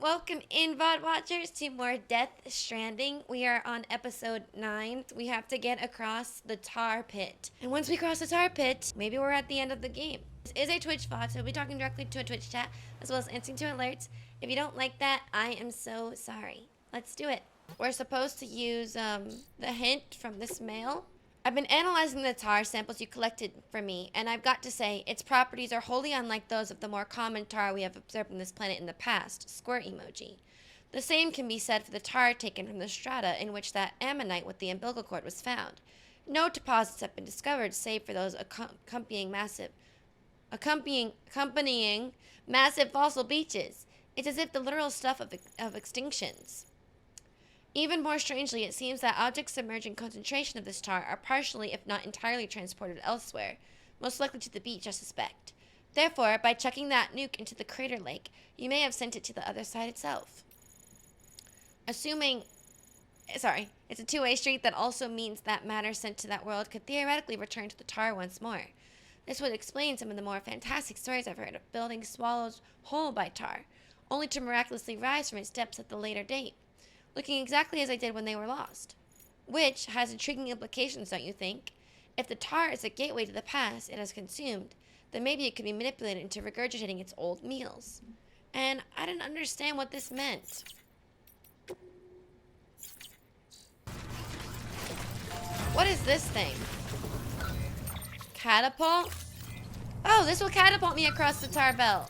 Welcome in, VOD watchers, to more Death Stranding. We are on episode 9. We have to get across the tar pit. And once we cross the tar pit, maybe we're at the end of the game. This is a Twitch VOD, so we'll be talking directly to a Twitch chat, as well as answering to alerts. If you don't like that, I am so sorry. Let's do it. We're supposed to use the hint from this mail. I've been analyzing the tar samples you collected for me, and I've got to say, its properties are wholly unlike those of the more common tar we have observed on this planet in the past, squirt emoji. The same can be said for the tar taken from the strata in which that ammonite with the umbilical cord was found. No deposits have been discovered save for those accompanying massive fossil beaches. It's as if the literal stuff of extinctions. Even more strangely, it seems that objects submerged in concentration of this tar are partially, if not entirely, transported elsewhere, most likely to the beach, I suspect. Therefore, by chucking that nuke into the crater lake, you may have sent it to the other side itself. It's a two-way street that also means that matter sent to that world could theoretically return to the tar once more. This would explain some of the more fantastic stories I've heard of buildings swallowed whole by tar, only to miraculously rise from its depths at the later date, looking exactly as I did when they were lost. Which has intriguing implications, don't you think? If the tar is a gateway to the past it has consumed, then maybe it could be manipulated into regurgitating its old meals. And I didn't understand what this meant. What is this thing? Catapult? Oh, this will catapult me across the tar belt.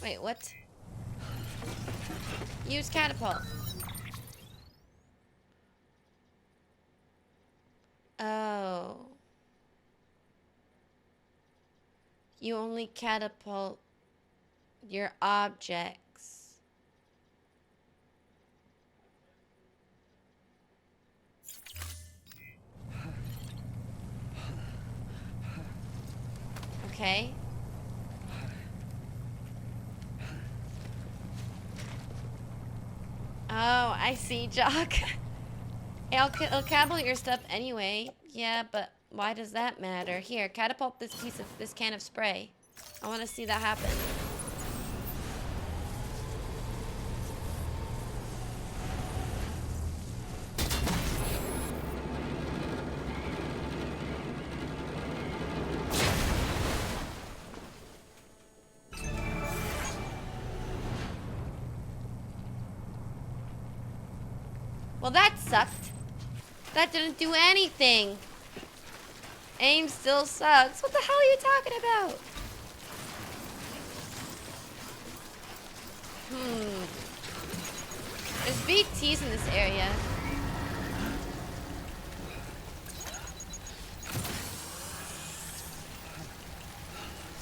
Wait, what? Use catapult. Oh. You only catapult your objects. Okay. Oh, I see, Jock. It'll catapult your stuff anyway. Yeah, but why does that matter? Here, catapult this can of spray. I want to see that happen. Well, that sucked. That didn't do anything. Aim still sucks. What the hell are you talking about? There's BTs in this area.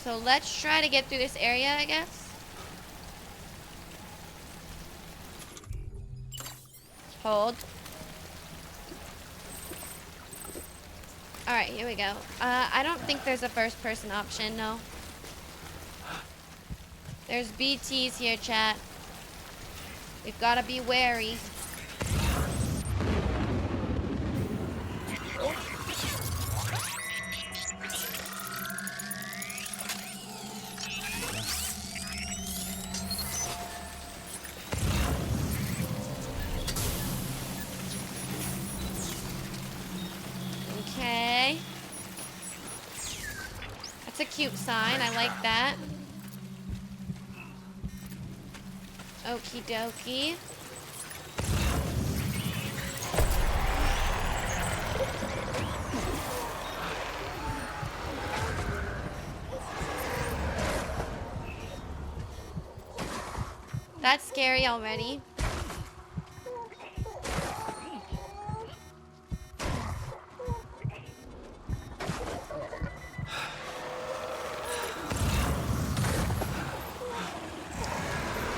So let's try to get through this area, I guess. Hold. Alright, here we go. I don't think there's a first person option, no. There's BTs here, chat. We've gotta be wary. Okay. That's a cute sign. I like that. Okie dokie. That's scary already.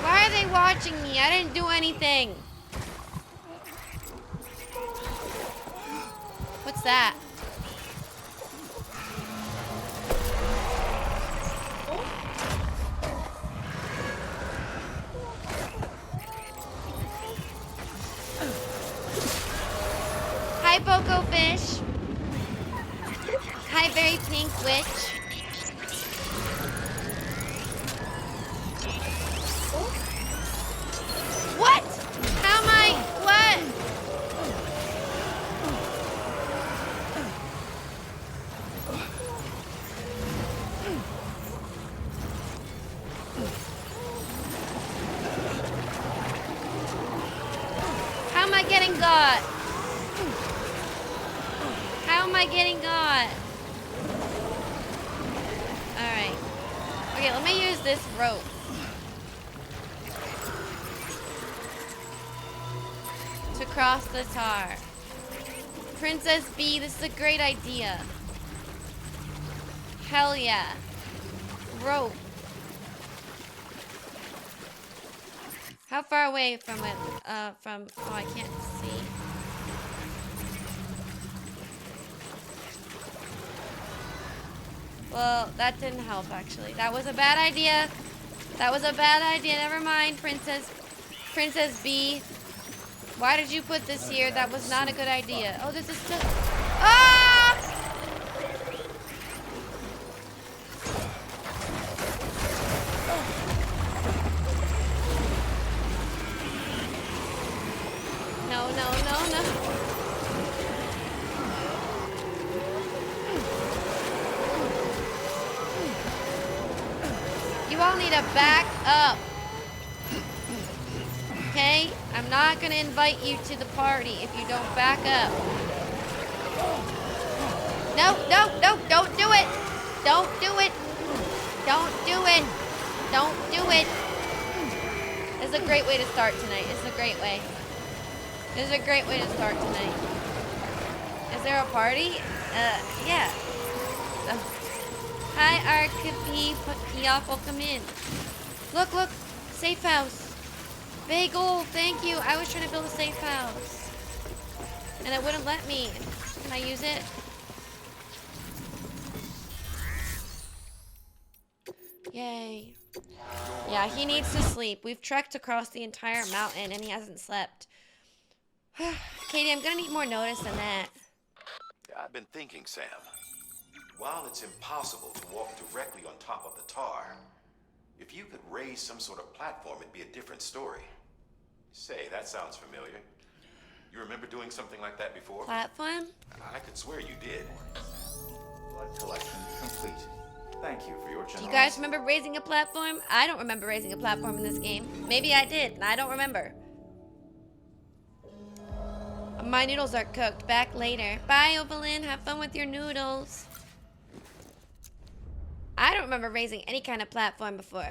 Why are they watching me? I didn't do anything. What's that? Hi, Boko Fish. Hi, very pink witch. What? How am I? What? How am I getting got? How am I getting got? Alright. Okay, let me use this rope. To cross the tar. Princess B, this is a great idea. Hell yeah. Rope. How far away from it? Oh, I can't see. Well, that didn't help, actually. That was a bad idea. That was a bad idea. Never mind, Princess B. Why did you put this here? That was not a good idea. Oh, this is still... Ah! No, no, no, no. You all need to back up. Okay? I'm not gonna invite you to the party if you don't back up. No, no, no, don't do it. Don't do it. Don't do it. Don't do it. This is a great way to start tonight. This is a great way. This is a great way to start tonight. Is there a party? Yeah. Hi, Arkaby. Welcome in. Look, look. Safe house. Bagel, thank you. I was trying to build a safe house. And it wouldn't let me. Can I use it? Yay. Yeah, he needs to sleep. We've trekked across the entire mountain and he hasn't slept. Katie, I'm gonna need more notice than that. I've been thinking, Sam. While it's impossible to walk directly on top of the tar, if you could raise some sort of platform, it'd be a different story. Say, that sounds familiar. You remember doing something like that before? Platform? I could swear you did. Blood collection complete. Thank you for your generosity. Do you guys remember raising a platform? I don't remember raising a platform in this game. Maybe I did, and I don't remember. My noodles are cooked. Back later. Bye, Ovalin. Have fun with your noodles. I don't remember raising any kind of platform before.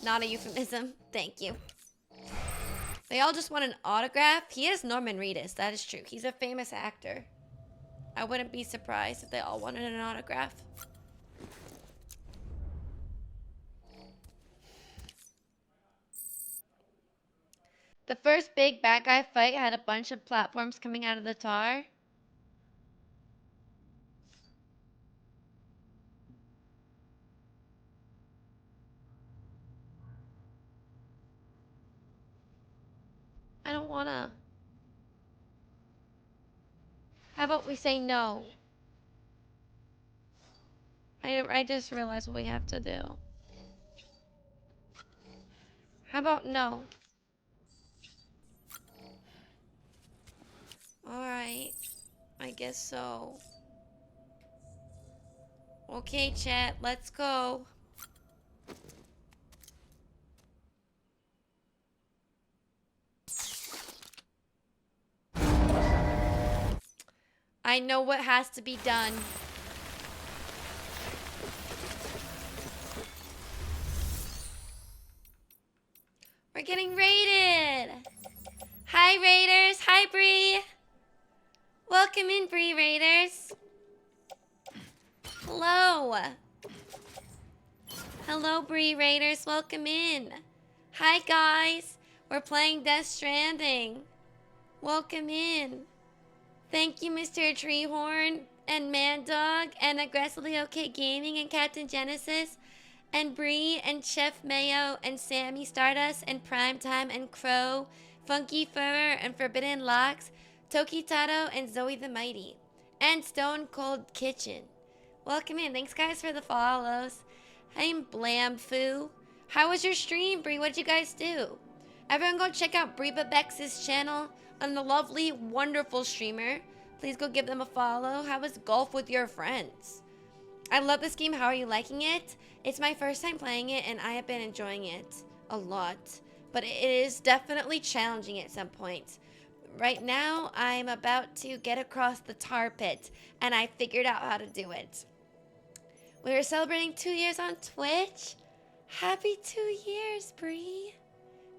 Not a euphemism. Thank you. They all just want an autograph. He is Norman Reedus. That is true. He's a famous actor. I wouldn't be surprised if they all wanted an autograph. The first big bad guy fight had a bunch of platforms coming out of the tar. I don't wanna. How about we say no? I just realized what we have to do. How about no? Alright. I guess so. Okay, chat, let's go. I know what has to be done. We're getting raided. Hi, Raiders. Hi, Bree. Welcome in, Bree Raiders. Hello. Hello, Bree Raiders. Welcome in. Hi, guys. We're playing Death Stranding. Welcome in. Thank you, Mr. Treehorn and Mandog and Aggressively OK Gaming and Captain Genesis and Bree and Chef Mayo and Sammy Stardust and Primetime and Crow, Funky Fur and Forbidden Locks, Toki Tato and Zoe the Mighty. And Stone Cold Kitchen. Welcome in. Thanks, guys, for the follows. I'm Blamfoo. How was your stream, Bree? What'd you guys do? Everyone go check out Bree Babex's channel and the lovely, wonderful streamer. Please go give them a follow. How was golf with your friends? I love this game. How are you liking it? It's my first time playing it, and I have been enjoying it a lot. But it is definitely challenging at some point. Right now, I'm about to get across the tar pit, and I figured out how to do it. We are celebrating 2 years on Twitch. Happy 2 years, Bree.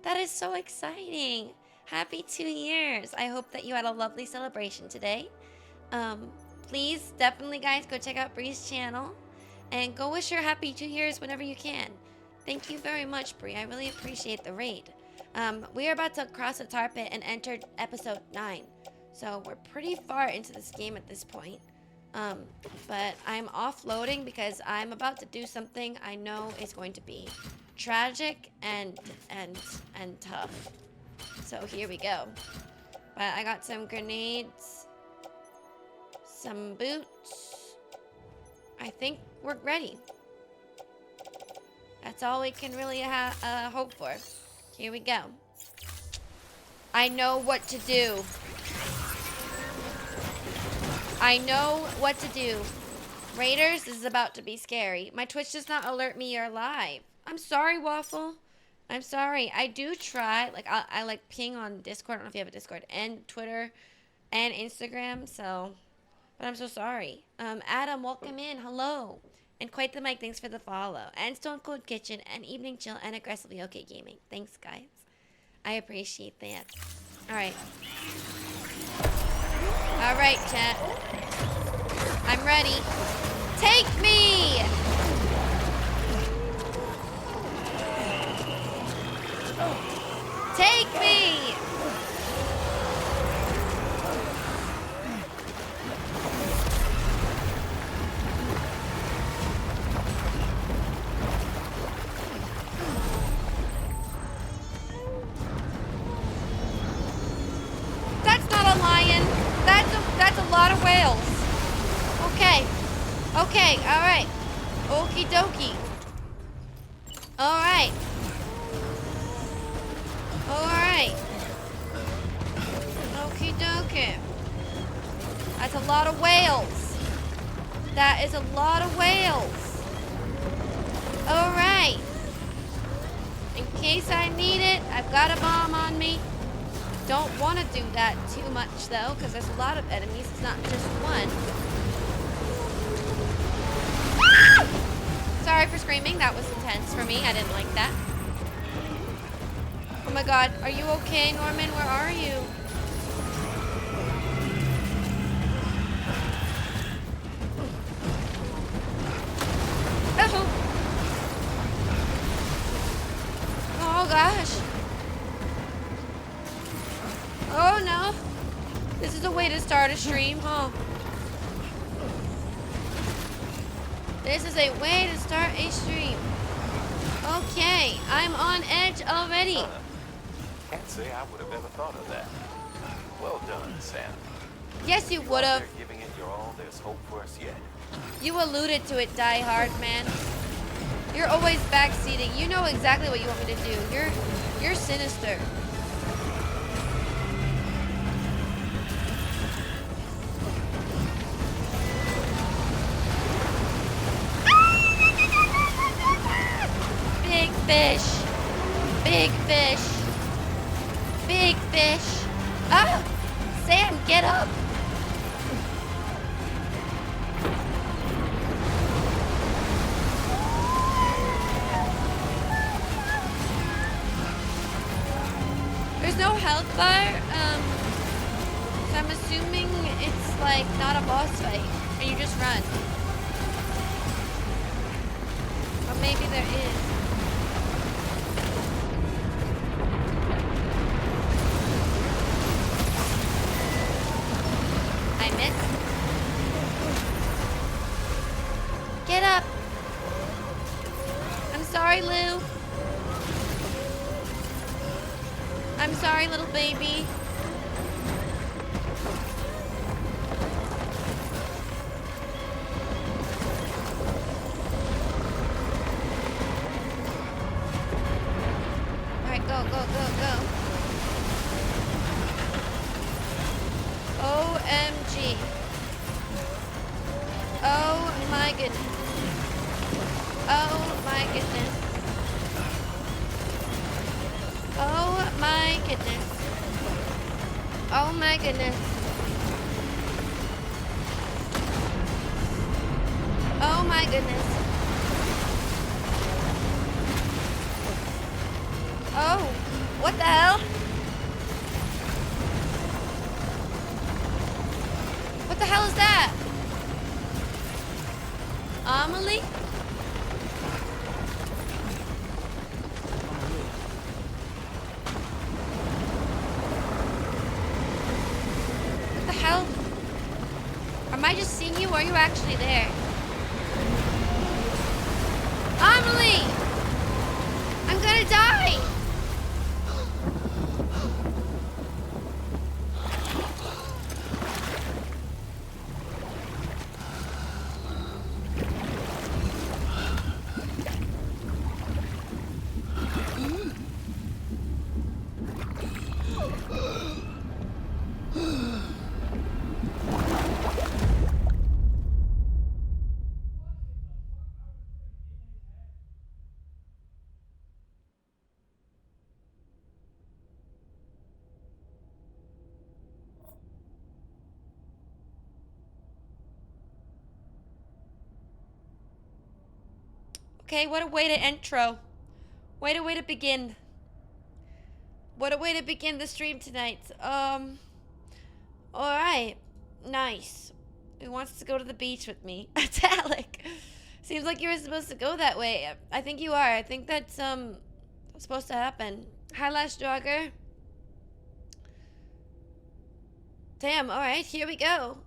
That is so exciting. Happy 2 years. I hope that you had a lovely celebration today. Please, definitely, guys, go check out Bree's channel and go wish her happy 2 years whenever you can. Thank you very much, Bree. I really appreciate the raid. We are about to cross the tar pit and enter episode 9. So we're pretty far into this game at this point. But I'm offloading because I'm about to do something I know is going to be tragic and tough. So here we go. But I got some grenades, some boots. I think we're ready. That's all we can really hope for. Here we go. I know what to do. I know what to do. Raiders, this is about to be scary. My Twitch does not alert me you're live. I'm sorry, Waffle. I'm sorry. I do try. Like, I like ping on Discord. I don't know if you have a Discord. And Twitter. And Instagram. So, but I'm so sorry. Adam, welcome in. Hello. And Quite the Mic, thanks for the follow. And Stone Cold Kitchen. And Evening Chill. And Aggressively OK Gaming. Thanks, guys. I appreciate that. Alright. Alright, chat. I'm ready. Take me! Take me! That's not a lion. That's a lot of whales. Okay. Okay, alright. Okie dokie. Alright. Alright. Okie dokie. That's a lot of whales. That is a lot of whales. Alright. In case I need it, I've got a bomb on me. Don't want to do that too much though, because there's a lot of enemies. It's not just one. Ah! Sorry for screaming. That was intense for me. I didn't like that. Oh my god. Are you okay, Norman? Where are you? Oh, oh gosh. Oh no. This is a way to start a stream, huh? This is a way to start a stream. Okay, I'm on edge already. Can't say I would have ever thought of that. Well done, Sam. Yes, you would have. They're giving it your all. There's hope for us yet. You alluded to it, Die Hard, man. You're always backseating. You know exactly what you want me to do. You're sinister. Big fish. Big fish. Big fish. Ah! Sam, get up. There's no health bar, so I'm assuming it's like not a boss fight, and you just run. Or maybe there is. I missed. Get up. I'm sorry, Lou. I'm sorry, little baby. OMG. Oh my goodness. Oh my goodness. Oh my goodness. Oh my goodness. Oh my goodness. Oh, what the hell? What the hell is that? Amelie? What the hell? Am I just seeing you or are you actually there? Amelie! I'm gonna die! Okay, what a way to intro. What a way to begin. What a way to begin the stream tonight. Alright. Nice. Who wants to go to the beach with me? It's Alec. Seems like you were supposed to go that way. I think you are. I think that's supposed to happen. Hi, Last Jogger. Damn, alright, here we go.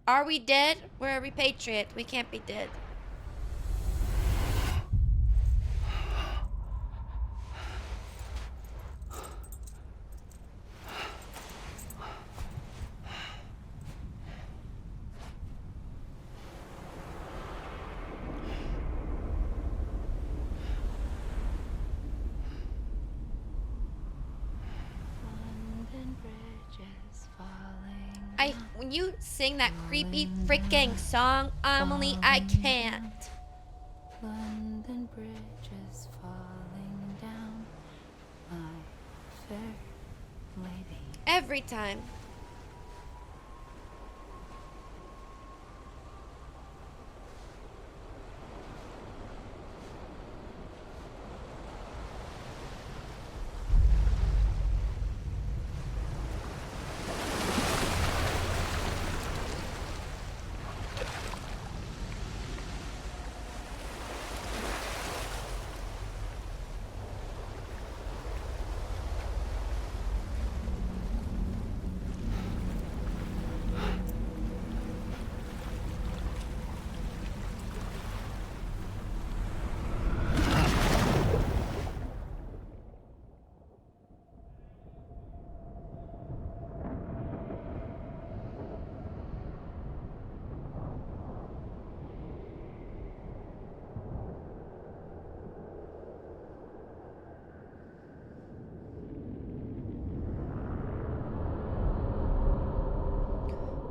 Are we dead? We're a repatriate. We can't be dead. When you sing that creepy freaking song, Amelie, I can't. London Bridge is falling down, my fair lady. Every time.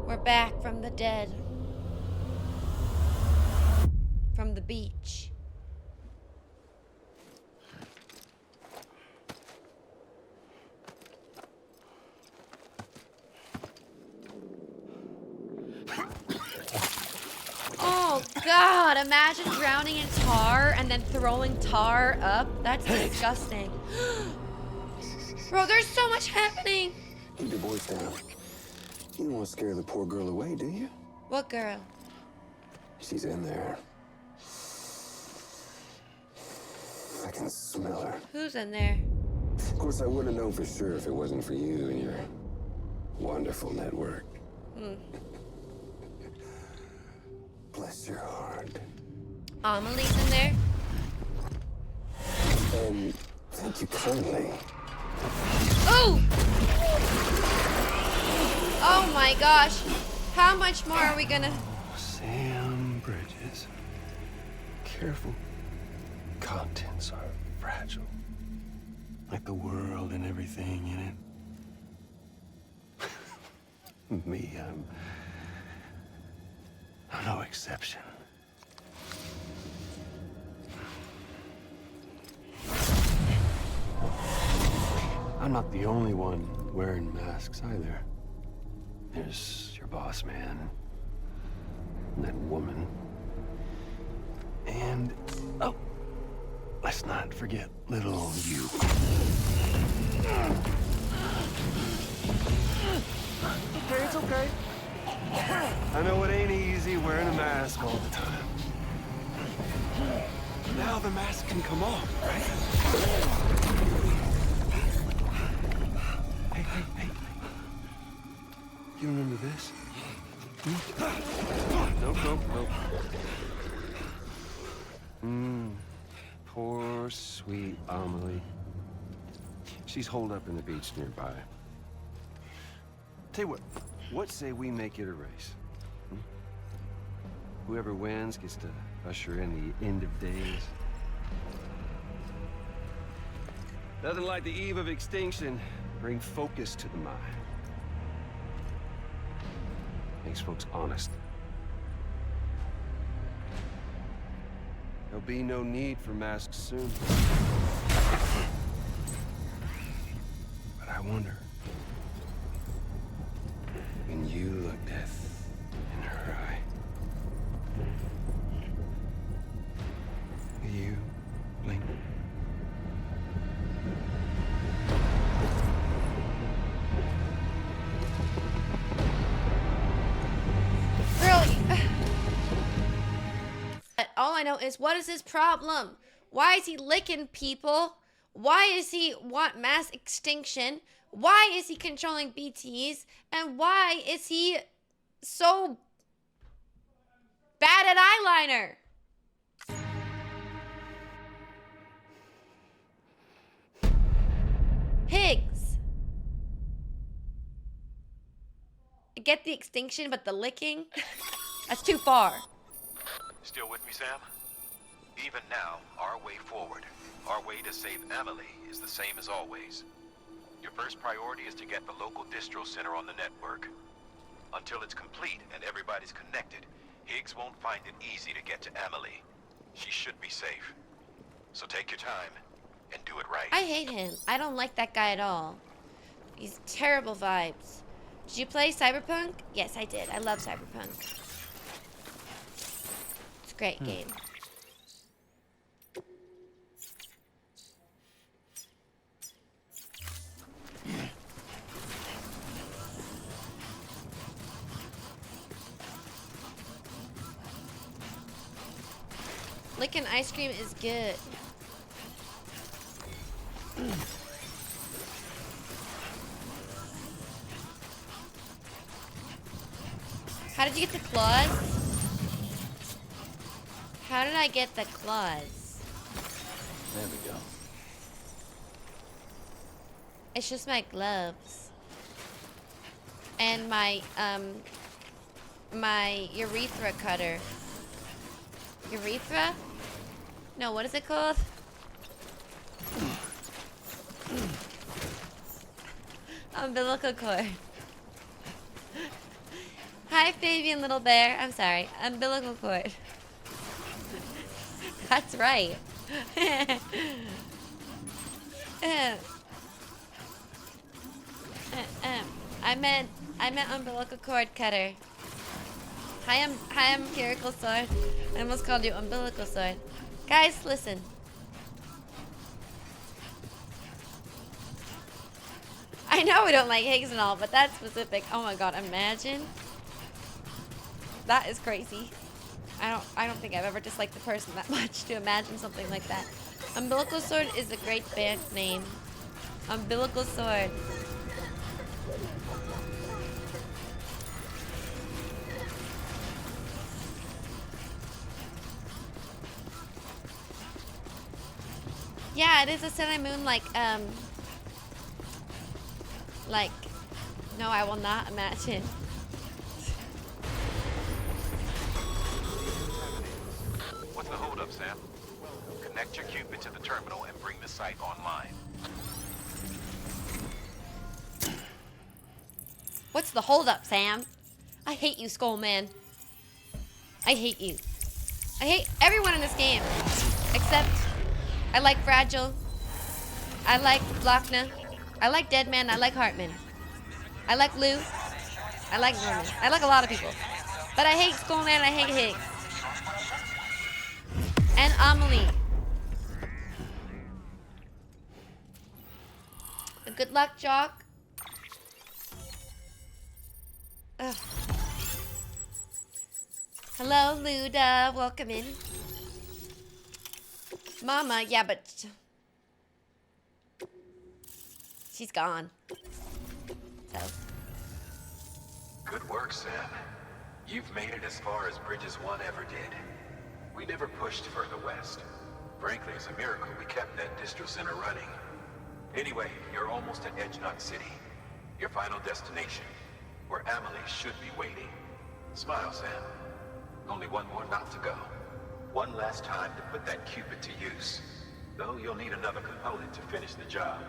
We're back from the dead. From the beach. Oh God, imagine drowning in tar and then throwing tar up. That's disgusting. Bro, there's so much happening. Keep your voice down. You don't want to scare the poor girl away, do you? What girl? She's in there. I can smell her. Who's in there? Of course, I wouldn't know for sure if it wasn't for you and your wonderful network. Bless your heart. Amelie's in there. And thank you kindly. Oh! Oh my gosh. How much more are we gonna... Sam Bridges. Careful. Contents are fragile. Like the world and everything in it. Me, I'm no exception. I'm not the only one wearing masks either. There's your boss man, and that woman, and, oh, let's not forget little you. Okay, it's okay. I know it ain't easy wearing a mask all the time. But now the mask can come off, right? Hey. You remember this? Nope. Poor, sweet Amelie. She's holed up in the beach nearby. Tell you what say we make it a race? Whoever wins gets to usher in the end of days. Nothing like the eve of extinction. Bring focus to the mind. Makes folks honest. There'll be no need for masks soon. But I wonder, when you look death in her eye, will you blink? All I know is, what is his problem? Why is he licking people? Why does he want mass extinction? Why is he controlling BTs? And why is he so bad at eyeliner? Higgs. I get the extinction, but the licking? That's too far. Still with me, Sam? Even now, our way forward, our way to save Emily, is the same as always. Your first priority is to get the local distro center on the network. Until it's complete and everybody's connected, Higgs won't find it easy to get to Emily. She should be safe. So take your time and do it right. I hate him. I don't like that guy at all. He's terrible vibes. Did you play Cyberpunk? Yes, I did. I love Cyberpunk. It's a great game. Licking ice cream is good. How did you get the claws? How did I get the claws? There we go. It's just my gloves. And my urethra cutter. Urethra? No, what is it called? Umbilical cord. Hi, Fabian Little Bear. I'm sorry. Umbilical cord. That's right. I meant umbilical cord cutter. Hi, I'm Empirical Sword. I almost called you Umbilical Sword. Guys, listen. I know we don't like Higgs and all, but that's specific. Oh my god, imagine. That is crazy. I don't think I've ever disliked the person that much to imagine something like that. Umbilical Sword is a great band name. Umbilical Sword. Yeah, it is a sun and moon, like, no, I will not imagine. What's the holdup, Sam? Connect your Cupid to the terminal and bring the site online. What's the holdup, Sam? I hate you, Skull Man. I hate you. I hate everyone in this game. Except, I like Fragile. I like Blockna. I like Deadman. I like Hartman. I like Lou. I like Norman. I like a lot of people. But I hate Skull Man and I hate Higgs. And Amelie. Good luck, Jock. Ugh. Hello, Luda. Welcome in. Mama, yeah, but she's gone. So. Good work, Sam. You've made it as far as Bridges 1 ever did. We never pushed further west. Frankly, it's a miracle we kept that distro center running. Anyway, you're almost at Edge Knot City, your final destination, where Amelie should be waiting. Smile, Sam. Only one more knot to go. One last time to put that Cupid to use. Though you'll need another component to finish the job.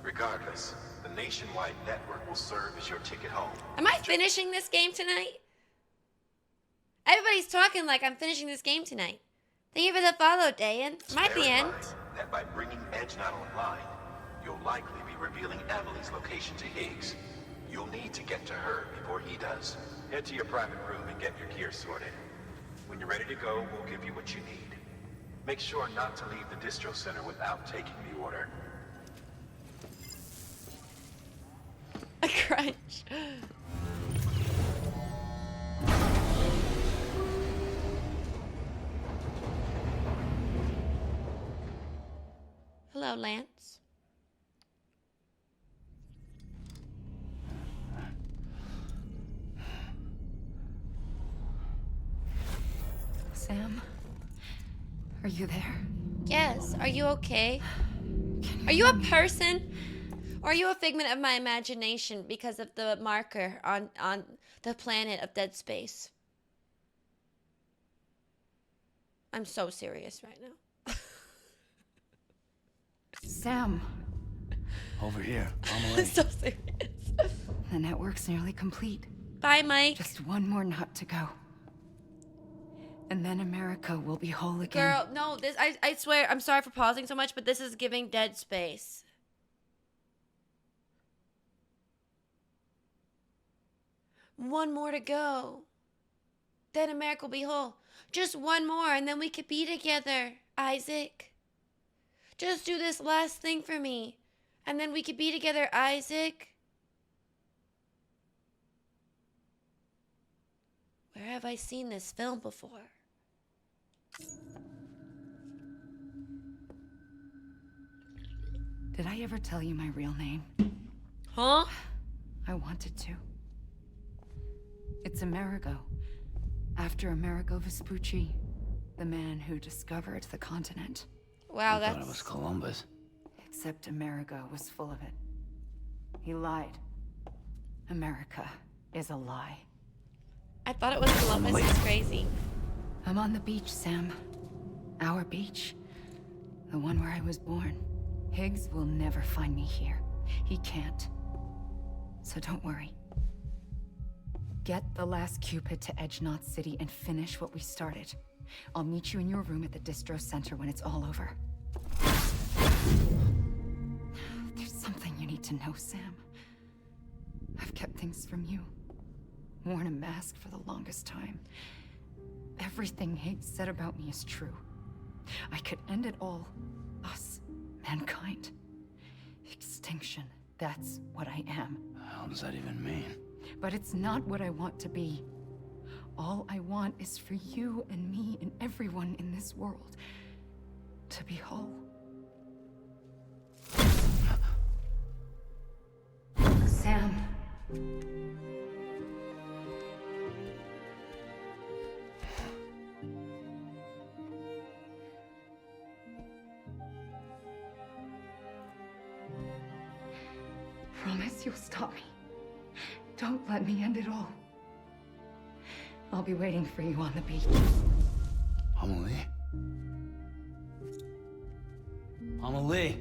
Regardless, the nationwide network will serve as your ticket home. Am I finishing this game tonight? Everybody's talking like I'm finishing this game tonight. Thank you for the follow, Dayan. Might be end. That by bringing Edge Knot online, you'll likely be revealing Amelie's location to Higgs. You'll need to get to her before he does. Head to your private room and get your gear sorted. When you're ready to go, we'll give you what you need. Make sure not to leave the distro center without taking the order. A crunch. Hello, Lance. Sam, are you there? Yes, are you okay? Are you a person? Or are you a figment of my imagination because of the marker on the planet of dead space? I'm so serious right now. Sam, Over here, I'm Amelie. so serious. the network's nearly complete. Bye, Mike. Just one more knot to go. And then America will be whole again. Girl, no, this I swear, I'm sorry for pausing so much, but this is giving Dead Space. One more to go. Then America will be whole. Just one more, and then we could be together, Isaac. Just do this last thing for me, and then we could be together, Isaac. Where have I seen this film before? Did I ever tell you my real name? Huh? I wanted to. It's Amerigo. After Amerigo Vespucci, the man who discovered the continent. Wow, I that's... thought it was Columbus. Except Amerigo was full of it. He lied. America is a lie. I thought it was Columbus. It's crazy. I'm on the beach, Sam. Our beach. The one where I was born. Higgs will never find me here. He can't. So don't worry. Get the last Cupid to Edge Knot City and finish what we started. I'll meet you in your room at the distro center when it's all over. There's something you need to know, Sam. I've kept things from you. Worn a mask for the longest time. Everything Higgs said about me is true. I could end it all. Us. Mankind. Extinction. That's what I am. How does that even mean? But it's not what I want to be. All I want is for you and me and everyone in this world to be whole. Sam. Promise you'll stop me. Don't let me end it all. I'll be waiting for you on the beach. Amelie?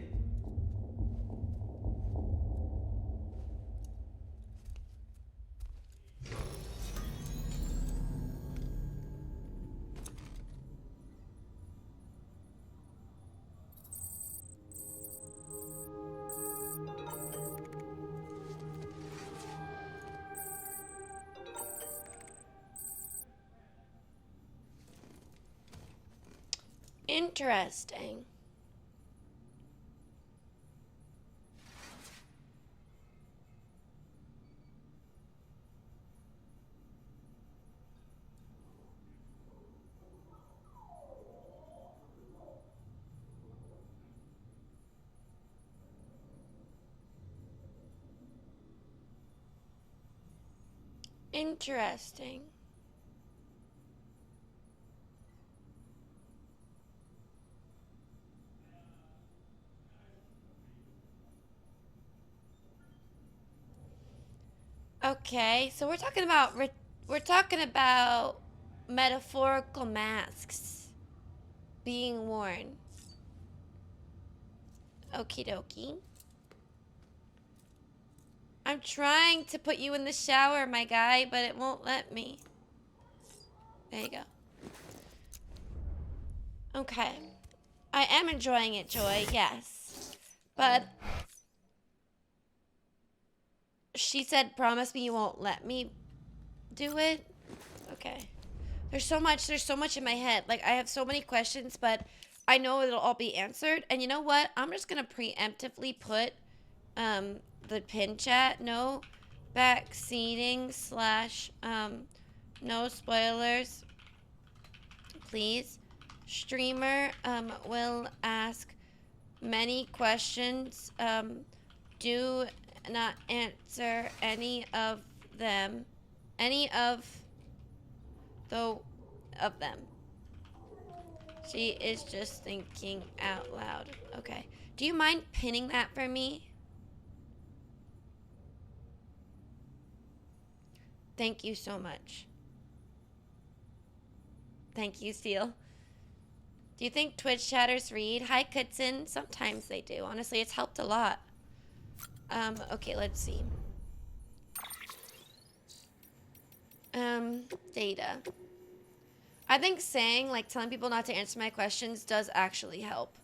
Interesting. Interesting. Okay, so we're talking about metaphorical masks being worn. Okie dokie. I'm trying to put you in the shower, my guy, but it won't let me. There you go. Okay. I am enjoying it, Joy, yes. But she said, promise me you won't let me do it. Okay. There's so much in my head. Like, I have so many questions, but I know it'll all be answered. And you know what? I'm just gonna preemptively put the pin chat. No backseating / no spoilers. Please. Streamer will ask many questions. Do not answer any of them. Any of them. She is just thinking out loud. Okay. Do you mind pinning that for me? Thank you so much. Thank you, Steel. Do you think Twitch chatters read? Hi, Kutsin. Sometimes they do. Honestly, it's helped a lot. Okay, let's see. Data. I think saying, like, telling people not to answer my questions does actually help.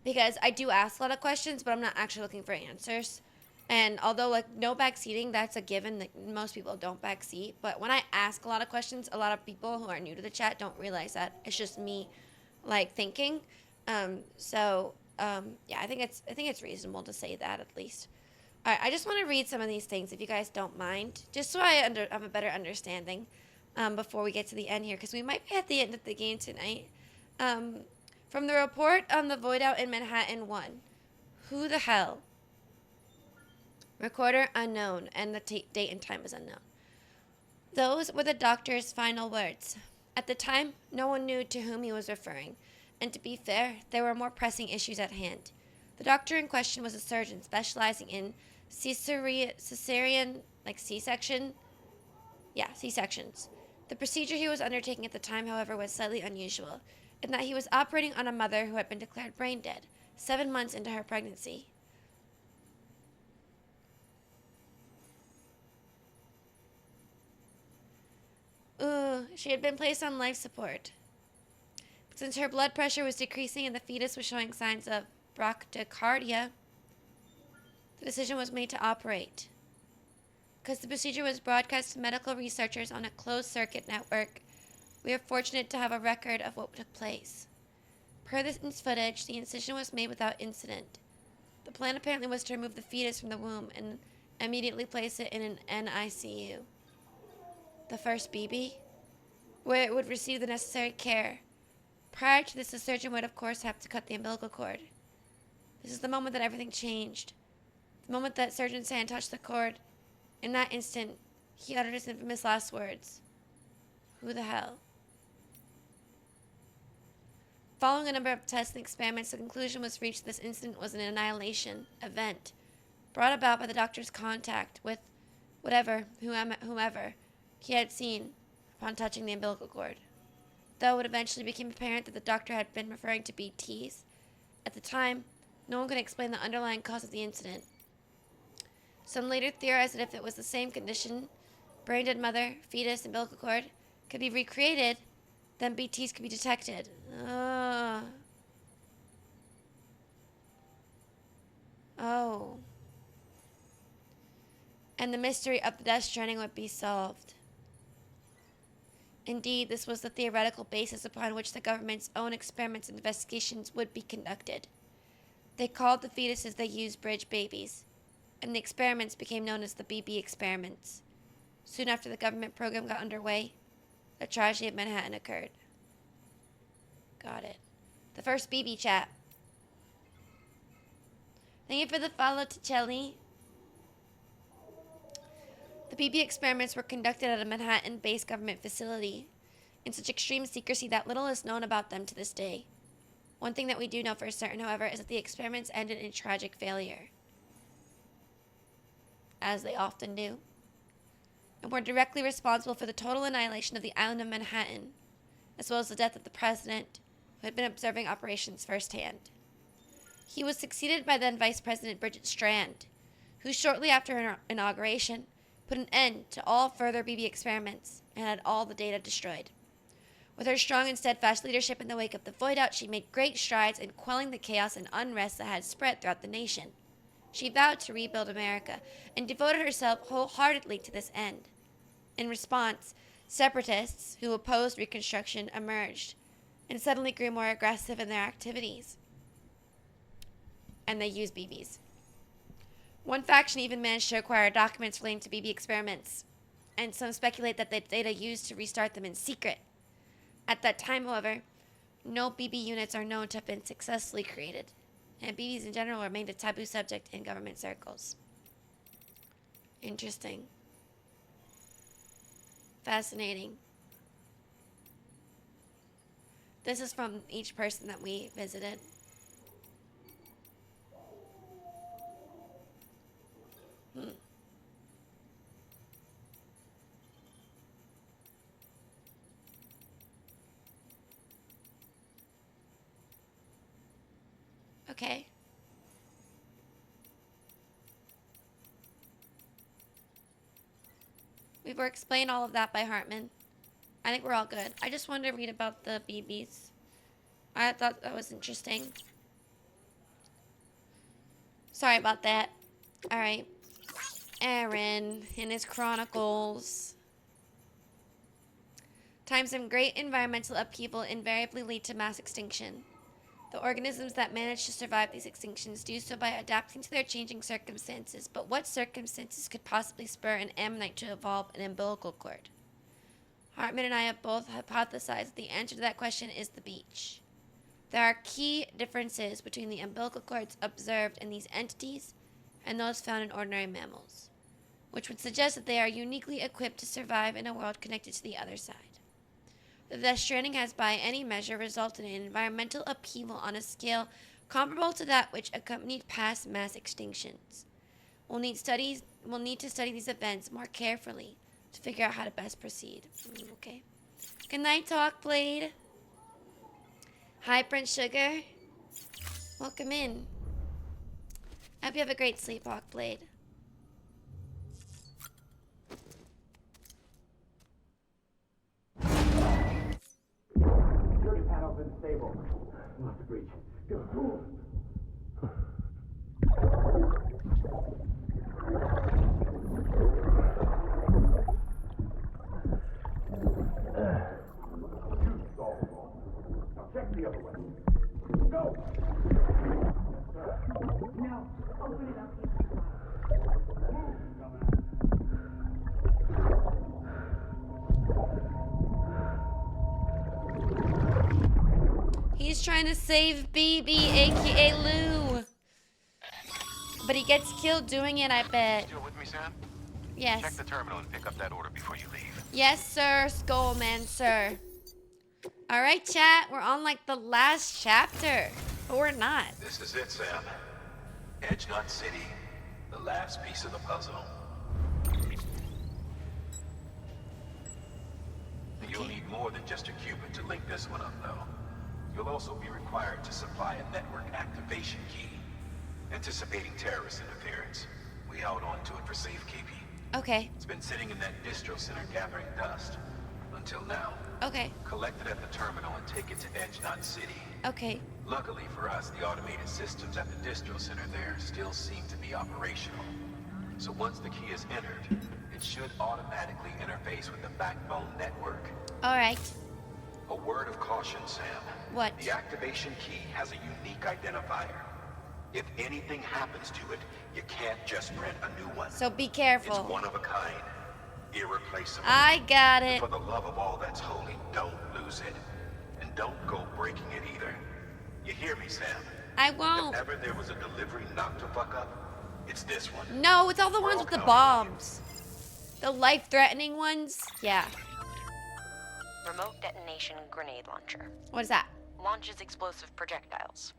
Because I do ask a lot of questions, but I'm not actually looking for answers. And although, like, no backseating, that's a given. Like, most people don't backseat. But when I ask a lot of questions, a lot of people who are new to the chat don't realize that. It's just me, like, thinking. Yeah, I think it's reasonable to say that, at least. All right, I just want to read some of these things, if you guys don't mind. Just so I have a better understanding. Before we get to the end here, because we might be at the end of the game tonight. From the report on the void out in Manhattan 1. Who the hell? Recorder unknown, and the date and time is unknown. Those were the doctor's final words. At the time, no one knew to whom he was referring, and to be fair, there were more pressing issues at hand. The doctor in question was a surgeon specializing in cesarean, like C-section? Yeah, C-sections. The procedure he was undertaking at the time, however, was slightly unusual, in that he was operating on a mother who had been declared brain dead, 7 months into her pregnancy. She had been placed on life support. Since her blood pressure was decreasing and the fetus was showing signs of bradycardia, the decision was made to operate. Because the procedure was broadcast to medical researchers on a closed-circuit network, we are fortunate to have a record of what took place. Per this footage, the incision was made without incident. The plan apparently was to remove the fetus from the womb and immediately place it in an NICU. The first BB, where it would receive the necessary care. Prior to this, the surgeon would, of course, have to cut the umbilical cord. This is the moment that everything changed. The moment that surgeon's hand touched the cord. In that instant, he uttered his infamous last words. Who the hell? Following a number of tests and experiments, the conclusion was reached that this incident was an annihilation event brought about by the doctor's contact with whomever he had seen upon touching the umbilical cord. Though it eventually became apparent that the doctor had been referring to BTs, at the time, no one could explain the underlying cause of the incident. Some later theorized that if it was the same condition, brain dead mother, fetus, umbilical cord, could be recreated, then BTs could be detected. Oh. And the mystery of the Death Stranding would be solved. Indeed, this was the theoretical basis upon which the government's own experiments and investigations would be conducted. They called the fetuses they used bridge babies, and the experiments became known as the BB experiments. Soon after the government program got underway, the tragedy of Manhattan occurred. Got it. The first BB chat. Thank you for the follow, Ticelli. The BB experiments were conducted at a Manhattan-based government facility in such extreme secrecy that little is known about them to this day. One thing that we do know for certain, however, is that the experiments ended in tragic failure, as they often do, and were directly responsible for the total annihilation of the island of Manhattan, as well as the death of the president, who had been observing operations firsthand. He was succeeded by then Vice President Bridget Strand, who shortly after her inauguration put an end to all further BB experiments and had all the data destroyed. With her strong and steadfast leadership in the wake of the void out, she made great strides in quelling the chaos and unrest that had spread throughout the nation. She vowed to rebuild America and devoted herself wholeheartedly to this end. In response, separatists who opposed Reconstruction emerged and suddenly grew more aggressive in their activities. And they used BBs. One faction even managed to acquire documents relating to BB experiments, and some speculate that the data used to restart them in secret. At that time, however, no BB units are known to have been successfully created, and BBs in general remained a taboo subject in government circles. Interesting. Fascinating. This is from each person that we visited. Okay. We were explained all of that by Hartman. I think we're all good. I just wanted to read about the BBs. I thought that was interesting. Sorry about that. Alright. Aaron in his chronicles. Times of great environmental upheaval invariably lead to mass extinction. The organisms that manage to survive these extinctions do so by adapting to their changing circumstances, but what circumstances could possibly spur an ammonite to evolve an umbilical cord? Hartman and I have both hypothesized that the answer to that question is the beach. There are key differences between the umbilical cords observed in these entities and those found in ordinary mammals, which would suggest that they are uniquely equipped to survive in a world connected to the other side. The Stranding has by any measure resulted in environmental upheaval on a scale comparable to that which accompanied past mass extinctions. We'll need to study these events more carefully to figure out how to best proceed. Okay. Good night, Talkblade. Hi, Prince Sugar. Welcome in. I hope you have a great sleep, Hawkblade. Security panel's unstable. Lost the breach. Go. Now check the other way. Go! No, open it up. He's trying to save BB, aka Lou. But he gets killed doing it, I bet. Still with me, Sam? Yes. Check the terminal and pick up that order before you leave. Yes, sir, Skullman, sir. Alright, chat, we're on like the last chapter. But we're not. This is it, Sam. Edge Knot City. The last piece of the puzzle. You'll need more than just a qubit to link this one up, though. You'll also be required to supply a network activation key. Anticipating terrorist interference, we held on to it for safekeeping. Okay. It's been sitting in that distro center gathering dust. Until now. Okay. Collect it at the terminal and take it to Edge Knot City. Okay. Luckily for us, the automated systems at the distro center there still seem to be operational. So once the key is entered, it should automatically interface with the backbone network. All right. A word of caution, Sam. What? The activation key has a unique identifier. If anything happens to it, you can't just print a new one. So be It's careful. one of a kind. Irreplaceable. I got And it. for the love of all that's holy, don't lose it. And don't go breaking it either. You hear me, Sam? I won't. If ever there was a delivery not to fuck up, it's this one. No, it's all the We're ones all with the counting on you. bombs. The life-threatening ones. Yeah. Remote detonation grenade launcher. What is that? Launches explosive projectiles.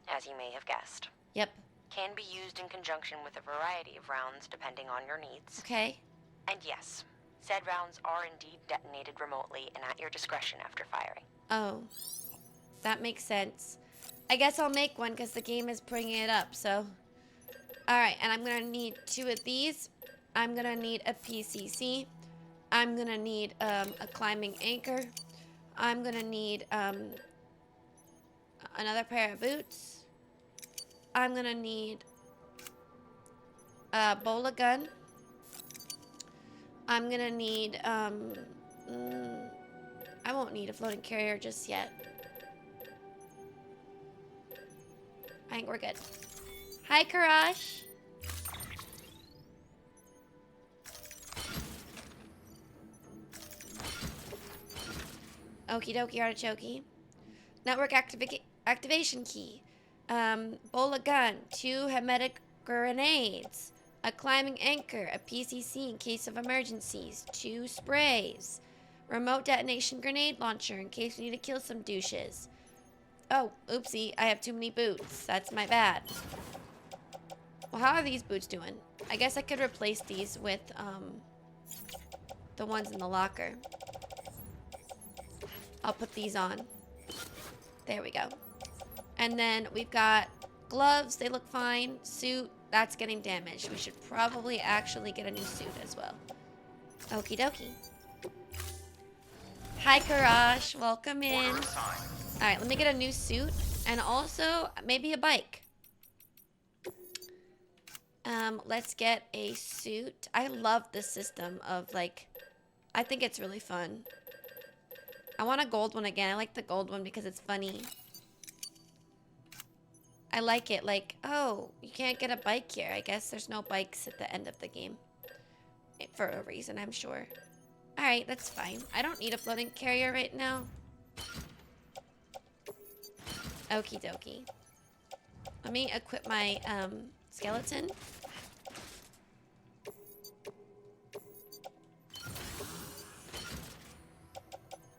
As you may have guessed. Yep. Can be used in conjunction with a variety of rounds depending on your needs. Okay. And yes, said rounds are indeed detonated remotely and at your discretion after firing. Oh. That makes sense. I guess I'll make one because the game is bringing it up, so. Alright, and I'm going to need 2 of these. I'm going to need a PCC. I'm going to need a climbing anchor. I'm going to need another pair of boots. I'm going to need a bola gun. I'm going to need, I won't need a floating carrier just yet. I think we're good. Hi, Karash. Okie dokie artichoke. Network activation key. Bola gun. 2 hermetic grenades. A climbing anchor. A PCC in case of emergencies. 2 sprays. Remote detonation grenade launcher in case we need to kill some douches. Oh, oopsie. I have too many boots. That's my bad. Well, how are these boots doing? I guess I could replace these with the ones in the locker. I'll put these on. There we go. And then we've got gloves. They look fine. Suit. That's getting damaged. We should probably actually get a new suit as well. Okie dokie. Hi, Karash. Welcome in. Alright, let me get a new suit. And also, maybe a bike. Let's get a suit. I love this system of, like... I think it's really fun. I want a gold one again. I like the gold one because it's funny. I like it. Like, oh, you can't get a bike here. I guess there's no bikes at the end of the game. For a reason, I'm sure. Alright, that's fine. I don't need a floating carrier right now. Okie dokie. Let me equip my skeleton.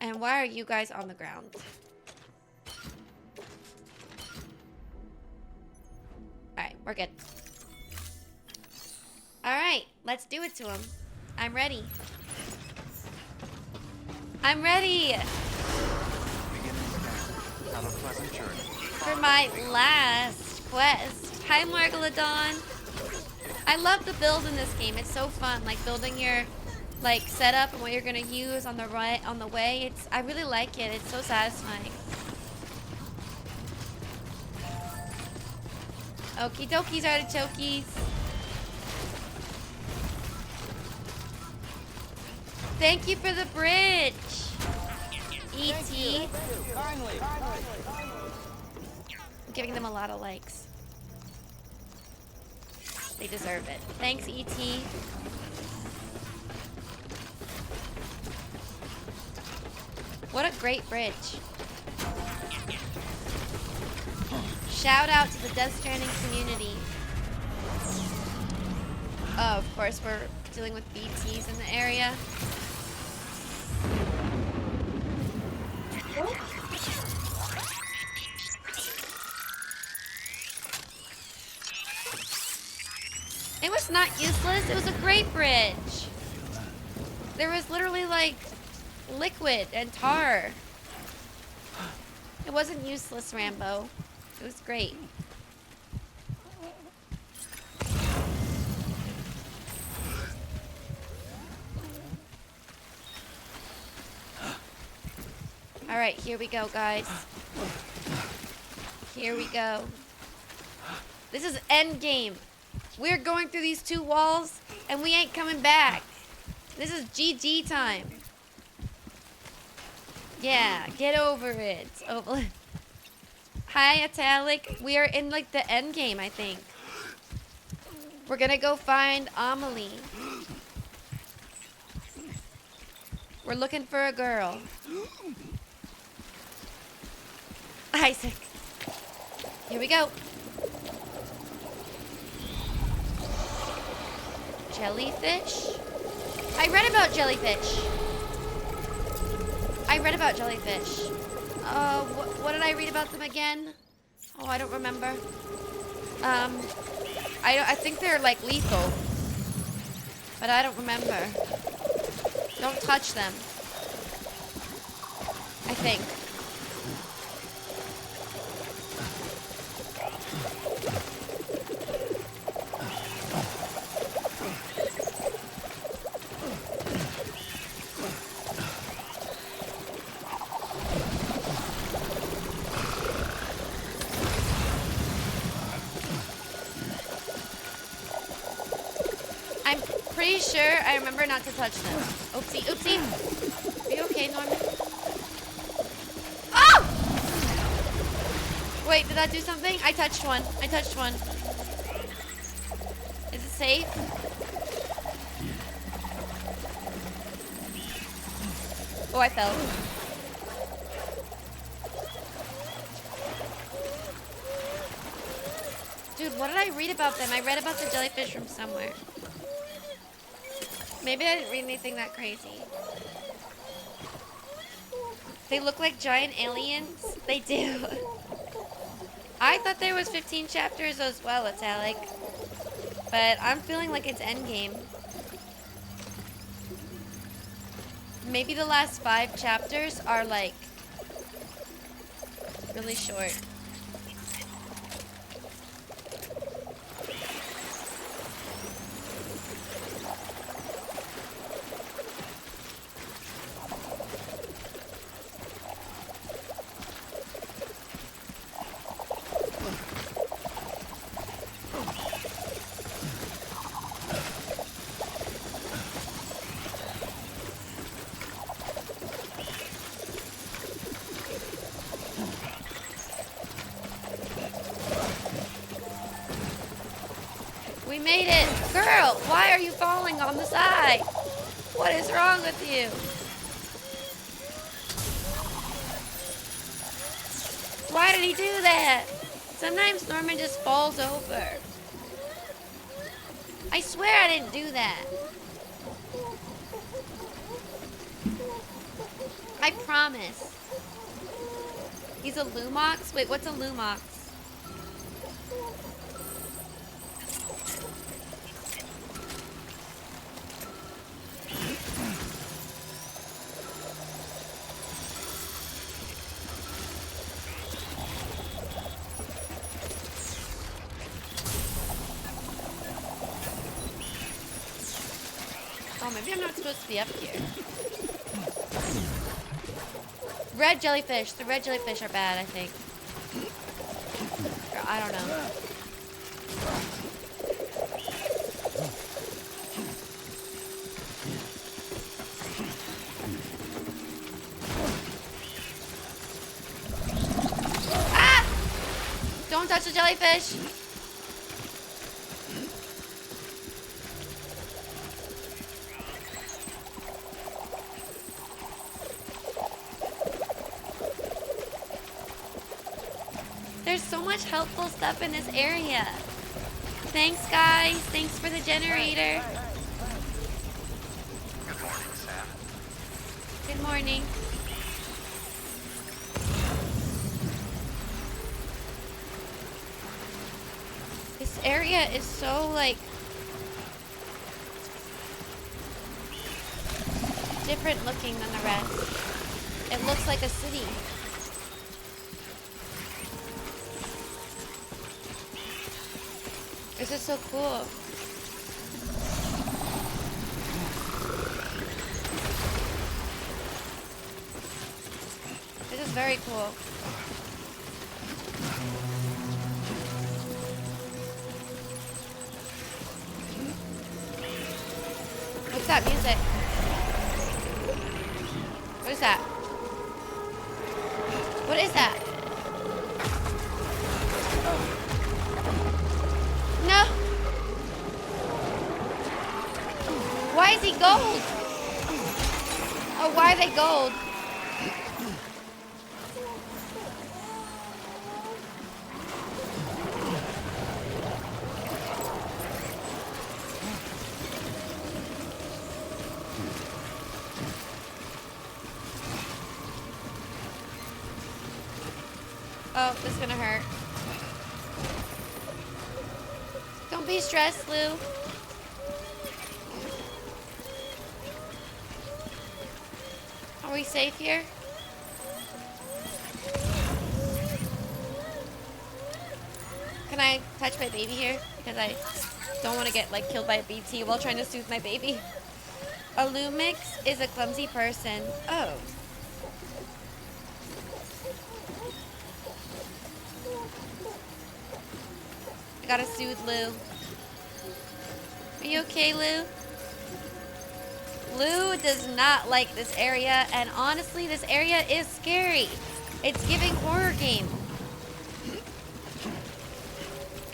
And why are you guys on the ground? Alright, we're good. Alright, let's do it to him. I'm ready. I'm ready! Have a pleasant journey. For my last quest. Hi, Margalodon. I love the build in this game. It's so fun, like building your like setup and what you're gonna use on the way. I really like it. It's so satisfying. Okie dokies, artichokes. Thank you for the bridge, E.T. I'm giving them a lot of likes. They deserve it. Thanks, E.T. What a great bridge. Shout out to the Death Stranding community. Oh, of course, we're dealing with BTs in the area. It was not useless. It was a great bridge. There was literally like liquid and tar. It wasn't useless, Rambo. It was great. All right, here we go, guys. Here we go. This is end game. We're going through these 2 walls, and we ain't coming back. This is GG time. Yeah, get over it. Oh. Hi, Italic. We are in like the end game, I think. We're gonna go find Amelie. We're looking for a girl. Isaac. Here we go. Jellyfish? I read about jellyfish. What did I read about them again? Oh, I don't remember. I think they're like lethal. But I don't remember. Don't touch them. I think. I'm pretty sure I remember not to touch them. Oopsie, oopsie. Are you okay, Norman? Oh! Wait, did that do something? I touched one. Is it safe? Oh, I fell. Dude, what did I read about them? I read about the jellyfish from somewhere. Maybe I didn't read anything that crazy. They look like giant aliens. They do. I thought there was 15 chapters as well, Italic. But I'm feeling like it's endgame. Maybe the last 5 chapters are like really short. We made it! Girl, why are you falling on the side? What is wrong with you? Why did he do that? Sometimes Norman just falls over. I swear I didn't do that. I promise. He's a Lumox? Wait, what's a Lumox? Oh, maybe I'm not supposed to be up here. Red jellyfish. The red jellyfish are bad, I think. Or, I don't know. Ah! Don't touch the jellyfish. There's so much helpful stuff in this area. Thanks, guys. Thanks for the generator. Good morning, Sam. Good morning. This area is so, like, different looking than the rest. It looks like a city. This is so cool. This is very cool. What's that music? is that? What is that? No. Why is he gold? Oh, why are they gold? Oh, this is gonna hurt. Don't be stressed, Lou. Are we safe here? Can I touch my baby here? Because I don't want to get like killed by a BT while trying to soothe my baby. A Lumix is a clumsy person. Oh. I gotta soothe Lou. Are you okay, Lou? Lou does not like this area, and honestly, this area is scary. It's giving horror game.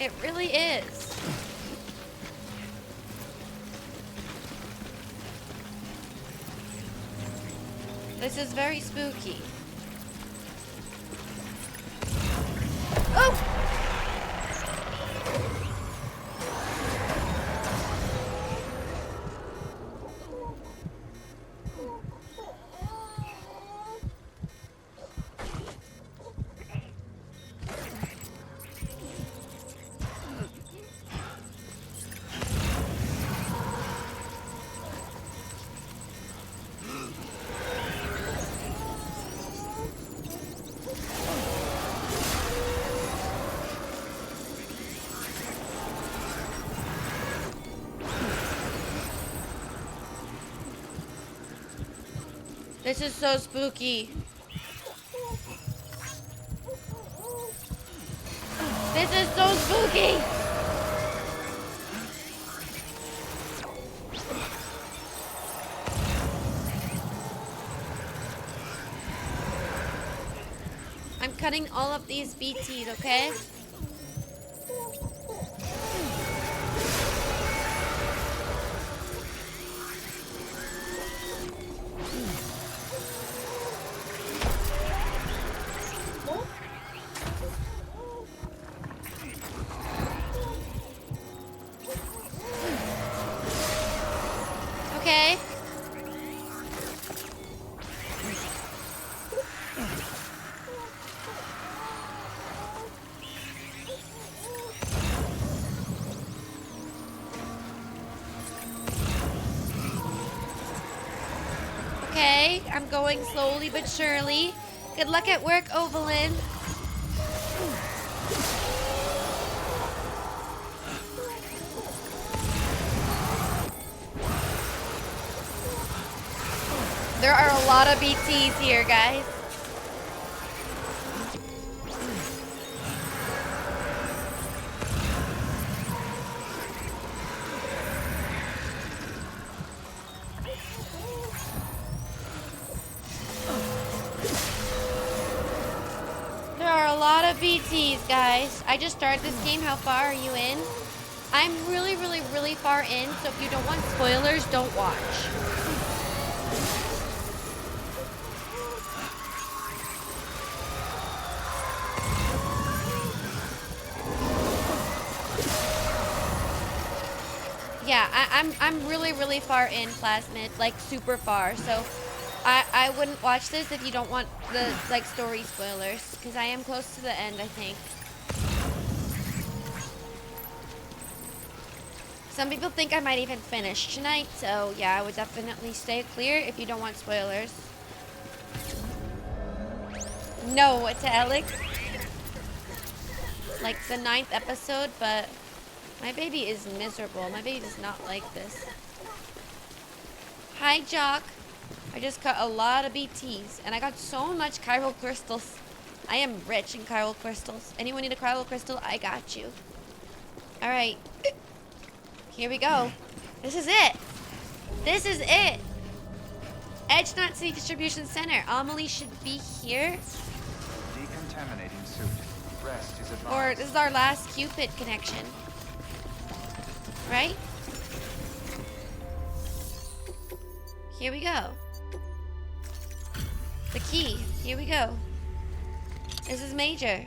It really is. This is very spooky. Oh! This is so spooky. This is so spooky. I'm cutting all of these BTs, okay? Okay. Okay, I'm going slowly but surely. Good luck at work, Ovalin. There are a lot of BTs here, guys. There are a lot of BTs, guys. I just started this game. How far are you in? I'm really, really, really far in, so if you don't want spoilers, don't watch. Yeah, I'm really, really far in Plasmid, like super far. So I wouldn't watch this if you don't want the like story spoilers, because I am close to the end, I think. Some people think I might even finish tonight, so yeah, I would definitely stay clear if you don't want spoilers. No, to Alex. Like the 9th episode, but my baby is miserable. My baby does not like this. Hi, Jock. I just cut a lot of BTs, and I got so much chiral crystals. I am rich in chiral crystals. Anyone need a chiral crystal? I got you. All right. Here we go. This is it. This is it. Edge Knot City Distribution Center. Amelie should be here. Decontaminating suit. Rest is Or advised. this is our last Cupid connection. Right? Here we go. The key. Here we go. This is major.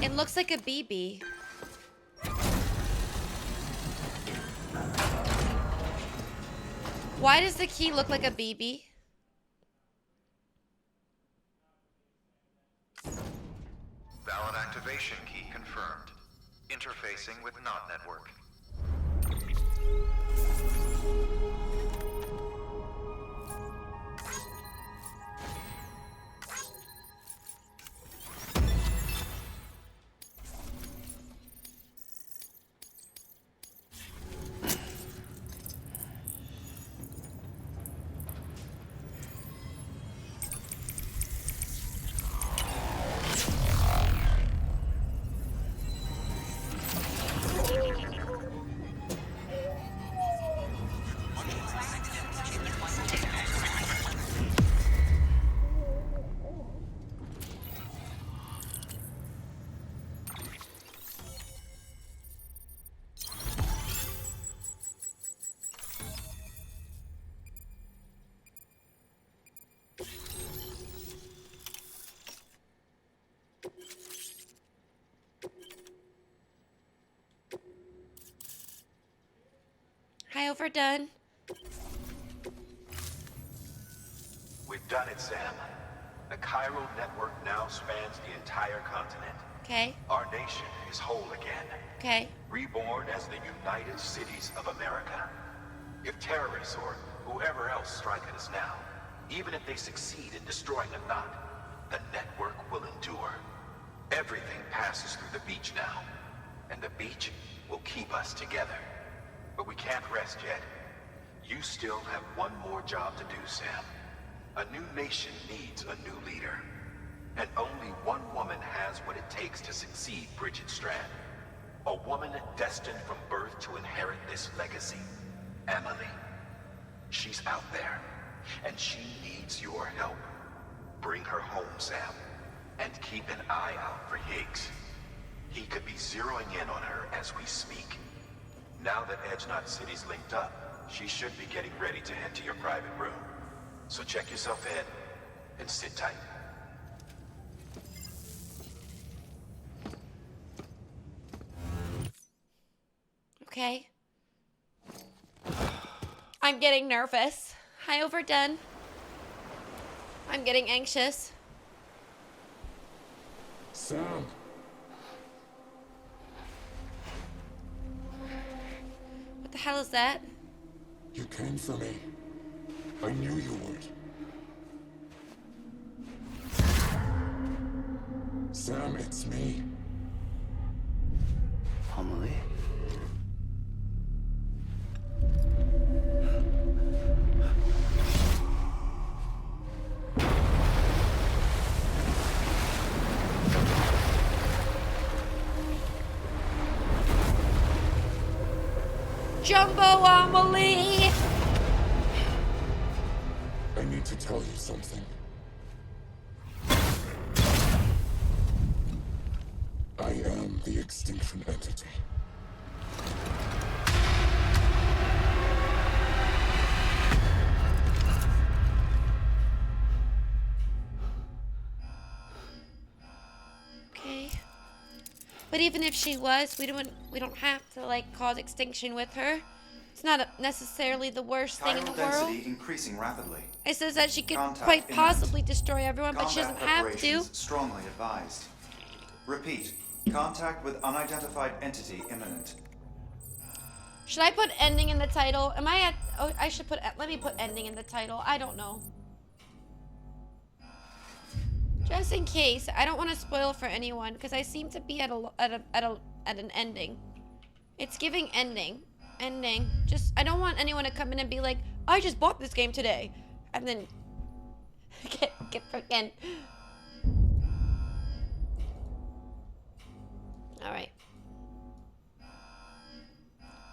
It looks like a BB. Why does the key look like a BB? Valid activation key confirmed. Interfacing with NOT network. Hi, overdone. We've done it, Sam. The chiral network now spans the entire continent. Okay. Our nation is whole again. Okay. Reborn as the United Cities of America. If terrorists or whoever else strike at us now, even if they succeed in destroying the knot, the network will endure. Everything passes through the beach now, and the beach will keep us together. But we can't rest yet. You still have one more job to do, Sam. A new nation needs a new leader. And only one woman has what it takes to succeed Bridget Strand. A woman destined from birth to inherit this legacy. Emily. She's out there, and she needs your help. Bring her home, Sam. And keep an eye out for Higgs. He could be zeroing in on her as we speak. Now that Edge Knot City's linked up, she should be getting ready to head to your private room. So check yourself in, and sit tight. Okay. I'm getting nervous. Hi, overdone. I'm getting anxious. Sam, What the hell is that? you came for me. I knew you would. Sam, it's me. Amelie? Jumbo Amelie! I need to tell you something. I am the extinction entity. Okay. But even if she was, we don't have to like cause extinction with her. It's not necessarily the worst thing in the Chiral world. density increasing rapidly. It says that she could Contact quite imminent. possibly destroy everyone, but she Combat doesn't have to. preparations strongly advised. Repeat. Contact with unidentified entity imminent. Should I put ending in the title? Am I at? Oh, I should put. Let me put ending in the title. I don't know. Just in case, I don't want to spoil for anyone because I seem to be at an ending. It's giving ending. Ending. Just I don't want anyone to come in and be like, I just bought this game today, and then get freaking. Alright.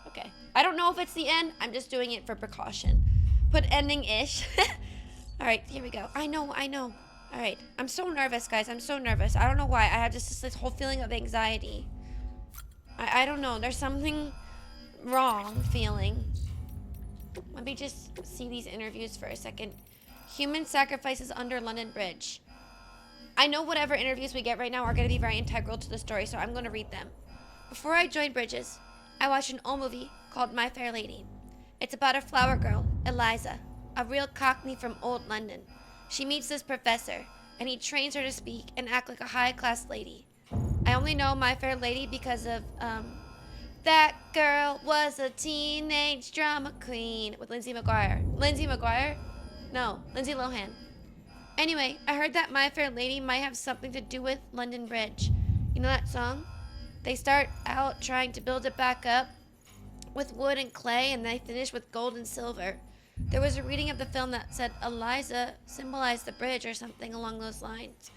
Okay. I don't know if it's the end. I'm just doing it for precaution. Put ending-ish. Alright, here we go. I know. Alright. I'm so nervous, guys. I'm so nervous. I don't know why. I have just this whole feeling of anxiety. I don't know. There's something wrong feeling. Let me just see these interviews for a second. Human sacrifices under London Bridge. I know whatever interviews we get right now are going to be very integral to the story, so I'm going to read them. Before I joined Bridges, I watched an old movie called My Fair Lady. It's about a flower girl, Eliza, a real cockney from old London. She meets this professor, and he trains her to speak and act like a high-class lady. I only know My Fair Lady because of, That Girl Was a Teenage Drama Queen with Lindsay McGuire. Lindsay McGuire? No, Lindsay Lohan. Anyway, I heard that My Fair Lady might have something to do with London Bridge. You know that song? They start out trying to build it back up with wood and clay, and they finish with gold and silver. There was a reading of the film that said Eliza symbolized the bridge or something along those lines.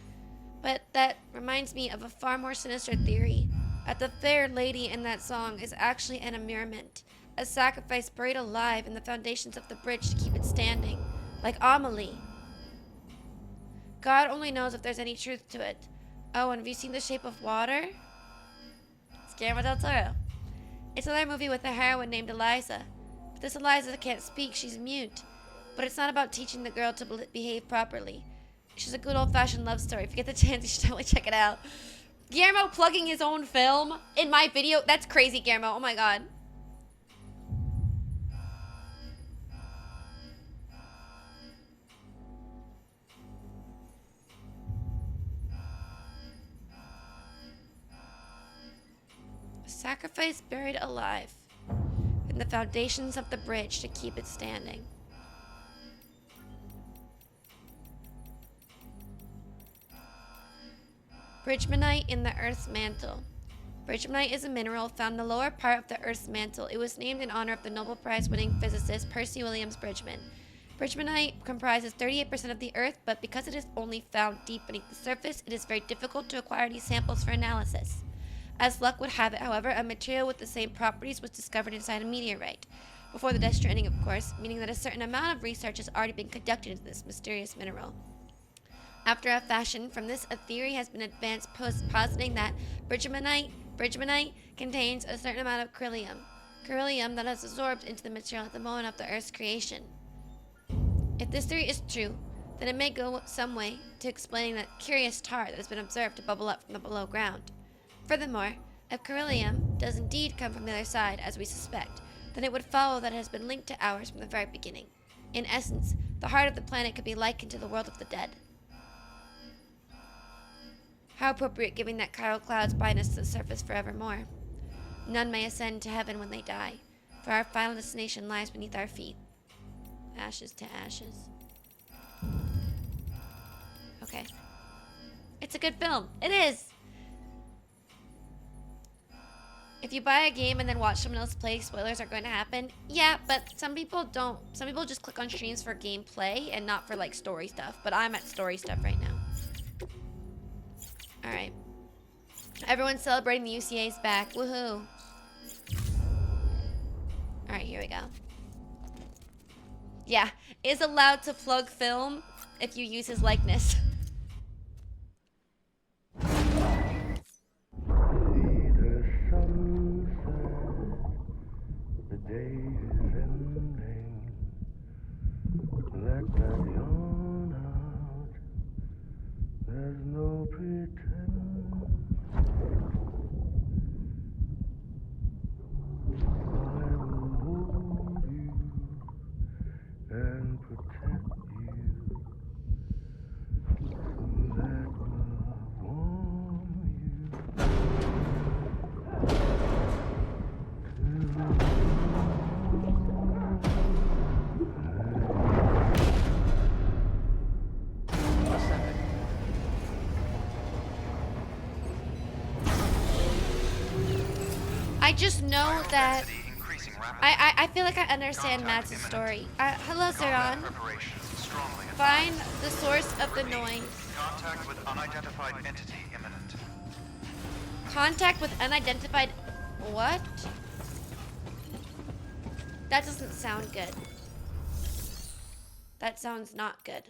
But that reminds me of a far more sinister theory. That the fair lady in that song is actually an immurement, a sacrifice buried alive in the foundations of the bridge to keep it standing, like Amelie. God only knows if there's any truth to it. Oh, and have you seen The Shape of Water? It's Guillermo del Toro. It's another movie with a heroine named Eliza. But this Eliza can't speak, she's mute. But it's not about teaching the girl to behave properly. It's just a good old-fashioned love story. If you get the chance, you should totally check it out. Guillermo plugging his own film in my video. That's crazy, Guillermo. Oh my god. Sacrifice buried alive in the foundations of the bridge to keep it standing. Bridgemanite in the Earth's mantle. Bridgemanite is a mineral found in the lower part of the Earth's mantle. It was named in honor of the Nobel Prize-winning physicist Percy Williams Bridgman. Bridgemanite comprises 38% of the Earth, but because it is only found deep beneath the surface, it is very difficult to acquire any samples for analysis. As luck would have it, however, a material with the same properties was discovered inside a meteorite. Before the Death Stranding, of course, meaning that a certain amount of research has already been conducted into this mysterious mineral. After a fashion, from this a theory has been advanced positing that Bridgemanite contains a certain amount of beryllium that is absorbed into the material at the moment of the Earth's creation. If this theory is true, then it may go some way to explaining that curious tar that has been observed to bubble up from the below ground. Furthermore, if beryllium does indeed come from the other side, as we suspect, then it would follow that it has been linked to ours from the very beginning. In essence, the heart of the planet could be likened to the world of the dead. How appropriate, given that chiral clouds bind us to the surface forevermore. None may ascend to heaven when they die, for our final destination lies beneath our feet. Ashes to ashes. Okay. It's a good film. It is! If you buy a game and then watch someone else play, spoilers are going to happen. Yeah, but some people don't. Some people just click on streams for gameplay and not for, like, story stuff. But I'm at story stuff right now. Alright. Everyone's celebrating the UCA's back. Woohoo. Alright, here we go. Yeah, is allowed to plug film if you use his likeness. I just know that I feel like I understand Matt's story. Hello, Zeron. Find the source of the noise. Contact with unidentified entity imminent. Contact with unidentified... What? That doesn't sound good. That sounds not good.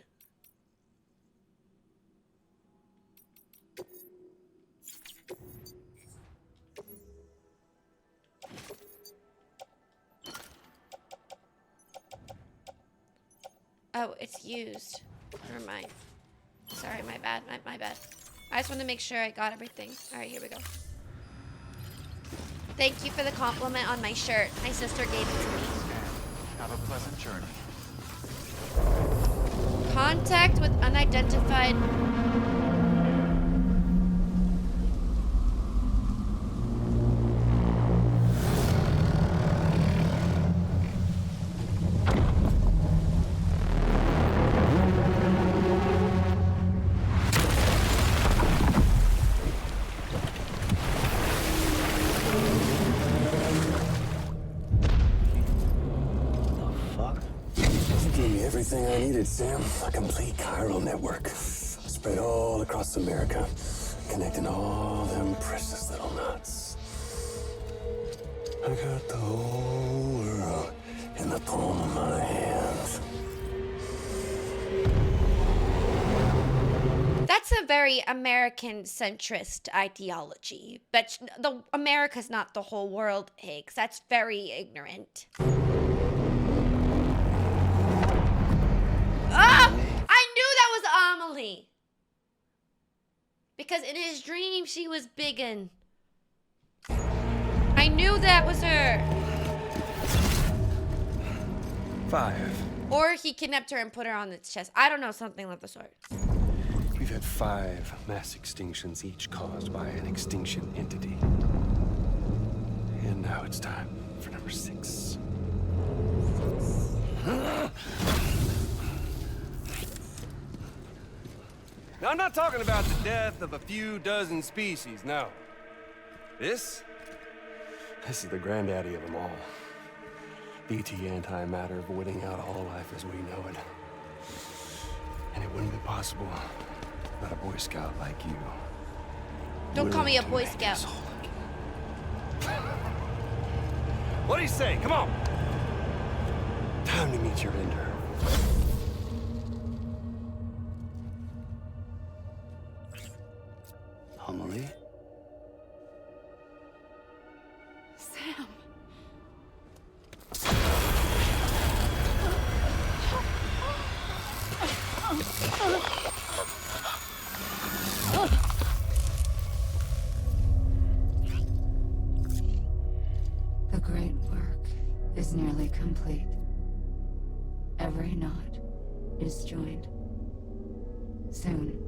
Oh, it's used. Never mind. Sorry, my bad. My bad. I just want to make sure I got everything. Alright, here we go. Thank you for the compliment on my shirt. My sister gave it to me. Have a pleasant journey. Contact with unidentified... Everything I needed, Sam. A complete chiral network. Spread all across America. Connecting all them precious little knots. I got the whole world in the palm of my hand. That's a very American centrist ideology. But America's not the whole world, Higgs. That's very ignorant. Ah! I knew that was Amelie. Because in his dream, she was biggin'. I knew that was her. 5. Or he kidnapped her and put her on its chest. I don't know, something like the sort. We've had 5 mass extinctions, each caused by an extinction entity. And now it's time for number 6. Now, I'm not talking about the death of a few dozen species, no. This is the granddaddy of them all. BT antimatter voiding out all life as we know it. And it wouldn't be possible without a Boy Scout like you. Don't call me a Boy Scout. What do you say? Come on! Time to meet your ender. Amelie? Sam. The great work is nearly complete. Every knot is joined. Soon,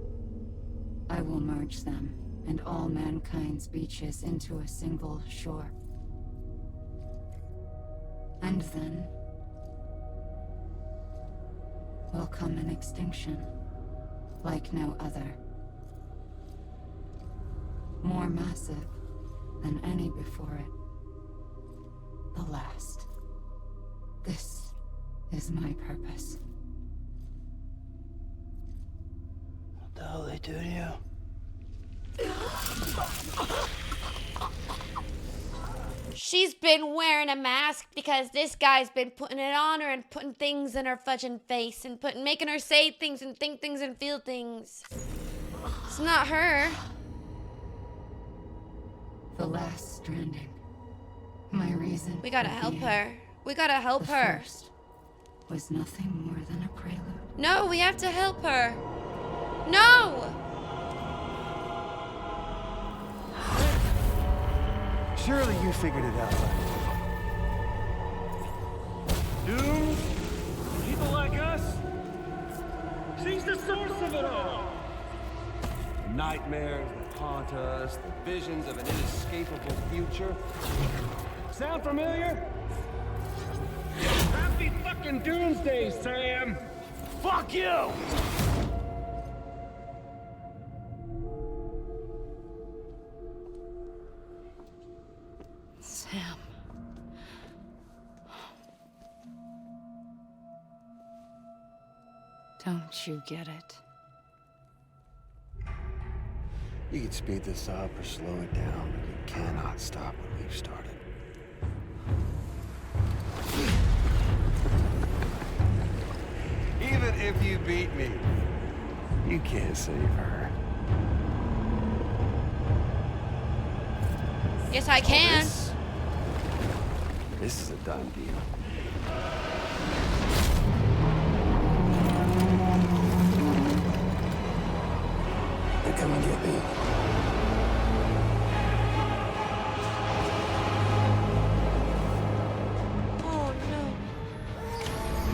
I will merge them and all mankind's beaches into a single shore. And then will come an extinction like no other. More massive than any before it. The last. This is my purpose. What the hell they do to you? She's been wearing a mask because this guy's been putting it on her and putting things in her fudging face and making her say things and think things and feel things. It's not her. The last stranding. My reason. We gotta for help being. her. We gotta help The her. first was nothing more than a prelude. No, we have to help her. No! Surely you figured it out. Doomed? People like us? She's the source of it all! Nightmares that haunt us, the visions of an inescapable future. Sound familiar? Happy fucking doomsday, Sam! Fuck you! Sam. Don't you get it? You can speed this up or slow it down, but you cannot stop what we've started. Even if you beat me, you can't save her. Yes, I can. This is a done deal. They're coming to get me. Oh no.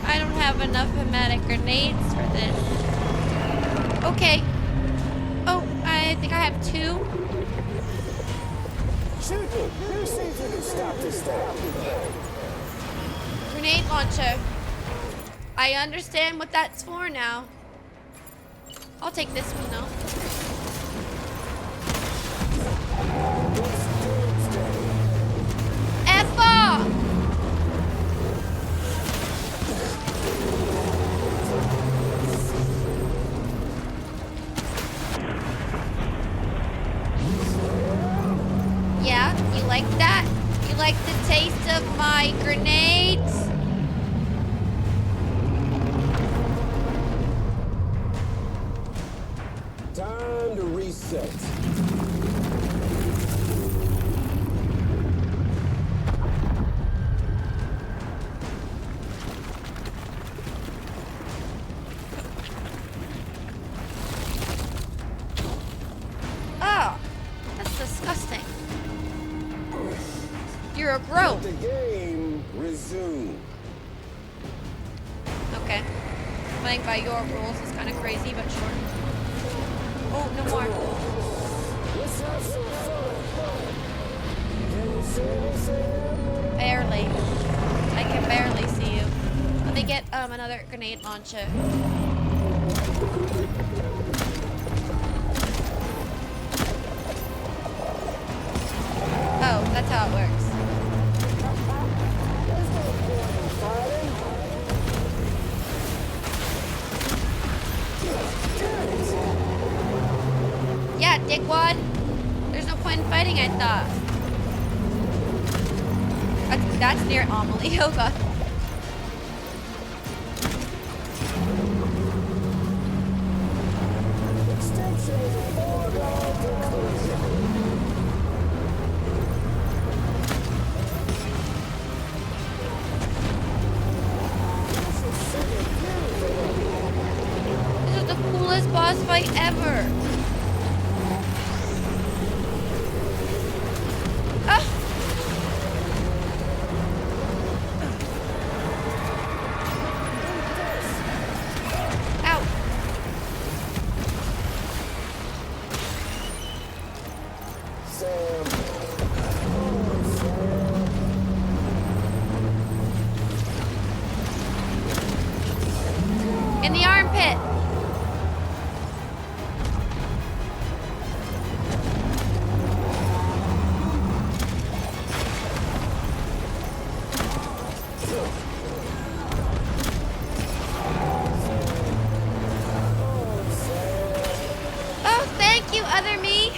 I don't have enough hematic grenades for this. Okay. Oh, I think I have 2. Shoot me! Who sees you can stop this thing? Grenade launcher. I understand what that's for now. I'll take this one though. F off! Yeah, you like that? You like the taste of my grenades? Time to reset. Oh, that's disgusting. You're a growth. The game resume. Okay. Playing by your rules is kind of crazy, but sure. Oh, no more. Let's have some fun. Can you see me, Sam? Barely. I can barely see you. Let me get another grenade launcher. Oh, that's how it works. Yeah, dickwad. There's no point in fighting, I thought. That's near Amelie. Oh god. This is the coolest boss fight ever. Ah! Ow. In the armpit. Oh, thank you, other me.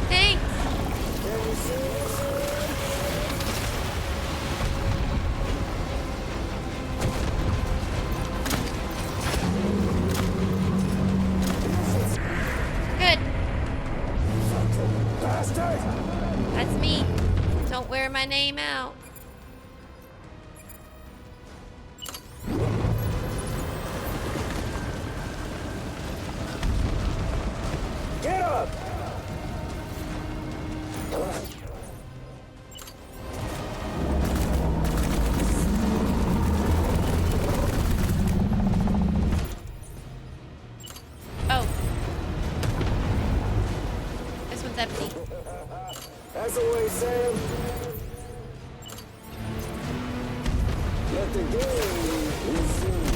Thanks. Good. That's me. Don't wear my name out. Get up! Oh. This one's empty. That's the way, Sam. Let the game resume.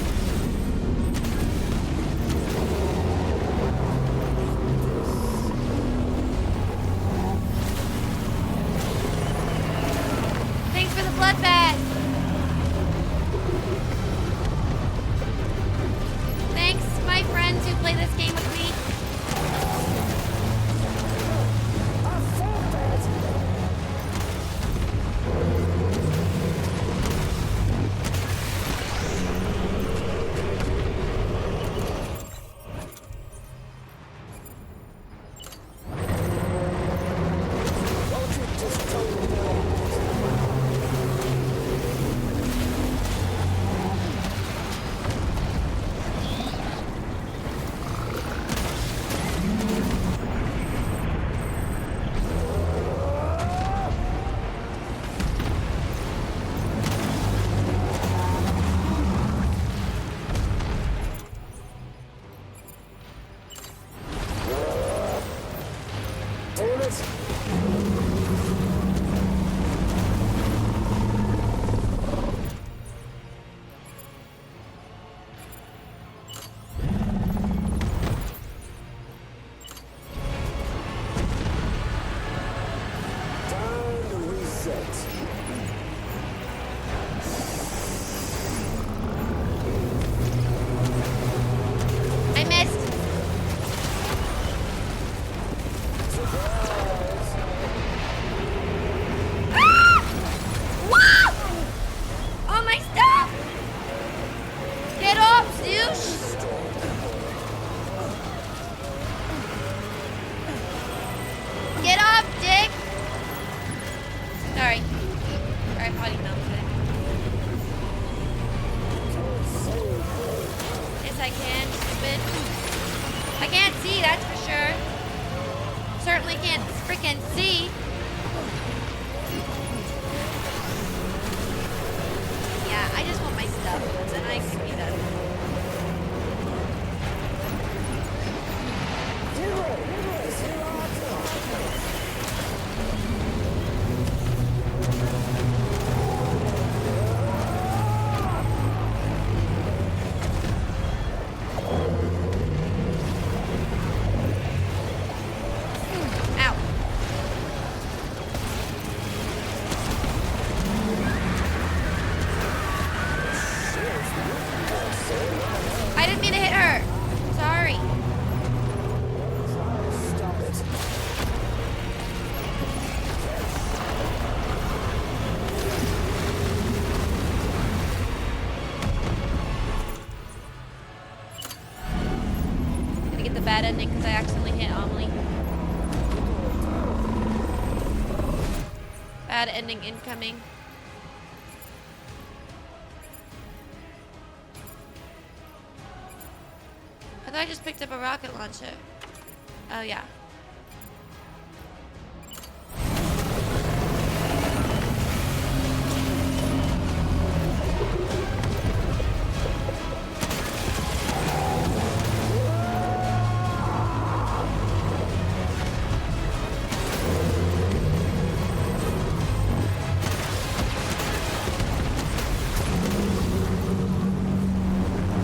Thanks for the blood bag. Thanks, my friends who damn it! Time to reset. I missed. Ah! Wow! Oh my stuff! Get off, douche! Get off, dick! Sorry. Sorry, potty mouth today. Yes, I can, stupid. I can't see, that's for sure. Certainly can't freaking see. Yeah, I just want my stuff, and then I can be done. Ow. I didn't mean to hit her. Sorry. Stop it. Gonna get the bad ending because I accidentally hit Amelie. Bad ending incoming. I thought I just picked up a rocket launcher. Oh yeah.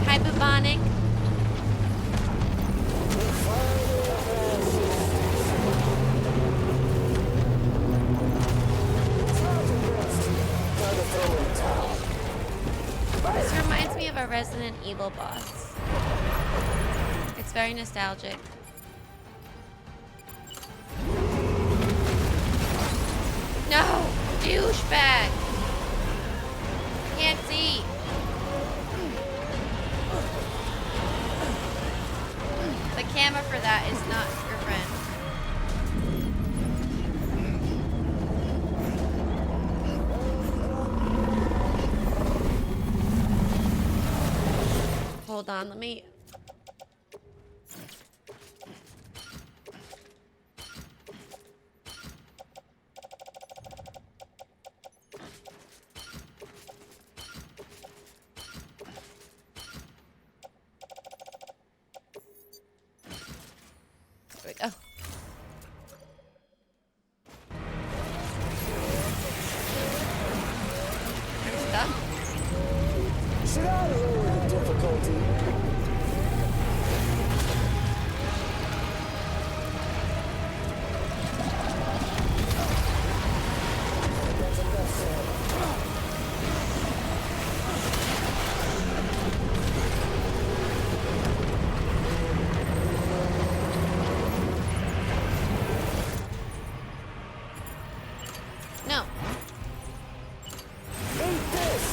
Hi, Bubonic. This reminds me of a Resident Evil boss. It's very nostalgic. No! Douchebag! Can't see. The camera for that is not your friend. Hold on, let me... There we go. There's stuff. Should I lower the difficulty? That's enough, Sam. No. Eat this!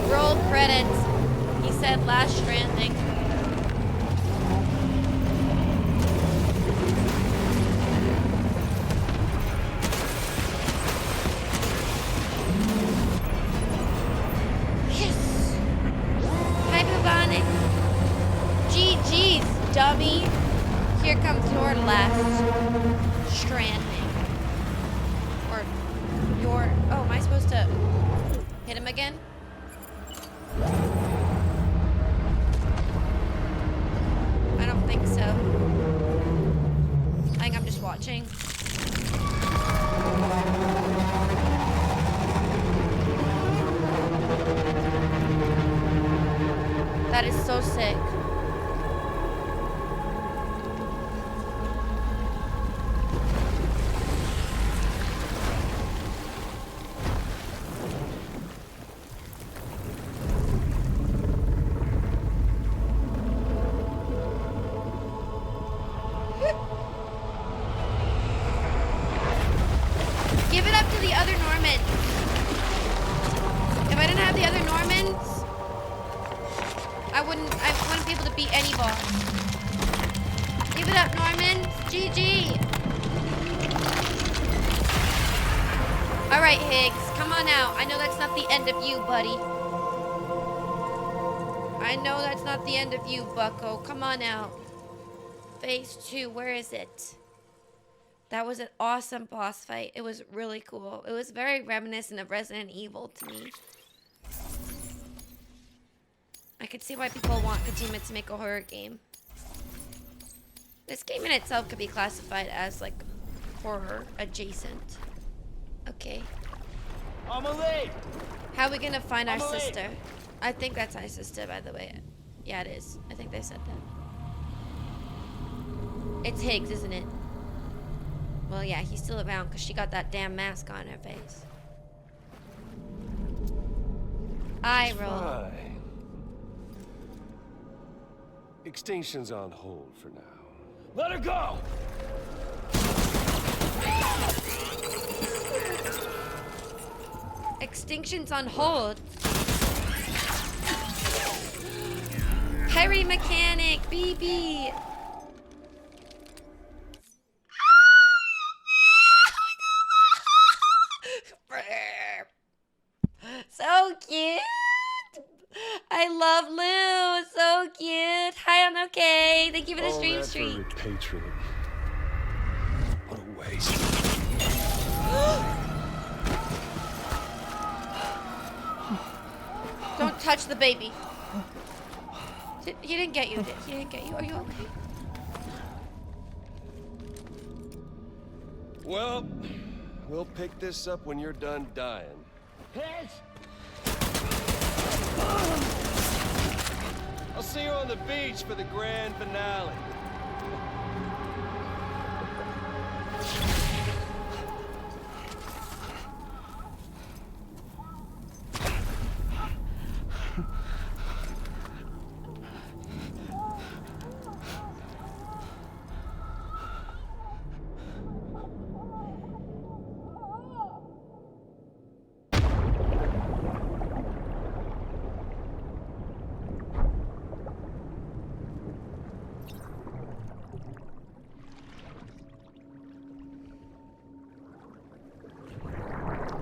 Roll credits. He said last Stranding. Yes. Hi, Bubonic. GG's, dummy. here comes your last stranding. Or your... Oh, am I supposed to hit him again? I don't think so. I think I'm just watching. That is so sick. Give it up to the other Normans. If I didn't have the other Normans, I wouldn't be able to beat any boss. Give it up, Normans. GG. All right, Higgs, come on out. I know that's not the end of you, buddy. I know that's not the end of you, bucko. Come on out. Phase 2, where is it? That was an awesome boss fight. It was really cool. It was very reminiscent of Resident Evil to me. I could see why people want Kojima to make a horror game. This game in itself could be classified as like horror adjacent. Okay. Amelie! How are we gonna find our sister? I think that's our sister, by the way. Yeah, it is. I think they said that. It's Higgs, isn't it? Well, yeah, he's still around because she got that damn mask on her face. Eye roll. Fine. Extinction's on hold for now. Let her go! Extinction's on hold. Perry Mechanic, BB. So cute. I love Lou. So cute. Hi, I'm okay. Thank you for the stream streak. Repatriate. What a waste. Don't touch the baby. He didn't get you. He didn't get you. Are you okay? Well, we'll pick this up when you're done dying. Hit! I'll see you on the beach for the grand finale.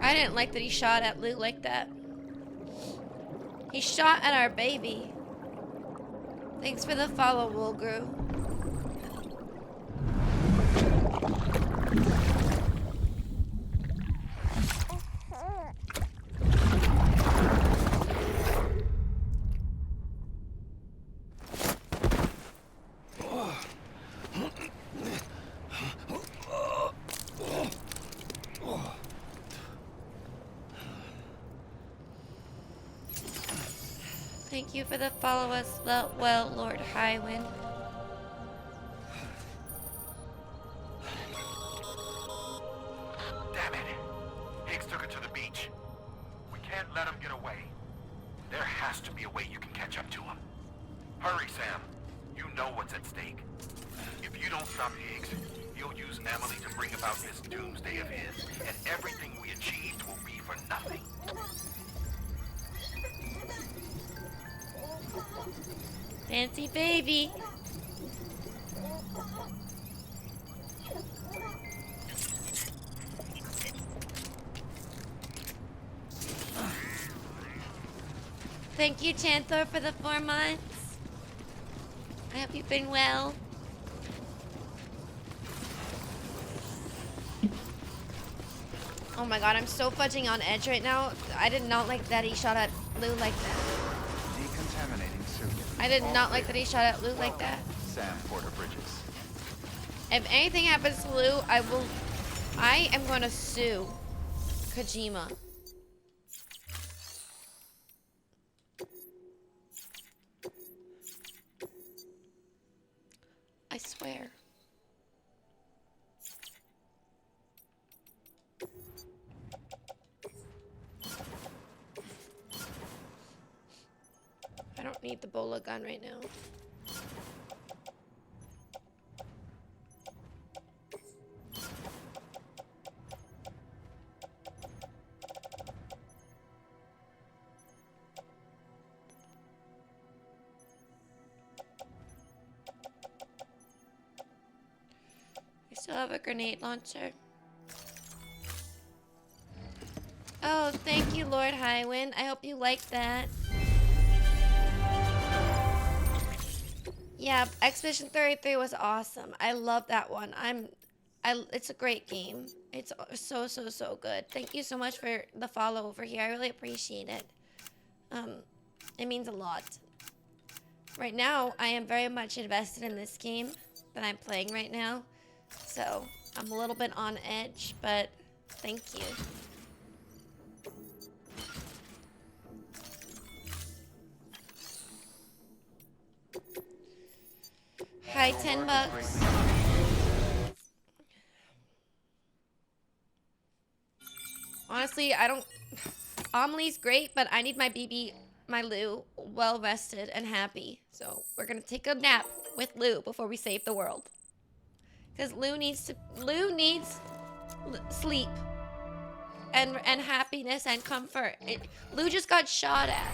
I didn't like that he shot at Lou like that. He shot at our baby. Thanks for the follow, Woolgrew. Thank you for the follow us, well, Lord Highwind. Damn it. Higgs took it to the beach. We can't let him get away. There has to be a way you can catch up to him. Hurry, Sam. You know what's at stake. If you don't stop Higgs, he'll use Amelie to bring about this doomsday of his, and everything we achieved will be for nothing. Fancy baby. Thank you, Chanthor, for the 4 months. I hope you've been well. Oh my god, I'm so fudging on edge right now. I did not like that he shot at Lou like that. Decontaminating suit. I did not like that he shot at Lou like that. Sam Porter Bridges. If anything happens to Lou, I am going to sue Kojima. I swear. I don't need the bola gun right now. I still have a grenade launcher. Oh, thank you, Lord Highwind. I hope you like that. Yeah, Expedition 33 was awesome. I love that one. It's a great game. It's so good. Thank you so much for the follow over here. I really appreciate it. It means a lot. Right now, I am very much invested in this game that I'm playing right now. So, I'm a little bit on edge, but thank you. Hi, $10. Honestly, I don't... Amelie's great, but I need my Lou well rested and happy. So we're gonna take a nap with Lou before we save the world. Because Lou needs sleep and happiness and comfort. Lou just got shot at.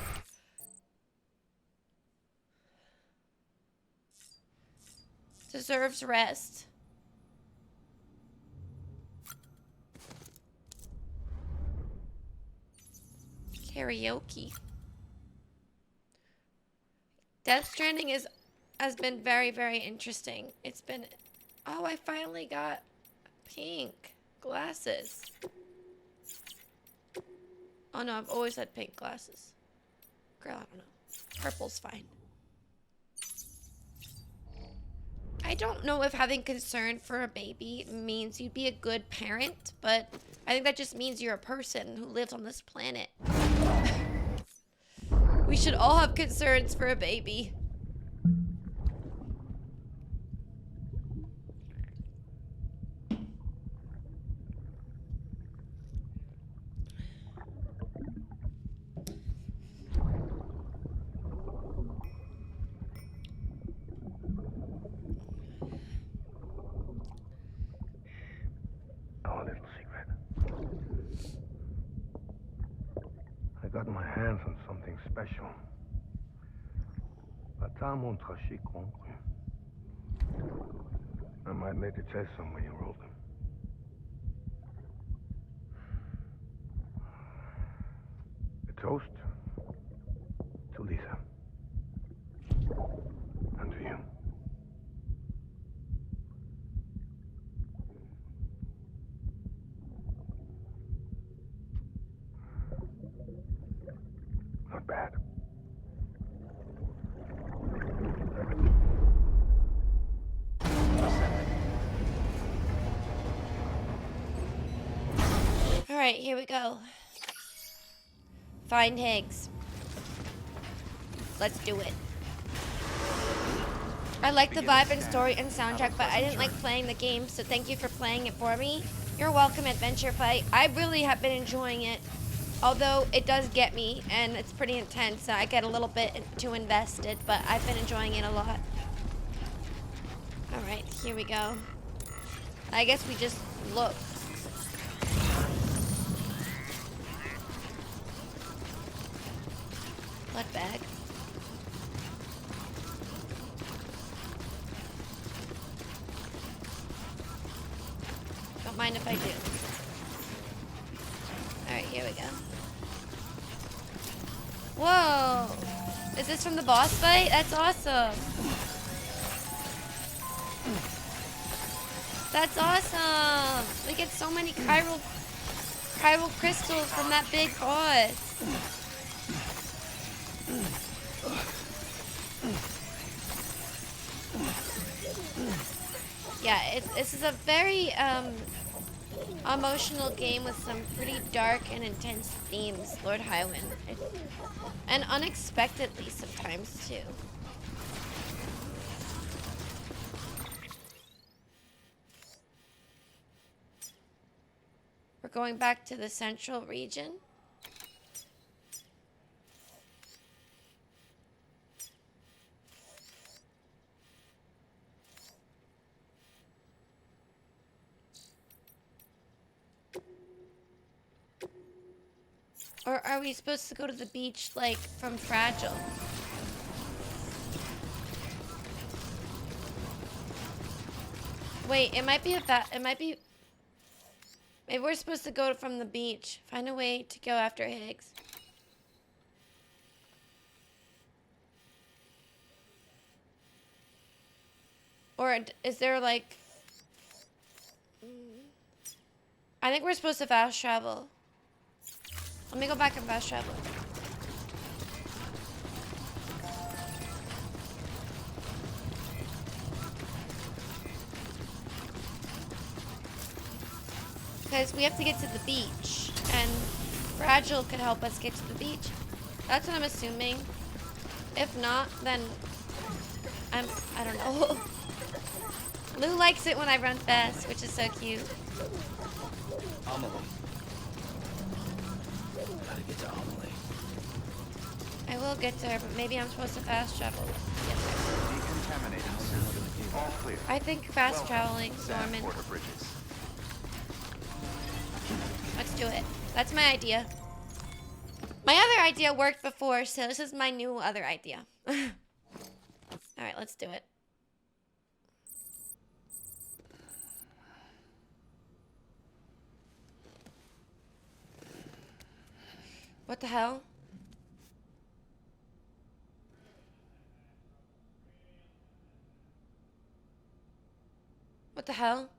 Deserves rest. Karaoke. Death Stranding has been very interesting. It's been... Oh, I finally got pink glasses. Oh no, I've always had pink glasses. Girl, I don't know. Purple's fine. I don't know if having concern for a baby means you'd be a good parent, but I think that just means you're a person who lives on this planet. We should all have concerns for a baby. Got my hands on something special. I might make a test somewhere you roll them. A toast to Lisa. And to you. Not bad. All right, here we go. Find Higgs. Let's do it. I like the vibe and story and soundtrack, but I didn't like playing the game, so thank you for playing it for me. You're welcome, Adventure Fight. I really have been enjoying it. Although it does get me, and it's pretty intense, so I get a little bit too invested, but I've been enjoying it a lot. Alright, here we go. I guess we just look. Blood bag. Don't mind if I do. Alright, here we go. Whoa! Is this from the boss fight? That's awesome! That's awesome! We get so many chiral primal crystals from that big boss. Yeah, this is a very emotional game with some pretty dark and intense themes, Lord Highwind. And unexpectedly sometimes too. We're going back to the central region. Or are we supposed to go to the beach, like, from Fragile? Wait, it might be maybe we're supposed to go from the beach. Find a way to go after Higgs. Or is there, like... I think we're supposed to fast travel. Let me go back and fast travel. Because we have to get to the beach, and Fragile could help us get to the beach. That's what I'm assuming. If not, then I don't know. Lou likes it when I run fast, which is so cute. Amelie. Gotta get to Amelie. I will get to her, but maybe I'm supposed to fast travel. Decontaminating suit. All clear. I think fast traveling, Norman. Porter Bridges. Let's do it. That's my idea. My other idea worked before, so this is my new other idea. Alright, let's do it. What the hell? What the hell?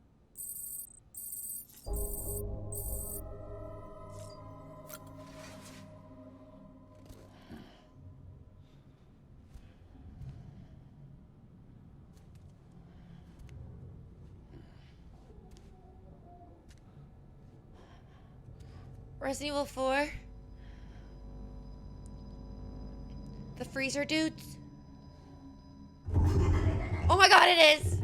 Resident Evil 4? The freezer dudes? Oh my god, it is!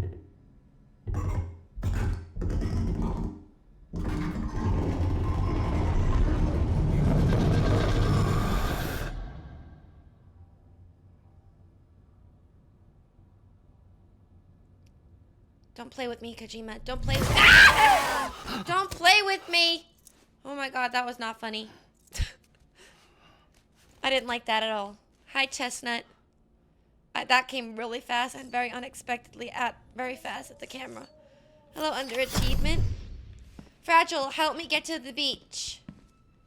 Don't play with me, Kojima. Don't play with me. Ah! Don't play with me! Oh my god, that was not funny. I didn't like that at all. Hi, Chestnut. That came really fast and very unexpectedly very fast at the camera. Hello, underachievement. Fragile, help me get to the beach.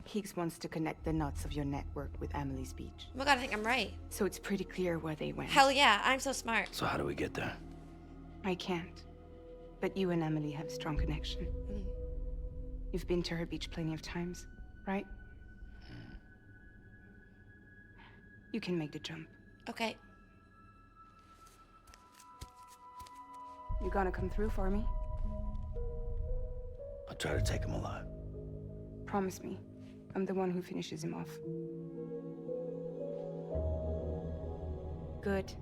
Higgs wants to connect the knots of your network with Amelie's beach. Oh my god, I think I'm right. So it's pretty clear where they went. Hell yeah, I'm so smart. So how do we get there? I can't. But you and Amelie have a strong connection. Mm. You've been to her beach plenty of times, right? You can make the jump. Okay. You gonna come through for me? I'll try to take him alive. Promise me. I'm the one who finishes him off. Good.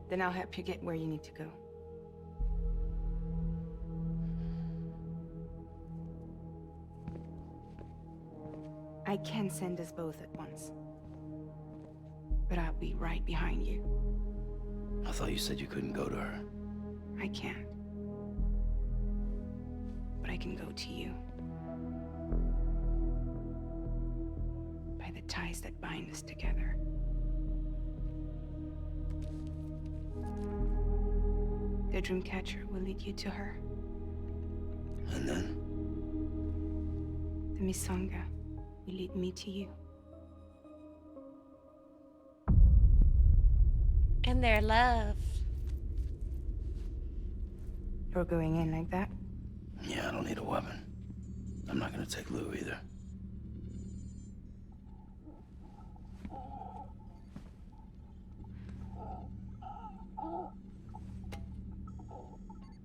Then I'll help you get where you need to go. I can send us both at once. But I'll be right behind you. I thought you said you couldn't go to her. I can't. But I can go to you. By the ties that bind us together. The Dreamcatcher will lead you to her. And then? The Misanga will lead me to you. And their love. You're going in like that? Yeah, I don't need a weapon. I'm not gonna take Lou either.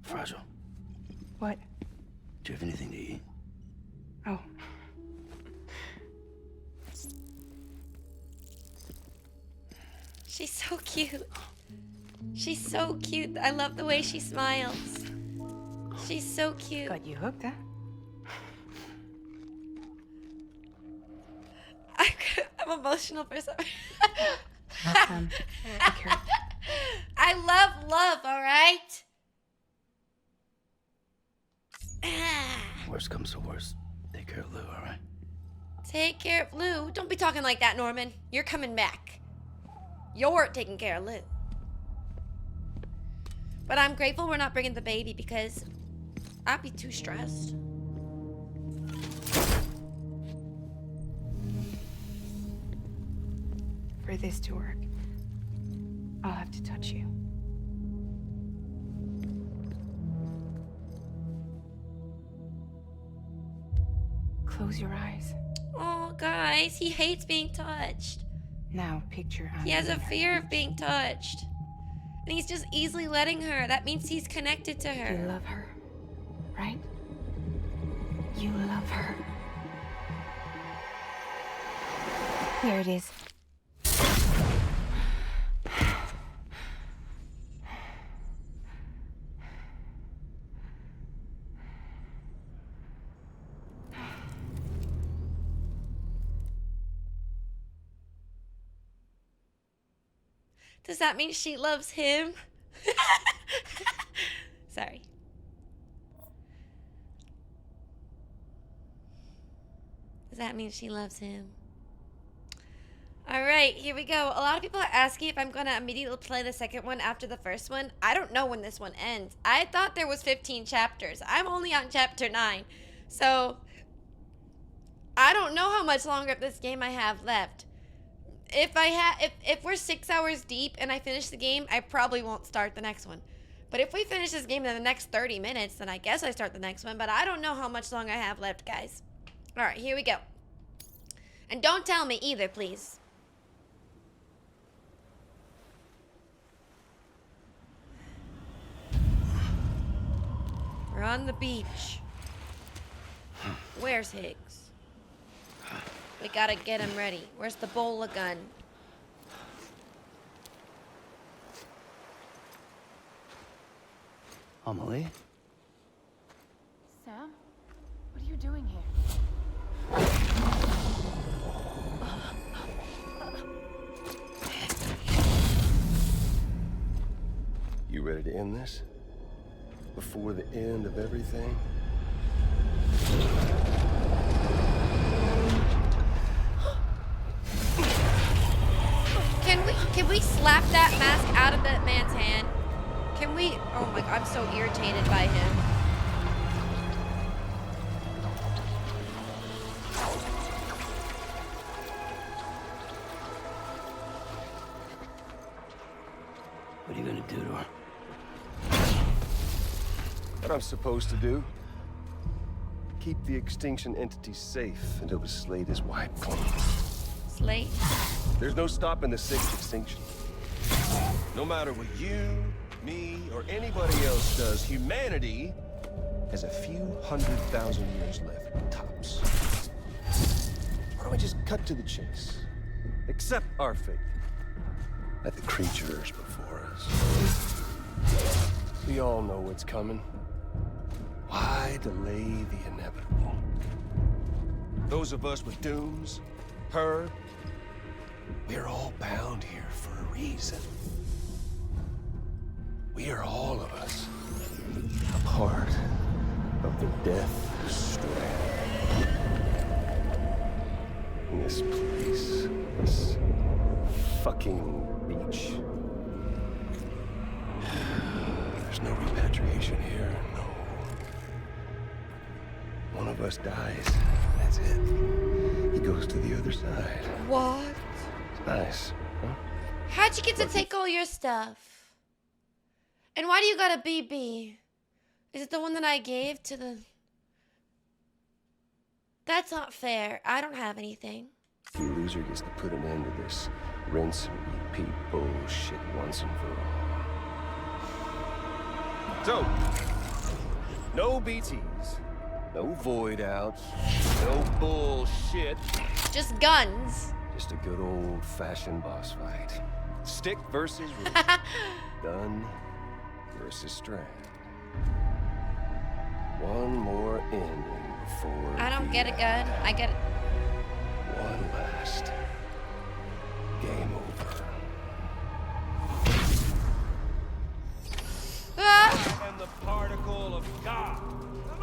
Fragile. What? Do you have anything to eat? Oh. She's so cute. She's so cute. I love the way she smiles. She's so cute. Got you hooked, huh? I'm emotional for some. Take care. I love love, all right? Worst comes to worst. Take care of Lou, all right? Take care of Lou. Don't be talking like that, Norman. You're coming back. You're taking care of Lou. But I'm grateful we're not bringing the baby because I'd be too stressed. For this to work, I'll have to touch you. Close your eyes. Oh, guys, he hates being touched. Now picture He has a fear of being touched. And he's just easily letting her. That means he's connected to her. You love her, right? You love her. There it is. Does that mean she loves him? Sorry. Does that mean she loves him? Alright, here we go. A lot of people are asking if I'm going to immediately play the second one after the first one. I don't know when this one ends. I thought there was 15 chapters. I'm only on chapter 9. So, I don't know how much longer of this game I have left. If we're 6 hours deep and I finish the game, I probably won't start the next one. But if we finish this game in the next 30 minutes, then I guess I start the next one. But I don't know how much longer I have left, guys. Alright, here we go. And don't tell me either, please. We're on the beach. Where's Higgs? We gotta get him ready. Where's the bola gun? Amelie? Sam? What are you doing here? You ready to end this? Before the end of everything? Can we slap that mask out of that man's hand? Can we? Oh my god, I'm so irritated by him. What are you gonna do to her? What I'm supposed to do? Keep the extinction entity safe until the slate is wiped clean. Slate? There's no stopping the sixth extinction. No matter what you, me, or anybody else does, humanity has a few 100,000 years left, tops. Why don't we just cut to the chase? Accept our fate. Let the creatures before us. We all know what's coming. Why delay the inevitable? Those of us with dooms, her, we're all bound here for a reason. We are all of us a part of the Death Strand. This place, this fucking beach. There's no repatriation here, no. One of us dies, that's it. He goes to the other side. What? It's nice, huh? How'd you get to take all your stuff? And why do you got a BB? Is it the one that I gave to the... That's not fair. I don't have anything. The loser gets to put an end to this rinse and repeat bullshit once and for all. So, no BTs, no void outs, no bullshit. Just guns. Just a good old-fashioned boss fight. Stick versus root. Gun versus Strand. One more ending before I don't get a gun. I get it. one last game over. Ah! I am the particle of God. Come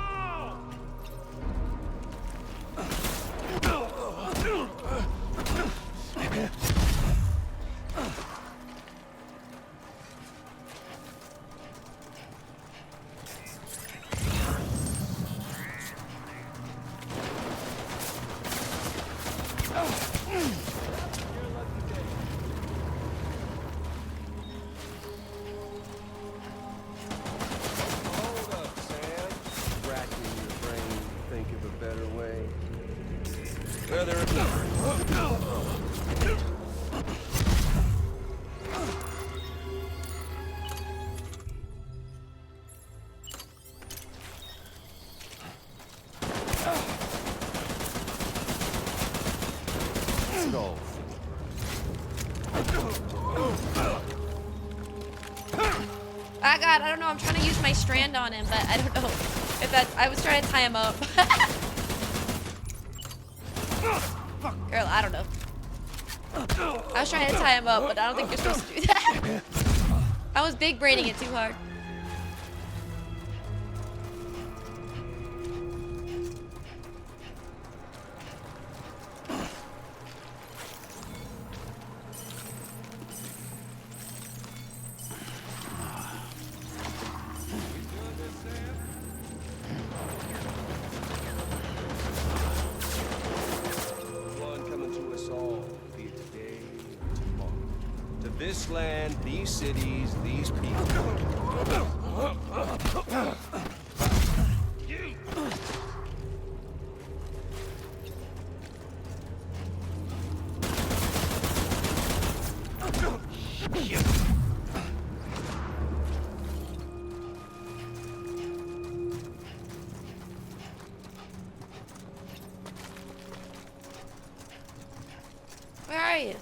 Hold up, Sam. Racking your brain to think of a better way. Whether no. I don't know. I'm trying to use my strand on him, but I don't know if that's. I was trying to tie him up. Girl, I don't know. I was trying to tie him up, but I don't think you're supposed to do that. I was big braining it too hard. One coming to us all, be it today or tomorrow. To this land, these cities, these people. Where are you?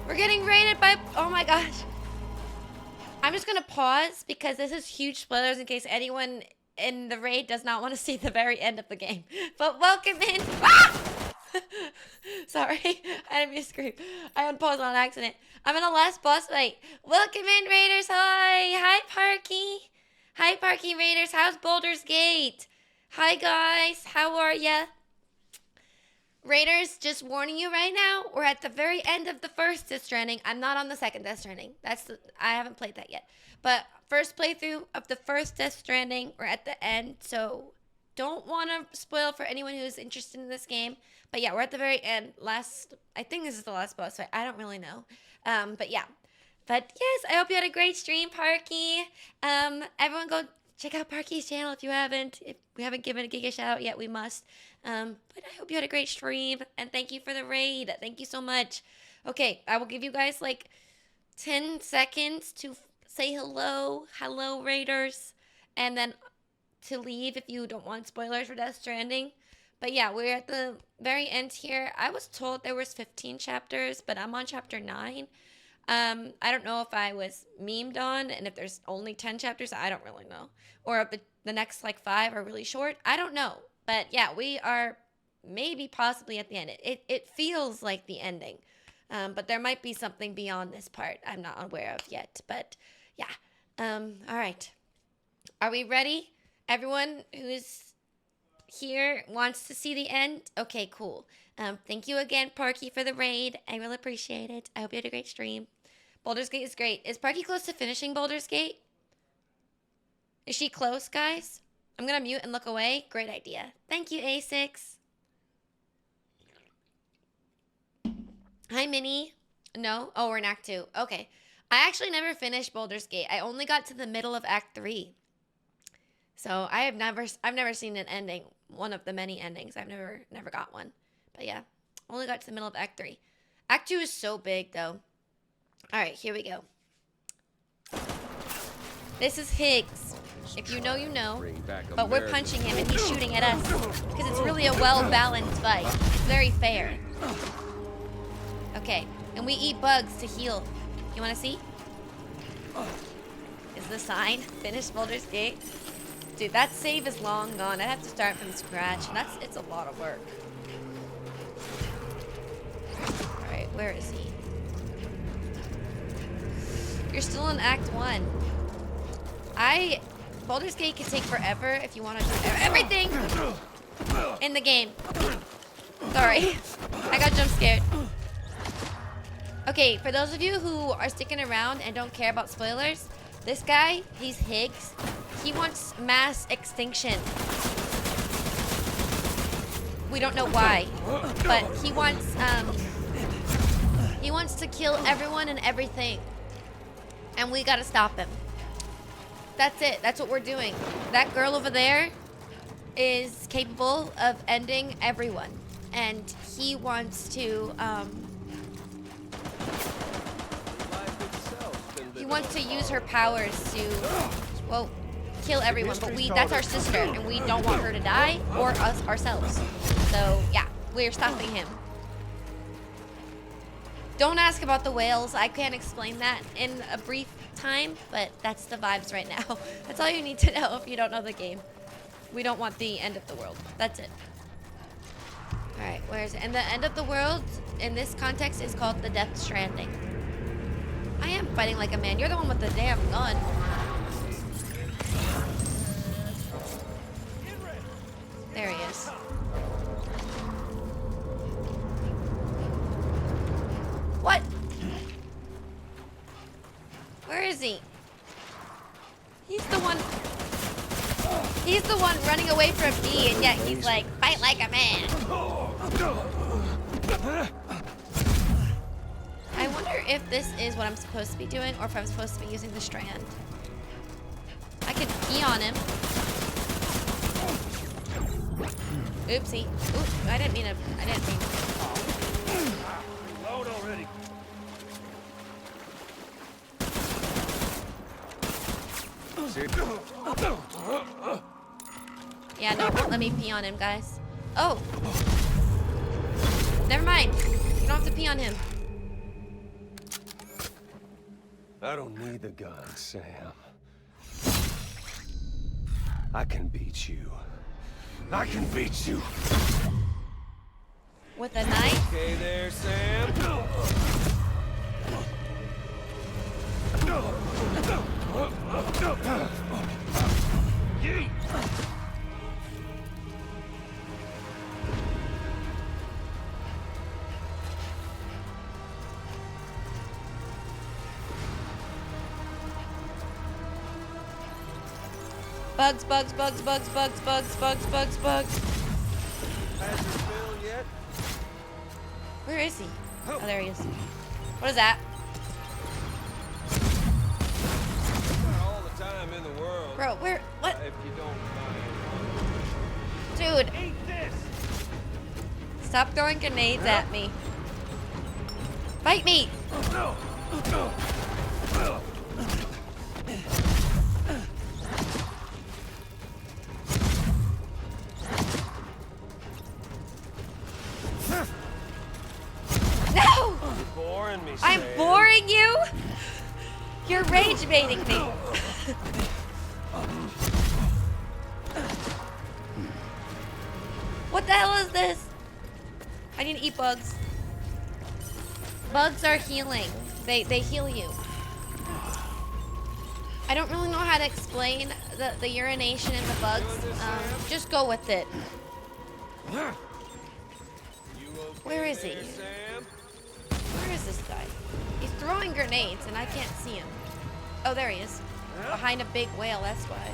We're getting raided by. Oh my gosh. I'm just gonna pause because this is huge spoilers in case anyone in the raid does not want to see the very end of the game. But welcome in. Ah! Sorry, I didn't mean to scream. I unpaused on accident. I'm in the last boss fight. Welcome in, Raiders. Hi, Parky. Hi, Parky Raiders. How's Boulder's Gate? Hi, guys. How are ya? Raiders, just warning you right now, we're at the very end of the first Death Stranding. I'm not on the second Death Stranding. I haven't played that yet. But first playthrough of the first Death Stranding, we're at the end, so don't want to spoil for anyone who's interested in this game. But yeah, we're at the very end. I think this is the last boss fight. I don't really know. But yeah. But yes, I hope you had a great stream, Parky. Everyone go check out Parky's channel if you haven't. If we haven't given a Giga shout out yet, we must. But I hope you had a great stream, and thank you for the raid. Thank you so much. Okay, I will give you guys like 10 seconds to say hello. Hello, Raiders. And then to leave if you don't want spoilers for Death Stranding. But yeah, we're at the very end here. I was told there was 15 chapters, but I'm on chapter 9. I don't know if I was memed on, and if there's only 10 chapters, I don't really know. Or if the next like 5 are really short. I don't know. But yeah, we are maybe possibly at the end. It feels like the ending. But there might be something beyond this part I'm not aware of yet. But yeah. All right. Are we ready? Everyone who's here wants to see the end? Okay, cool. Thank you again, Parky, for the raid. I really appreciate it. I hope you had a great stream. Baldur's Gate is great. Is Parky close to finishing Baldur's Gate? Is she close, guys? I'm gonna mute and look away. Great idea. Thank you, A6. Hi, Minnie. No? Oh, we're in Act 2. Okay. I actually never finished Baldur's Gate. I only got to the middle of Act 3. So I've never seen an ending. One of the many endings. I've never got one. But yeah, only got to the middle of Act 3. Act 2 is so big though. Alright, here we go. This is Higgs. If you know, you know. But we're punching him and he's shooting at us. Because it's really a well-balanced fight. It's very fair. Okay, and we eat bugs to heal. You want to see? Is the sign finish Baldur's Gate? Dude, that save is long gone. I'd have to start from scratch. And it's a lot of work. Alright, where is he? You're still in Act 1. Baldur's Gate could take forever if you want to do everything in the game. Sorry. I got jump scared. Okay, for those of you who are sticking around and don't care about spoilers, this guy, he's Higgs. He wants mass extinction. We don't know why, but he wants to kill everyone and everything. And we gotta stop him. That's it. That's what we're doing. That girl over there is capable of ending everyone. And he wants to, he wants to use her powers to, well, kill everyone. But that's our sister, and we don't want her to die, or us ourselves. So, yeah, we're stopping him. Don't ask about the whales. I can't explain that in a brief time, but that's the vibes right now. That's all you need to know if you don't know the game. We don't want the end of the world. That's it. Alright, where is it? And the end of the world in this context is called the Death Stranding. I am fighting like a man. You're the one with the damn gun. There he is. What? Where is he? He's the one running away from me, and yet he's like, fight like a man. I wonder if this is what I'm supposed to be doing, or if I'm supposed to be using the strand. I could pee on him. Oopsie. Oop, I didn't mean to fall. Load already. Yeah, no, won't let me pee on him, guys. Oh. Never mind. You don't have to pee on him. I don't need the gun, Sam. I can beat you. I can beat you. With a knife? Okay there, Sam. Bugs, bugs, bugs, bugs, bugs, bugs, bugs, bugs, bugs. Where is he? Oh, there he is. What is that? All the time in the world. Bro, where? What? If you don't Dude. Eat this. Stop throwing grenades at me. Fight me! No. No! You're boring me, Sam. I'm boring you? You're rage baiting me. What the hell is this? I need to eat bugs. Bugs are healing. They heal you. I don't really know how to explain the urination and the bugs. Just go with it. Where is he? Where is this guy? He's throwing grenades and I can't see him. Oh, there he is. Behind a big whale, that's why.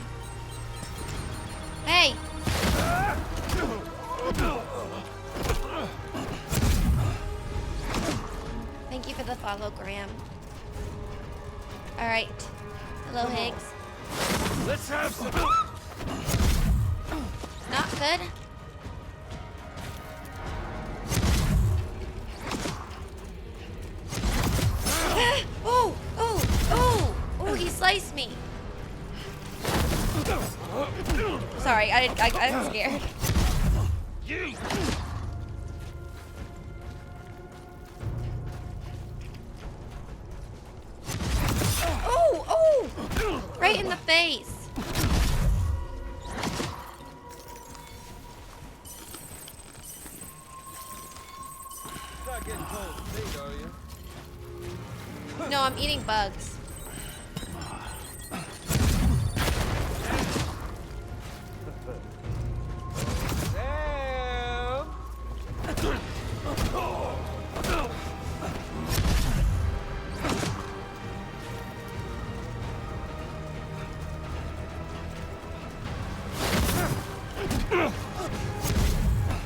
Hey! Thank you for the follow Graham. Alright. Hello, Higgs. Let's have some. Not good. Oh, oh, oh, oh, he sliced me. Sorry, I'm scared. Oh, oh, right in the face. Not getting cold feet, are you? No, I'm eating bugs.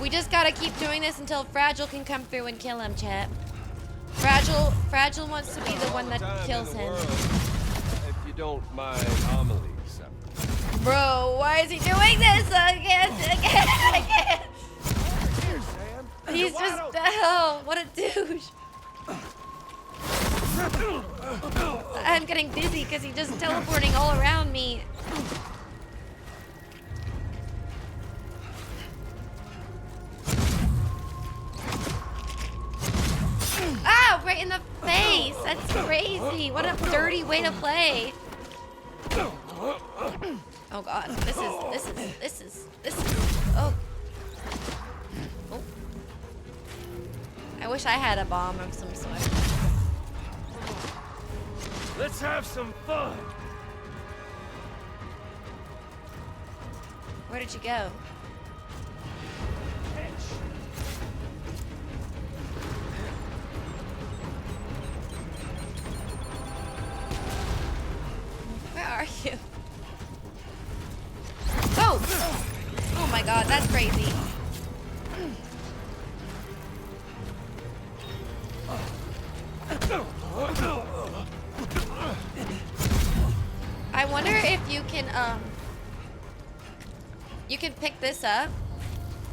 We just gotta keep doing this until Fragile can come through and kill him, chat. Fragile wants to be the one that kills him. If you don't mind Amelie, so. Bro, why is he doing this again? He's just, oh, what a douche. I'm getting dizzy because he's just teleporting all around me. Ah, right in the face. That's crazy. What a dirty way to play. Oh god, this is, oh. Oh. I wish I had a bomb of some sort. Let's have some fun. Where did you go? Where are you? Oh! Oh my god, that's crazy. I wonder if you can pick this up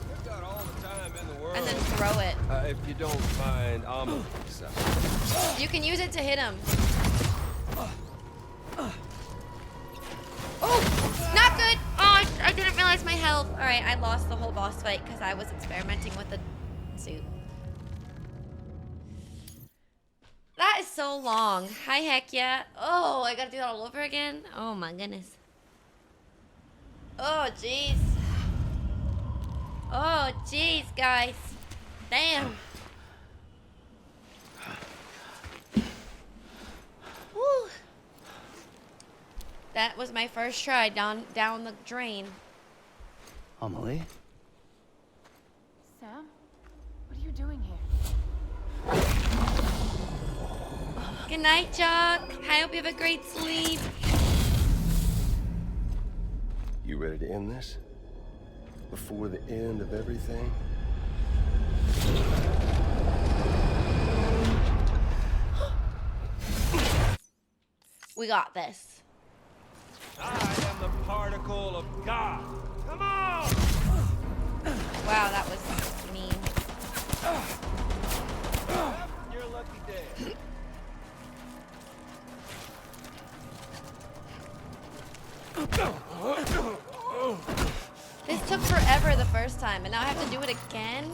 We've got all the time in the world. and then throw it. If you don't mind Amelie, so. You can use it to hit him. Oh, not good. Oh, I didn't realize my health. All right, I lost the whole boss fight because I was experimenting with the suit. That is so long. Hi, heck yeah. Oh, I gotta do that all over again? Oh my goodness. Oh, jeez. Oh, jeez, guys. Damn. Woo. That was my first try down the drain. Amelie? Sam? What are you doing here? Good night, Jock. I hope you have a great sleep. You ready to end this? Before the end of everything? We got this. I am the particle of God. Come on! Wow, that was mean. You're a lucky day. This took forever the first time, and now I have to do it again?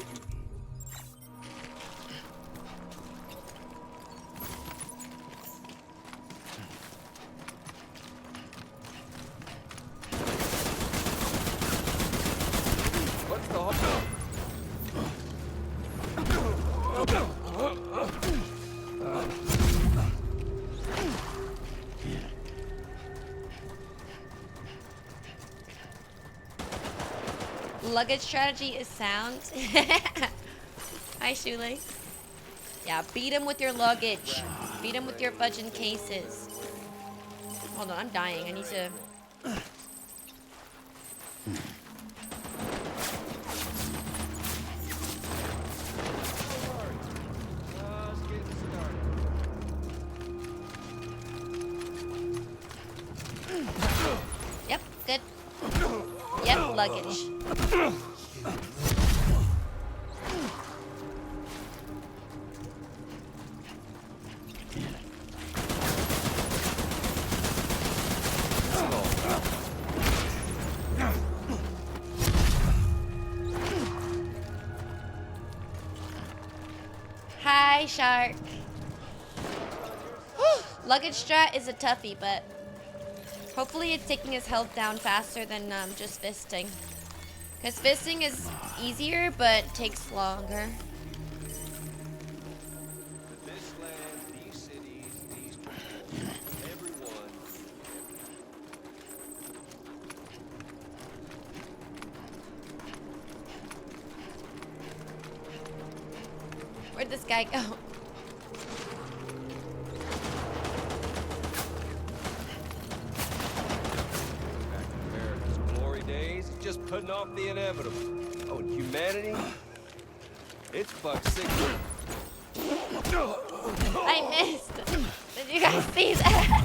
What's the whole... Luggage strategy is sound. Hi, Shoelace. Yeah, beat him with your luggage. Beat him with your fudging cases. Hold on, I'm dying. I need to... luggage. Hi, shark. Luggage strat is a toughie, but hopefully it's taking his health down faster than just fisting. Because fisting is easier, but takes longer. This land, these cities, these people, everyone. Where'd this guy go? Back in America's glory days, just putting off the inevitable. Oh, and humanity? It's fucked sick. I missed. Did you guys see that?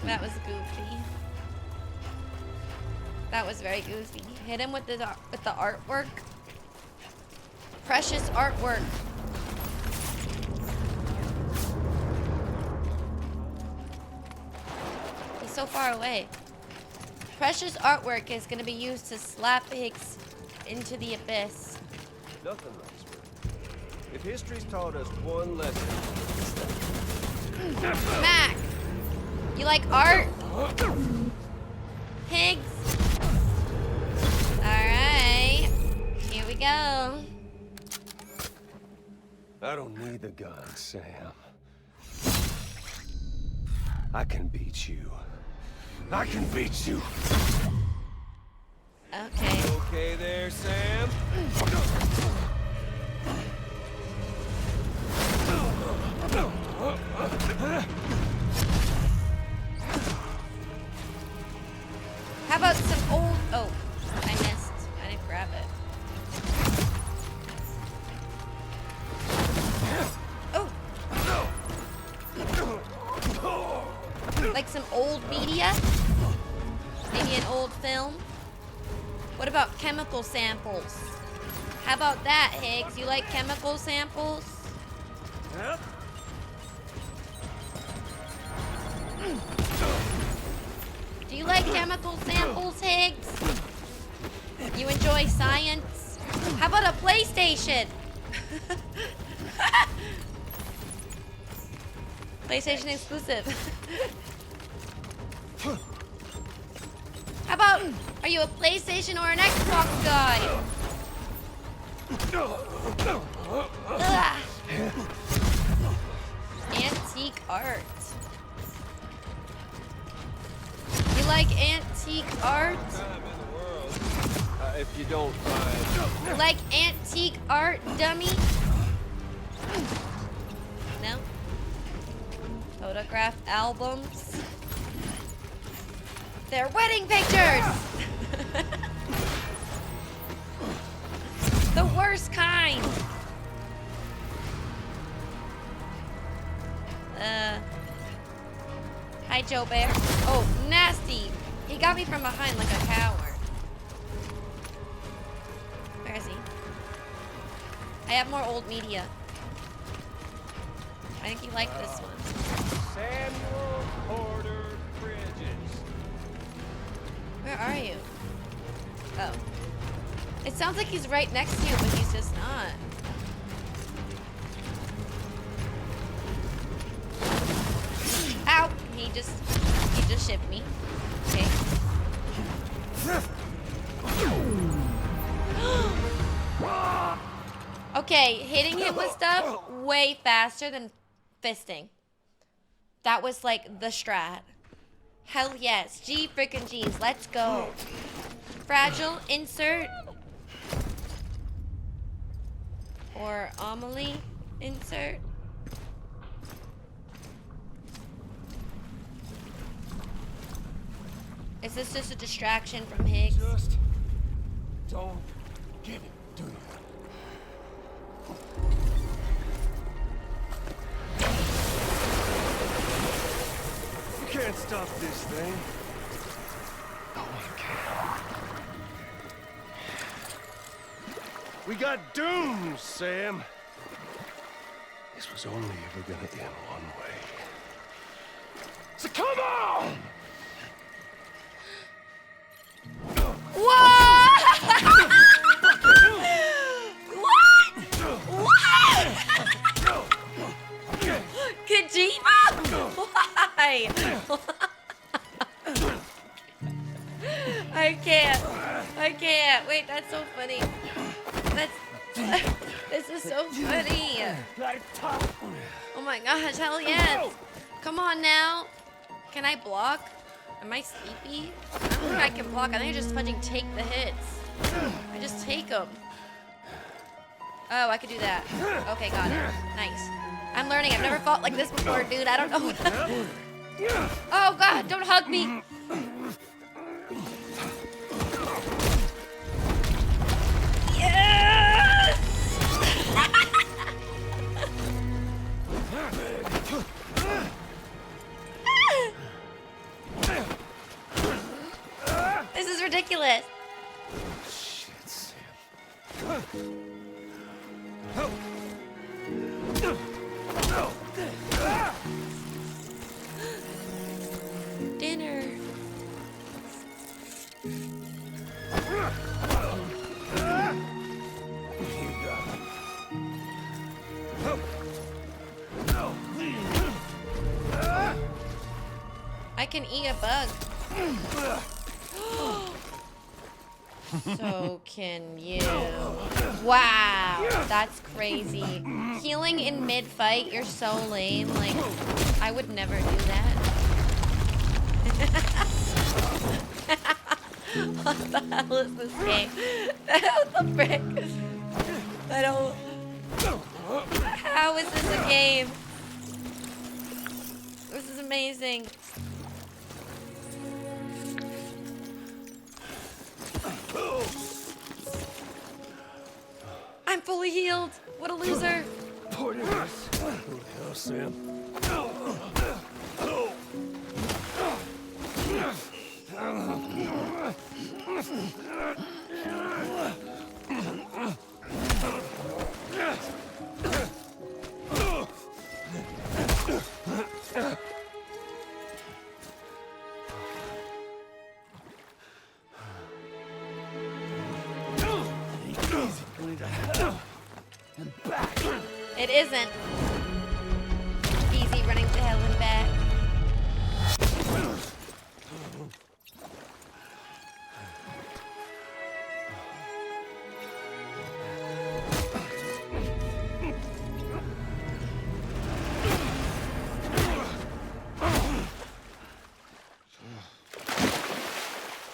That was goofy. That was very goofy. Hit him with the artwork. Precious artwork. He's so far away. Precious artwork is going to be used to slap Higgs into the abyss. Nothing like spring. If history's taught us one lesson, Mac, you like art? Higgs. Alright. Here we go. I don't need the gun, Sam. I can beat you. I can beat you. Okay. Okay there, Sam? How about some old... Oh, I missed. I didn't grab it. Oh! Like some old media? Maybe an old film? What about chemical samples? How about that, Higgs? You like chemical samples? Yep. Do you like chemical samples, Higgs? You enjoy science? How about a PlayStation? PlayStation exclusive. How about, are you a PlayStation or an Xbox guy? Ugh. Antique art. You like antique art? If you don't mind. Like antique art, dummy? No? Photograph albums? They're wedding pictures! The worst kind! Hi, Joe Bear. Oh, nasty! He got me from behind like a coward. Where is he? I have more old media. I think you like this one. Samuel Porter Bridges. Where are you? Oh. It sounds like he's right next to you, but he's just not. Ow! He just shipped me. Okay. Okay, hitting him with stuff way faster than fisting. That was like the strat. Hell yes. G frickin' G's. Let's go. Fragile, insert. Or Amelie, insert. Is this just a distraction from Higgs? Just don't get it, do you? You can't stop this thing. No one can. We got doomed, Sam. This was only ever gonna end one way. So come on! What? What? Kojima? Why? I can't. Wait, that's so funny. This is so funny. Oh my gosh, hell yes. Come on now. Can I block? Am I sleepy? I don't think I can block. I think I just fucking take the hits. I just take them. Oh, I could do that. Okay, got it. Nice. I'm learning. I've never fought like this before, dude. I don't know. Oh god, don't hug me. Yes! This is ridiculous. Shit, Sam. Dinner. I can eat a bug. So can you. Wow, that's crazy. Healing in mid-fight, you're so lame. Like, I would never do that. What the hell is this game? What the frick? I don't... How is this a game? This is amazing. I'm fully healed. What a loser. Who the hell, Sam? It isn't easy running to hell and back.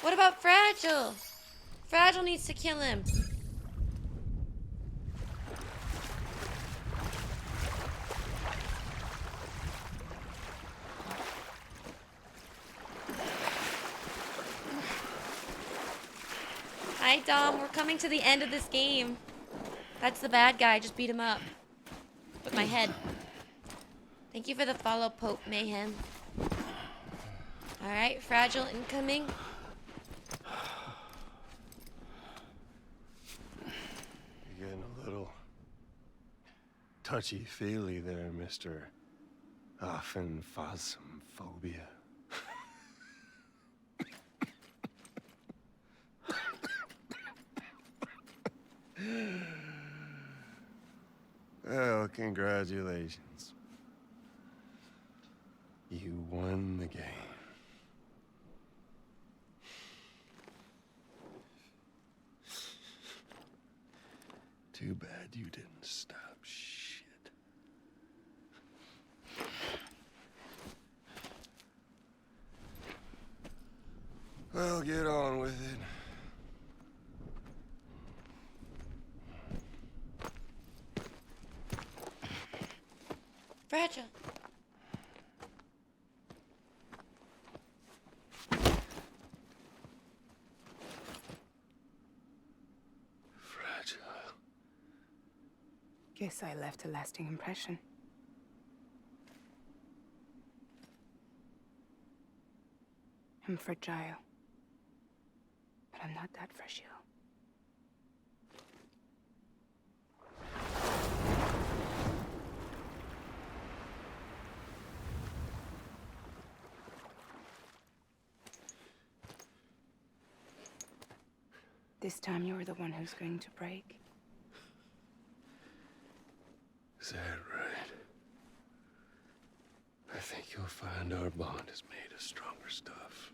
What about Fragile? Fragile needs to kill him. Hi, Dom. We're coming to the end of this game. That's the bad guy. Just beat him up with my head. Thank you for the follow, Pope Mayhem. Alright, Fragile incoming. You're getting a little touchy-feely there, Mr. Phasmophobia. Well, congratulations. You won the game. Too bad you didn't stop shit. Well, get on with it. Fragile. Fragile. Guess I left a lasting impression. I'm fragile. But I'm not that fragile. This time you're the one who's going to break. Is that right? I think you'll find our bond is made of stronger stuff.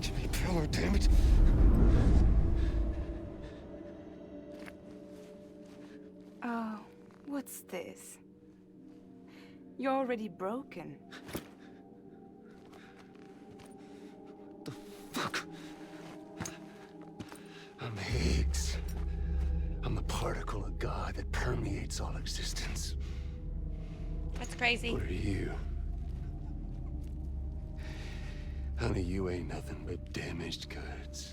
Jimmy Pillar, damn it! Oh, what's this? You're already broken. Fuck. I'm Higgs. I'm the particle of God that permeates all existence. That's crazy. What are you? Honey, you ain't nothing but damaged goods.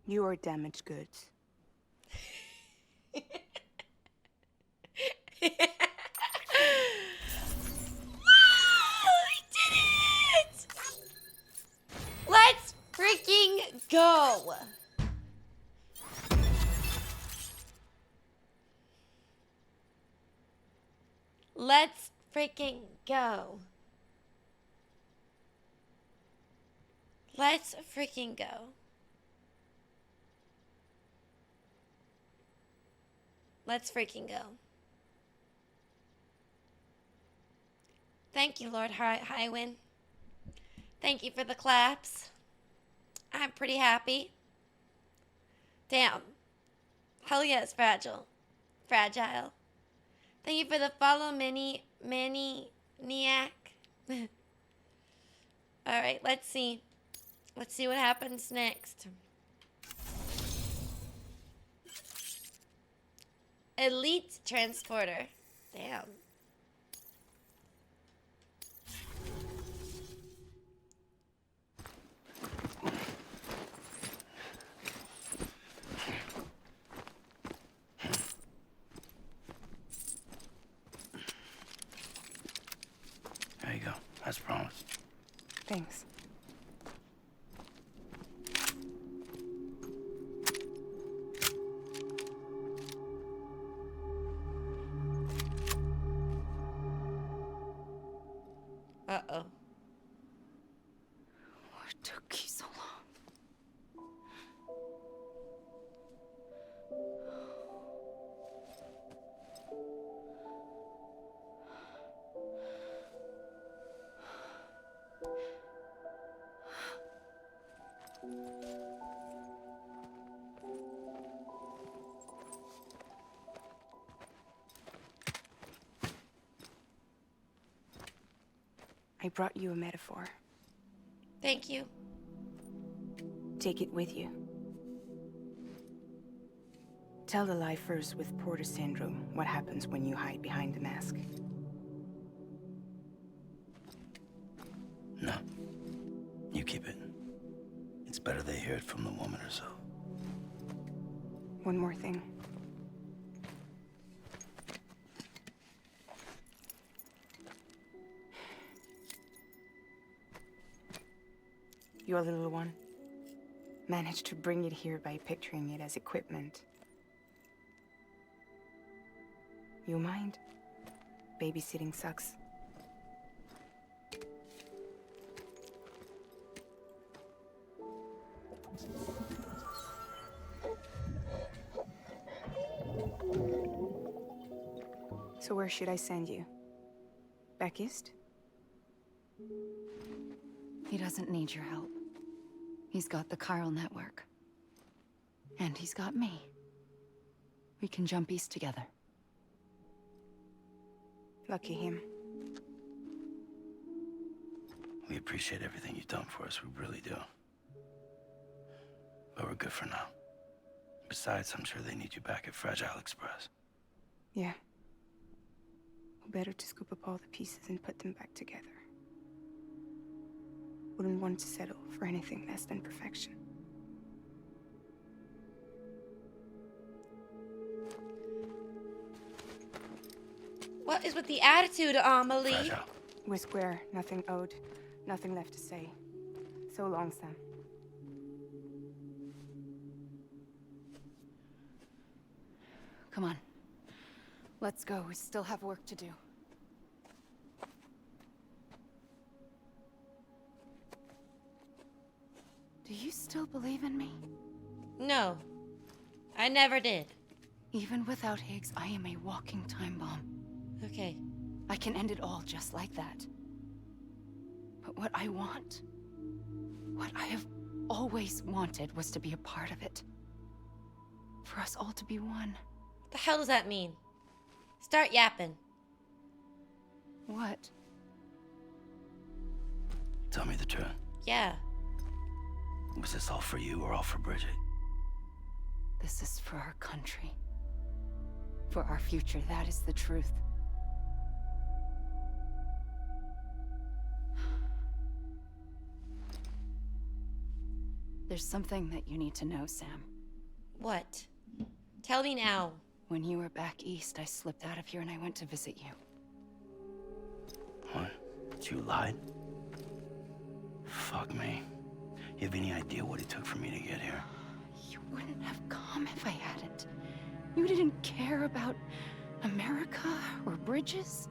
You are damaged goods. Let's freaking go. Let's freaking go. Let's freaking go. Let's freaking go. Thank you, Lord Highwind. Thank you for the claps. I'm pretty happy. Damn. Hell yeah, it's fragile. Fragile. Thank you for the follow, Maniac. Alright, let's see. Let's see what happens next. Elite Transporter. Damn. There you go. As promised. Thanks. Uh-oh. What took you so long? I brought you a metaphor. Thank you. Take it with you. Tell the lifers with Porter syndrome what happens when you hide behind the mask. No. You keep it. It's better they hear it from the woman herself. One more thing. Your little one managed to bring it here by picturing it as equipment. You mind? Babysitting sucks. So where should I send you? Back east? He doesn't need your help. He's got the chiral network. And he's got me. We can jump east together. Lucky him. We appreciate everything you've done for us, we really do. But we're good for now. Besides, I'm sure they need you back at Fragile Express. Yeah. Better to scoop up all the pieces and put them back together. Wouldn't want to settle for anything less than perfection. What is with the attitude, Amelie? Fragile. We're square. Nothing owed. Nothing left to say. So long, Sam. Come on. Let's go. We still have work to do. Do you still believe in me? No. I never did. Even without Higgs, I am a walking time bomb. Okay. I can end it all just like that. But what I want, what I have always wanted, was to be a part of it. For us all to be one. What the hell does that mean? Start yapping. What? Tell me the truth. Yeah. Was this all for you or all for Bridget? This is for our country. For our future, that is the truth. There's something that you need to know, Sam. What? Tell me now. When you were back east, I slipped out of here and I went to visit you. What? You lied? Fuck me. You have any idea what it took for me to get here? You wouldn't have come if I hadn't. You didn't care about America or bridges.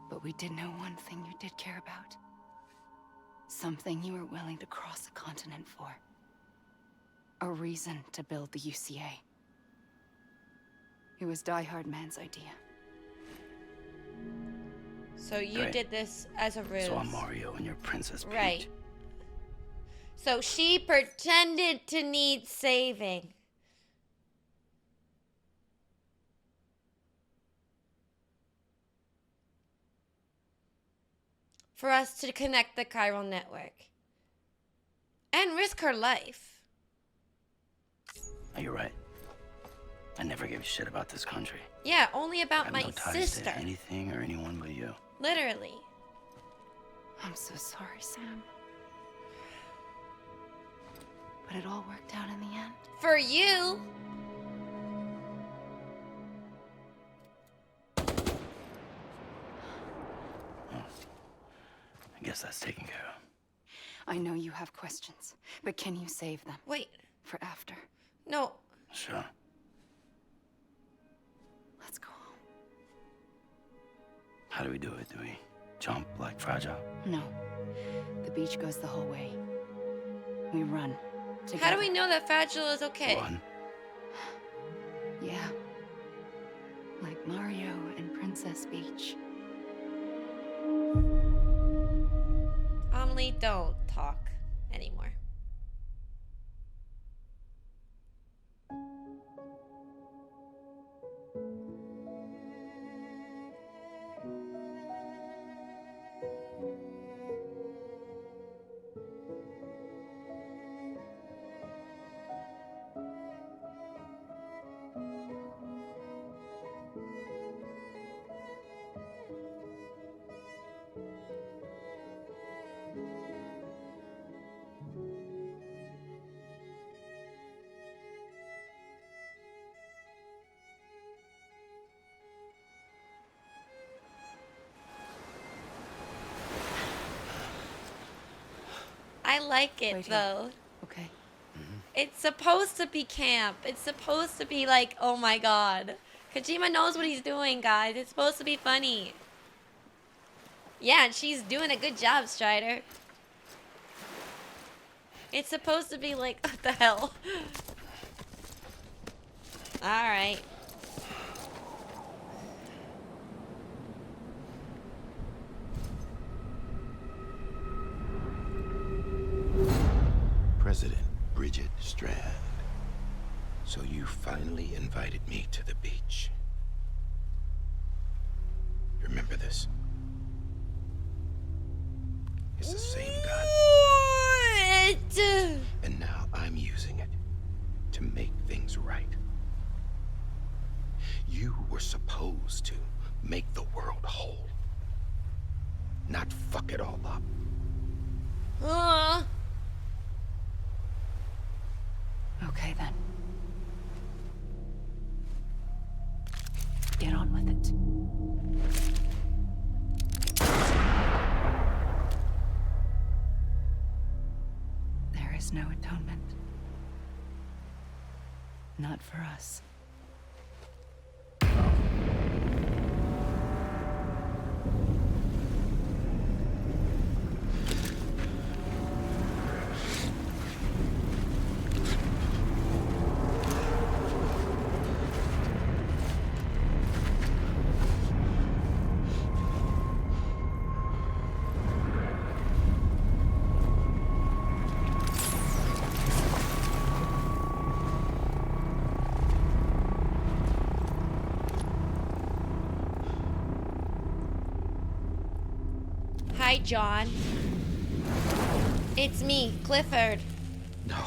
But we did know one thing you did care about. Something you were willing to cross a continent for. A reason to build the UCA. It was Die Hard Man's idea. So you Great. did this as a ruse. So I'm Mario and you're Princess Peach. Right. So she pretended to need saving. For us to connect the chiral network. And risk her life. Oh, you're right. I never gave a shit about this country. Yeah, only I about have my no ties sister. to anything or anyone but you. Literally. I'm so sorry, Sam. But it all worked out in the end. For you. I guess that's taken care of. I know you have questions, but can you save them? Wait. For after? No. Sure. Let's go home. How do we do it? Do we jump like Fragile? No. The beach goes the whole way. We run. Together. How do we know that Fragile is okay? Run. Yeah. Like Mario and Princess Peach. Amelie, don't talk anymore. I like it Wait here. though. Okay. It's supposed to be camp. It's supposed to be like, oh my god. Kojima knows what he's doing, guys. It's supposed to be funny. Yeah, and she's doing a good job, Strider. It's supposed to be like, what the hell? Alright. President Bridget Strand. So you finally invited me to the beach. Remember this? It's the same gun. What? And now I'm using it to make things right. You were supposed to make the world whole, not fuck it all up. Okay then. get on with it. There is no atonement. Not for us. Hi, John. It's me, Clifford. No.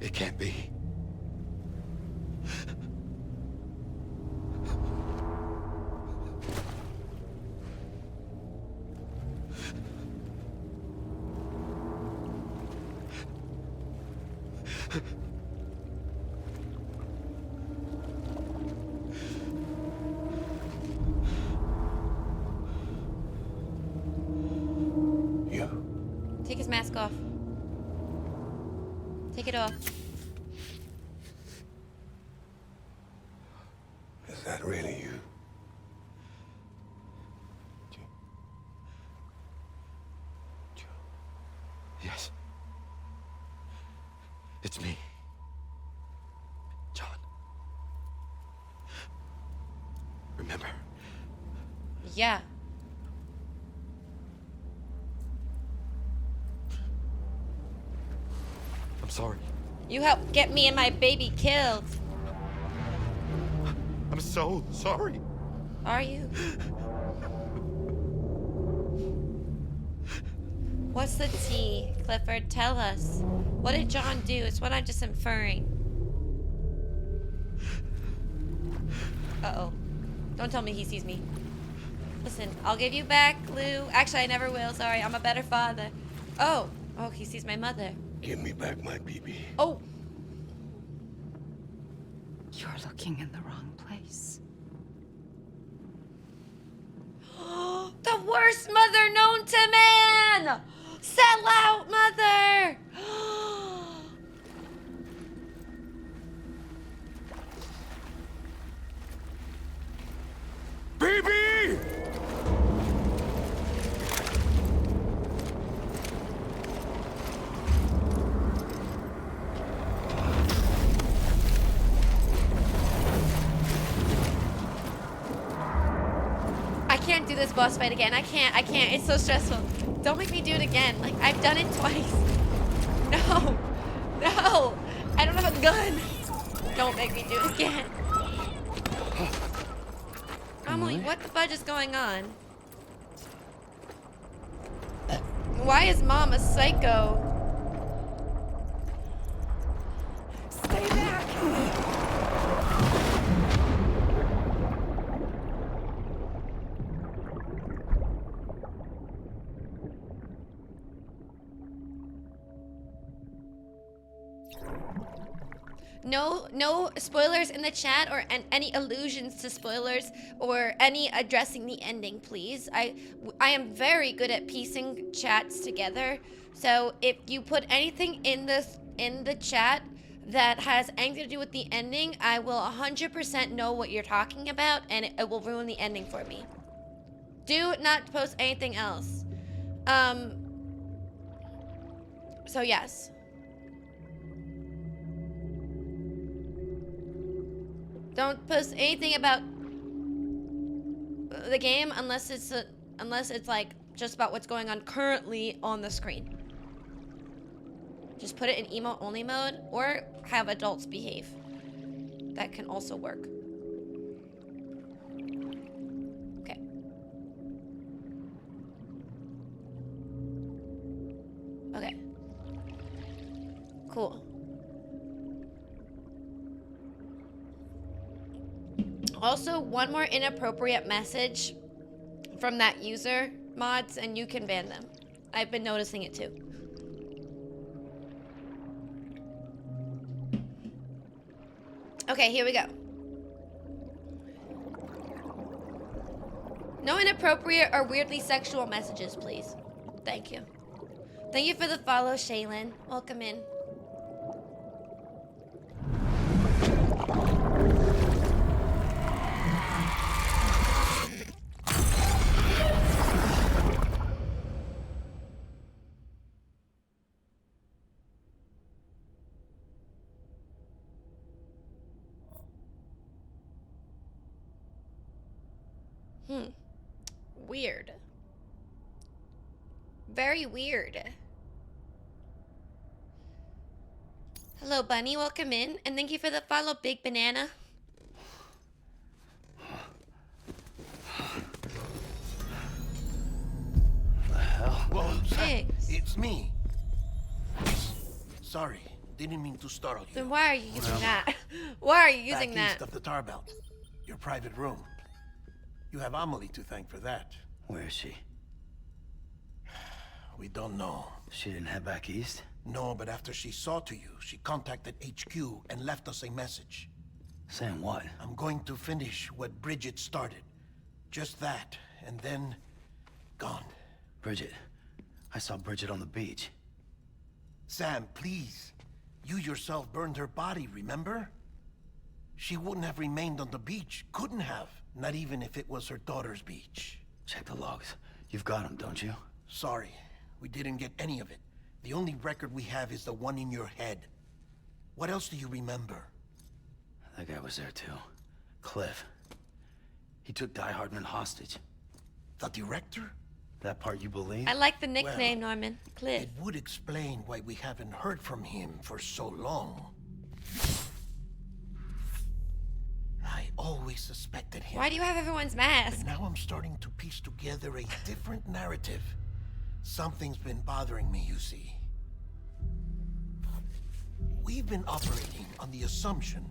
It can't be. Take his mask off. Take it off. Is that really you? Yes. It's me. John. Remember? Yeah. I'm sorry. You helped get me and my baby killed. I'm so sorry. Are you? What's the tea, Clifford? Tell us. What did John do? It's what I'm just inferring. Uh-oh. Don't tell me he sees me. Listen, I'll give you back, Lou. Actually, I never will. Sorry, I'm a better father. Oh. Oh, he sees my mother. Give me back my BB. Oh. You're looking in the wrong place. The worst mother known to man! Sell out, mother! BB! I can't do this boss fight again. I can't. It's so stressful. Don't make me do it again. Like, I've done it twice. No. No. I don't have a gun. Don't make me do it again. Emily, what the fudge is going on? Why is Mom a psycho? Stay back! No spoilers in the chat or any allusions to spoilers or any addressing the ending, please. I am very good at piecing chats together. So if you put anything in the chat that has anything to do with the ending, I will 100% know what you're talking about, and it will ruin the ending for me. Do not post anything else. So yes. Don't post anything about the game unless it's like just about what's going on currently on the screen. Just put it in emote only mode or have adults behave. That can also work. Okay. Okay. Cool. Also, one more inappropriate message from that user, mods, and you can ban them. I've been noticing it too. Okay, here we go. No inappropriate or weirdly sexual messages, please. Thank you. Thank you for the follow, Shaylin. Welcome in. Weird. Very weird. Hello, Bunny. Welcome in. And thank you for the follow, Big Banana. The hell? Whoa, Sam, Thanks. it's me. Sorry, didn't mean to startle you. Then why are you using that? Why are you using Back east that? of the tar belt. Your private room. You have Amelie to thank for that. Where is she? We don't know. She didn't head back east? No, but after she saw to you, she contacted HQ and left us a message. Saying what? I'm going to finish what Bridget started. Just that, and then... gone. Bridget. I saw Bridget on the beach. Sam, please. You yourself burned her body, remember? She wouldn't have remained on the beach. Couldn't have. Not even if it was her daughter's beach. Check the logs. You've got them, don't you? Sorry. We didn't get any of it. The only record we have is the one in your head. What else do you remember? That guy was there too. Cliff. He took Die Hardman hostage. The director? That part you believe? I like the nickname, Well, Norman. Cliff. It would explain why we haven't heard from him for so long. I always suspected him. Why do you have everyone's mask? But now I'm starting to piece together a different narrative. Something's been bothering me, you see. We've been operating on the assumption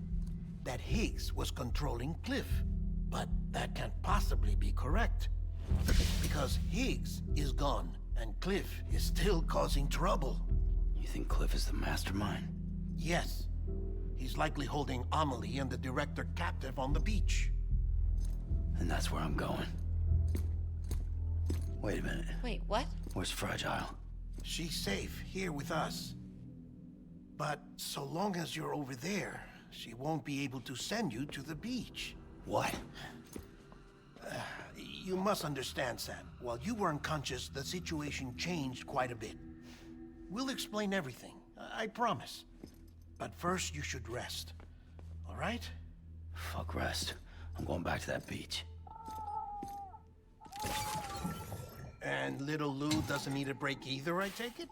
that Higgs was controlling Cliff. But that can't possibly be correct. Because Higgs is gone, and Cliff is still causing trouble. You think Cliff is the mastermind? Yes. He's likely holding Amelie and the director captive on the beach. And that's where I'm going. Wait a minute. Wait, what? Where's Fragile? She's safe here with us. But so long as you're over there, she won't be able to send you to the beach. What? You must understand, Sam. While you were unconscious, the situation changed quite a bit. We'll explain everything, I promise. But first, you should rest. All right? Fuck rest. I'm going back to that beach. And little Lou doesn't need a break either, I take it?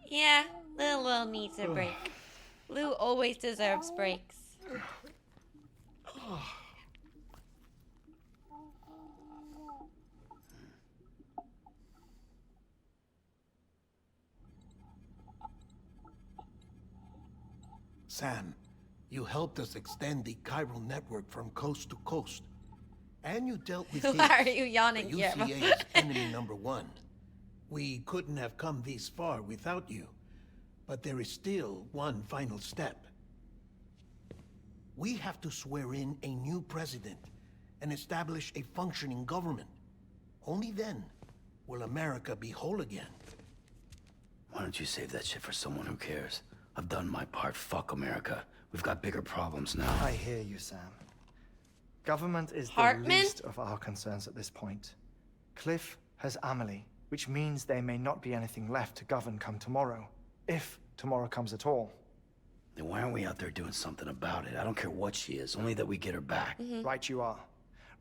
Yeah, Lil needs a break. Lou always deserves breaks. Sam, you helped us extend the chiral network from coast to coast. And you dealt with Why are you yawning, the Guillermo? UCA's enemy #1. We couldn't have come this far without you. But there is still one final step. We have to swear in a new president and establish a functioning government. Only then will America be whole again. Why don't you save that shit for someone who cares? I've done my part. Fuck America. We've got bigger problems now. I hear you, Sam. Government is Hartman? the least of our concerns at this point. Cliff has Amelie, which means there may not be anything left to govern come tomorrow. If tomorrow comes at all. Then why aren't we out there doing something about it? I don't care what she is, only that we get her back. Right you are.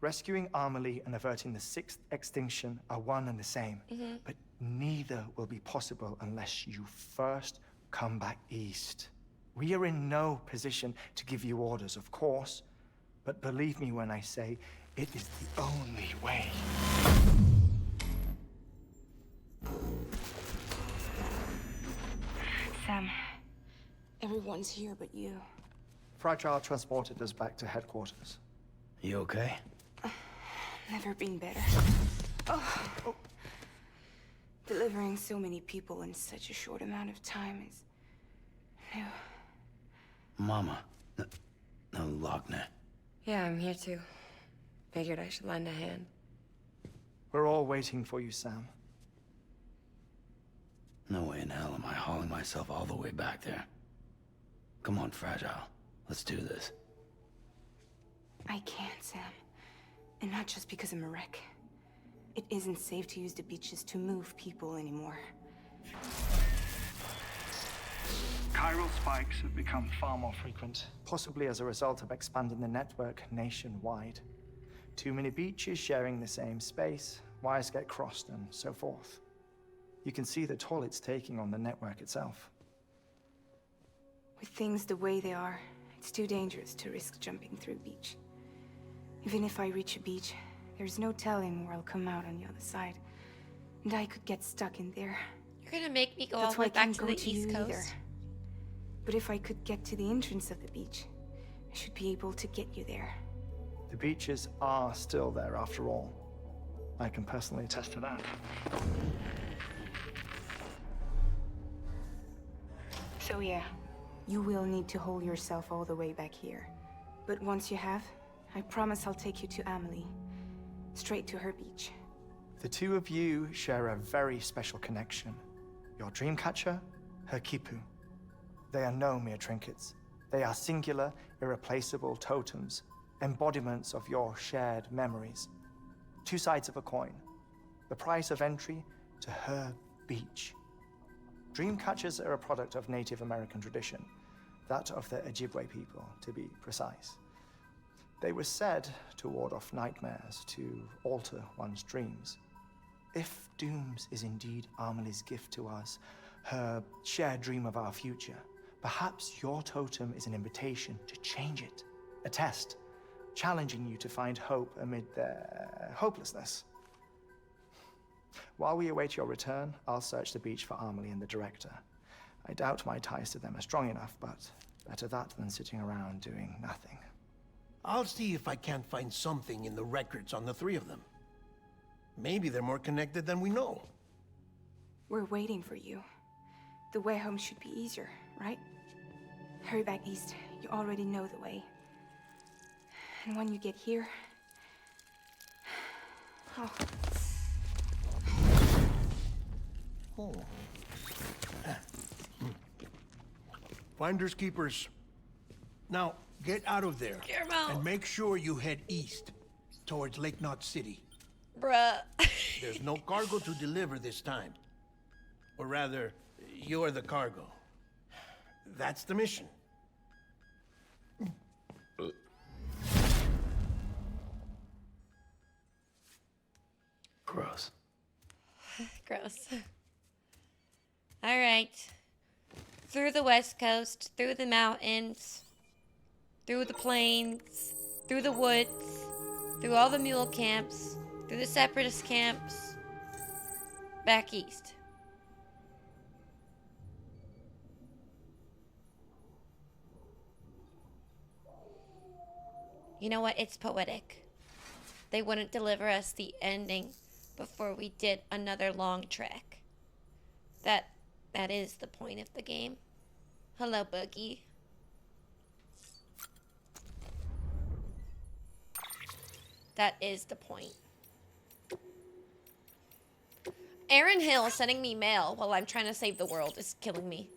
Rescuing Amelie and averting the 6th extinction are one and the same. But neither will be possible unless you first come back east. We are in no position to give you orders, of course. But believe me when I say, it is the only way. Sam, everyone's here but you. Fragile transported us back to headquarters. You okay? Never been better. Oh. Delivering so many people in such a short amount of time is new. Mama. No Lochner. Yeah, I'm here too. Figured I should lend a hand. We're all waiting for you, Sam. No way in hell am I hauling myself all the way back there. Come on, Fragile. Let's do this. I can't, Sam. And not just because I'm a wreck. It isn't safe to use the beaches to move people anymore. Chiral spikes have become far more frequent, possibly as a result of expanding the network nationwide. Too many beaches sharing the same space, wires get crossed, and so forth. You can see the toll it's taking on the network itself. With things the way they are, it's too dangerous to risk jumping through a beach. Even if I reach a beach, there's no telling where I'll come out on the other side. And I could get stuck in there. You're gonna make me go all That's the why way I back can't to go the to East you Coast. either. But if I could get to the entrance of the beach, I should be able to get you there. The beaches are still there after all. I can personally attest to that. So yeah, you will need to haul yourself all the way back here. But once you have, I promise I'll take you to Amelie. Straight to her beach. The two of you share a very special connection. Your dreamcatcher, her Kipu. They are no mere trinkets. They are singular, irreplaceable totems, embodiments of your shared memories. Two sides of a coin. The price of entry to her beach. Dreamcatchers are a product of Native American tradition, that of the Ojibwe people, to be precise. They were said to ward off nightmares, to alter one's dreams. If Dooms is indeed Amelie's gift to us, her shared dream of our future, perhaps your totem is an invitation to change it, a test, challenging you to find hope amid their hopelessness. While we await your return, I'll search the beach for Amelie and the director. I doubt my ties to them are strong enough, but better that than sitting around doing nothing. I'll see if I can't find something in the records on the three of them. Maybe they're more connected than we know. We're waiting for you. The way home should be easier, right? Hurry back east. You already know the way. And when you get here... Oh. Oh. Finders keepers. Now, get out of there. Guillermo. And make sure you head east, towards Lake Knot City. Bruh. There's no cargo to deliver this time. Or rather, you're the cargo. That's the mission. Gross. Gross. All right. Through the West Coast, through the mountains, through the plains, through the woods, through all the mule camps, through the separatist camps, back east. You know what? It's poetic. They wouldn't deliver us the ending before we did another long trek. That is the point of the game. Hello, Boogie. That is the point. Aaron Hill sending me mail while I'm trying to save the world is killing me.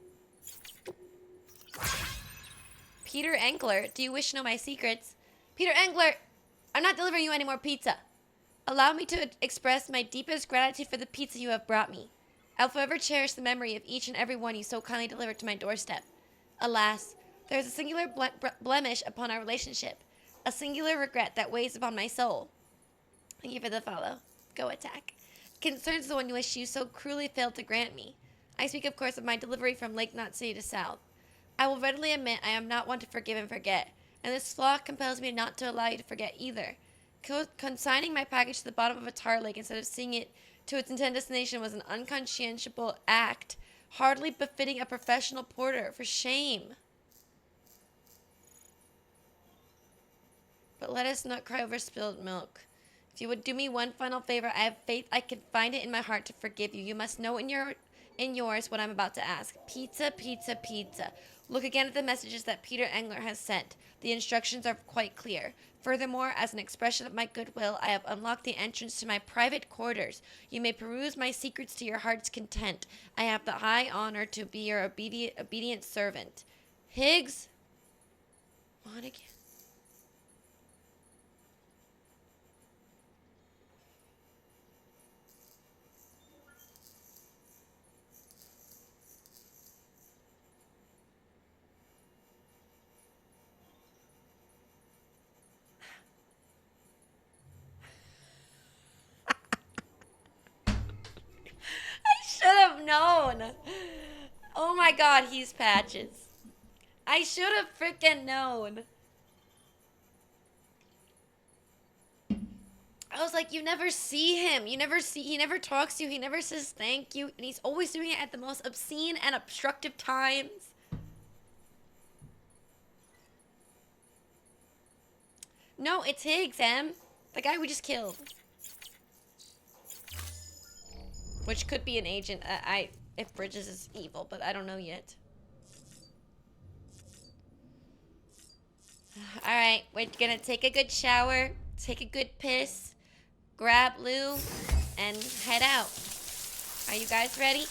Peter Engler, do you wish to know my secrets? Peter Engler, I'm not delivering you any more pizza. Allow me to express my deepest gratitude for the pizza you have brought me. I'll forever cherish the memory of each and every one you so kindly delivered to my doorstep. Alas, there is a singular blemish upon our relationship, a singular regret that weighs upon my soul. Thank you for the follow. Go attack. Concerns the one which you so cruelly failed to grant me. I speak, of course, of my delivery from Lake Knot City to South. I will readily admit I am not one to forgive and forget, and this flaw compels me not to allow you to forget either. Consigning my package to the bottom of a tar lake instead of seeing it to its intended destination was an unconscientious act, hardly befitting a professional porter. For shame. But let us not cry over spilled milk. If you would do me one final favor, I have faith I can find it in my heart to forgive you. You must know in yours what I'm about to ask. Pizza, pizza, pizza. Look again at the messages that Peter Engler has sent. The instructions are quite clear. Furthermore, as an expression of my goodwill, I have unlocked the entrance to my private quarters. You may peruse my secrets to your heart's content. I have the high honor to be your obedient servant. Higgs? On again. I should have known. Oh my god, he's Patches. I should have freaking known. I was like, you never see him. He never talks to you. He never says thank you. And he's always doing it at the most obscene and obstructive times. No, it's Higgs, Em. The guy we just killed. Which could be an agent. If Bridges is evil, but I don't know yet. Alright, we're gonna take a good shower, take a good piss, grab Lou, and head out. Are you guys ready?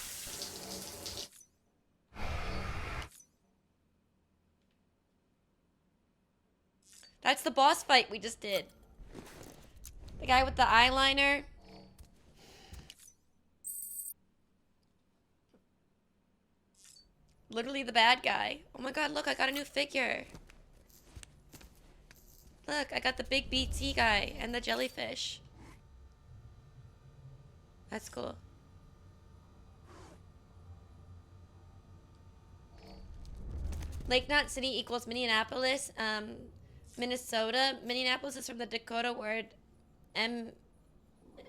That's the boss fight we just did. The guy with the eyeliner. Literally the bad guy. Oh my god, look, I got a new figure. Look, I got the big BT guy and the jellyfish. That's cool. Lake Knot City equals Minneapolis, Minnesota. Minneapolis is from the Dakota word M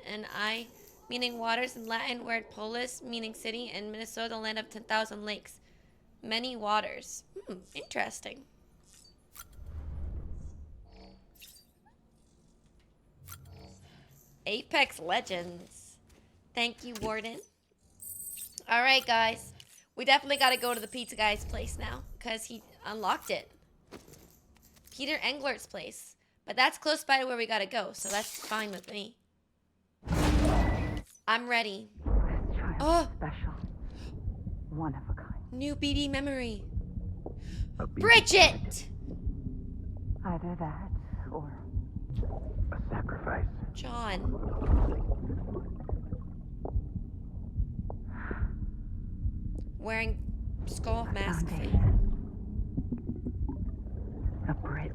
and I, meaning waters, and Latin word polis, meaning city, and Minnesota, land of 10,000 lakes. Many waters. Interesting. Apex Legends. Thank you, Warden. Alright, guys. We definitely gotta go to the pizza guy's place now, because he unlocked it. Peter Engler's place. But that's close by to where we gotta go, so that's fine with me. I'm ready. Oh! Special. One of a kind. New BD memory. Bridget! Either that, or a sacrifice. John. Wearing skull mask face. A bridge.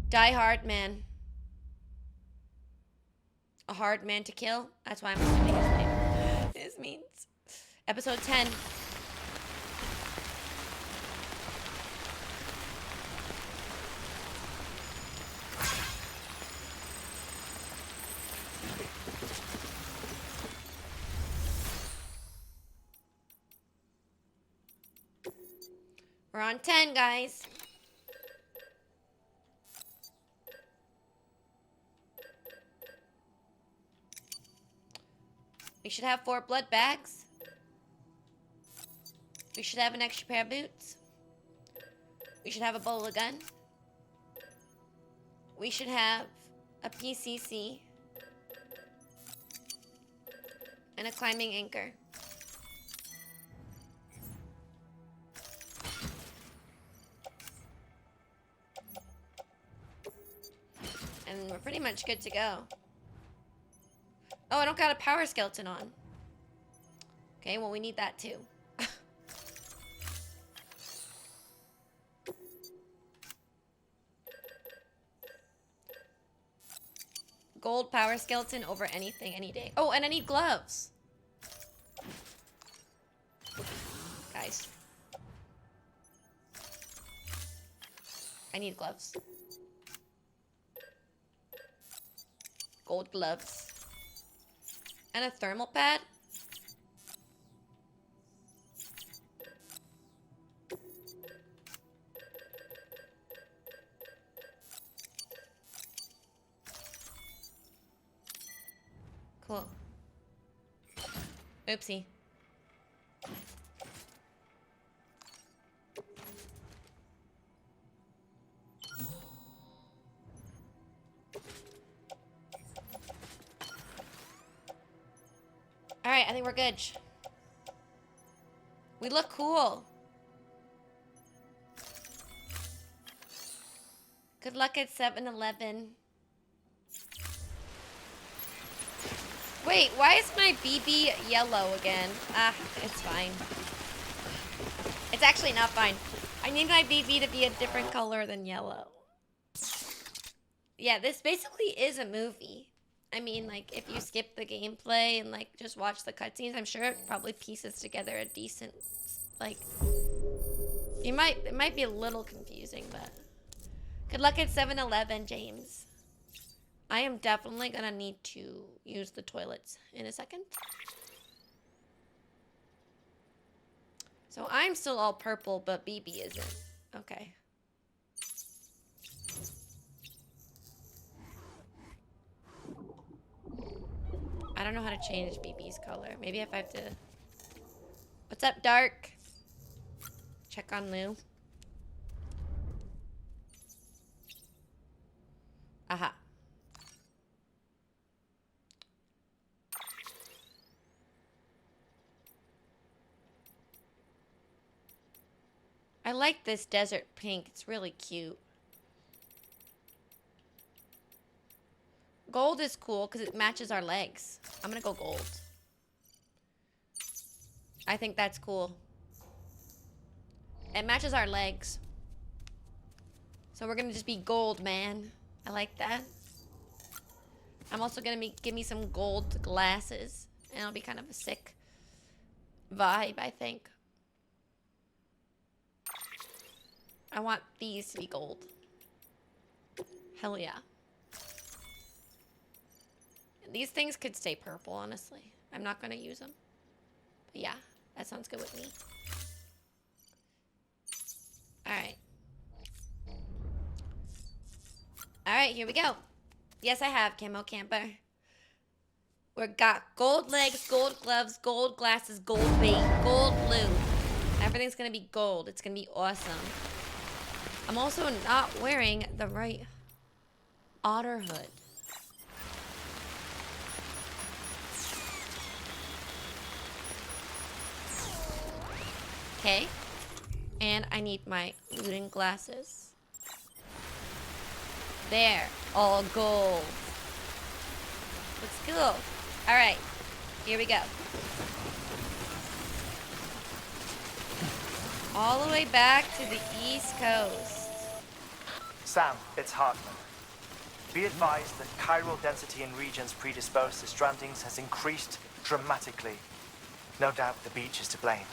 Die hard man. A hard man to kill. That's why I'm assuming his name. This means. Episode 10. We're on 10, guys. We should have 4 blood bags. We should have an extra pair of boots. We should have a bowler gun. We should have a PCC. And a climbing anchor. And we're pretty much good to go. Oh, I don't got a power skeleton on. Okay, well, we need that too. Gold power skeleton over anything, any day. Oh, and I need gloves. Guys. I need gloves. Gold gloves. And a thermal pad. Cool. Oopsie. Alright, I think we're good. We look cool. Good luck at 7-Eleven. Wait, why is my BB yellow again? Ah, it's fine. It's actually not fine. I need my BB to be a different color than yellow. Yeah, this basically is a movie. I mean, like, if you skip the gameplay and, like, just watch the cutscenes, I'm sure it probably pieces together a decent, like... It might be a little confusing, but... Good luck at 7-Eleven, James. I am definitely gonna need to use the toilets in a second. So I'm still all purple, but BB isn't. Okay. I don't know how to change BB's color. Maybe if I have to... What's up, Dark? Check on Lou. Aha. I like this desert pink. It's really cute. Gold is cool because it matches our legs. I'm gonna go gold. I think that's cool. It matches our legs. So we're gonna just be gold, man. I like that. I'm also gonna give me some gold glasses. And it'll be kind of a sick vibe, I think. I want these to be gold. Hell yeah. These things could stay purple, honestly. I'm not gonna use them. But yeah, that sounds good with me. Alright. Alright, here we go. Yes, I have camo camper. We've got gold legs, gold gloves, gold glasses, gold bait, gold blue. Everything's gonna be gold. It's gonna be awesome. I'm also not wearing the right otter hood. Okay. And I need my looting glasses. There. All gold. Looks cool. Alright. Here we go. All the way back to the East Coast. Sam, it's Hartman. Be advised that chiral density in regions predisposed to strandings has increased dramatically. No doubt the beach is to blame.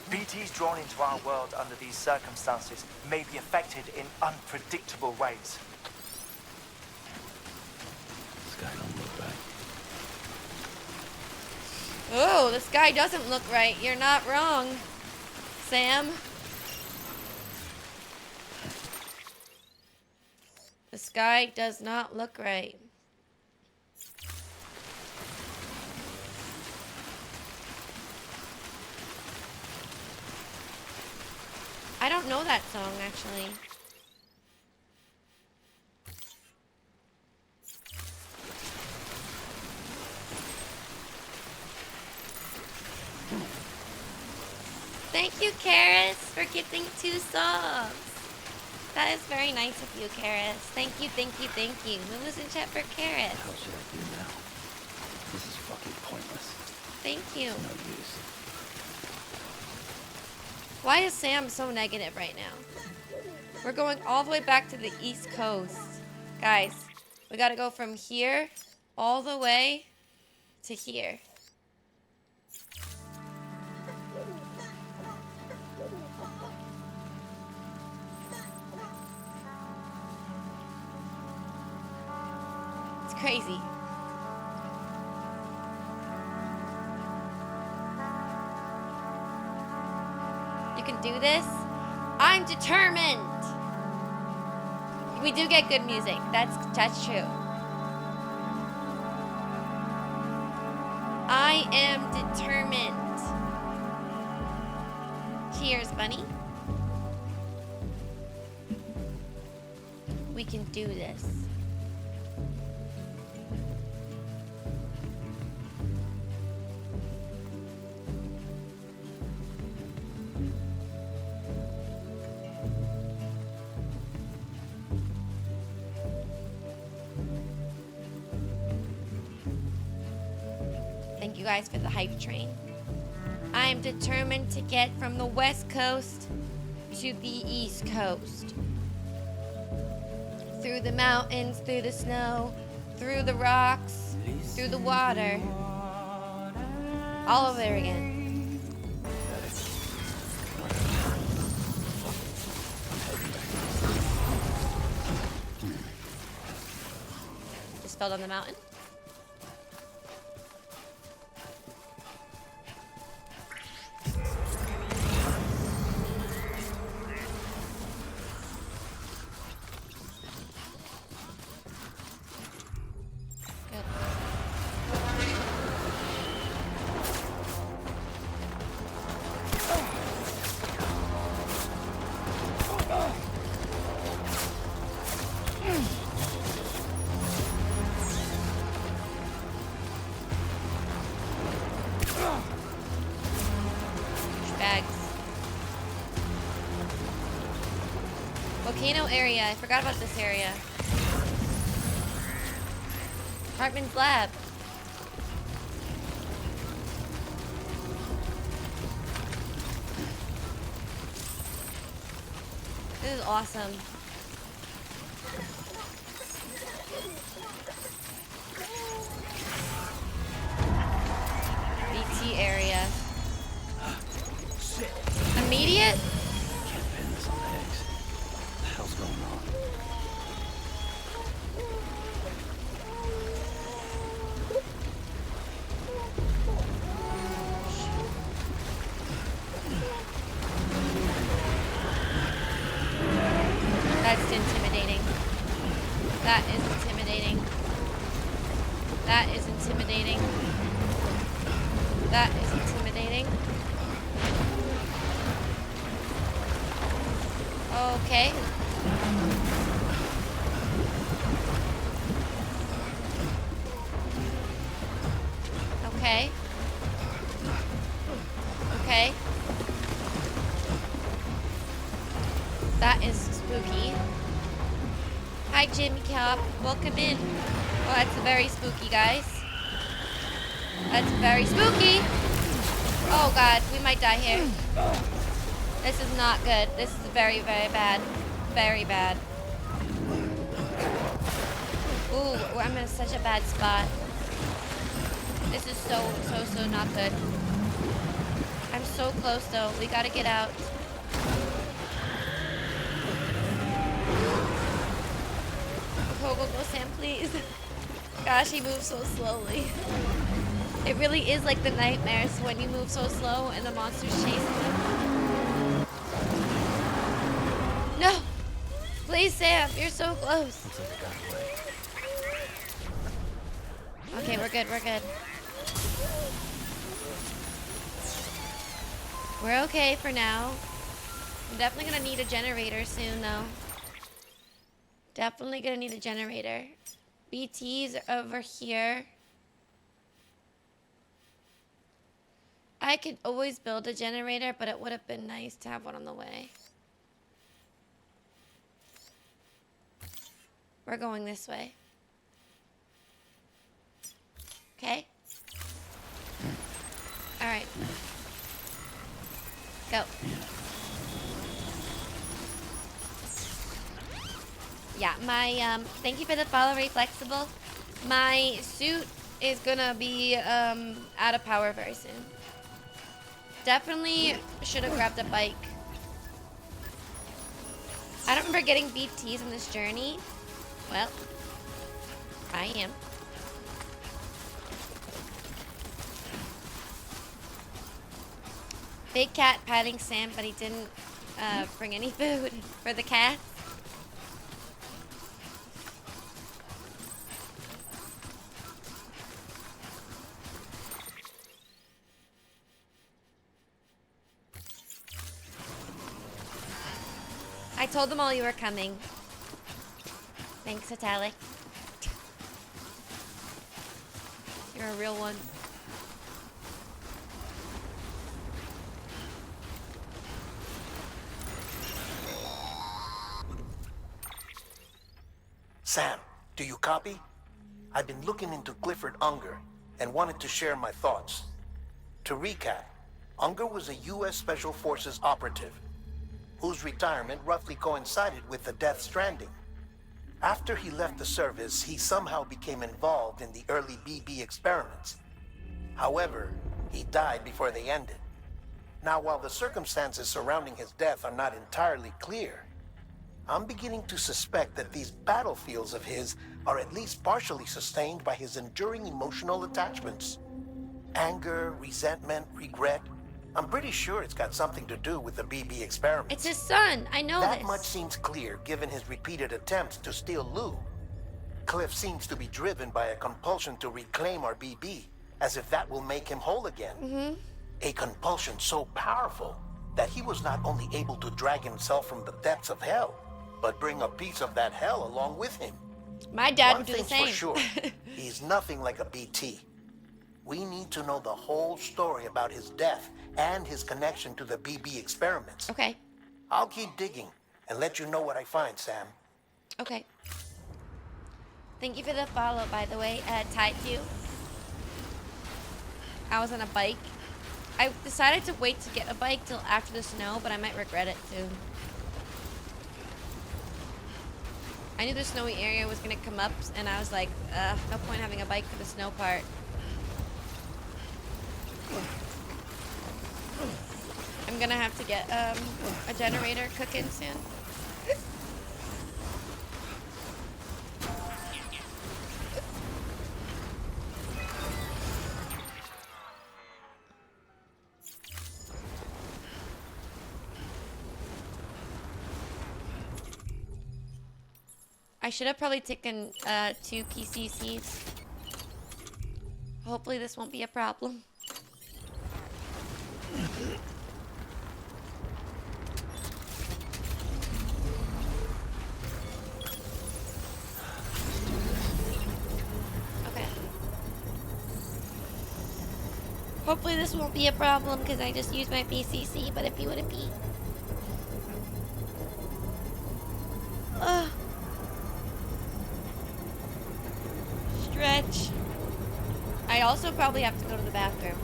BTs drawn into our world under these circumstances may be affected in unpredictable ways. This guy don't look right. Oh, this guy doesn't look right. You're not wrong, Sam. This guy does not look right. I don't know that song, actually. Thank you, Karis, for gifting 2 subs. That is very nice of you, Karis. Thank you, thank you, thank you. Who was in chat for Karis? What the hell should I do now? This is fucking pointless. Thank you. No use. Why is Sam so negative right now? We're going all the way back to the East Coast. Guys, we gotta go from here all the way to here. It's crazy. You can do this. I'm determined. We do get good music. That's true. I I am determined. Cheers, bunny. We can do this. Thank you guys for the hype train. I am determined to get from the West Coast to the East Coast. Through the mountains, through the snow, through the rocks, through the water. All over there again. Just fell down the mountain. Volcano area. I forgot about this area. Hartman's lab. This is awesome. BT area. Immediate? That's intimidating. That is intimidating. That is intimidating. That is intimidating. Okay. Okay. Okay. That is spooky. Hi, Jimmy Cop. Welcome in. Oh, that's very spooky, guys. That's very spooky. Oh, God. We might die here. This is not good. This is very, very bad. Very bad. Ooh, I'm in such a bad spot. This is so not good. I'm so close, though. We gotta get out. Go, Sam, please. Gosh, he moves so slowly. It really is like the nightmares when you move so slow and the monster's chasing you. No! Please, Sam, you're so close. Looks like I got away. Okay, we're good, we're good. We're okay for now. I'm definitely gonna need a generator soon, though. Definitely gonna need a generator. BT's over here. I could always build a generator, but it would have been nice to have one on the way. We're going this way. Okay? Alright. Go. Yeah, my, thank you for the follow, Ray Flexible. My suit is gonna be, out of power very soon. Definitely should have grabbed a bike. I don't remember getting BTs in this journey. Well, I am. Big cat patting Sam, but he didn't, bring any food for the cats. I told them all you were coming. Thanks, Italic. You're a real one. Sam, do you copy? I've been looking into Clifford Unger and wanted to share my thoughts. To recap, Unger was a U.S. Special Forces operative whose retirement roughly coincided with the Death Stranding. After he left the service, he somehow became involved in the early BB experiments. However, he died before they ended. Now, while the circumstances surrounding his death are not entirely clear, I'm beginning to suspect that these battlefields of his are at least partially sustained by his enduring emotional attachments. Anger, resentment, regret. I'm pretty sure it's got something to do with the BB experiment. It's his son. I know That this. much seems clear given his repeated attempts to steal Lou. Cliff seems to be driven by a compulsion to reclaim our BB, as if that will make him whole again. A compulsion so powerful that he was not only able to drag himself from the depths of hell, but bring a piece of that hell along with him. My dad One would do the thing's same. for sure, he's nothing like a BT. We need to know the whole story about his death and his connection to the BB experiments. Okay. I'll keep digging and let you know what I find, Sam. Okay. Thank you for the follow, by the way. Type you. I was on a bike. I decided to wait to get a bike till after the snow, but I might regret it soon. I knew the snowy area was gonna come up, and I was like, no point having a bike for the snow part. I'm gonna have to get a generator cooking soon. I should have probably taken 2 PCCs. Hopefully this won't be a problem. Okay. Hopefully this won't be a problem because I just used my PCC, but if you wouldn't be. Ugh. Stretch. I also probably have to go to the bathroom.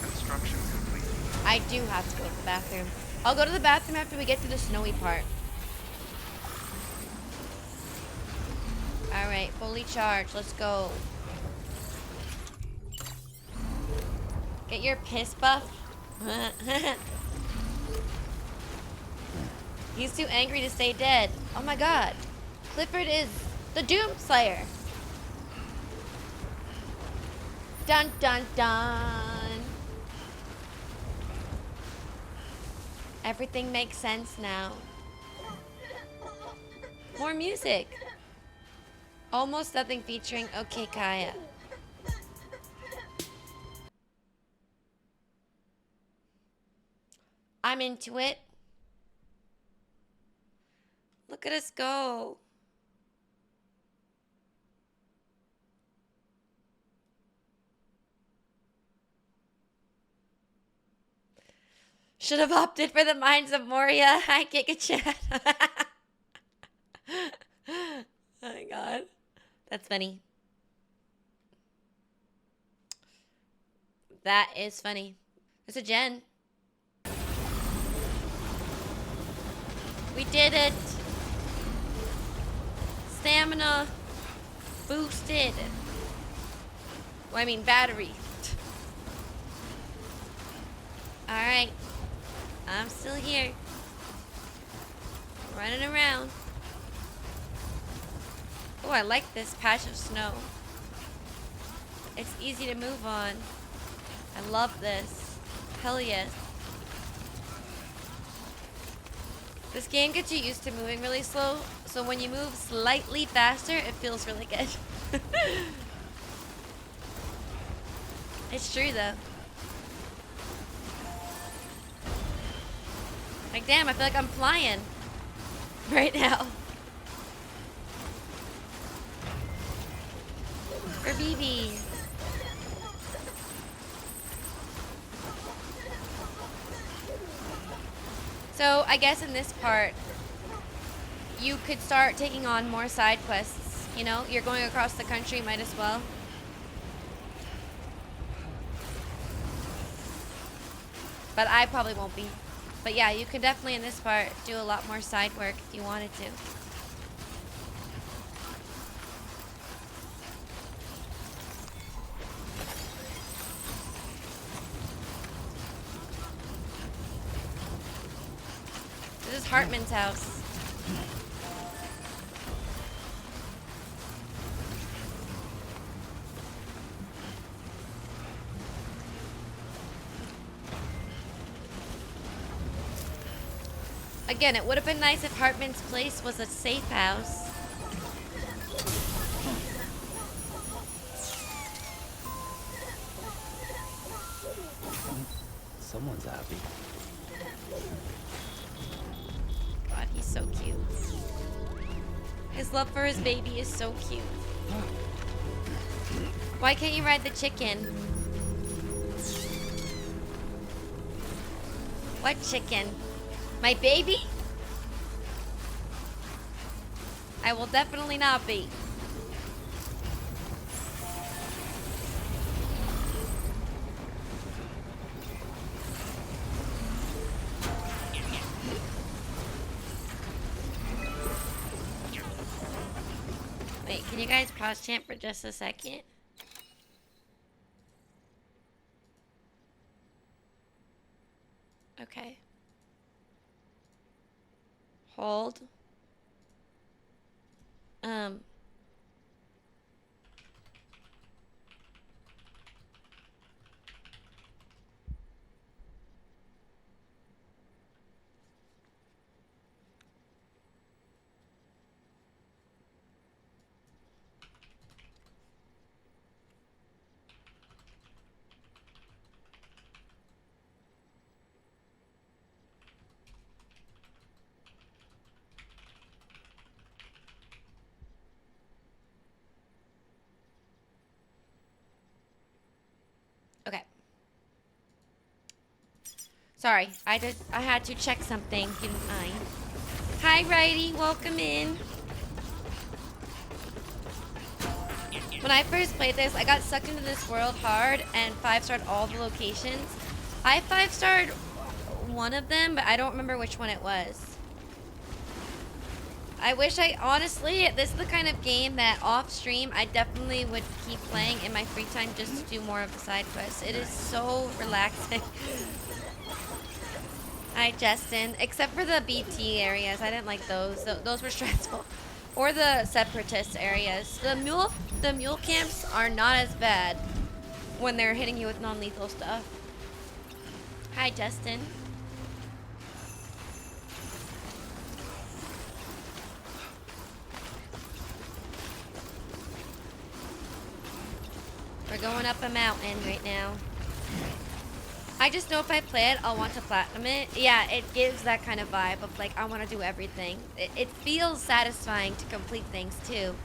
Construction complete. I do have to go to the bathroom. I'll go to the bathroom after we get to the snowy part. Alright, fully charged. Let's go. Get your piss buff. He's too angry to stay dead. Oh my god. Clifford is the Doomslayer. Dun dun dun. Everything makes sense now. More music. Almost Nothing featuring OK Kaya. I'm into it. Look at us go. Should have opted for the Mines of Moria. Hi, Giga-chat. Oh my god. That's funny. That is funny. There's a gen. We did it. Stamina boosted. Well, I mean battery. Alright. I'm still here. Running around. Oh, I like this patch of snow. It's easy to move on. I love this. Hell yes. This game gets you used to moving really slow, so when you move slightly faster, it feels really good. It's true though. Like, damn, I feel like I'm flying. right now. For BB. So I guess in this part, you could start taking on more side quests. You know, you're going across the country, might as well. But I probably won't be. But yeah, you could definitely in this part do a lot more side work if you wanted to. This is Hartman's house. Again, it would have been nice if Hartman's place was a safe house. Someone's happy. God, he's so cute. His love for his baby is so cute. Why can't you ride the chicken? What chicken? My baby? I will definitely not be. Wait, can you guys pause chant for just a second? Okay. Hold. Okay. Sorry, I had to check something. Didn't mind. Hi, Righty. Welcome in. When I first played this, I got sucked into this world hard and 5-starred all the locations. I 5-starred one of them, but I don't remember which one it was. I wish honestly, this is the kind of game that off stream I definitely would keep playing in my free time just to do more of the side quests. It is so relaxing. Hi, Justin. Except for the BT areas, I didn't like those. Those were stressful. Or the separatist areas. The mule camps are not as bad when they're hitting you with non-lethal stuff. Hi, Justin. We're going up a mountain right now. I just know if I play it, I'll want to platinum it. Yeah, it gives that kind of vibe of like, I want to do everything. It feels satisfying to complete things too.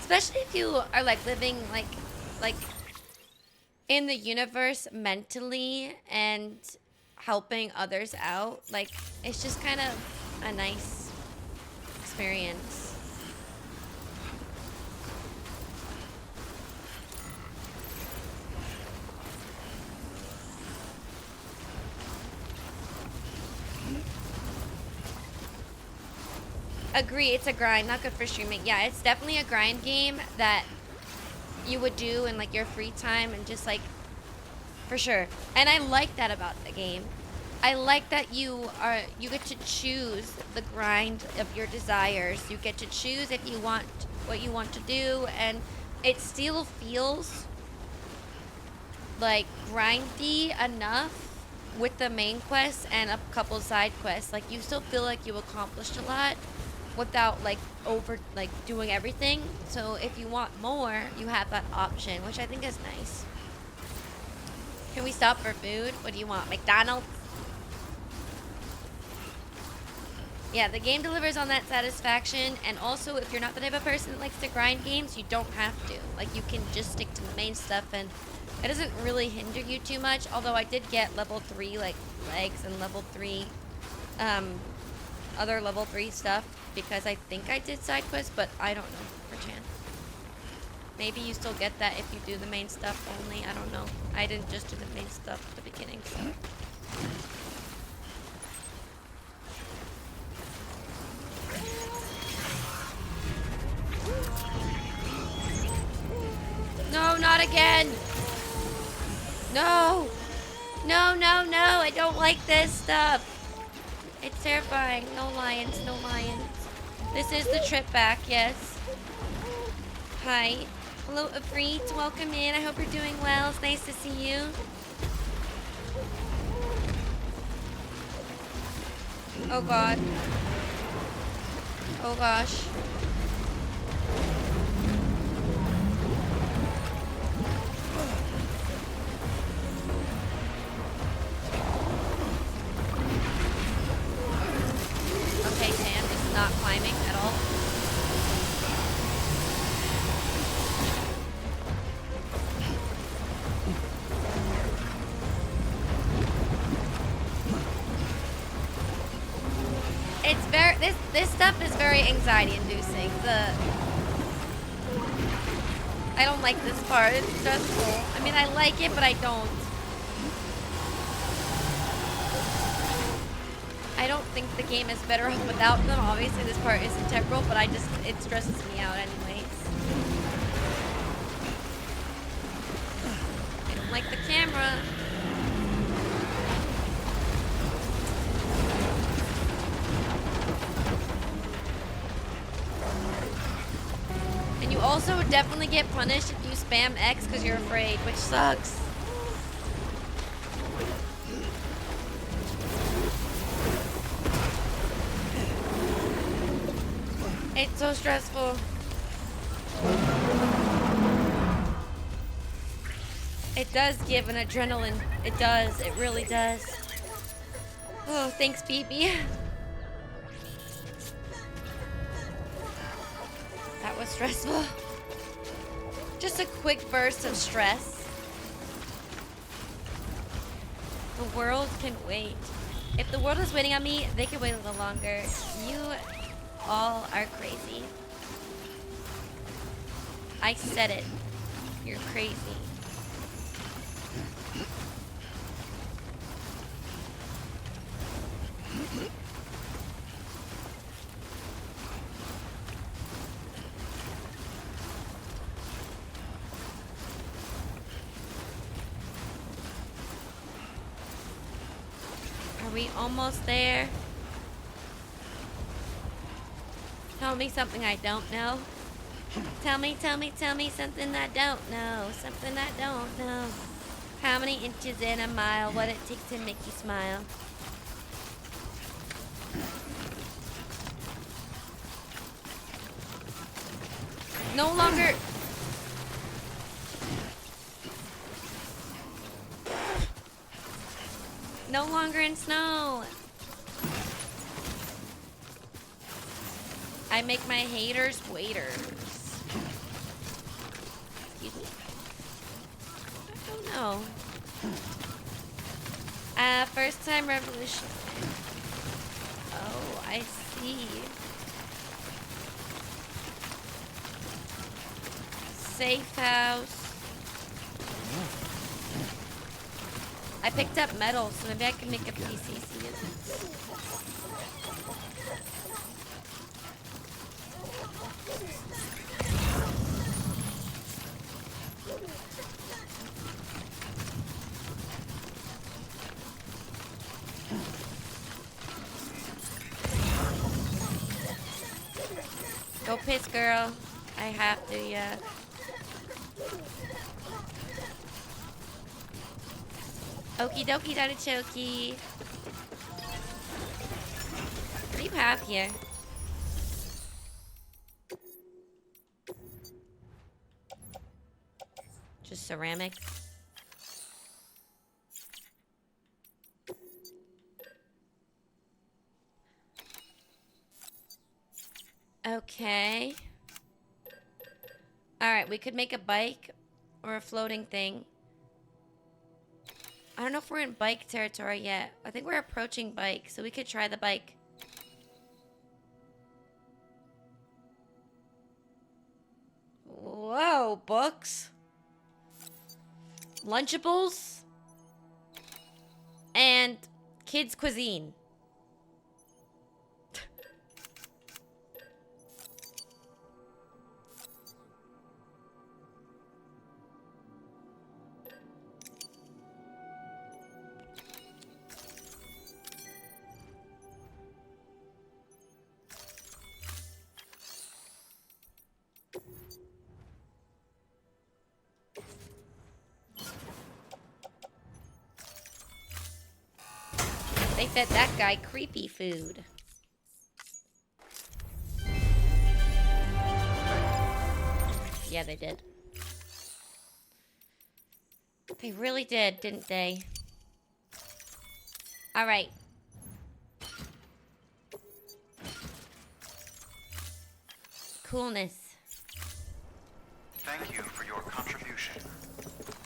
Especially if you are like living like in the universe mentally and helping others out. Like, it's just kind of a nice experience. Agree, it's a grind, not good for streaming. Yeah, it's definitely a grind game that you would do in like your free time and just like, for sure. And I like that about the game. I like that you get to choose the grind of your desires. You get to choose if you want what you want to do, and it still feels like grindy enough with the main quest and a couple side quests. Like, you still feel like you accomplished a lot without like doing everything. So if you want more, you have that option, which I think is nice. Can we stop for food? What do you want? McDonald's? Yeah, the game delivers on that satisfaction, and also if you're not the type of person that likes to grind games, you don't have to. Like, you can just stick to the main stuff, and it doesn't really hinder you too much, although I did get level 3, like, legs and level 3, other level 3 stuff, because I think I did side quests, but I don't know, for chance. Maybe you still get that if you do the main stuff only, I don't know. I didn't just do the main stuff at the beginning, so... No, not again! No! No, no, no! I don't like this stuff! It's terrifying. No lions, no lions. This is the trip back, yes. Hi. Hello, Afreet. Welcome in. I hope you're doing well. It's nice to see you. Oh god. Oh gosh. Okay, Sam is not climbing at all. It's very this stuff is very anxiety inducing. I don't like this part. It's stressful. I mean, I like it, but I don't. I don't think the game is better off without them. Obviously, this part is integral, but it stresses me out anyways. I don't like the camera. And you also definitely get punished if you spam X because you're afraid, which sucks. It's so stressful. It does give an adrenaline. It does. It really does. Oh, thanks, BB. That was stressful. Just a quick burst of stress. The world can wait. If the world is waiting on me, they can wait a little longer. You all are crazy. I said it. You're crazy. Are we almost there? Tell me something I don't know. Tell me something I don't know. Something I don't know. How many inches in a mile? What it takes to make you smile. No longer... No longer in snow. I make my haters waiters. Excuse me. I don't know. First time revolution. Oh, I see. Safe house. I picked up metal, so maybe I can make a PCC. Go piss, girl. I have to, yeah. Okie dokie, Dadachoki. What do you have here? Just ceramic. Okay. Alright, we could make a bike or a floating thing. I don't know if we're in bike territory yet. I think we're approaching bike, so we could try the bike. Whoa, books. Lunchables. And kids' cuisine. They fed that guy creepy food. Yeah, they did. They really did, didn't they? Alright. Coolness. Thank you for your contribution.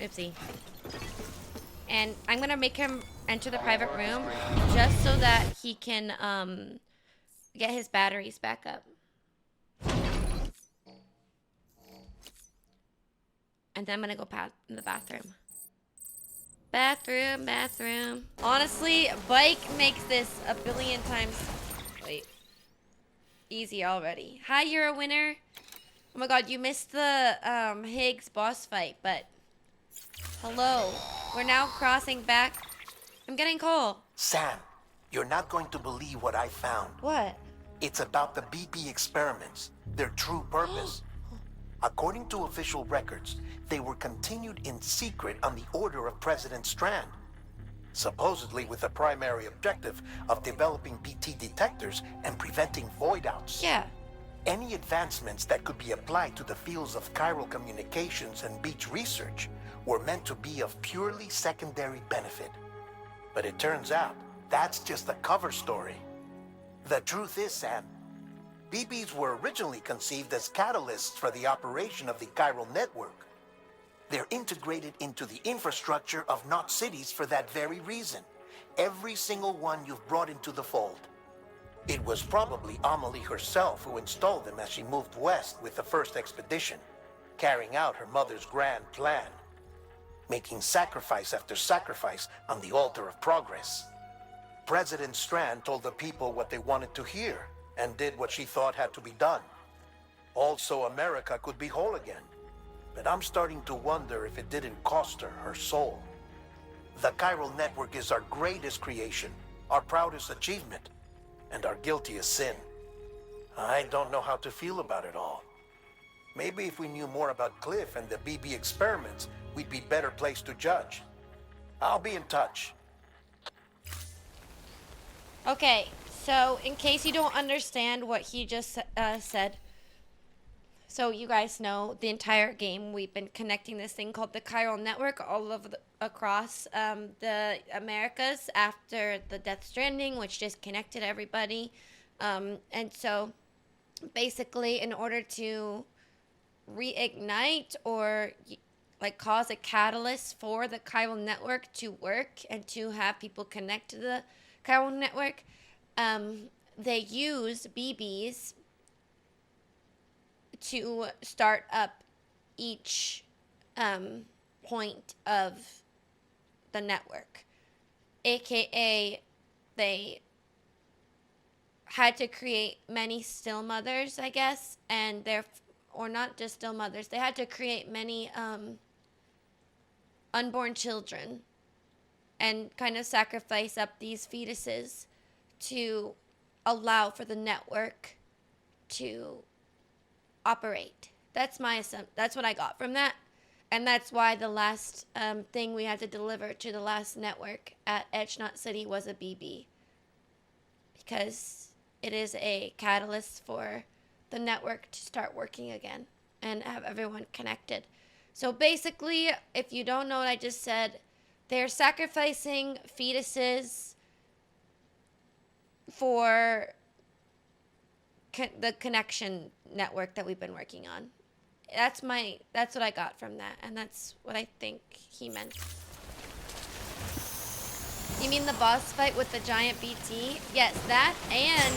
Oopsie. And I'm gonna make him enter the private room just so that he can get his batteries back up. And then I'm gonna go in the bathroom. Bathroom. Honestly, bike makes this a billion times easy already. Hi, you're a winner. Oh my god, you missed the Higgs boss fight, but hello. We're now crossing back. I'm getting cold. Sam, you're not going to believe what I found. What? It's about the BP experiments, their true purpose. According to official records, they were continued in secret on the order of President Strand, supposedly with the primary objective of developing BT detectors and preventing void-outs. Yeah. Any advancements that could be applied to the fields of chiral communications and beach research were meant to be of purely secondary benefit. But it turns out, that's just a cover story. The truth is, Sam, BBs were originally conceived as catalysts for the operation of the chiral network. They're integrated into the infrastructure of Knot cities for that very reason. Every single one you've brought into the fold. It was probably Amelie herself who installed them as she moved west with the first expedition, carrying out her mother's grand plan, making sacrifice after sacrifice on the altar of progress. President Strand told the people what they wanted to hear and did what she thought had to be done. Also, America could be whole again. But I'm starting to wonder if it didn't cost her soul. The chiral network is our greatest creation, our proudest achievement, and our guiltiest sin. I don't know how to feel about it all. Maybe if we knew more about Cliff and the BB experiments, we'd be better placed to judge. I'll be in touch. Okay, so in case you don't understand what he just said, so you guys know the entire game we've been connecting this thing called the chiral network all over across the Americas after the Death Stranding, which just connected everybody. And so basically in order to reignite or like cause a catalyst for the chiral network to work and to have people connect to the chiral network, they use BBs to start up each point of the network, aka they had to create many still mothers, I guess, and or not just still mothers, they had to create many unborn children and kind of sacrifice up these fetuses to allow for the network to operate. That's my assumption. That's what I got from that. And that's why the last thing we had to deliver to the last network at Edge Knot City was a BB. Because it is a catalyst for the network to start working again and have everyone connected. So basically, if you don't know what I just said, they're sacrificing fetuses for the connection network that we've been working on. That's what I got from that, and that's what I think he meant. You mean the boss fight with the giant BT? Yes, that, and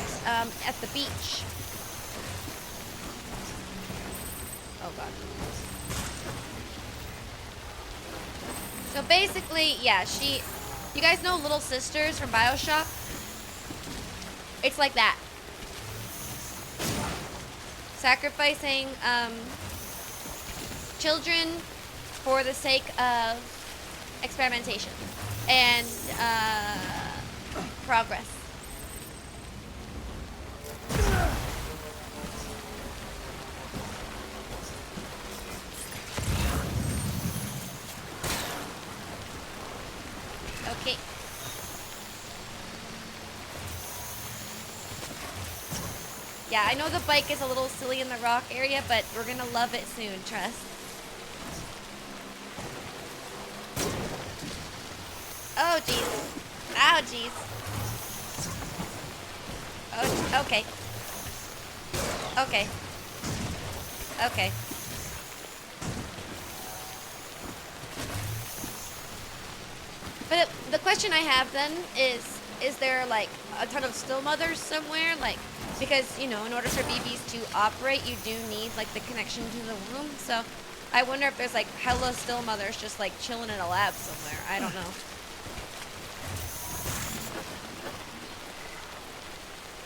at the beach. Oh god. So basically, yeah, you guys know Little Sisters from BioShock? It's like that. Sacrificing children for the sake of experimentation and progress. Okay. Yeah, I know the bike is a little silly in the rock area, but we're gonna love it soon, trust. Oh, jeez. Ow, jeez. Oh, okay. Okay. Okay. But the question I have then is there like a ton of still mothers somewhere? Like, because, you know, in order for BBs to operate, you do need like the connection to the womb. So I wonder if there's like hella still mothers just like chilling in a lab somewhere. I don't know.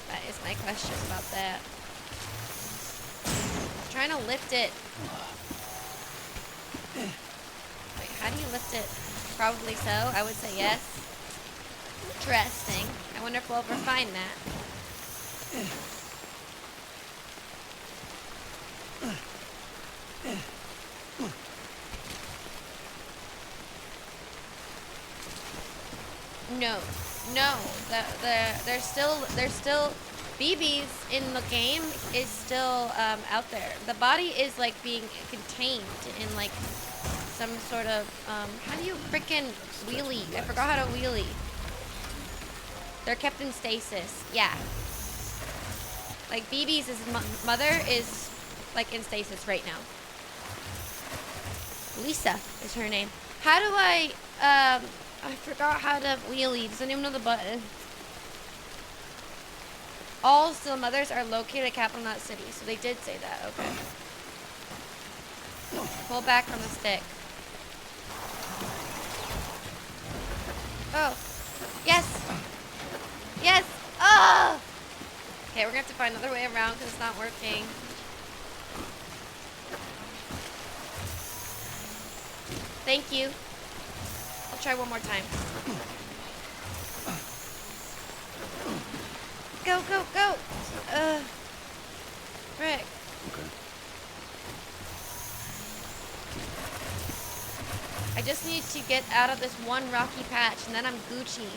That is my question about that. I'm trying to lift it. Wait, how do you lift it? Probably so. I would say yes. Interesting. I wonder if we'll ever find that. No. There's still BBs in the game is still out there. The body is like being contained in like some sort of how do you frickin' wheelie? I forgot how to wheelie. They're kept in stasis. Yeah. Like BB's mother is like in stasis right now. Lisa is her name. How do I forgot how to wheelie. Does anyone know the button? All still mothers are located at Capital Knot City. So they did say that. Okay. Pull back from the stick. Oh. Yes. Yes. Oh. Okay, we're gonna have to find another way around because it's not working. Thank you. I'll try one more time. Go, go, go! Frick. Okay. I just need to get out of this one rocky patch and then I'm Gucci.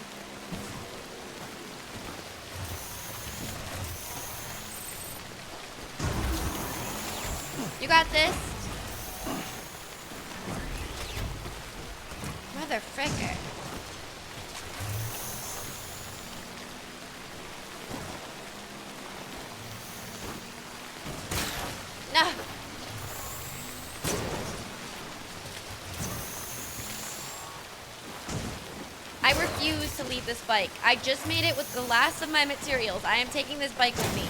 You got this? Mother fricker. No. I refuse to leave this bike. I just made it with the last of my materials. I am taking this bike with me.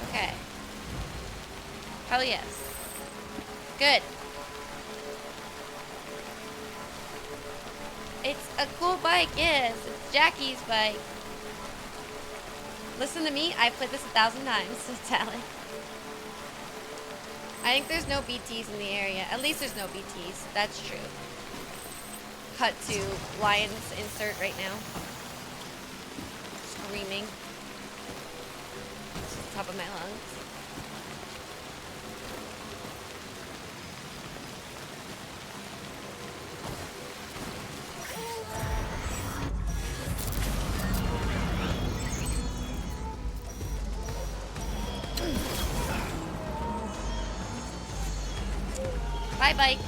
Okay. Hell yes. Good. It's a cool bike, yes. It's Jackie's bike. Listen to me, I've played this 1,000 times, Sally. I think there's no BTs in the area. At least there's no BTs. That's true. Cut to Lion's insert right now. Screaming. Top of my lungs. Bye, bike.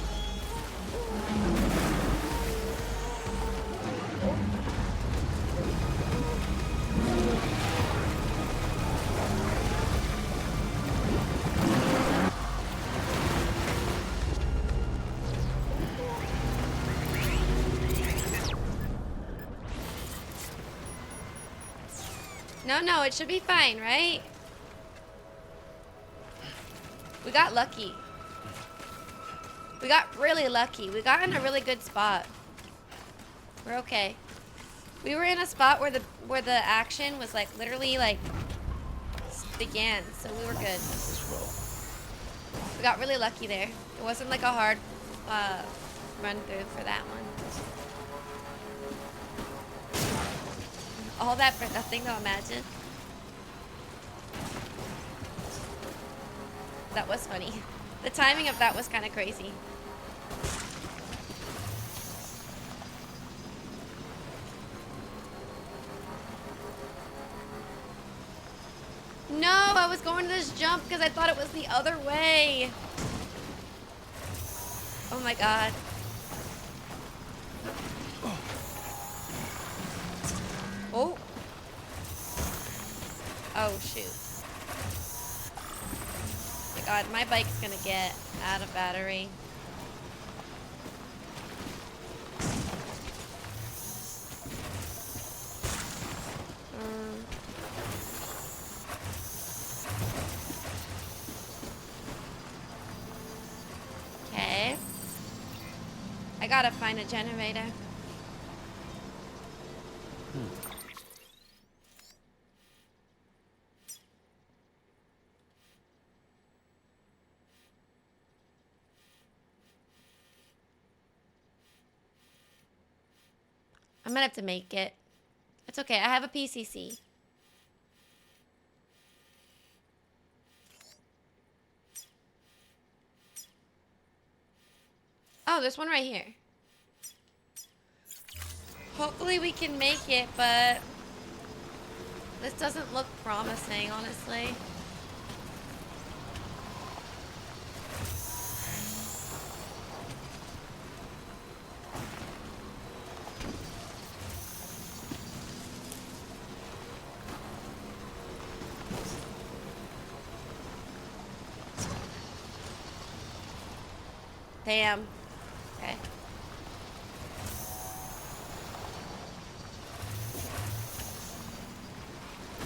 No, it should be fine, right? We got lucky. We got really lucky. We got in a really good spot. We're okay. We were in a spot where the action was like literally like began, so we were good. We got really lucky there. It wasn't like a hard run through for that one. All that for nothing though, imagine. That was funny. The timing of that was kind of crazy. No, I was going to this jump because I thought it was the other way. Oh my god. Oh. Oh shoot. Oh my god, my bike's gonna get out of battery. Okay. I gotta find a generator. I'm gonna have to make it. It's okay, I have a PCC. Oh, there's one right here. Hopefully we can make it, but this doesn't look promising, honestly. Damn. Okay.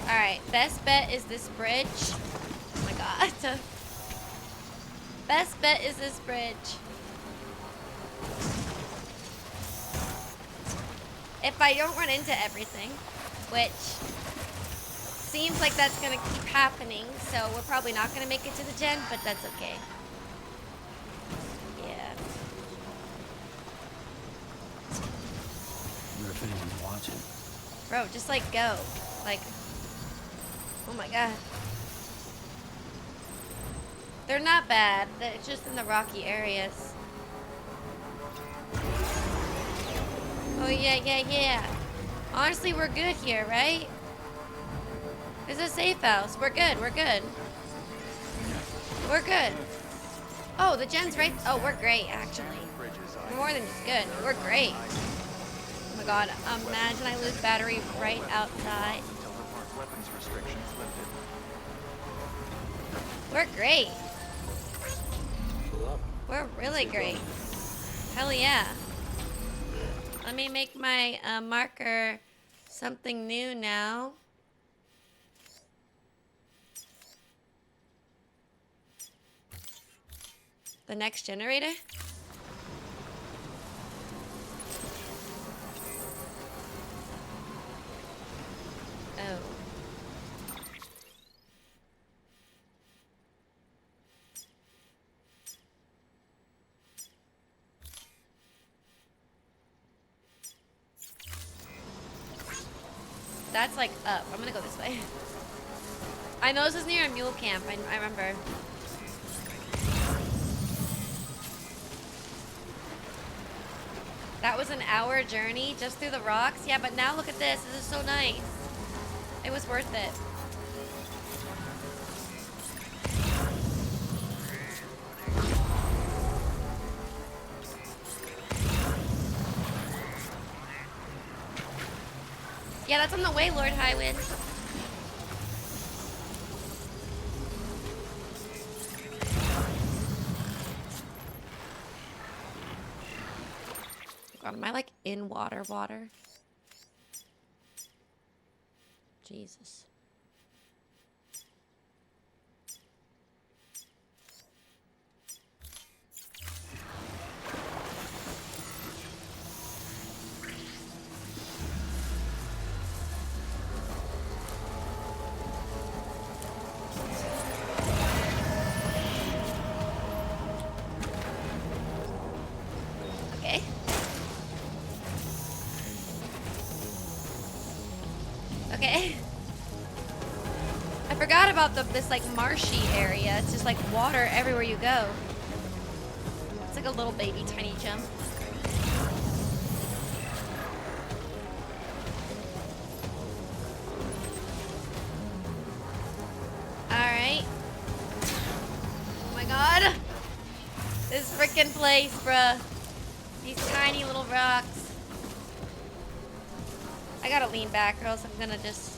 Alright, best bet is this bridge. Oh my god. Best bet is this bridge. If I don't run into everything, which seems like that's gonna keep happening, so we're probably not gonna make it to the gen, but that's okay. If anyone's watching. Bro, just like go. Like, oh my god. They're not bad. They're just in the rocky areas. Oh yeah. Honestly, we're good here, right? There's a safe house. We're good. We're good. Oh, the gen's right. Oh, we're great, actually. We're more than just good. We're great. Oh my god, imagine I lose battery right outside. We're great. We're really great. Hell yeah. Let me make my marker something new now. The next generator? Oh. That's like up. I'm gonna go this way. I know this is near a mule camp. I remember. That was an hour journey just through the rocks. Yeah, but now look at this. This is so nice. It was worth it. Yeah, that's on the way, Lord Highwind. God, am I like in water? Jesus. Okay. Okay. I forgot about this like marshy area. It's just like water everywhere you go. It's like a little baby tiny jump. Alright. Oh my god. This freaking place, bruh. These tiny little rocks. I gotta lean back or else I'm gonna just...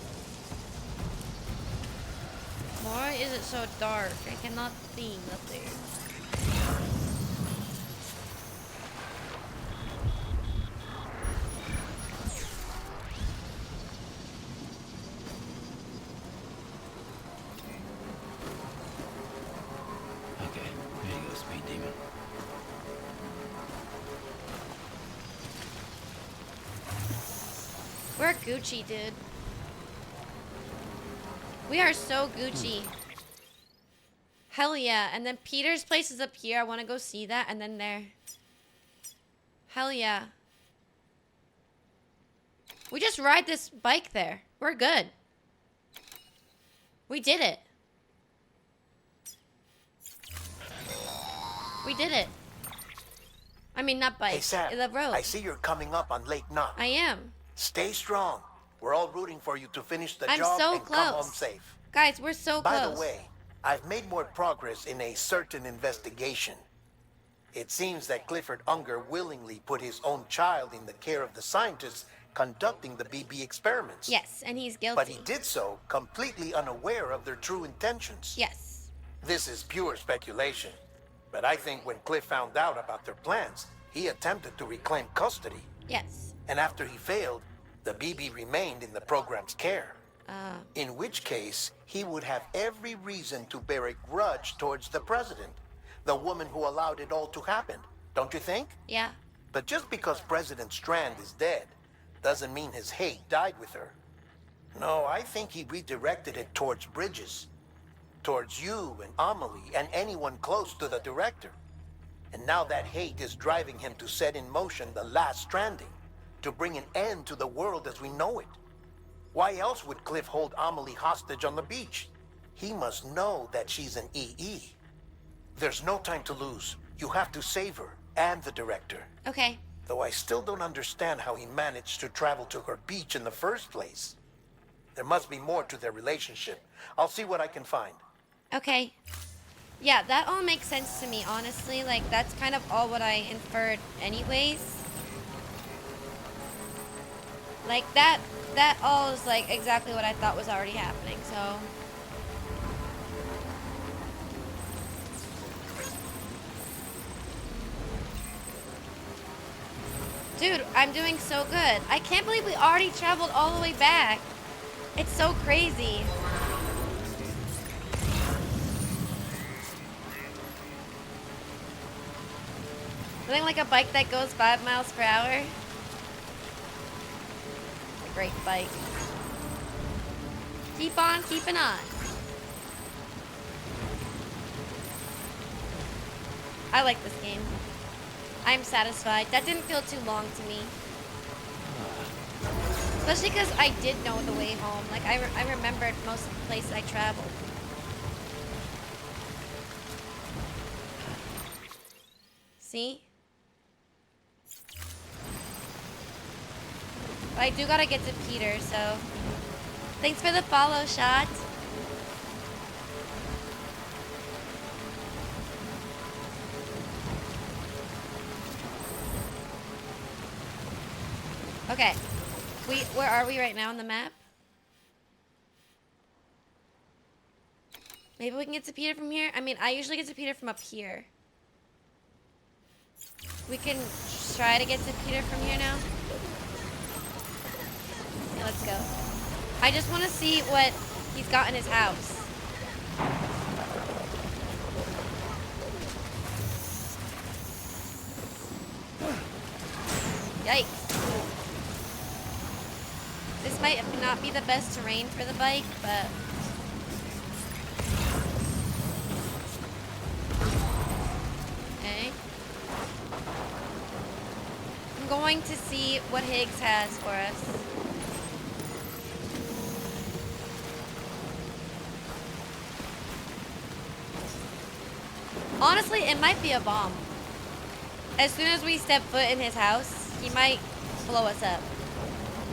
Why is it so dark? I cannot see nothing. Okay, here you go, Speed Demon. We're Gucci, dude. We are so Gucci. Hell yeah. And then Peter's place is up here. I want to go see that. And then there. Hell yeah. We just ride this bike there. We're good. We did it. We did it. I mean, not bike. Hey, Sam, the road. I see you're coming up on Lake Knot. I am. Stay strong. We're all rooting for you to finish the I'm job so and close. come home safe. Guys, we're so By close. the way, I've made more progress in a certain investigation. It seems that Clifford Unger willingly put his own child in the care of the scientists conducting the BB experiments. Yes, and he's guilty. But he did so completely unaware of their true intentions. Yes. This is pure speculation, but I think when Cliff found out about their plans, he attempted to reclaim custody. Yes. And after he failed, the BB remained in the program's care. In which case, he would have every reason to bear a grudge towards the president, the woman who allowed it all to happen. Don't you think? Yeah. But just because President Strand is dead, doesn't mean his hate died with her. No, I think he redirected it towards Bridges. Towards you and Amelie and anyone close to the director. And now that hate is driving him to set in motion the last Stranding, to bring an end to the world as we know it. Why else would Cliff hold Amelie hostage on the beach? He must know that she's an EE. There's no time to lose. You have to save her and the director. Okay. Though I still don't understand how he managed to travel to her beach in the first place. There must be more to their relationship. I'll see what I can find. Okay. Yeah, that all makes sense to me, honestly. Like, that's kind of all what I inferred anyways. Like, that all is, like, exactly what I thought was already happening, so... Dude, I'm doing so good. I can't believe we already traveled all the way back. It's so crazy. Something like a bike that goes 5 miles per hour. It's a great bike. Keep on keeping on. I like this game. I'm satisfied. That didn't feel too long to me. Especially because I did know the way home. Like, I remembered most of the places I traveled. See? But I do gotta get to Peter, so... Thanks for the follow shot. Okay. Where are we right now on the map? Maybe we can get to Peter from here? I mean, I usually get to Peter from up here. We can try to get to Peter from here now. Yeah, let's go. I just want to see what he's got in his house. Yikes. This might not be the best terrain for the bike, but... Okay. I'm going to see what Higgs has for us. Honestly, it might be a bomb. As soon as we step foot in his house, he might blow us up.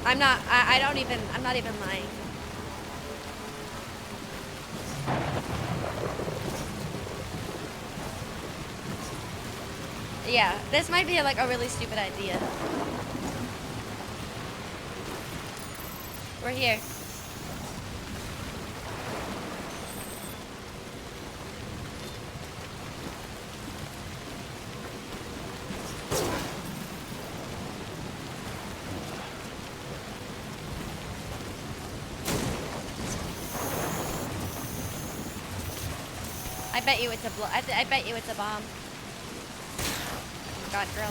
I'm not even lying. Yeah, this might be like a really stupid idea. We're here. I bet you it's a I bet you it's a bomb. God, girl.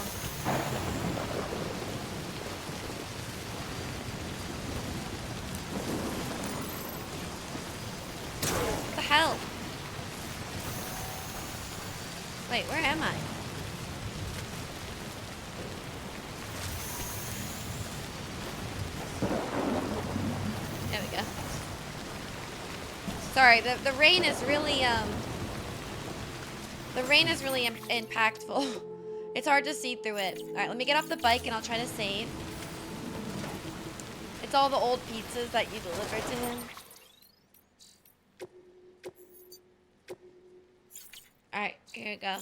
What the hell? Wait, where am I? There we go. Sorry, the rain is really impactful. It's hard to see through it. Alright, let me get off the bike and I'll try to save. It's all the old pizzas that you delivered to him. Alright, here we go.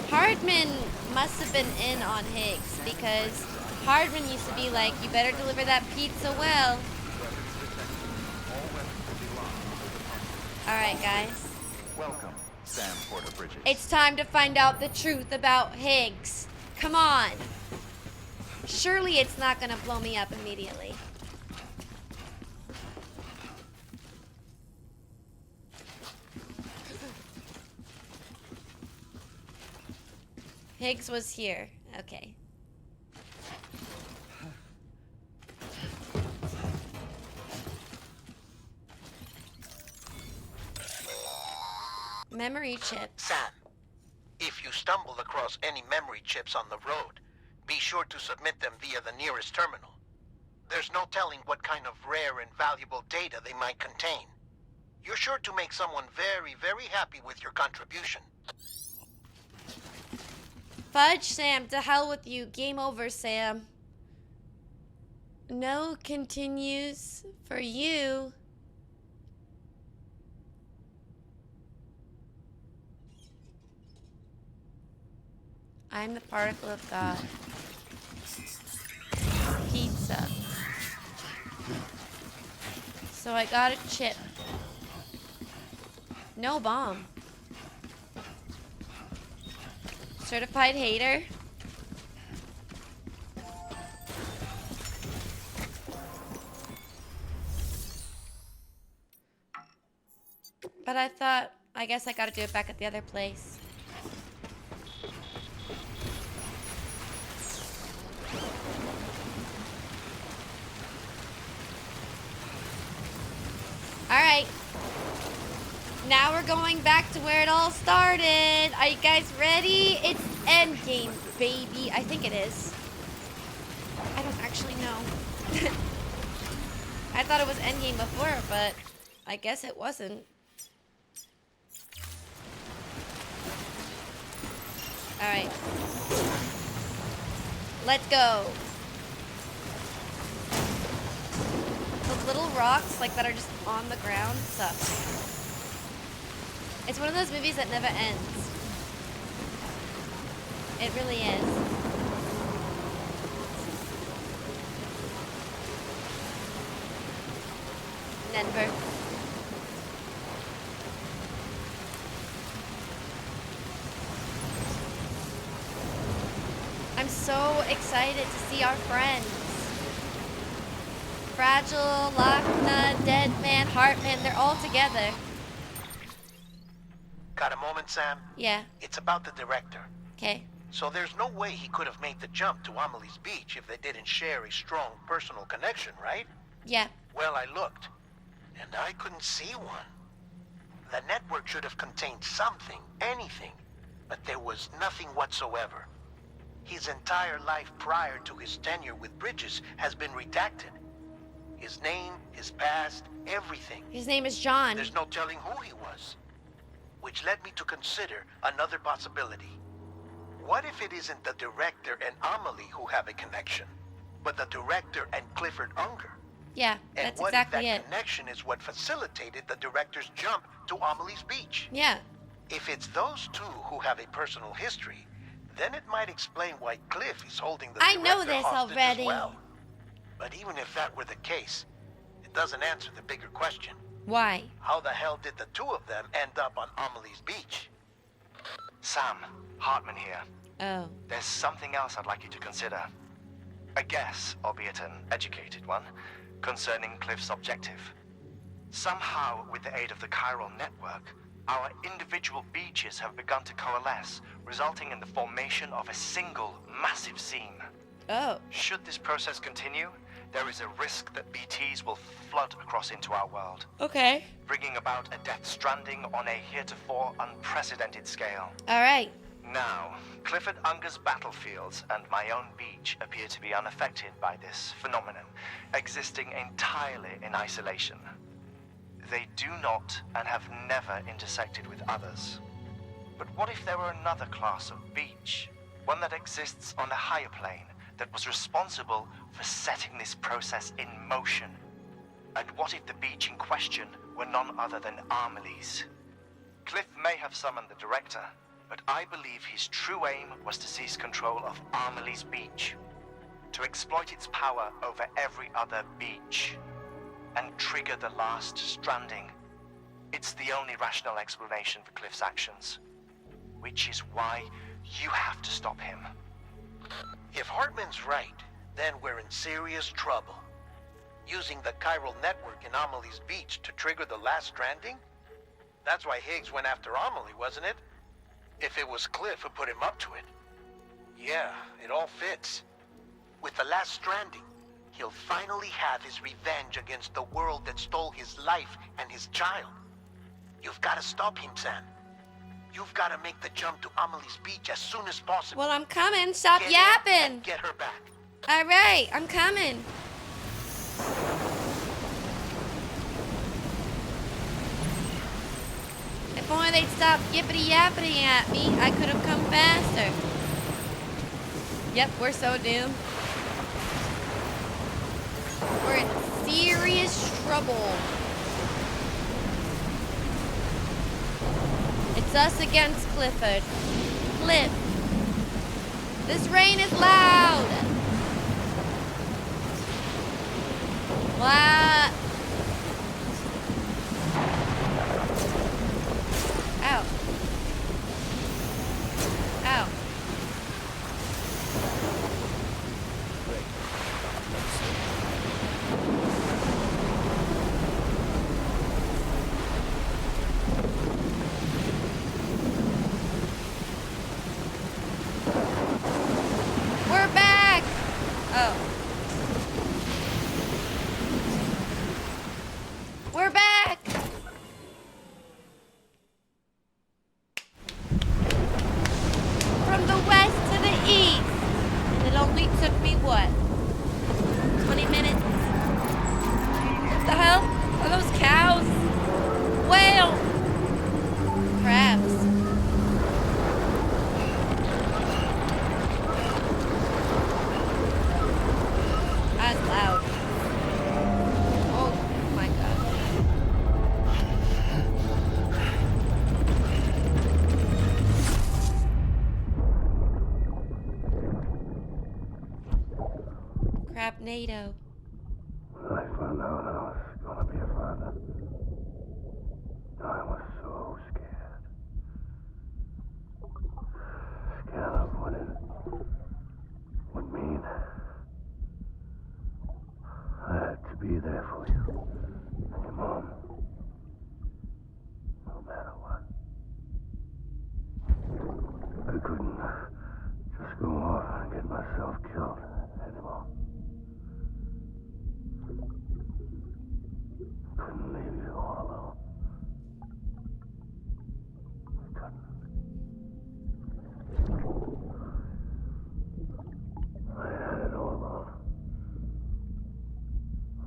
Hardman must have been in on Higgs because Hardman used to be like, you better deliver that pizza well. Alright, guys. Welcome, Sam Porter-Bridges. It's time to find out the truth about Higgs. Come on. Surely it's not gonna blow me up immediately. Higgs was here. Okay. Memory chip. Sam, if you stumble across any memory chips on the road, be sure to submit them via the nearest terminal. There's no telling what kind of rare and valuable data they might contain. You're sure to make someone very, very happy with your contribution. Fudge, Sam. To hell with you. Game over, Sam. No continues for you. I'm the particle of God. Pizza. So I got a chip. No bomb. Certified hater. But I thought, I guess I gotta do it back at the other place. Alright. Now we're going back to where it all started. Are you guys ready? It's endgame, baby. I think it is. I don't actually know. I thought it was endgame before, but I guess it wasn't. Alright. Let's go. Those little rocks, like, that are just on the ground suck. It's one of those movies that never ends. It really is. Denver. I'm so excited to see our friends. Fragile, Lochna, Deadman, Hartman, they're all together. Got a moment, Sam? Yeah. It's about the director. Okay. So there's no way he could have made the jump to Amelie's Beach if they didn't share a strong personal connection, right? Yeah. Well, I looked, and I couldn't see one. The network should have contained something, anything, but there was nothing whatsoever. His entire life prior to his tenure with Bridges has been redacted. His name, his past, everything. His name is John. There's no telling who he was. Which led me to consider another possibility. What if it isn't the director and Amelie who have a connection, but the director and Clifford Unger? Yeah, And that's what exactly if that it. connection is what facilitated the director's jump to Amelie's Beach? Yeah. If it's those two who have a personal history, then it might explain why Cliff is holding the I director know this hostage already. as well. But even if that were the case, it doesn't answer the bigger question. Why? How the hell did the two of them end up on Amelie's Beach? Sam, Hartman here. Oh. There's something else I'd like you to consider. A guess, albeit an educated one, concerning Cliff's objective. Somehow, with the aid of the chiral network, our individual beaches have begun to coalesce, resulting in the formation of a single massive seam. Oh. Should this process continue, there is a risk that BTs will flood across into our world. Okay. Bringing about a death stranding on a heretofore unprecedented scale. All right. Now, Clifford Unger's battlefields and my own beach appear to be unaffected by this phenomenon, existing entirely in isolation. They do not and have never intersected with others. But what if there were another class of beach, one that exists on a higher plane, that was responsible for setting this process in motion? And what if the beach in question were none other than Amelie's? Cliff may have summoned the director, but I believe his true aim was to seize control of Amelie's Beach, to exploit its power over every other beach, and trigger the last stranding. It's the only rational explanation for Cliff's actions, which is why you have to stop him. If Hartman's right, then we're in serious trouble. Using the chiral network in Amelie's Beach to trigger the last stranding? That's why Higgs went after Amelie, wasn't it? If it was Cliff who put him up to it. Yeah, it all fits. With the last stranding, he'll finally have his revenge against the world that stole his life and his child. You've got to stop him, Sam. You've got to make the jump to Amelie's Beach as soon as possible. Well, I'm coming. Stop Get in yapping. and get her back. All right, I'm coming. If only they'd stop yippity-yappity at me, I could have come faster. Yep, we're so doomed. We're in serious trouble. It's us against Clifford. Cliff. This rain is loud. What? Ow. Ow. We're back! Oh. We're back! From the west to the east. And it only took me, what? 20 minutes? What the hell? Are those cows? Whale! Crabs. That's loud. Oh my god. Crabnado. I found out I was gonna be a father. there for you. And your mom. No matter what. I couldn't just go off and get myself killed anymore. Couldn't leave you all alone. I couldn't. I had it all wrong.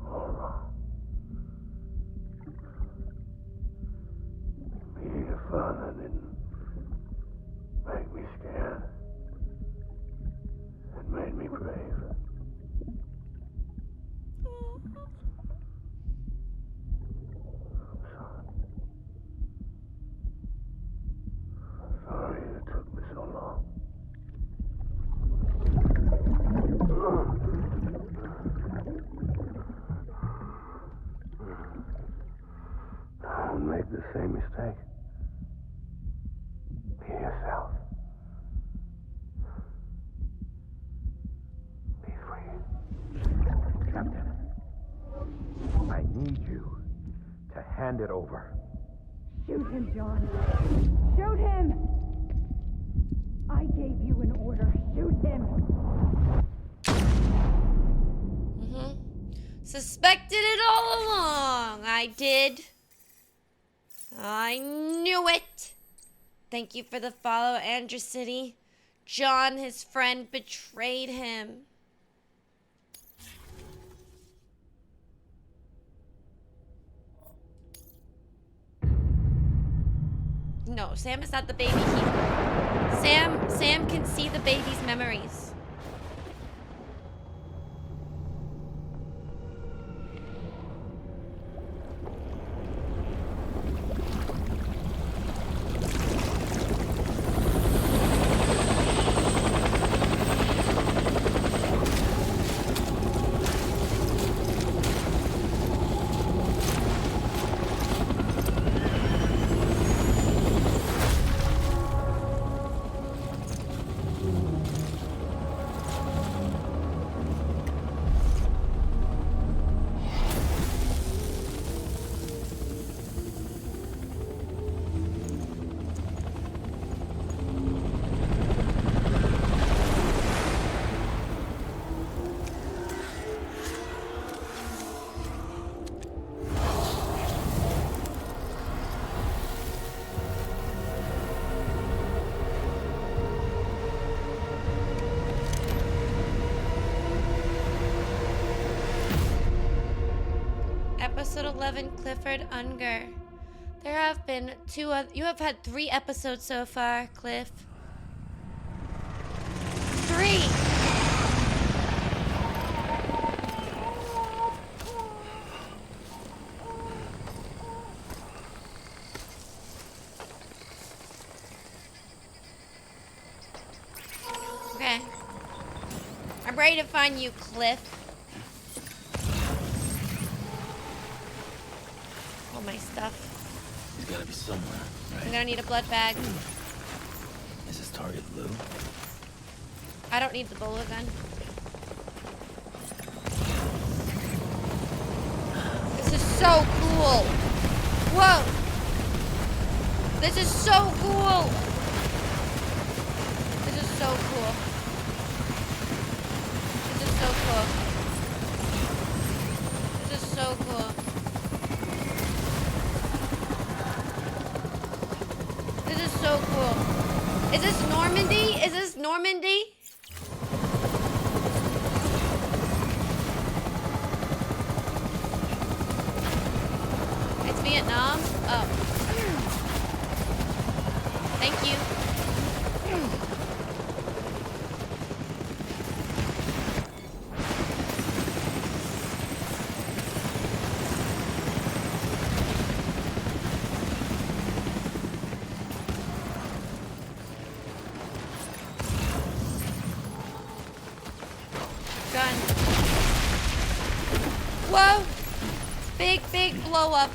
All wrong. Being a father didn't make me scared. It made me brave. Sorry it took me so long. Don't make the same mistake. Be yourself. Be free. Captain, I need you to hand it over. Shoot him, John. Shoot him! I gave you an order. Shoot him! Suspected it all along. I did. I knew it. Thank you for the follow, Andrew City. John, his friend, betrayed him. No, Sam is not the baby. Sam can see the baby's memories. Episode 11, Clifford Unger. There have been you have had 3 episodes so far, Cliff. 3! Okay. I'm ready to find you, Cliff. All my stuff. He's gotta be somewhere, right? I'm gonna need a blood bag. Is his target blue? I don't need the bullet gun. This is so cool. Whoa. This is so cool. This is so cool. This is so cool. This is so cool. This is so cool. Is this Normandy? Is this Normandy? It's Vietnam? Oh. Thank you. Gun. Whoa! Big blow up.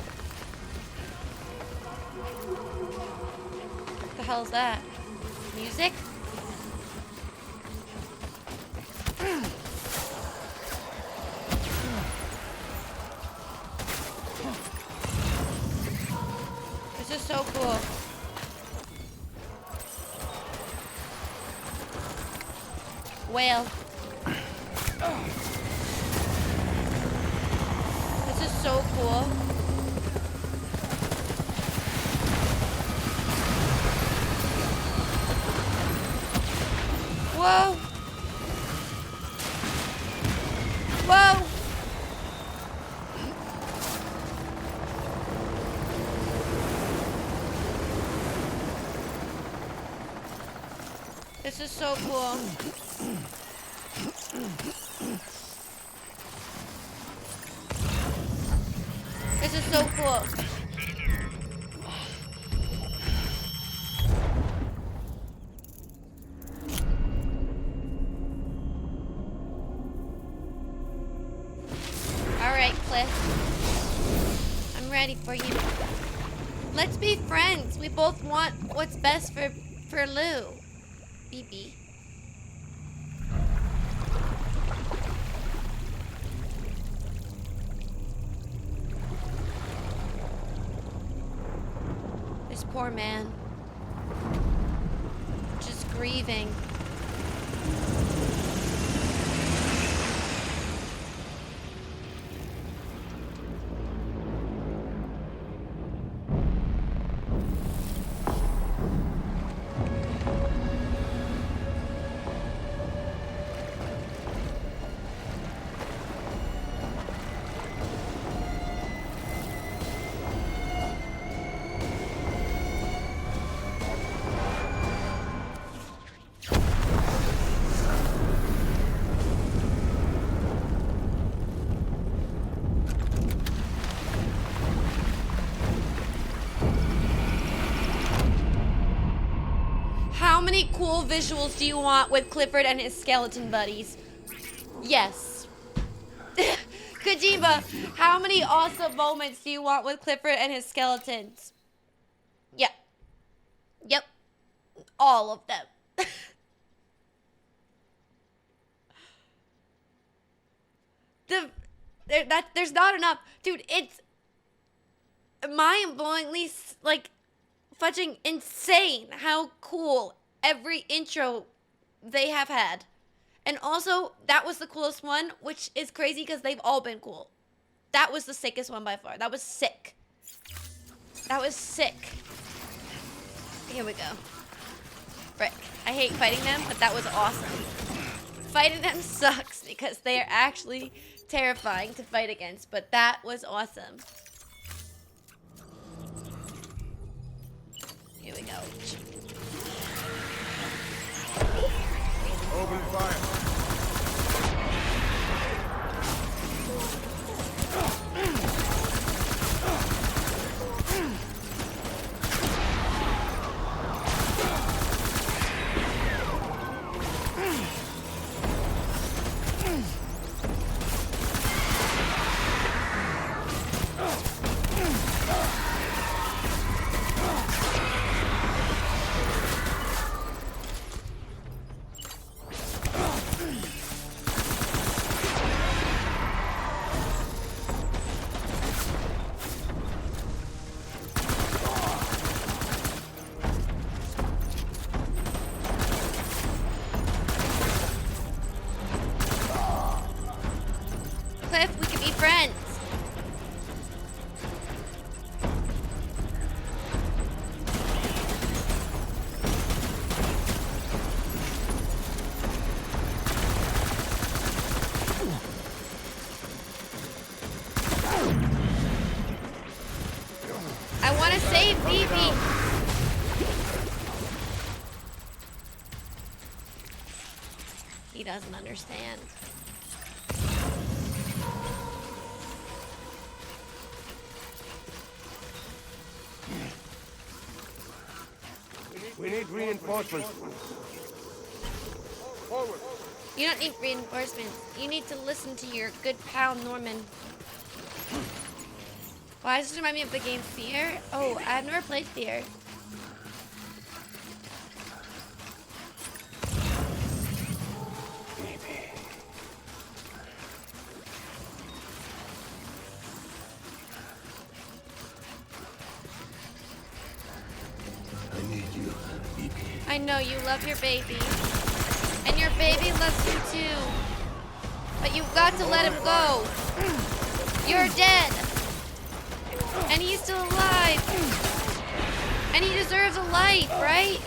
What the hell is that? Music? so cool. Whale. This is so cool. Whoa. Whoa. This is so cool. This is so cool. Alright, Cliff. I'm ready for you. Let's be friends. We both want what's best for Lou. BB. This poor man. Just grieving. How many cool visuals do you want with Clifford and his skeleton buddies? Yes. Kojima, how many awesome moments do you want with Clifford and his skeletons? Yep. Yep. All of them. There's not enough. Dude, it's mind-blowingly, like, fudging insane how cool every intro they have had. And also, that was the coolest one, which is crazy because they've all been cool. That was the sickest one by far. That was sick. That was sick. Here we go. Frick. I hate fighting them, but that was awesome. Fighting them sucks because they are actually terrifying to fight against, but that was awesome. Here we go. Open fire. Cliff, we can be friends. I want to save BB. He doesn't understand. We need reinforcements. Forward. You don't need reinforcements. You need to listen to your good pal Norman. Why does this remind me of the game Fear? Oh, I've never played Fear. I know you love your baby. And your baby loves you too. But you've got to let him go. You're dead. And he's still alive. And he deserves a life, right?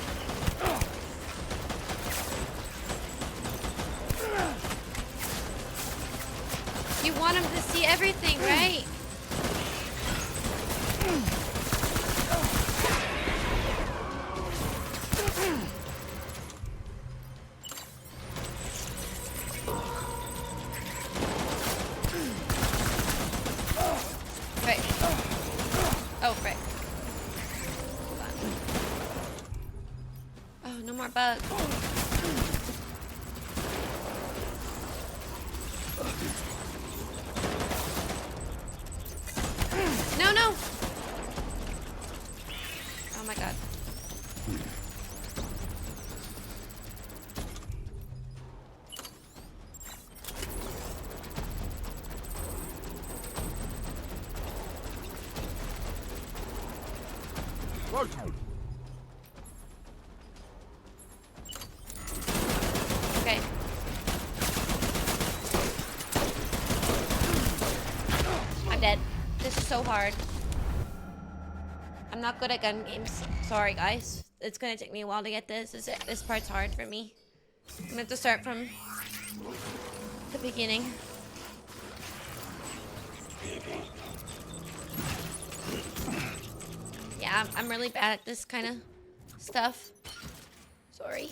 You want him to see everything, right? Right. Oh, right. Hold on. Oh, no more bugs. No, no! Oh my god. Okay. I'm dead. This is so hard. I'm not good at gun games. Sorry, guys. It's gonna take me a while to get this. This part's hard for me. I'm gonna have to start from the beginning. Yeah, I'm really bad at this kind of stuff. Sorry.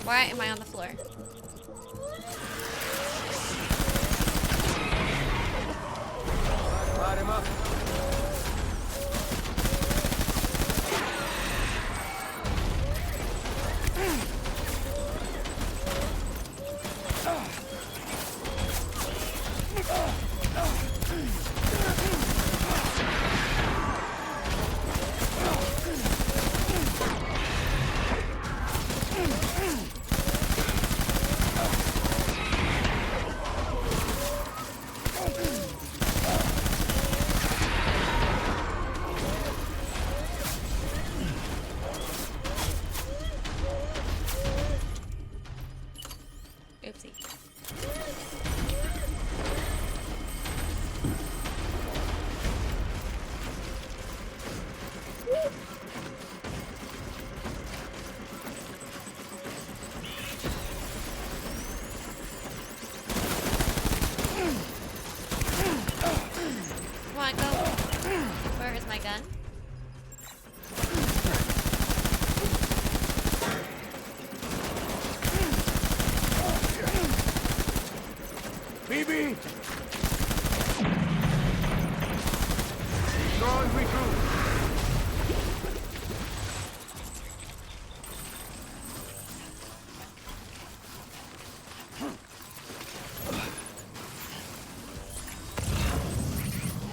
Why am I on the floor? Light him up. Oopsie. Come on, go. Where is my gun? BB! Go on, regroup.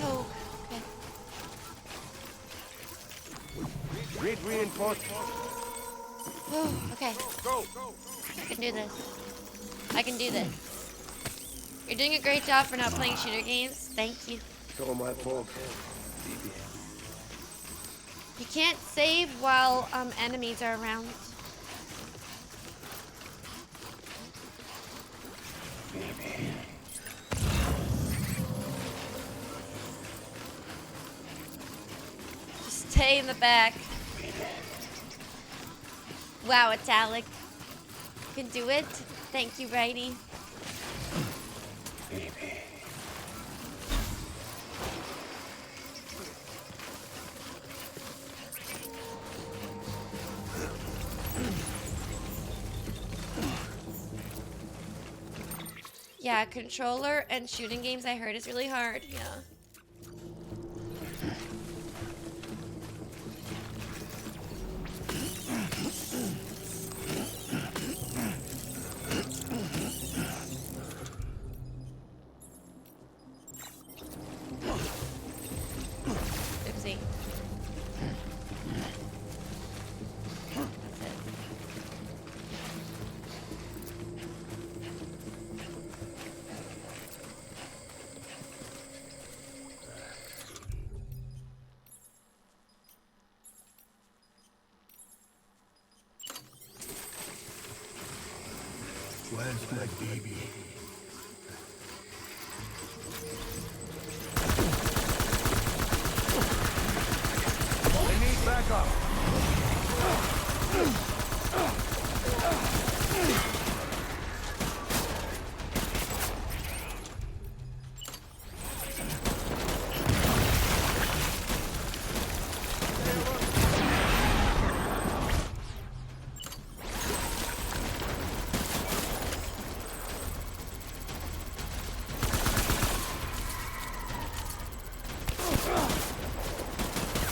Oh, okay. Read reinforcements. Oh, okay. Go. I can do this. I can do this. You're doing a great job for not playing shooter games. Thank you. It's all my fault. BB. You can't save while enemies are around. Just stay in the back. Wow, Italic. You can do it. Thank you, Righty. Yeah, controller and shooting games I heard is really hard. Yeah. Oopsie. That's it. that baby? They need backup.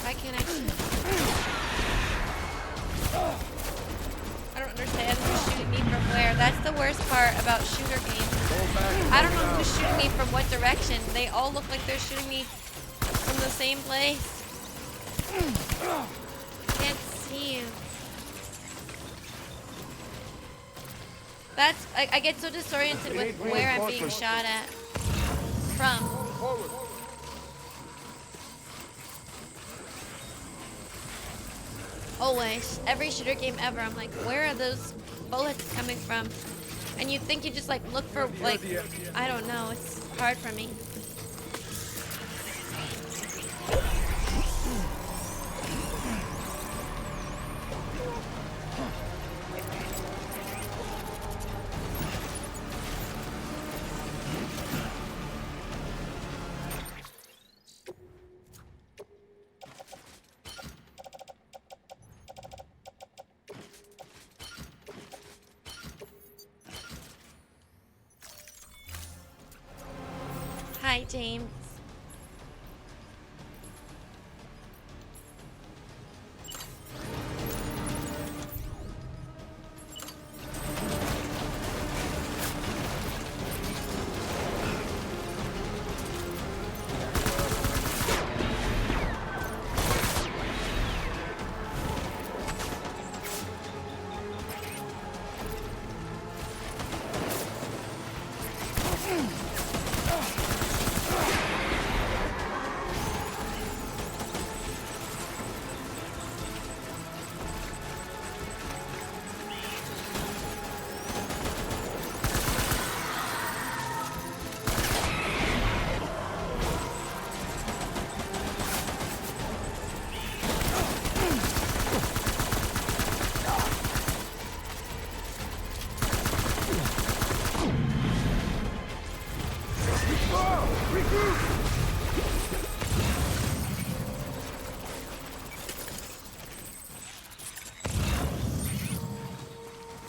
Why can't I shoot? I don't understand who's shooting me from where. That's the worst part about shooter games. I don't know who's shooting me from what direction. They all look like they're shooting me from the same place. Can't see you. That's I get so disoriented with where I'm being shot at from. Always. Every shooter game ever, I'm like, where are those bullets coming from? And you think you just like look for like, I don't know, it's hard for me. Hi, James.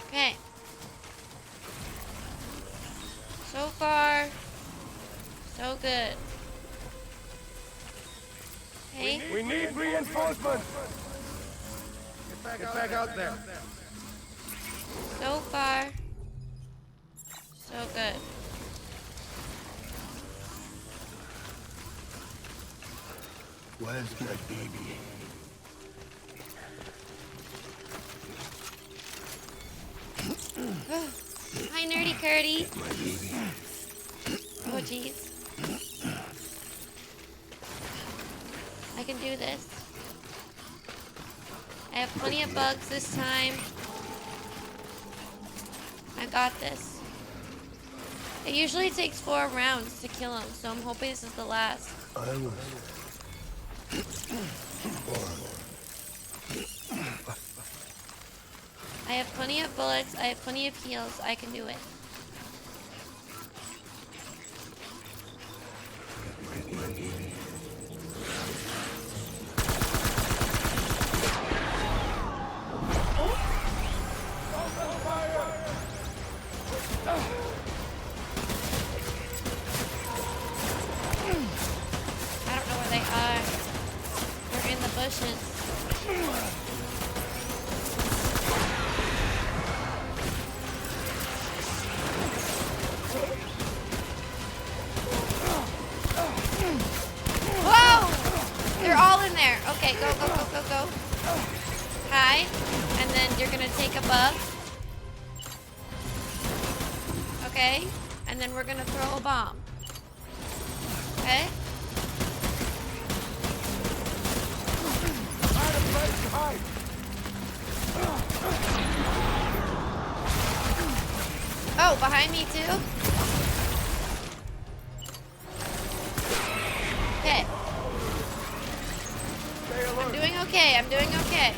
Okay. So far, so good. Hey. We need reinforcements. Get back out there. So far, so good. Where's that baby? Hi, Nerdy Curdy. Oh, jeez. I can do this. I have plenty of bugs this time. I got this. It usually takes 4 rounds to kill him, so I'm hoping this is the last. I was I have plenty of bullets. I have plenty of heals. I can do it. I don't know where they are. They're in the bushes. Whoa! They're all in there. Okay, go, go, go, go, go. Hi. And then you're gonna take a buff. Okay. And then we're gonna throw a bomb. Okay. Oh, behind me too? Okay. I'm doing okay. I'm doing okay.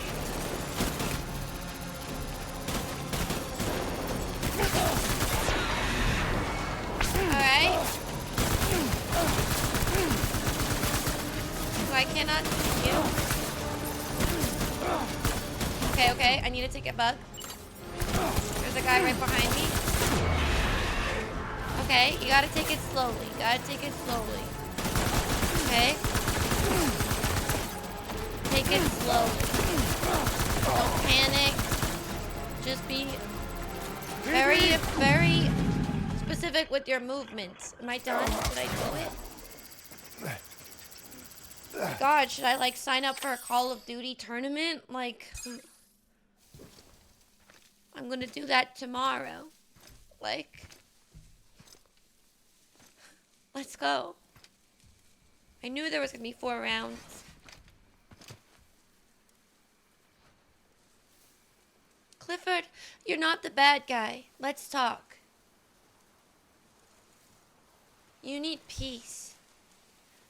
Alright. So I cannot see you. Okay, okay. I need to take a bug. There's a guy right behind me. Okay, you gotta take it slowly. You gotta take it slowly. Okay. Take it slowly. Don't panic. Just be very, very specific with your movements. Am I done? Did I do it? God, should I like sign up for a Call of Duty tournament? Like, I'm gonna do that tomorrow. Like, let's go. I knew there was gonna be 4 rounds. Clifford, you're not the bad guy. Let's talk. You need peace.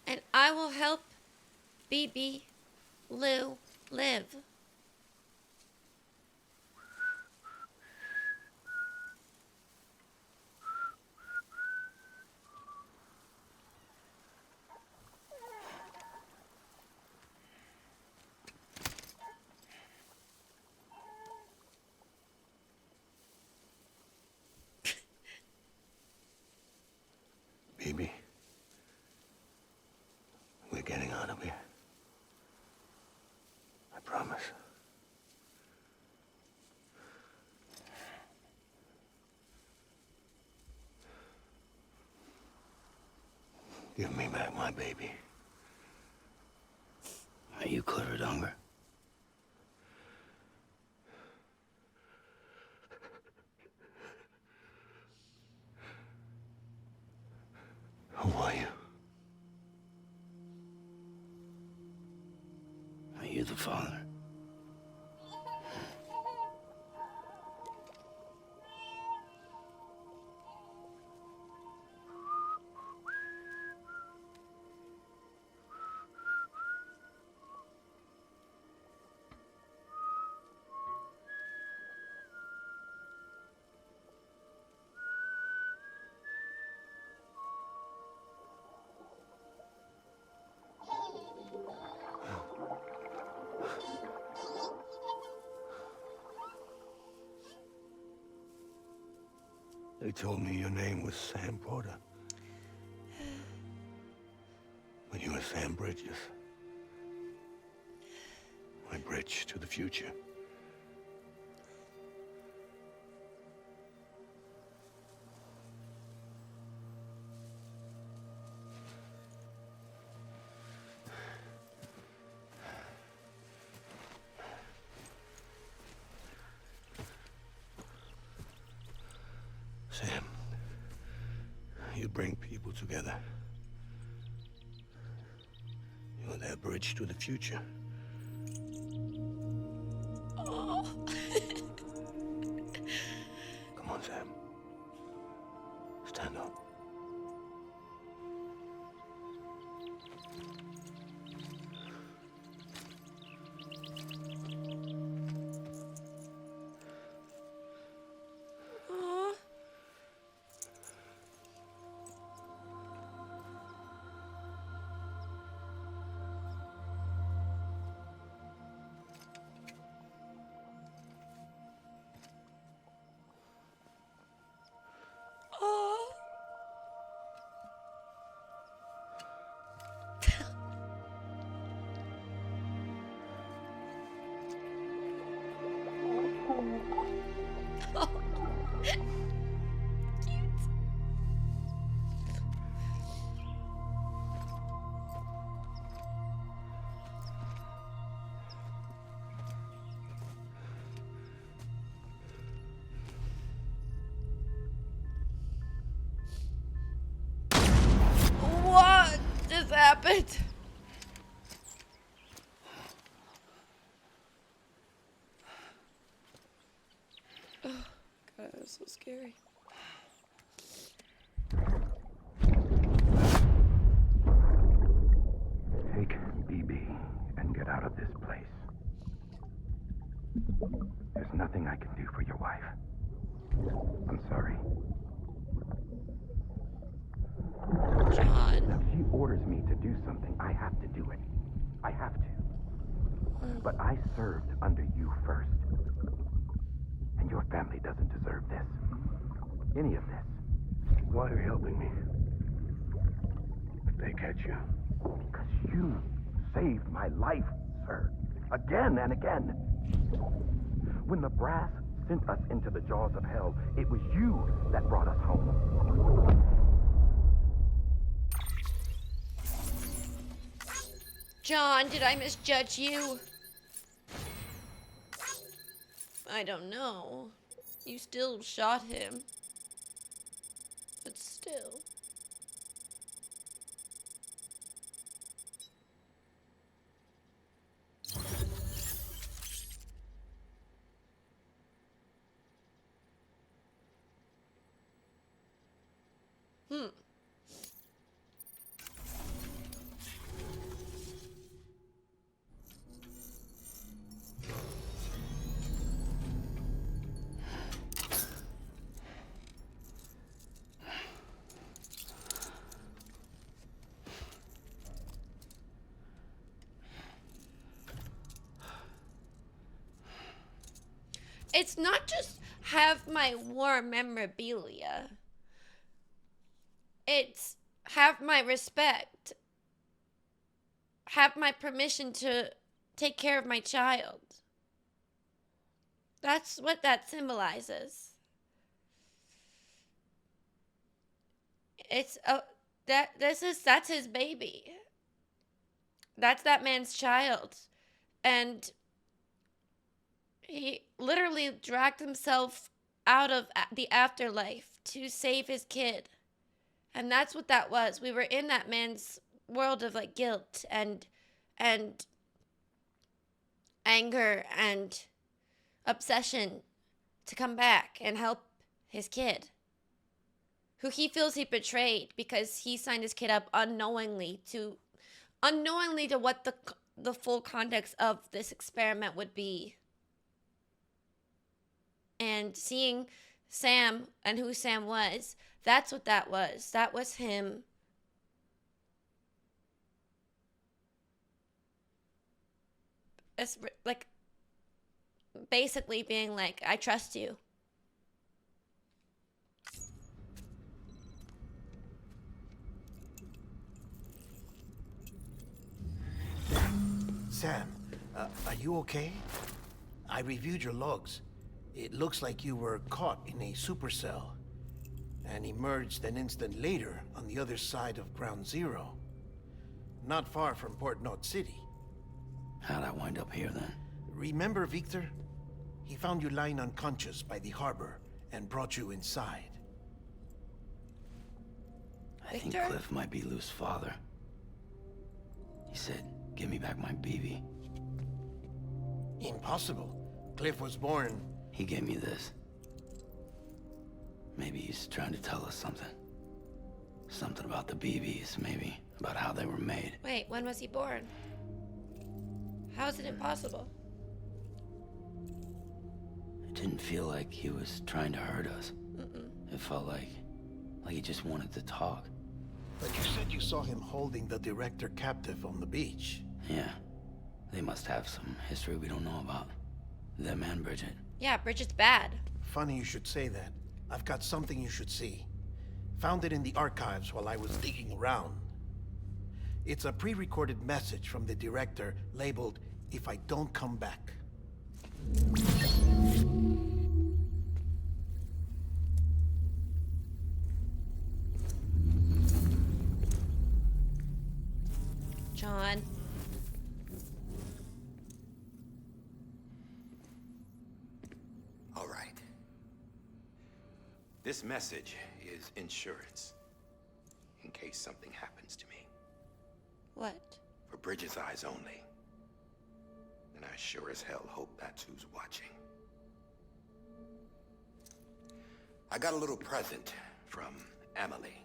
And I will help BB Lou live. Baby, we're getting out of here. I promise. Give me back my baby. Are you Clifford Unger? Who are you? Are you the father? They told me your name was Sam Porter. But you were Sam Bridges. My bridge to the future. Sam, you bring people together. You're their bridge to the future. Oh. Come on, Sam. Stand up. What just happened? Oh, God, that was so scary. and get out of this place. There's nothing I can do for your wife. I'm sorry. John. Now, if she orders me to do something, I have to do it. I have to. But I served under you first. And your family doesn't deserve this. Any of this. Why are you helping me? If they catch you. Because you saved my life, sir. Again and again. When the brass sent us into the jaws of hell, it was you that brought us home. John, did I misjudge you? I don't know. You still shot him. But still. It's not just have my war memorabilia. It's have my respect. Have my permission to take care of my child. That's what that symbolizes. It's that's his baby. That's that man's child. And he literally dragged himself out of the afterlife to save his kid. And that's what that was. We were in that man's world of like guilt and anger and obsession to come back and help his kid, who he feels he betrayed because he signed his kid up unknowingly to what the full context of this experiment would be. And seeing Sam and who Sam was, that's what that was. That was him as like basically being like, I trust you. Sam, are you okay? I reviewed your logs. It looks like you were caught in a supercell and emerged an instant later on the other side of Ground Zero. Not far from Port Knot City. How'd I wind up here then? Remember Victor? He found you lying unconscious by the harbor and brought you inside. I think Cliff might be Lou's father. He said, give me back my BB. Impossible. Cliff was born... He gave me this. Maybe he's trying to tell us something. Something about the BBs, maybe. About how they were made. Wait, when was he born? How is it impossible? It didn't feel like he was trying to hurt us. It felt like he just wanted to talk. But you said you saw him holding the director captive on the beach. Yeah. They must have some history we don't know about. Them and Bridget. Yeah, Bridget's bad. Funny you should say that. I've got something you should see. Found it in the archives while I was digging around. It's a pre-recorded message from the director labeled, "If I don't come back." John. All right. This message is insurance. In case something happens to me. What? For Bridget's eyes only. And I sure as hell hope that's who's watching. I got a little present from Amelie.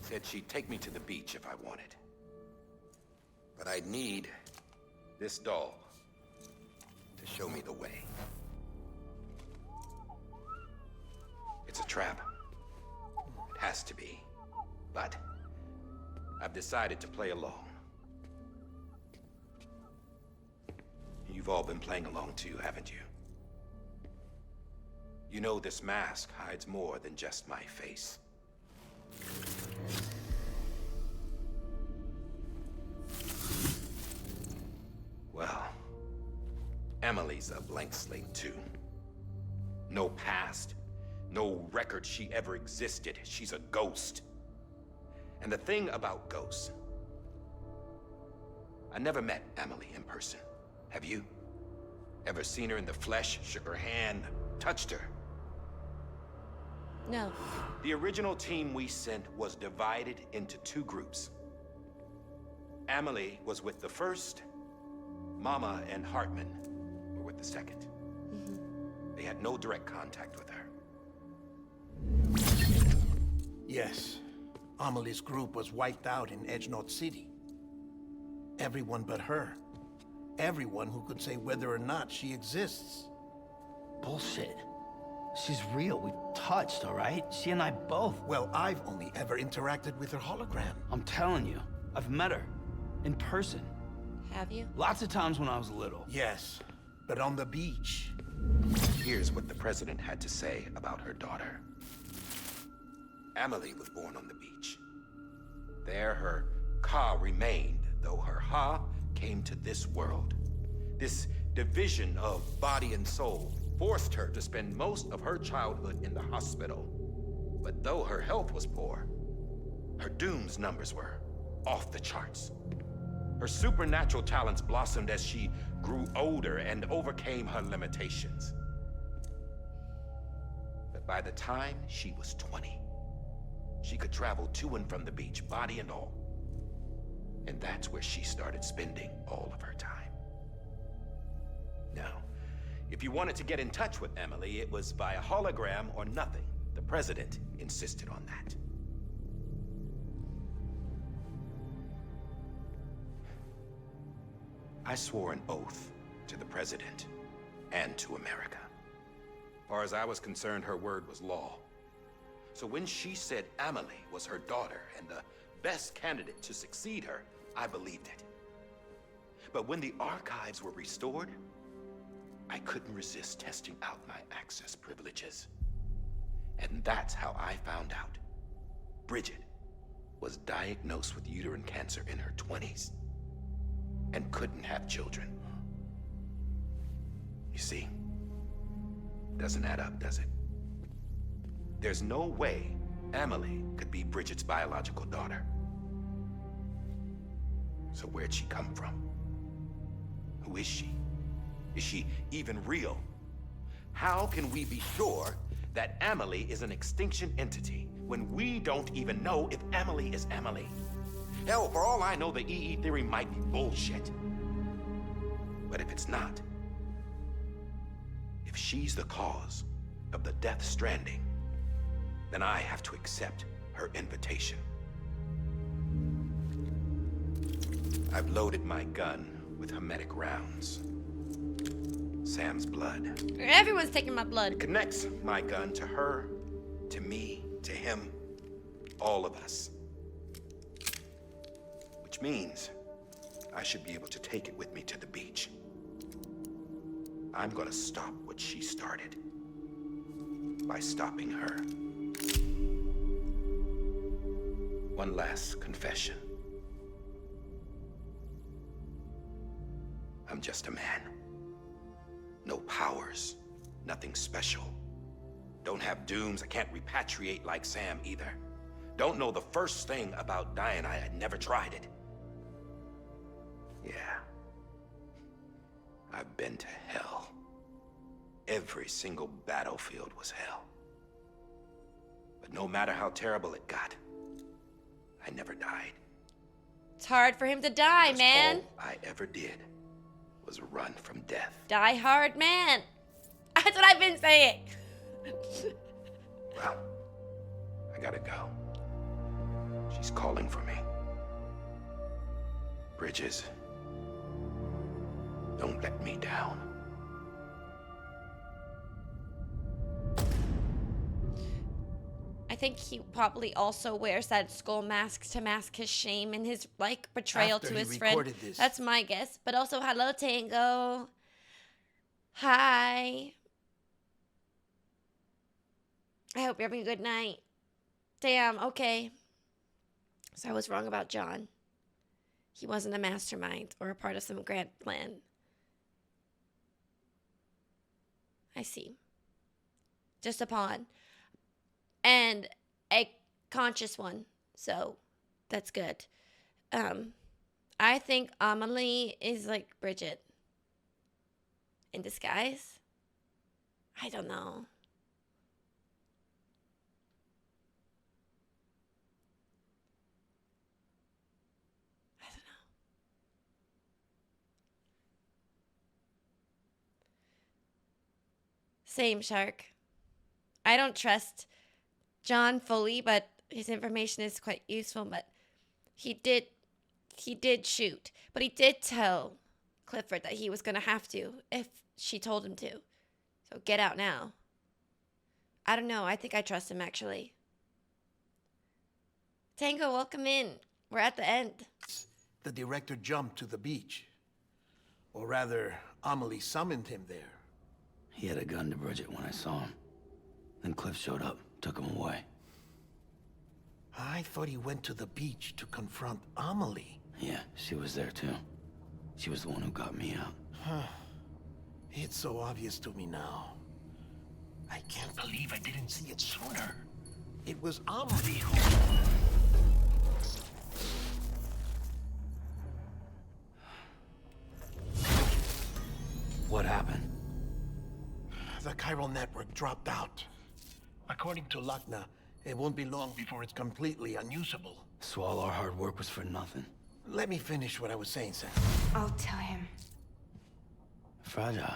Said she'd take me to the beach if I wanted. But I'd need this doll to show me the way. It's a trap. It has to be. But I've decided to play along. You've all been playing along too, haven't you? You know this mask hides more than just my face. Well, Emily's a blank slate too. No past, no record she ever existed. She's a ghost. And the thing about ghosts, I never met Emily in person. Have you? Ever seen her in the flesh, shook her hand, touched her? No. The original team we sent was divided into two groups. Emily was with the first. Mama and Hartman were with the second. They had no direct contact with her. Yes. Amelie's group was wiped out in Edgenorth City. Everyone but her. Everyone who could say whether or not she exists. Bullshit. She's real. We've touched, all right? She and I both. Well, I've only ever interacted with her hologram. I'm telling you, I've met her. In person. Have you? Lots of times when I was little. Yes, but on the beach. Here's what the president had to say about her daughter. Emily was born on the beach. There her Ka remained, though her Ha came to this world. This division of body and soul forced her to spend most of her childhood in the hospital. But though her health was poor, her Doom's numbers were off the charts. Her supernatural talents blossomed as she grew older and overcame her limitations. But by the time she was 20, she could travel to and from the beach, body and all. And that's where she started spending all of her time. Now, if you wanted to get in touch with Emily, it was via hologram or nothing. The president insisted on that. I swore an oath to the president and to America. As far as I was concerned, her word was law. So when she said Emily was her daughter and the best candidate to succeed her, I believed it. But when the archives were restored, I couldn't resist testing out my access privileges. And that's how I found out Bridget was diagnosed with uterine cancer in her 20s and couldn't have children. You see, doesn't add up, does it? There's no way Emily could be Bridget's biological daughter. So where'd she come from? Who is she? Is she even real? How can we be sure that Emily is an extinction entity when we don't even know if Emily is Emily? Hell, for all I know, the EE theory might be bullshit. But if it's not, if she's the cause of the death stranding, then I have to accept her invitation. I've loaded my gun with hermetic rounds. Sam's blood. Everyone's taking my blood. It connects my gun to her, to me, to him, all of us. Which means I should be able to take it with me to the beach. I'm gonna stop what she started by stopping her. One last confession. I'm just a man. No powers, nothing special. Don't have dooms, I can't repatriate like Sam either. Don't know the first thing about dying, I had never tried it. Yeah. I've been to hell. Every single battlefield was hell. But no matter how terrible it got, I never died. It's hard for him to die, man. All I ever did was run from death. Die hard, man. That's what I've been saying. Well, I gotta go. She's calling for me. Bridges, Don't let me down. I think he probably also wears that skull mask to mask his shame and his, like, betrayal After to he his friend. recorded this. That's my guess. But also, hello, Tango. Hi. I hope you're having a good night. Damn, okay. So I was wrong about John. He wasn't a mastermind or a part of some grand plan. I see. Just a pawn. And a conscious one. So that's good. I think Amelie is like Bridget. In disguise? I don't know. Same, Shark. I don't trust John fully, but his information is quite useful. But he did shoot. But he did tell Clifford that he was going to have to if she told him to. So get out now. I don't know. I think I trust him, actually. Tango, welcome in. We're at the end. The director jumped to the beach. Or rather, Amelie summoned him there. He had a gun to Bridget when I saw him. Then Cliff showed up, took him away. I thought he went to the beach to confront Amelie. Yeah, she was there too. She was the one who got me out. Huh. It's so obvious to me now. I can't believe I didn't see it sooner. It was Amelie who... What happened? The chiral network dropped out. According to Lakna, it won't be long before it's completely unusable. So all our hard work was for nothing. Let me finish what I was saying, Sam. I'll tell him. Fragile.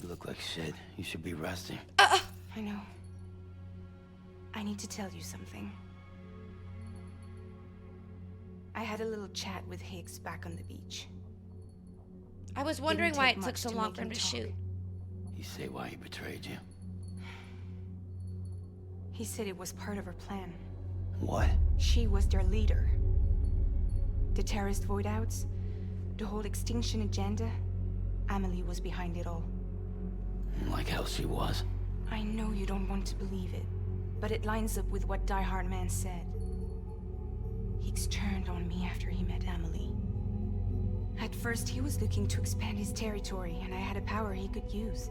You look like shit. You should be resting. I know. I need to tell you something. I had a little chat with Higgs back on the beach. I was wondering why it took so long for him to shoot. You say why he betrayed you? He said it was part of her plan. What? She was their leader. The terrorist void-outs, the whole extinction agenda, Amelie was behind it all. Like hell she was. I know you don't want to believe it, but it lines up with what Die Hard Man said. Higgs turned on me after he met Amelie. At first, he was looking to expand his territory, and I had a power he could use.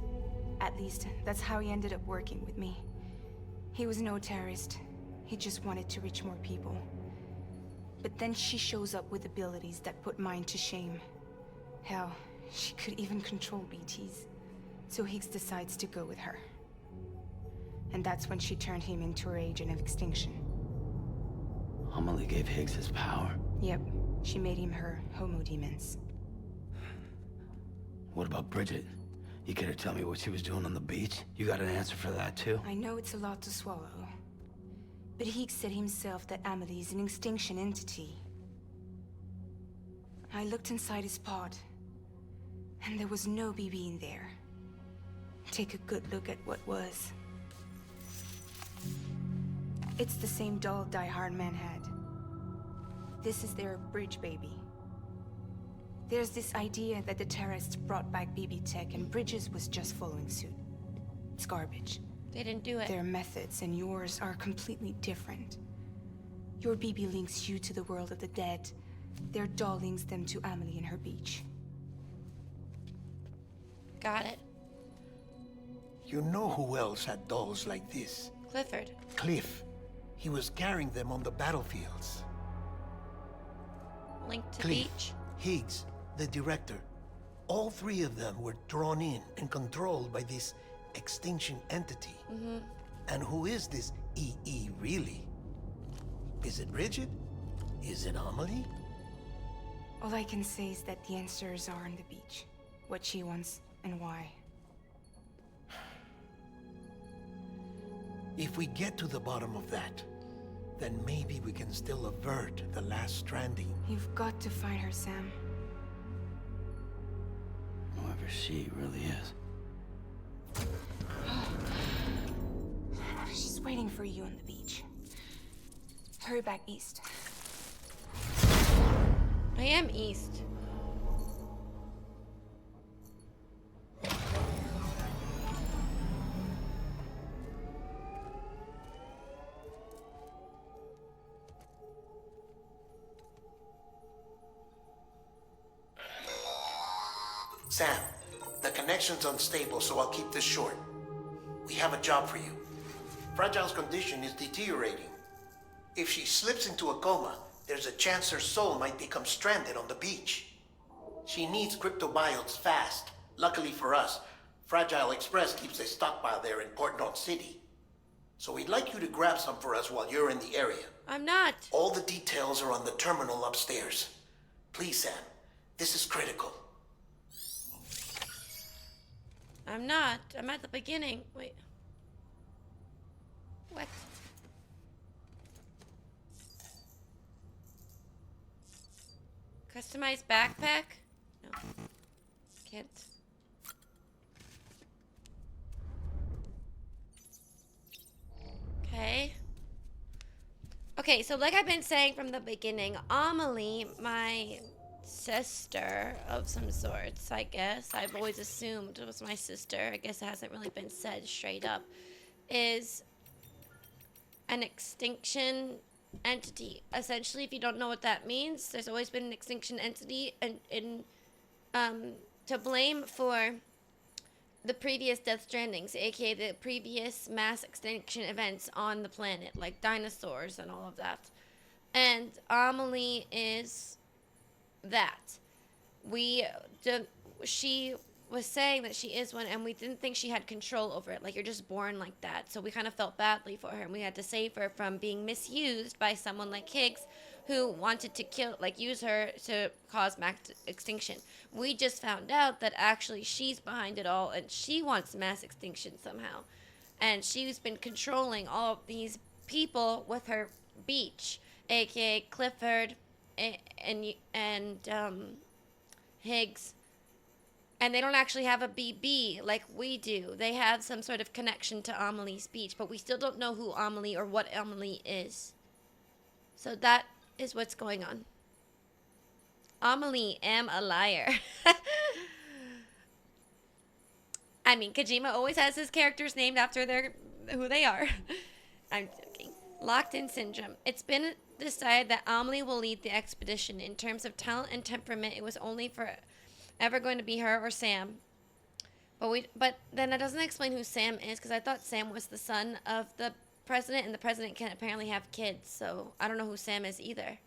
At least, that's how he ended up working with me. He was no terrorist. He just wanted to reach more people. But then she shows up with abilities that put mine to shame. Hell, she could even control BTs. So Higgs decides to go with her. And that's when she turned him into her agent of extinction. Amelie gave Higgs his power. Yep, she made him her homo demons. What about Bridget? You care to tell me what she was doing on the beach? You got an answer for that too? I know it's a lot to swallow. But Higgs said himself that Amelie is an extinction entity. I looked inside his pod, and there was no BB in there. Take a good look at what was. It's the same doll Die Hard Man had. This is their bridge baby. There's this idea that the terrorists brought back BB tech and Bridges was just following suit. It's garbage. They didn't do it. Their methods and yours are completely different. Your BB links you to the world of the dead. Their doll links them to Amelie and her beach. Got it. You know who else had dolls like this? Clifford. Cliff. He was carrying them on the battlefields. Linked to Cliff, beach. Higgs, the director. All three of them were drawn in and controlled by this extinction entity. Mm-hmm. And who is this EE really? Is it Bridget? Is it Amelie? All I can say is that the answers are on the beach. What she wants and why. If we get to the bottom of that, then maybe we can still avert the last stranding. You've got to find her, Sam. whoever she really is. She's waiting for you on the beach. Hurry back east. I am east. Sam, the connection's unstable, so I'll keep this short. We have a job for you. Fragile's condition is deteriorating. If she slips into a coma, there's a chance her soul might become stranded on the beach. She needs cryptobiotes fast. Luckily for us, Fragile Express keeps a stockpile there in Port North City. So we'd like you to grab some for us while you're in the area. I'm not. All the details are on the terminal upstairs. Please, Sam, this is critical. I'm not. I'm at the beginning. Wait. What? Customized backpack? No. Can't. Okay. Okay, so like I've been saying from the beginning, Amelie, my sister of some sorts, I guess. I've always assumed it was my sister. I guess it hasn't really been said straight up. Is an extinction entity. Essentially, if you don't know what that means, there's always been an extinction entity and to blame for the previous Death Strandings, aka the previous mass extinction events on the planet, like dinosaurs and all of that. And Amelie is that. She was saying that she is one, and we didn't think she had control over it. Like, you're just born like that. So we kind of felt badly for her, and we had to save her from being misused by someone like Higgs, who wanted to use her to cause mass extinction. We just found out that actually she's behind it all, and she wants mass extinction somehow. And she's been controlling all of these people with her beach, aka Clifford and Higgs. And they don't actually have a BB like we do. They have some sort of connection to Amelie's beach, but we still don't know who Amelie or what Amelie is. So that is what's going on. Amelie am a liar. I mean, Kojima always has his characters named after who they are. I'm joking. Locked-in syndrome. It's been decided that Amelie will lead the expedition. In terms of talent and temperament, it was only ever going to be her or Sam. But then that doesn't explain who Sam is, because I thought Sam was the son of the president, and the president can apparently have kids, so I don't know who Sam is either.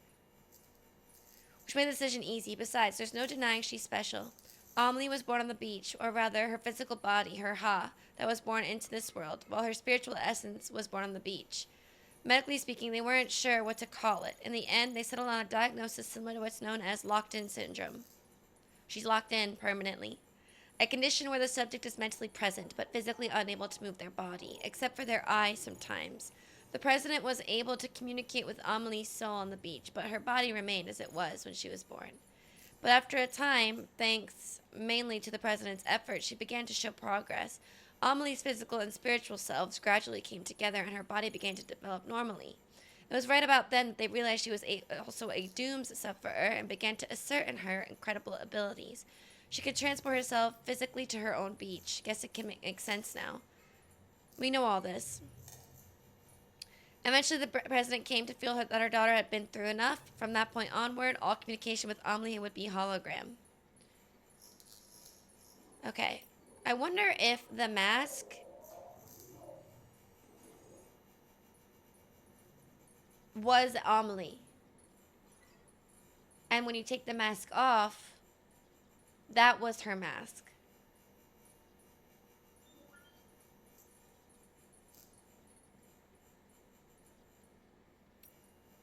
Which made the decision easy. Besides, there's no denying she's special. Amelie was born on the beach, or rather, her physical body, her Ha, that was born into this world, while her spiritual essence was born on the beach. Medically speaking, they weren't sure what to call it. In the end, they settled on a diagnosis similar to what's known as locked-in syndrome. She's locked in permanently. A condition where the subject is mentally present, but physically unable to move their body, except for their eyes sometimes. The president was able to communicate with Amelie's soul on the beach, but her body remained as it was when she was born. But after a time, thanks mainly to the president's efforts, she began to show progress. Amelie's physical and spiritual selves gradually came together, and her body began to develop normally. It was right about then that they realized she was also a dooms sufferer and began to assert in her incredible abilities. She could transport herself physically to her own beach. Guess it can make sense now. We know all this. Eventually, the president came to feel that her daughter had been through enough. From that point onward, all communication with Amelie would be hologram. Okay. I wonder if the mask was Amelie. And when you take the mask off, that was her mask.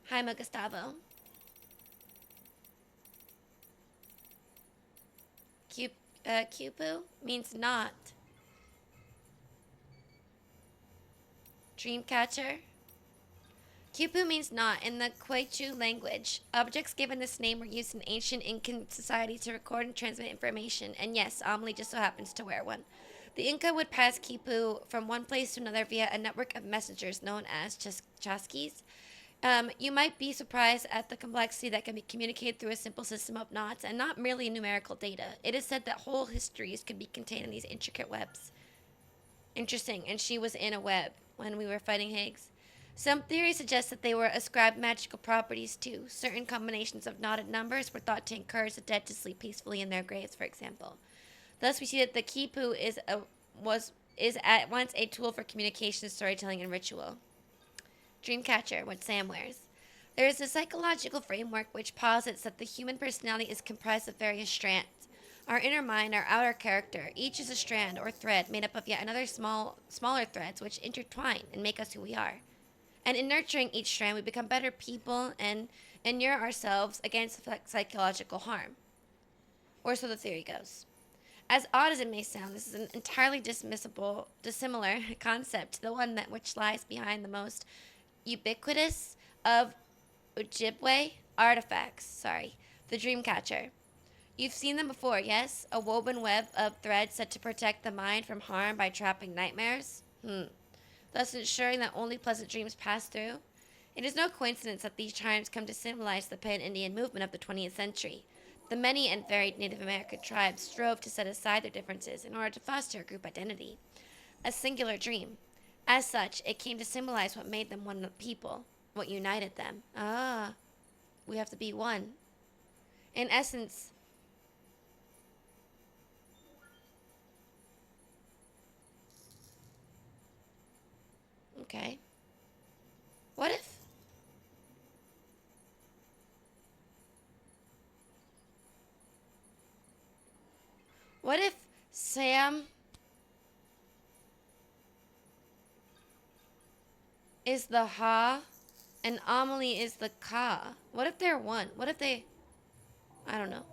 Hi, Gustavo. Cupu means not. Dreamcatcher. Kipu means knot in the Quechua language. Objects given this name were used in ancient Incan society to record and transmit information, and yes, Amelie just so happens to wear one. The Inca would pass Kipu from one place to another via a network of messengers known as chasquis. You might be surprised at the complexity that can be communicated through a simple system of knots and not merely numerical data. It is said that whole histories could be contained in these intricate webs. Interesting, and she was in a web when we were fighting Higgs. Some theories suggest that they were ascribed magical properties too. Certain combinations of knotted numbers were thought to encourage the dead to sleep peacefully in their graves, for example. Thus, we see that the Kipu is at once a tool for communication, storytelling, and ritual. Dreamcatcher, what Sam wears. There is a psychological framework which posits that the human personality is comprised of various strands. Our inner mind, our outer character, each is a strand or thread made up of yet another smaller threads which intertwine and make us who we are. And in nurturing each strand, we become better people and inure ourselves against psychological harm. Or so the theory goes. As odd as it may sound, this is an entirely dissimilar concept to the one which lies behind the most ubiquitous of Ojibwe artifacts. The Dreamcatcher. You've seen them before, yes? A woven web of threads set to protect the mind from harm by trapping nightmares? Thus ensuring that only pleasant dreams pass through? It is no coincidence that these charms come to symbolize the pan-Indian movement of the 20th century. The many and varied Native American tribes strove to set aside their differences in order to foster a group identity, a singular dream. As such, it came to symbolize what made them one people, what united them. We have to be one. In essence, okay. What if Sam is the Ha and Amelie is the Ka? What if they're one? What if they... I don't know.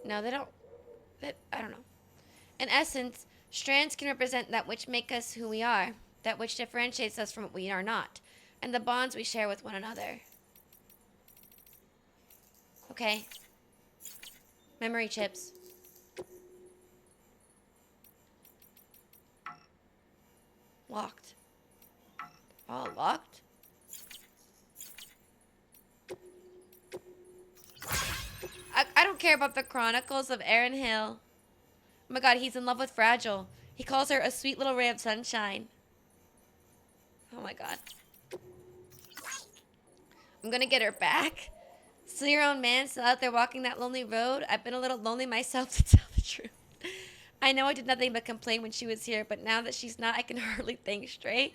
No, they don't... I don't know. In essence, strands can represent that which make us who we are, that which differentiates us from what we are not, and the bonds we share with one another. Okay. Memory chips. Locked. Oh, locked? I don't care about the Chronicles of Aaron Hill. Oh my god, he's in love with Fragile. He calls her a sweet little ray of sunshine. Oh my god. I'm gonna get her back. Still your own man, still out there walking that lonely road. I've been a little lonely myself, to tell the truth. I know I did nothing but complain when she was here, but now that she's not, I can hardly think straight.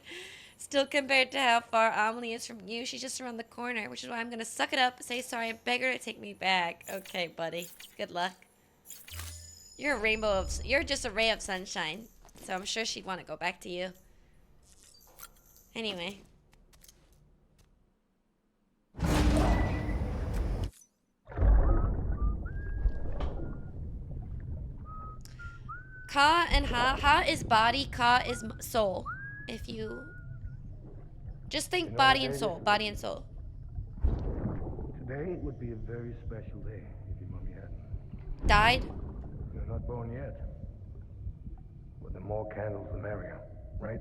Still, compared to how far Amelie is from you, she's just around the corner, which is why I'm gonna suck it up, say sorry, and beg her to take me back. Okay, buddy. Good luck. You're a rainbow of... You're just a ray of sunshine. So I'm sure she'd want to go back to you. Anyway. Ka and Ha. Ha is body, Ka is soul. If you... Just think body and soul. Body and soul. Today would be a very special day if your mommy hadn't died. You're not born yet. But the more candles, the merrier, right?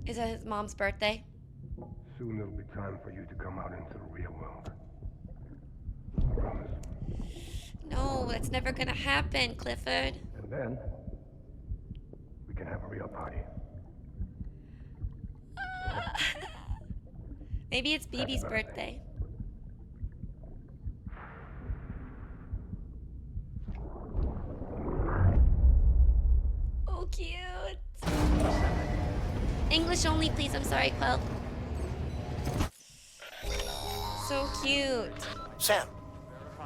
Is it his mom's birthday? Soon it'll be time for you to come out into the real world. I promise. No, that's never gonna happen, Clifford. And then, we can have a real party. Maybe it's BB's birthday. Oh, cute. English only, please. I'm sorry, Quill. So cute. Sam,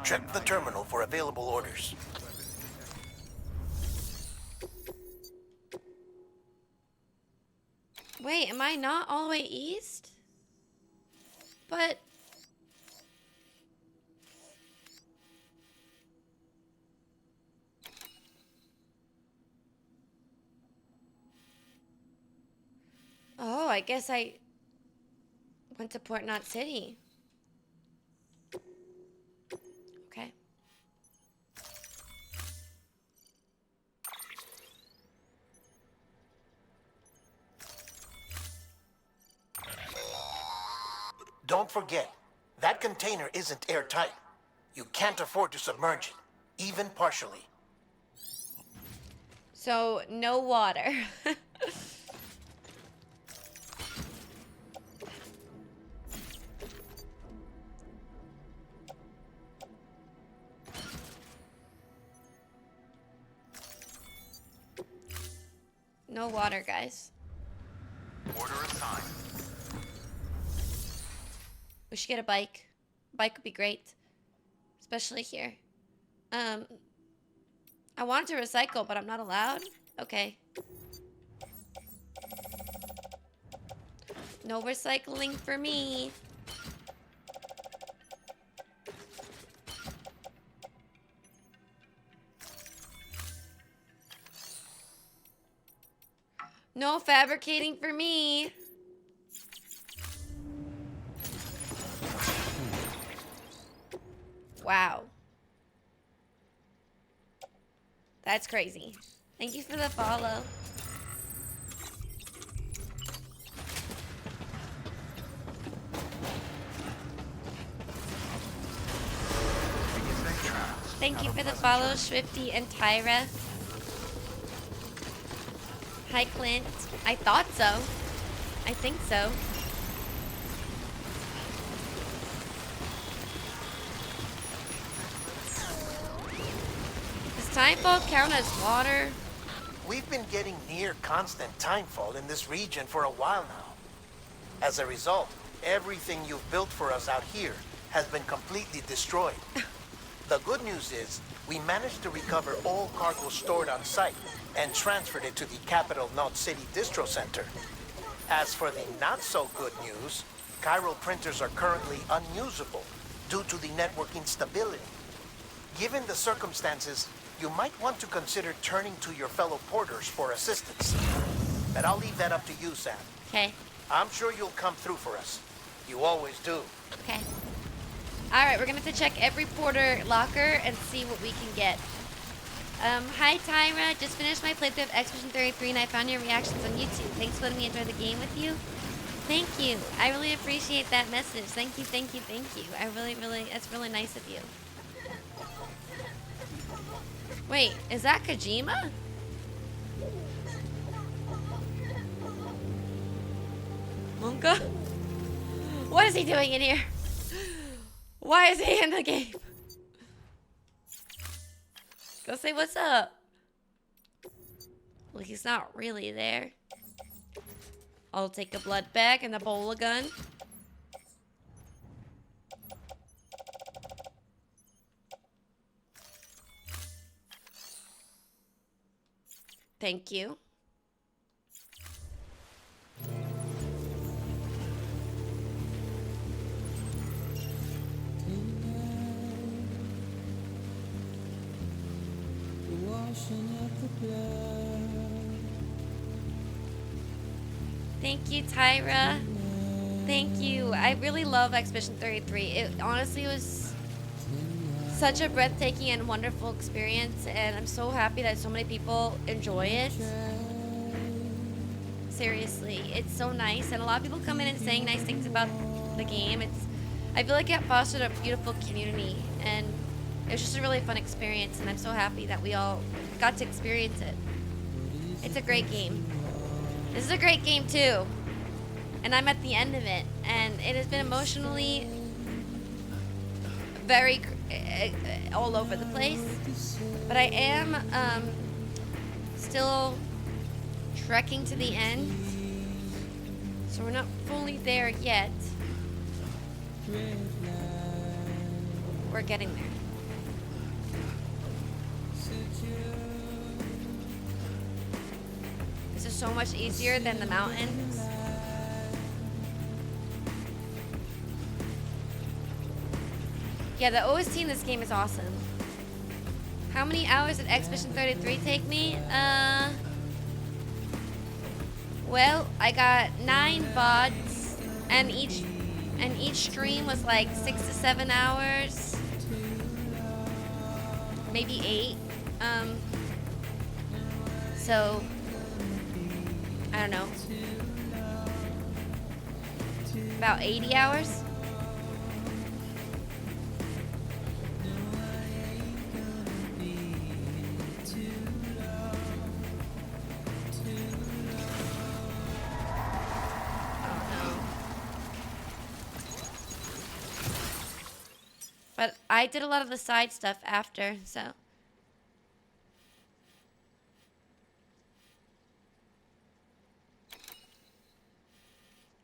check the terminal for available orders. Wait, am I not all the way east? But... I guess I went to Port Knot City. Okay. Don't forget, that container isn't airtight. You can't afford to submerge it, even partially. So, no water. No water, guys. Order assigned. We should get a bike. Bike would be great. Especially here. I want to recycle, but I'm not allowed? Okay. No recycling for me. No fabricating for me. Wow. That's crazy. Thank you for the follow. Thank you for the follow, Swifty and Tyra. Hi, Clint. I thought so. I think so. Does timefall count as water? We've been getting near constant timefall in this region for a while now. As a result, everything you've built for us out here has been completely destroyed. The good news is, we managed to recover all cargo stored on site and transferred it to the capital Knot City Distro Center. As for the not-so-good news, chiral printers are currently unusable due to the network instability. Given the circumstances, you might want to consider turning to your fellow porters for assistance. But I'll leave that up to you, Sam. Okay. I'm sure you'll come through for us. You always do. Okay. Alright, we're gonna have to check every porter locker and see what we can get. Hi Tyra, just finished my playthrough of Expedition 33 and I found your reactions on YouTube. Thanks for letting me enjoy the game with you. Thank you. I really appreciate that message. Thank you, thank you, thank you. That's really nice of you. Wait, is that Kojima? Monka? What is he doing in here? Why is he in the game? Go say what's up. Well, he's not really there. I'll take a blood bag and a bola gun. Thank you. Thank you, Tyra. Thank you. I really love Expedition 33. It honestly was such a breathtaking and wonderful experience, and I'm so happy that so many people enjoy it. Seriously, it's so nice, and a lot of people come in and saying nice things about the game. I feel like it fostered a beautiful community, and it was just a really fun experience, and I'm so happy that we all got to experience it. It's a great game. This is a great game too, and I'm at the end of it, and it has been emotionally very all over the place, but I am still trekking to the end, so we're not fully there yet. We're getting there. This is so much easier than the mountains. Yeah, the OST in this game is awesome. How many hours did Expedition 33 take me? Well, I got 9 VODs, and each stream was like 6 to 7 hours, maybe 8. So I don't know, about 80 hours. But I did a lot of the side stuff after, so.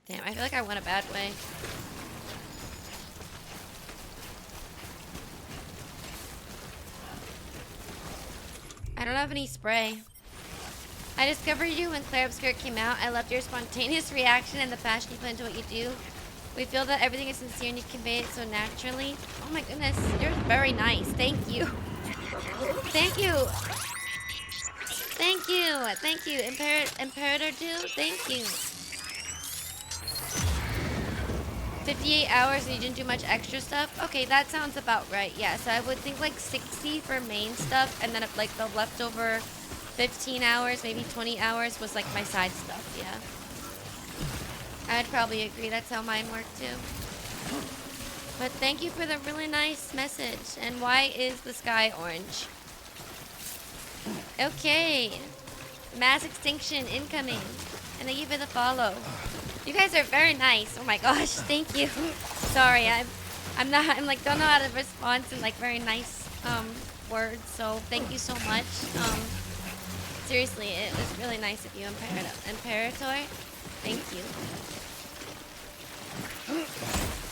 Damn, I feel like I went a bad way. I don't have any spray. I discovered you when Claire Obscure came out. I loved your spontaneous reaction and the passion you put into what you do. We feel that everything is sincere and you convey it so naturally. Oh my goodness, you're very nice. Thank you. Thank you. Thank you. Thank you. Imperator Dude, thank you. 58 hours and you didn't do much extra stuff? Okay, that sounds about right. Yeah, so I would think like 60 for main stuff, and then if like the leftover 15 hours, maybe 20 hours was like my side stuff, yeah. I'd probably agree. That's how mine work too. But thank you for the really nice message. And why is the sky orange? Okay. Mass extinction incoming. And thank you for the follow. You guys are very nice. Oh my gosh, thank you. Sorry, I'm like don't know how to respond to like very nice words. So thank you so much. Seriously, it was really nice of you, Imperator. Thank you.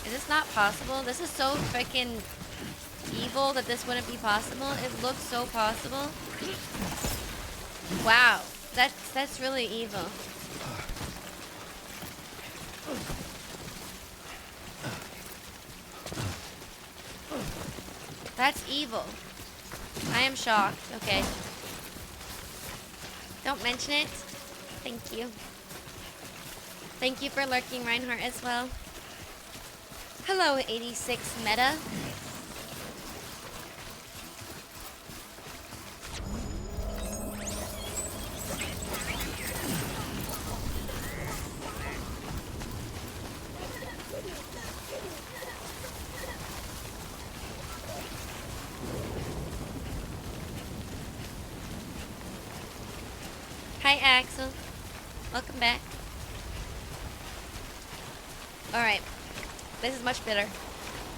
Is this not possible? This is so freaking evil that this wouldn't be possible. It looks so possible. Wow, that's really evil. That's evil. I am shocked. Okay. Don't mention it. Thank you. Thank you for lurking, Reinhardt, as well. Hello, 86 Meta. Hi, Axel. Welcome back. Alright. This is much better.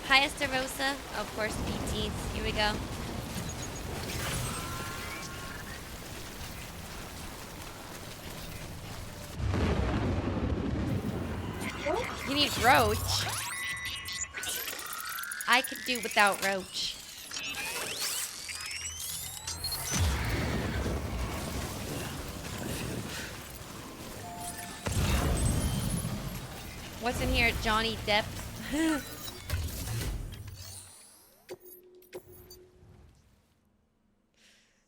Hi, Esterosa. Of course, BTs. Here we go. You need Roach. I could do without Roach. What's in here, Johnny Depp?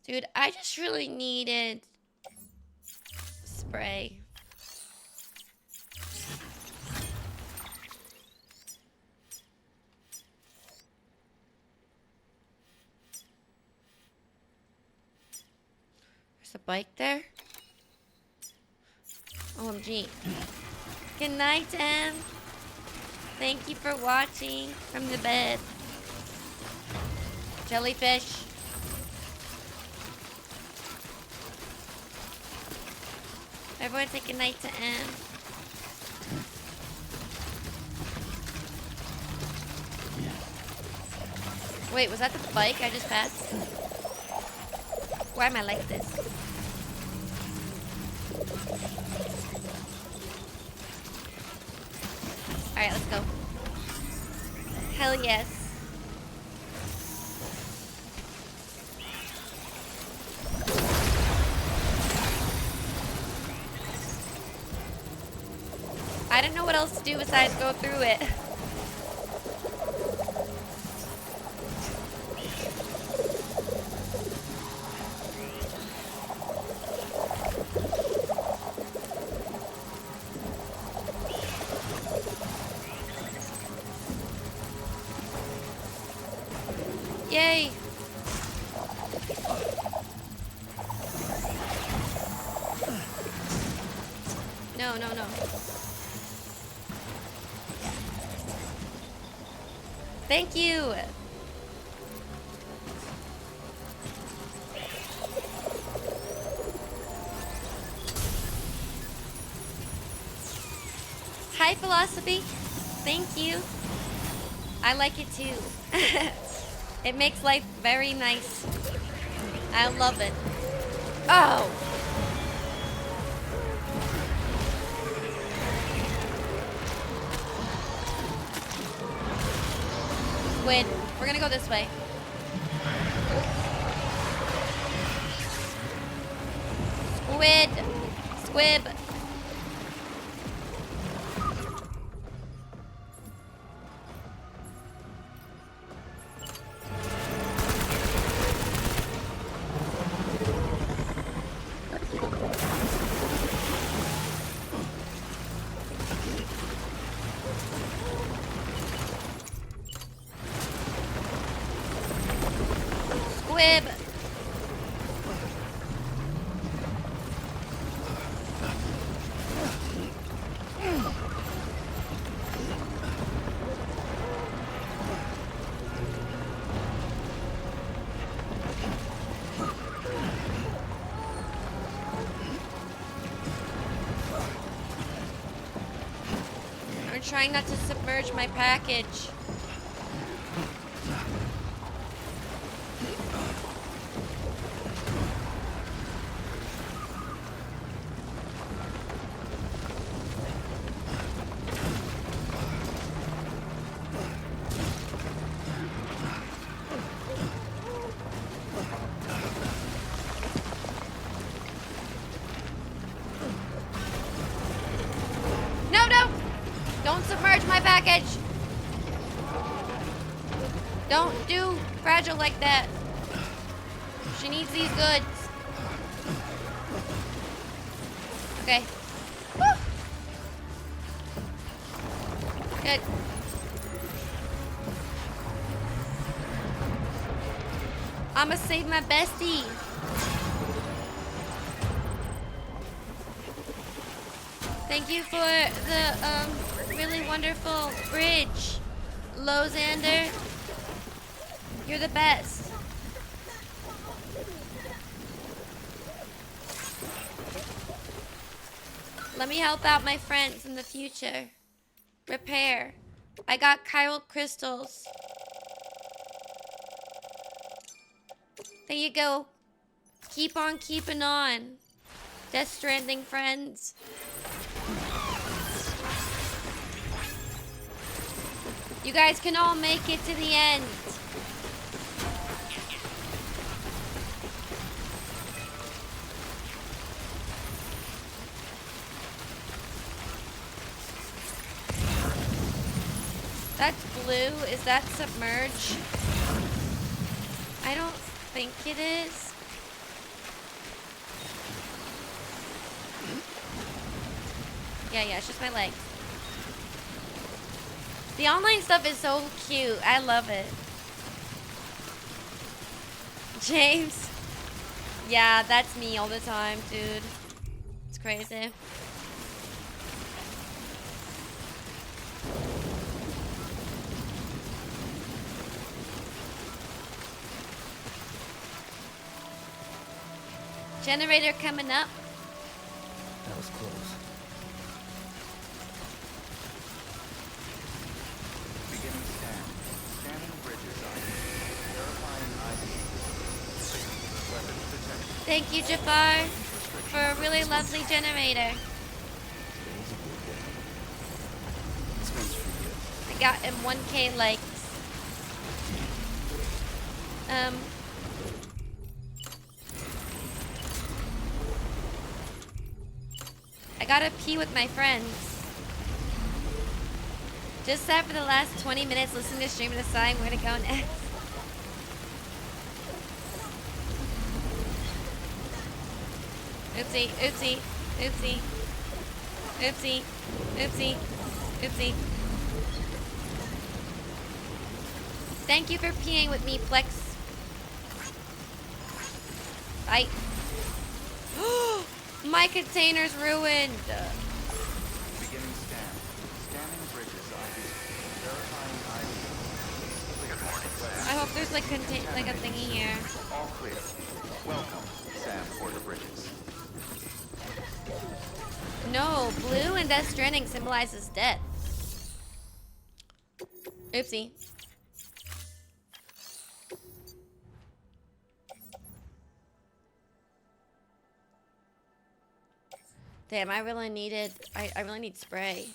Dude, I just really needed spray. There's a bike there. OMG. Good night, Em. Thank you for watching from the bed. Jellyfish. Everyone say good night to Em. Wait, was that the bike I just passed? Why am I like this? Alright, let's go. Hell yes. I didn't know what else to do besides go through it. Yay! No, no, no. Thank you! Hi, Philosophy. Thank you. I like it too. It makes life very nice. I love it. Oh! Squid. We're gonna go this way. Squid. Squib. Squib. I'm trying not to submerge my package. No, no! Don't submerge my package! Don't do Fragile like that. She needs these goods. Okay. Woo! Good. I'ma save my bestie. Thank you for the really wonderful bridge, Lozander. You're the best. Let me help out my friends in the future. Repair. I got chiral crystals. There you go. Keep on keeping on. Death Stranding friends. You guys can all make it to the end. That's blue. Is that submerge? I don't think it is. Yeah, it's just my legs. The online stuff is so cute. I love it. James. Yeah, that's me all the time, dude. It's crazy. Generator coming up. That was close. Beginning scan. Scanning bridges on. Verifying ID. Weapons detected. Thank you, Jafar, for a really lovely generator. I got him 1K likes. I gotta pee with my friends. Just sat for the last 20 minutes listening to stream and deciding where to go next. Oopsie, oopsie, oopsie, oopsie, oopsie, oopsie. Thank you for peeing with me, Flex. Bye. My container's ruined. Beginning scan. Scanning bridges ID. Verifying ID. Good morning, I hope there's like a thingy here. All clear. Welcome, Sam Porter Bridges. No, blue in Death Stranding symbolizes death. Oopsie. Damn, I really needed, I really need spray.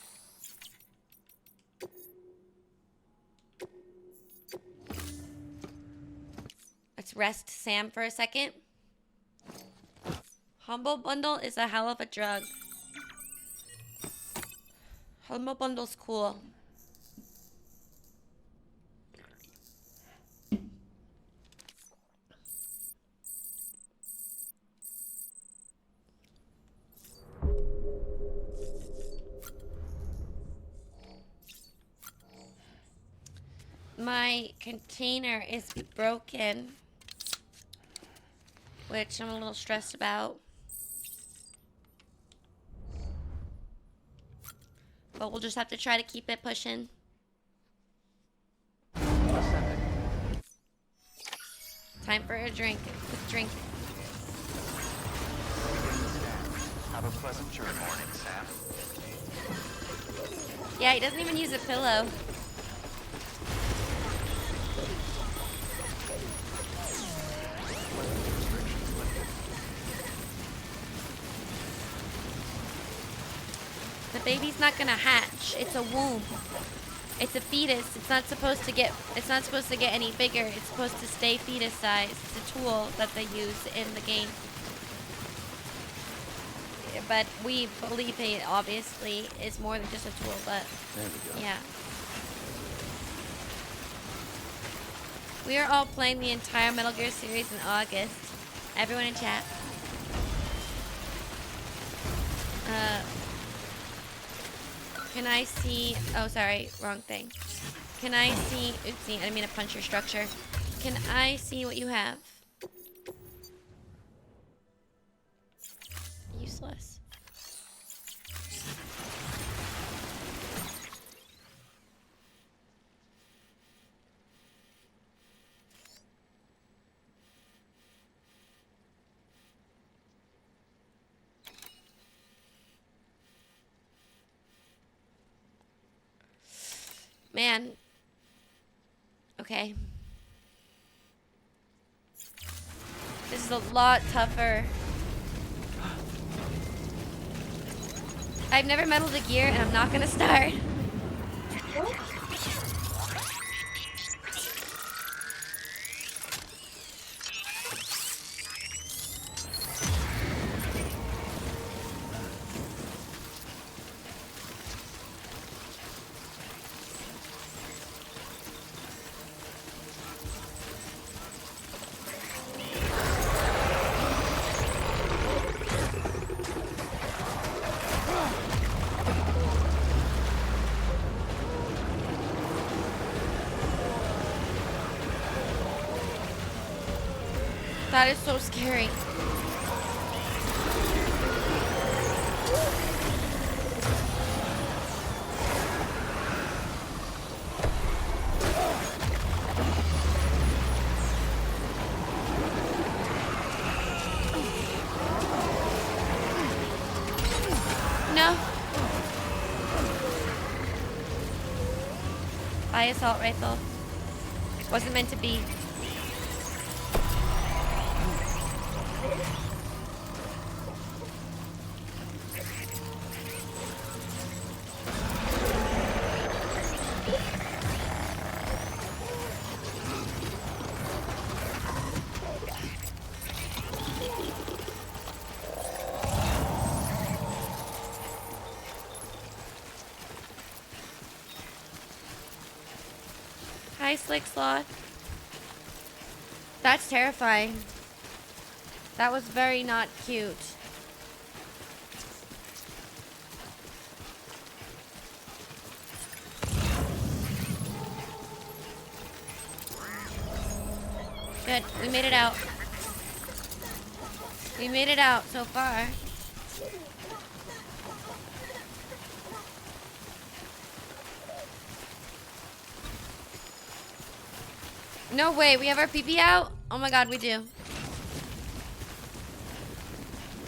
Let's rest Sam for a second. Humble Bundle is a hell of a drug. Humble Bundle's cool. My container is broken, which I'm a little stressed about. But we'll just have to try to keep it pushing. Time for a drink. Quick drink. Have a pleasant journey. Good morning, Sam. Yeah, he doesn't even use a pillow. The baby's not gonna hatch. It's a womb. It's a fetus. It's not supposed to get any bigger. It's supposed to stay fetus size. It's a tool that they use in the game. But we believe it obviously is more than just a tool, but there we go. Yeah. We are all playing the entire Metal Gear series in August. Everyone in chat. Can I see... Oh, sorry. Wrong thing. Can I see... Oopsie, I didn't mean to punch your structure. Can I see what you have? Useless. Man. Okay. This is a lot tougher. I've never meddled a gear and I'm not gonna start. That is so scary. No. Buy assault rifle. Wasn't meant to be. Hi, Slick Sloth. That's terrifying. That was very not cute. Good. We made it out. We made it out so far. No way, we have our pee-pee out? Oh my god, we do.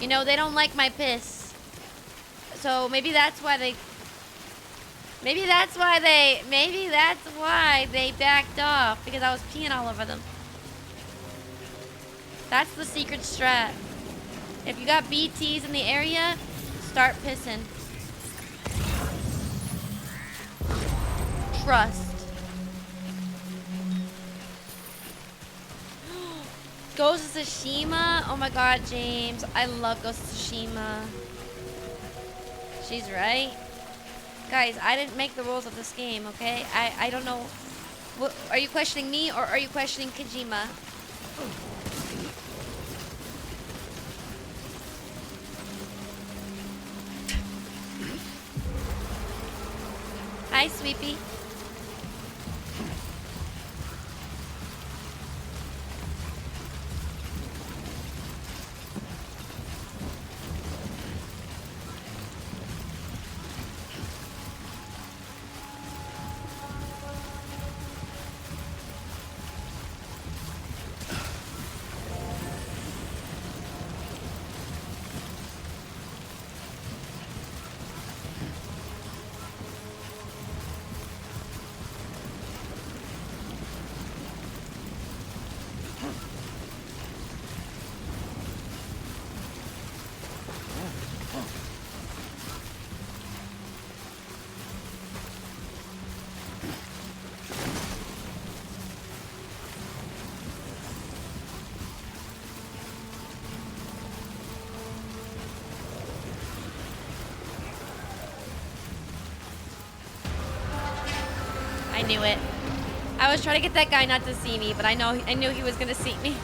You know, they don't like my piss. So maybe that's why they... Maybe that's why they backed off. Because I was peeing all over them. That's the secret strat. If you got BTs in the area, start pissing. Trust. Ghost of Tsushima? Oh my god, James. I love Ghost of Tsushima. She's right. Guys, I didn't make the rules of this game, okay? I don't know. What, are you questioning me or are you questioning Kojima? Hi, Sweepy. I knew it. I was trying to get that guy not to see me, but I knew he was gonna see me.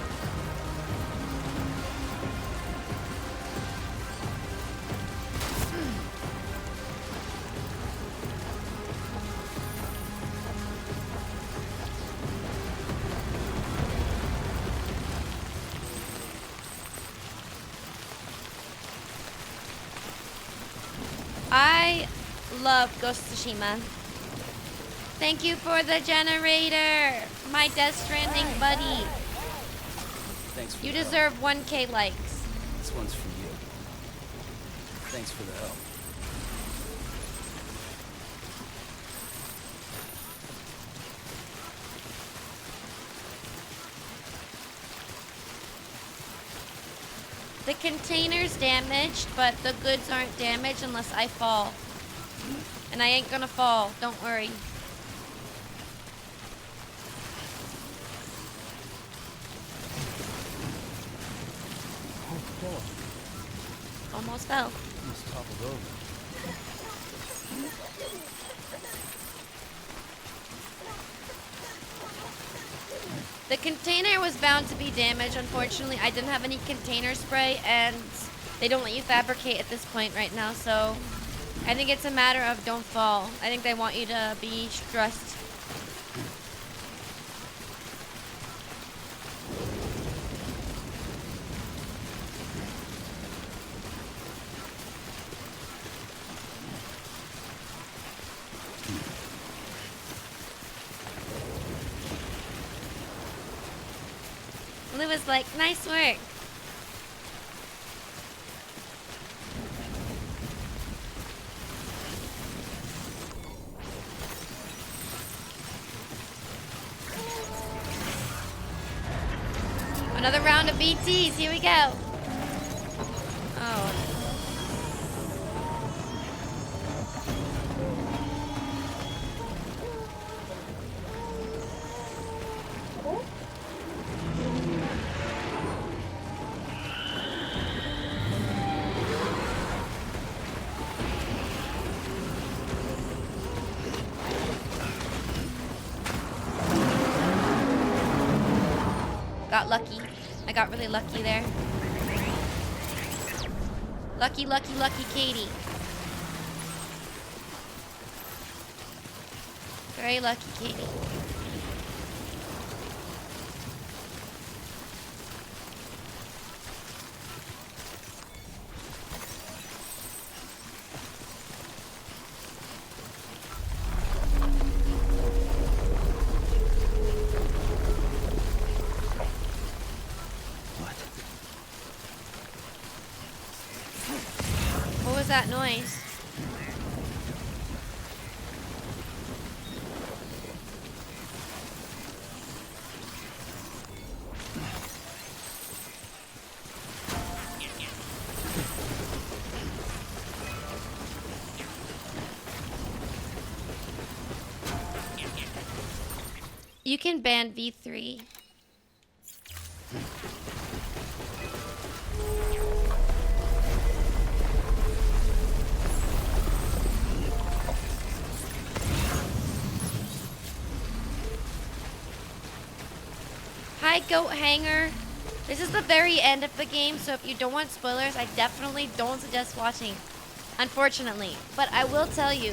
I love Ghost of Tsushima. Thank you for the generator, my Death Stranding buddy. Thanks for You the help. deserve 1K likes. This one's for you. Thanks for the help. The container's damaged, but the goods aren't damaged unless I fall. And I ain't gonna fall, don't worry. Almost fell. Almost toppled over. The container was bound to be damaged. Unfortunately, I didn't have any container spray, and they don't let you fabricate at this point right now, so I think it's a matter of don't fall. I think they want you to be stressed. Lou was like, nice work. Another round of BTs, here we go. Oh. Got lucky. I got really lucky there. Lucky, lucky, lucky Katie. Very lucky Katie. that noise? You can ban V3. Hi, Goat Hanger. This is the very end of the game, so if you don't want spoilers, I definitely don't suggest watching, unfortunately. But I will tell you,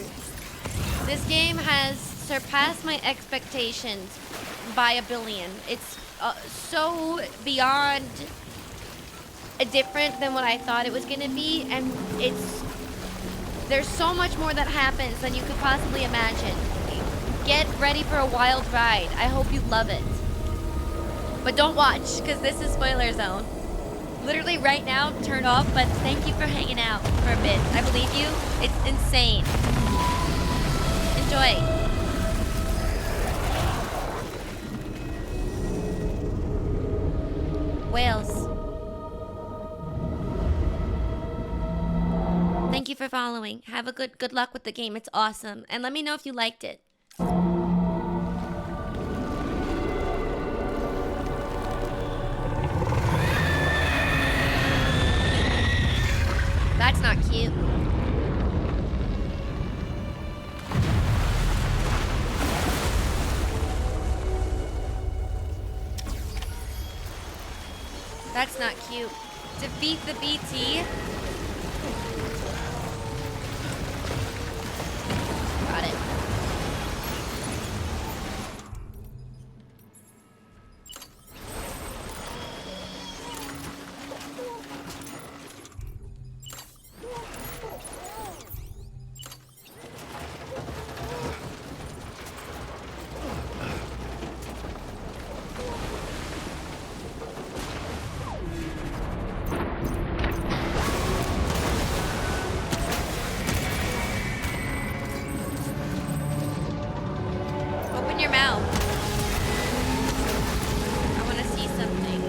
this game has surpassed my expectations by a billion. It's so beyond different than what I thought it was gonna be, and there's so much more that happens than you could possibly imagine. Get ready for a wild ride. I hope you love it. But don't watch, because this is spoiler zone. Literally right now, turn off, but thank you for hanging out for a bit. I believe you. It's insane. Enjoy. Whales. Thank you for following. Have a good luck with the game. It's awesome. And let me know if you liked it. That's not cute. That's not cute. Defeat the BT. Got it. Open your mouth. I want to see something.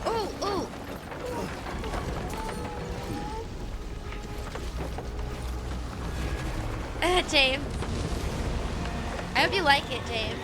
Ooh, ooh. James. I hope you like it, James.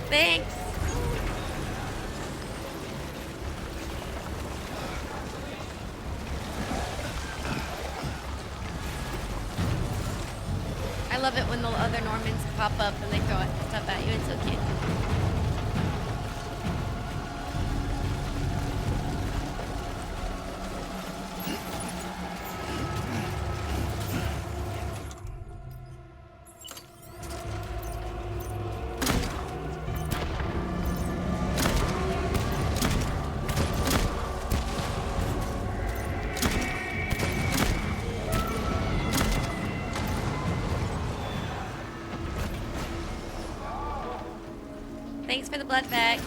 Thanks. I love it when the other Normans pop up and they throw stuff at you. It's so cute. Thanks for the blood bag.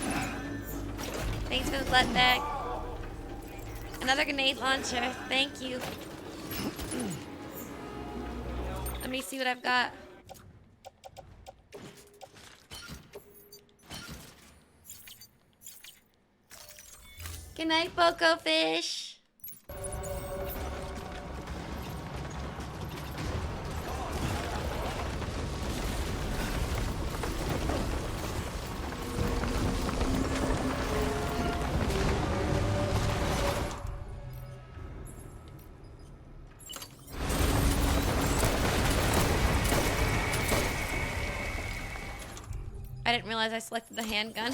Thanks for the blood bag. Another grenade launcher. Thank you. Let me see what I've got. Good night, Boko Fish. I didn't realize I selected the handgun.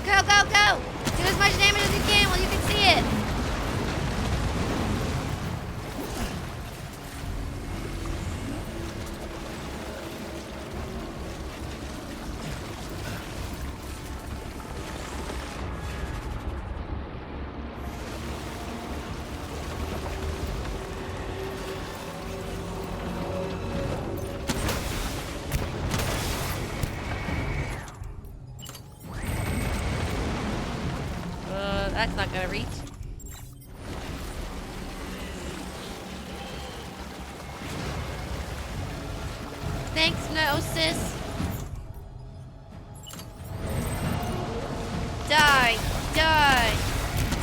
Go, go, go! Do as much damage as you can while you can see it. That's not gonna reach. Thanks, Gnosis. Die, die,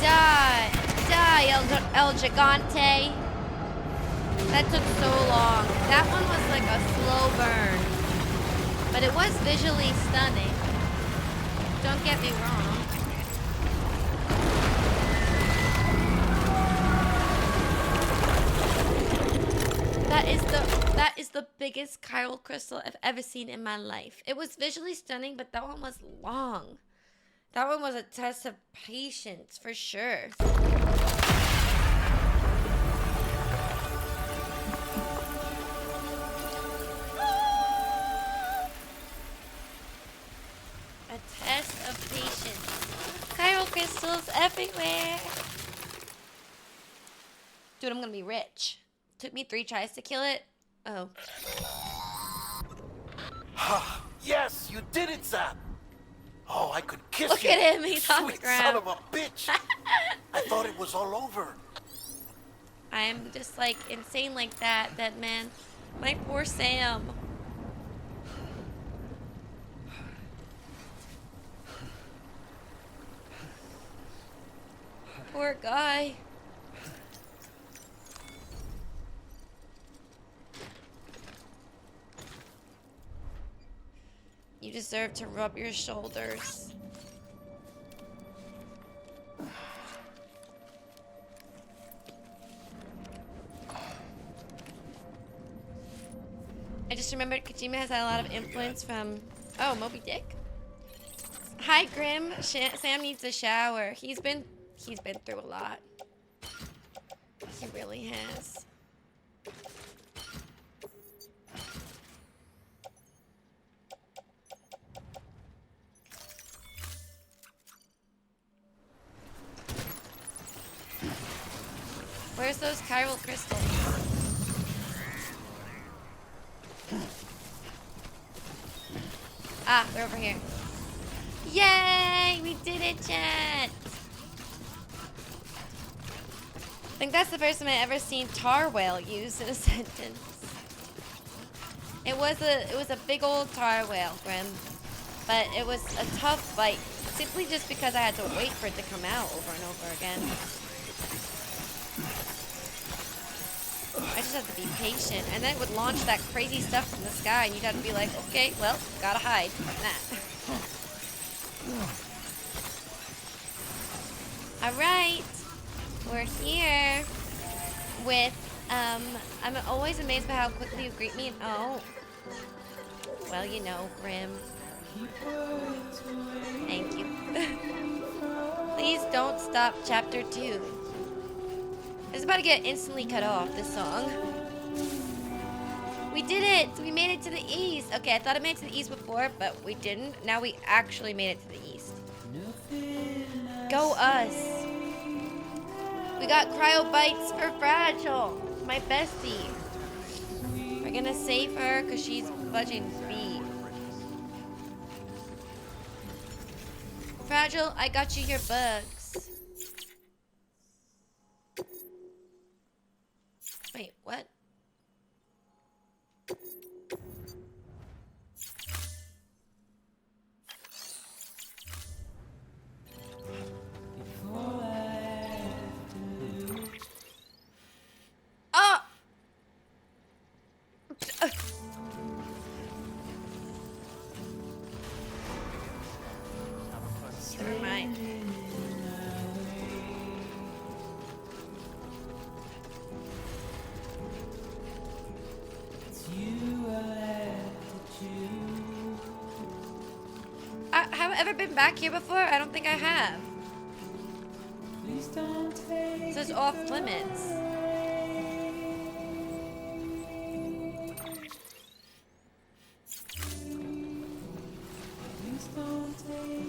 die, die, El Gigante. That took so long. That one was like a slow burn. But it was visually stunning. Don't get me wrong. That is the biggest chiral crystal I've ever seen in my life. It was visually stunning, but that one was long. That one was a test of patience for sure. A test of patience. Chiral crystals everywhere. Dude, I'm gonna be rich. Took me 3 tries to kill it. Oh. Yes, you did it, Sam. Oh, I could kiss Look you. at him, he's on the Sweet ground. son of a bitch. I thought it was all over. I'm just like insane like that, man. My poor Sam. Poor guy. You deserve to rub your shoulders. I just remembered Kojima has had a lot of influence from... Oh, Moby Dick? Hi, Grim. Sam needs a shower. He's been through a lot. He really has. Where's those chiral crystals? Ah, they're over here. Yay! We did it, chat! I think that's the first time I ever seen tar whale used in a sentence. It was a big old tar whale, Grim. But it was a tough fight, simply just because I had to wait for it to come out over and over again. I just have to be patient, and then it would launch that crazy stuff from the sky, and you'd have to be like, okay, well, gotta hide. Alright, we're here with, I'm always amazed by how quickly you greet me, and oh, well, you know, Grim. Thank you. Please don't stop chapter 2. It's about to get instantly cut off, this song. We did it! We made it to the east! Okay, I thought I made it to the east before, but we didn't. Now we actually made it to the east. Go us! We got cryo bites for Fragile, my bestie. We're gonna save her because she's fudging speed. Fragile, I got you your bugs. Wait, what? Oh! Never mind. Have I ever been back here before? I don't think I have. This is off limits.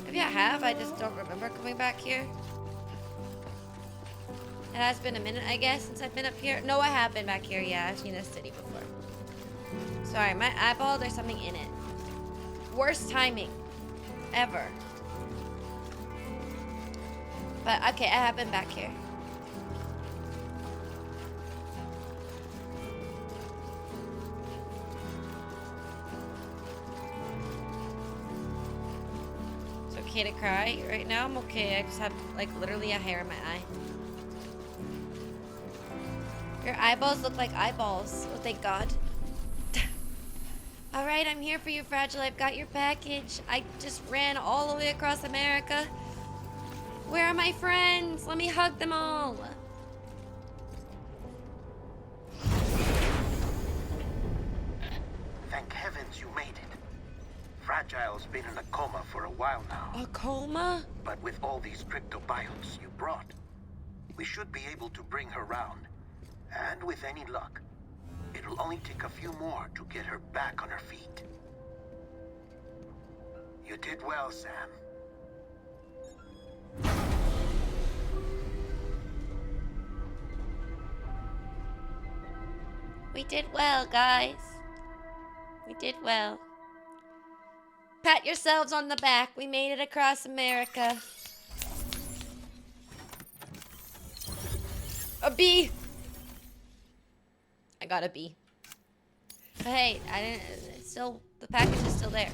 Maybe I have, I just don't remember coming back here. It has been a minute, I guess, since I've been up here. No, I have been back here, yeah. I've seen this city before. Sorry, my eyeball, there's something in it. Worst timing ever. But, okay, I have been back here. Okay to cry right now. I'm okay. I just have like literally a hair in my eye. Your eyeballs look like eyeballs. Oh, thank God. All right, I'm here for you, Fragile. I've got your package. I just ran all the way across America. Where are my friends? Let me hug them all. Thank heavens you made it. Fragile's been in a coma for a while now. A coma? But with all these cryptobiotes you brought, we should be able to bring her round. And with any luck, it'll only take a few more to get her back on her feet. You did well, Sam. We did well, guys. We did well. Pat yourselves on the back. We made it across America. A B. I got a B. But hey, I didn't. It's still, the package is still there.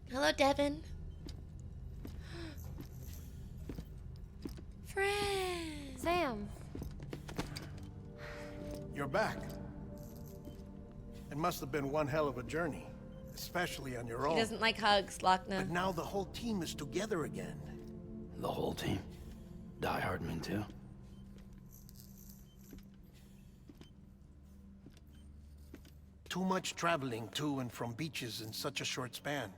Hello, Devin. Friend. Sam. You're back. It must have been one hell of a journey, especially on your own. He doesn't like hugs, Lochna. But now the whole team is together again. The whole team? Die Hardman too? Too much traveling to and from beaches in such a short span.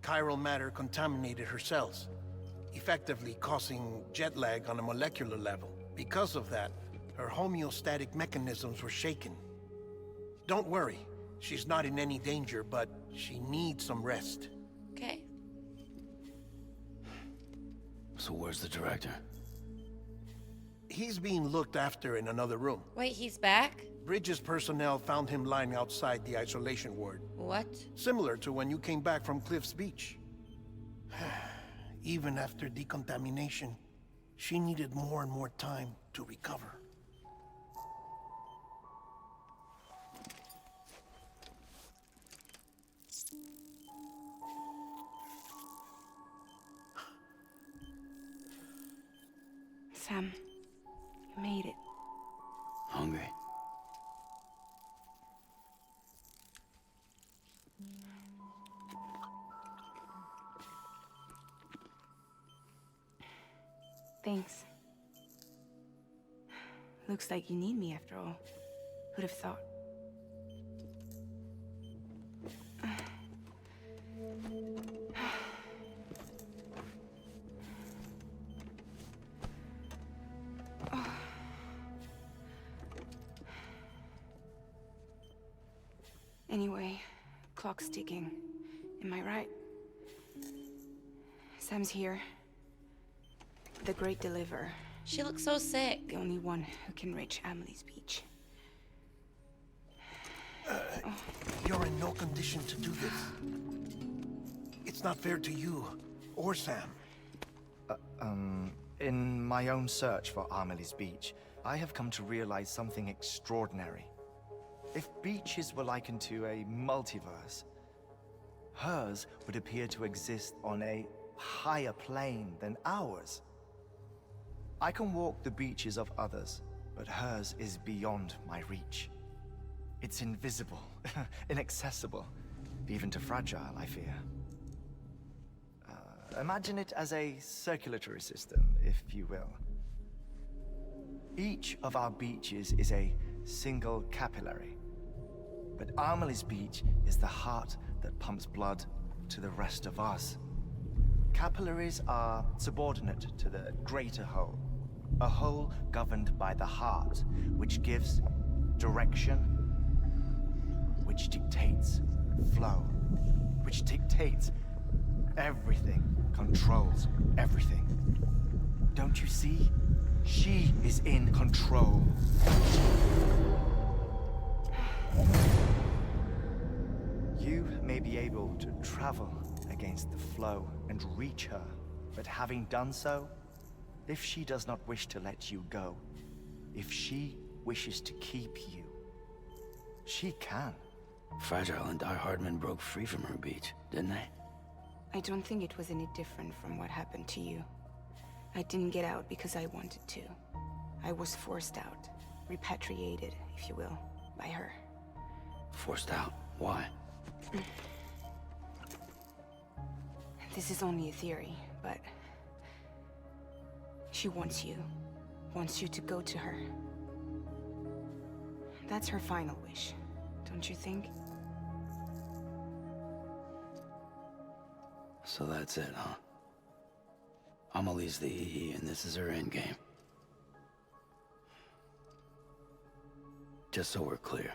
Chiral matter contaminated her cells, effectively causing jet lag on a molecular level. Because of that, her homeostatic mechanisms were shaken. Don't worry, she's not in any danger, but she needs some rest. Okay. So where's the director? He's being looked after in another room. Wait, he's back? Bridges personnel found him lying outside the isolation ward. What? Similar to when you came back from Cliff's Beach. Even after decontamination, she needed more and more time to recover. Sam, you made it. Hungry? Thanks. Looks like you need me after all. Who'd have thought? Anyway, clock's ticking. Am I right? Sam's here. The Great Deliverer. She looks so sick. The only one who can reach Amelie's beach. You're in no condition to do this. It's not fair to you or Sam. In my own search for Amelie's beach, I have come to realize something extraordinary. If beaches were likened to a multiverse, hers would appear to exist on a higher plane than ours. I can walk the beaches of others, but hers is beyond my reach. It's invisible, inaccessible, even to Fragile, I fear. Imagine it as a circulatory system, if you will. Each of our beaches is a single capillary. But Amelie's beach is the heart that pumps blood to the rest of us. Capillaries are subordinate to the greater whole. A whole governed by the heart, which gives direction, which dictates flow, which dictates everything, controls everything. Don't you see? She is in control. You may be able to travel against the flow and reach her, but having done so, if she does not wish to let you go, if she wishes to keep you, she can. Fragile and Die Hardman broke free from her beach, didn't they? I don't think it was any different from what happened to you. I didn't get out because I wanted to. I was forced out, repatriated, if you will, by her. Forced out? Why? This is only a theory, but she wants you to go to her. That's her final wish, don't you think? So that's it, huh? Amelie's the EE, and this is her endgame. Just so we're clear,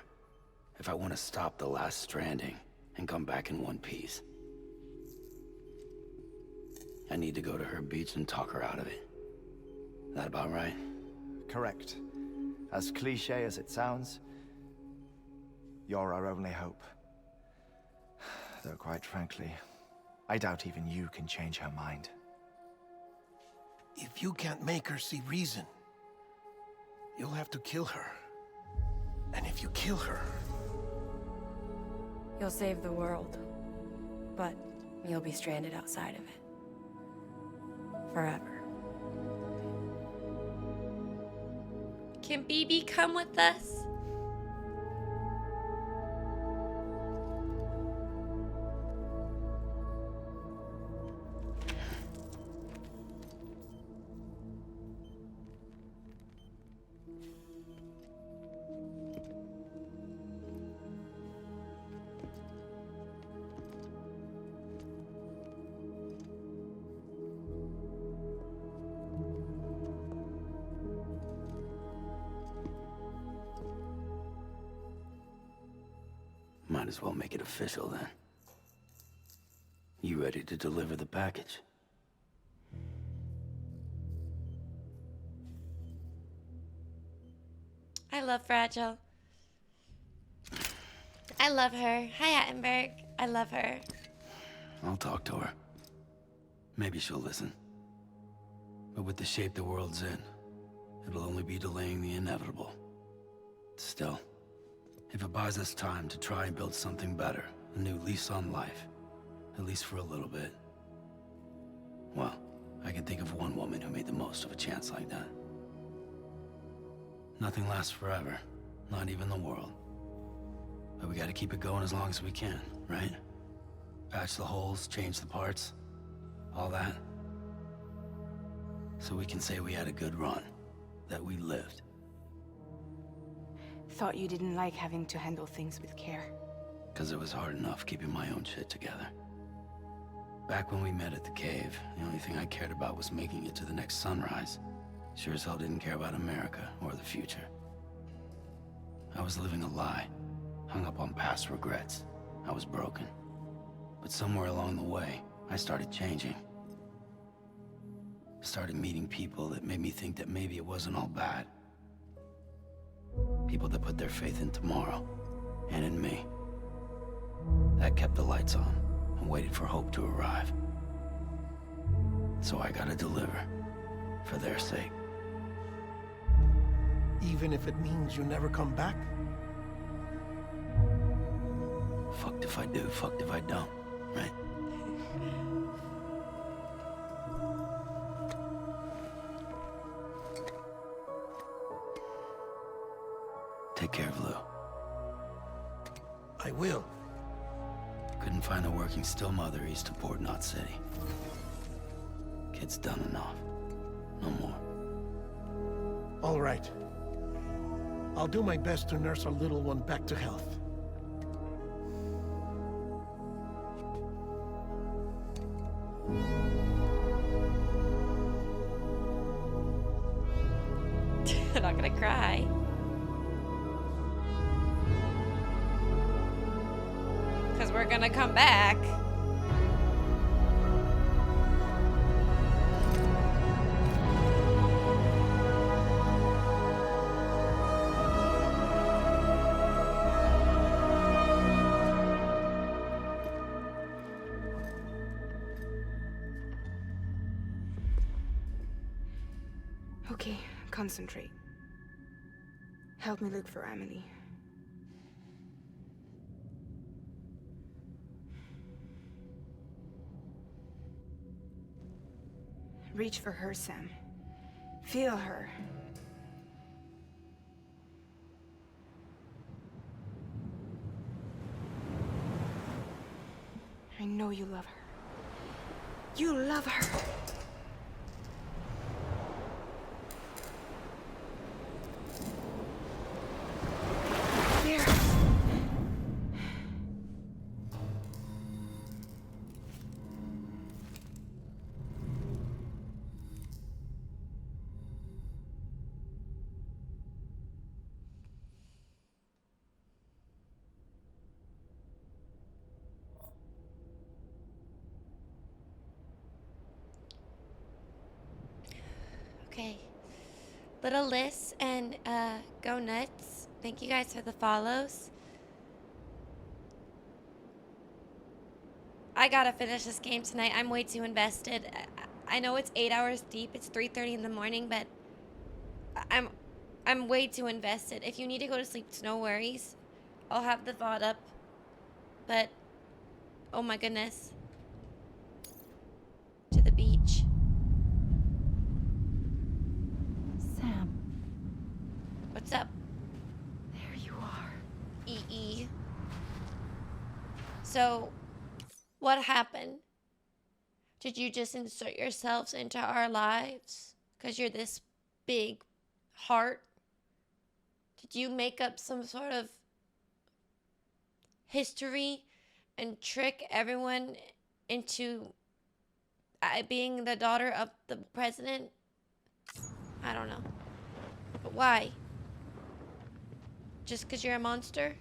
if I want to stop the last Stranding and come back in one piece, I need to go to her beach and talk her out of it. That about right? Correct. As cliche as it sounds, you're our only hope. Though quite frankly, I doubt even you can change her mind. If you can't make her see reason, you'll have to kill her. And if you kill her... You'll save the world, but you'll be stranded outside of it. Forever. Can BB come with us? Might as well make it official then. You ready to deliver the package? I love Fragile. I love her. Hi, Attenberg. I love her. I'll talk to her. Maybe she'll listen. But with the shape the world's in, it'll only be delaying the inevitable. Still, if it buys us time to try and build something better, a new lease on life, at least for a little bit, well, I can think of one woman who made the most of a chance like that. Nothing lasts forever, not even the world. But we gotta keep it going as long as we can, right? Patch the holes, change the parts, all that. So we can say we had a good run, that we lived. Thought you didn't like having to handle things with care. 'Cause it was hard enough keeping my own shit together. Back when we met at the cave, the only thing I cared about was making it to the next sunrise. Sure as hell didn't care about America or the future. I was living a lie, hung up on past regrets. I was broken. But somewhere along the way, I started changing. Started meeting people that made me think that maybe it wasn't all bad. People that put their faith in tomorrow, and in me. That kept the lights on, and waited for hope to arrive. So I gotta deliver, for their sake. Even if it means you never come back? Fucked if I do, fucked if I don't, right? Take care of Lou. I will. Couldn't find a working still mother east of Port Knot City. Kid's done enough. No more. All right. I'll do my best to nurse our little one back to health. cry. Because we're gonna come back. Okay, concentrate. Help me look for Amelie. Reach for her, Sam. Feel her. I know you love her. You love her. There. Okay. Little Liz and Go Nuts. Thank you guys for the follows. I gotta finish this game tonight. I'm way too invested. I know it's 8 hours deep. It's 3:30 in the morning, but I'm way too invested. If you need to go to sleep, it's no worries. I'll have the VOD up. But oh my goodness. To the beach. Sam. What's up? There you are. EE. So, what happened? Did you just insert yourselves into our lives? Because you're this big heart? Did you make up some sort of history and trick everyone into being the daughter of the president? I don't know. But why? Just because you're a monster?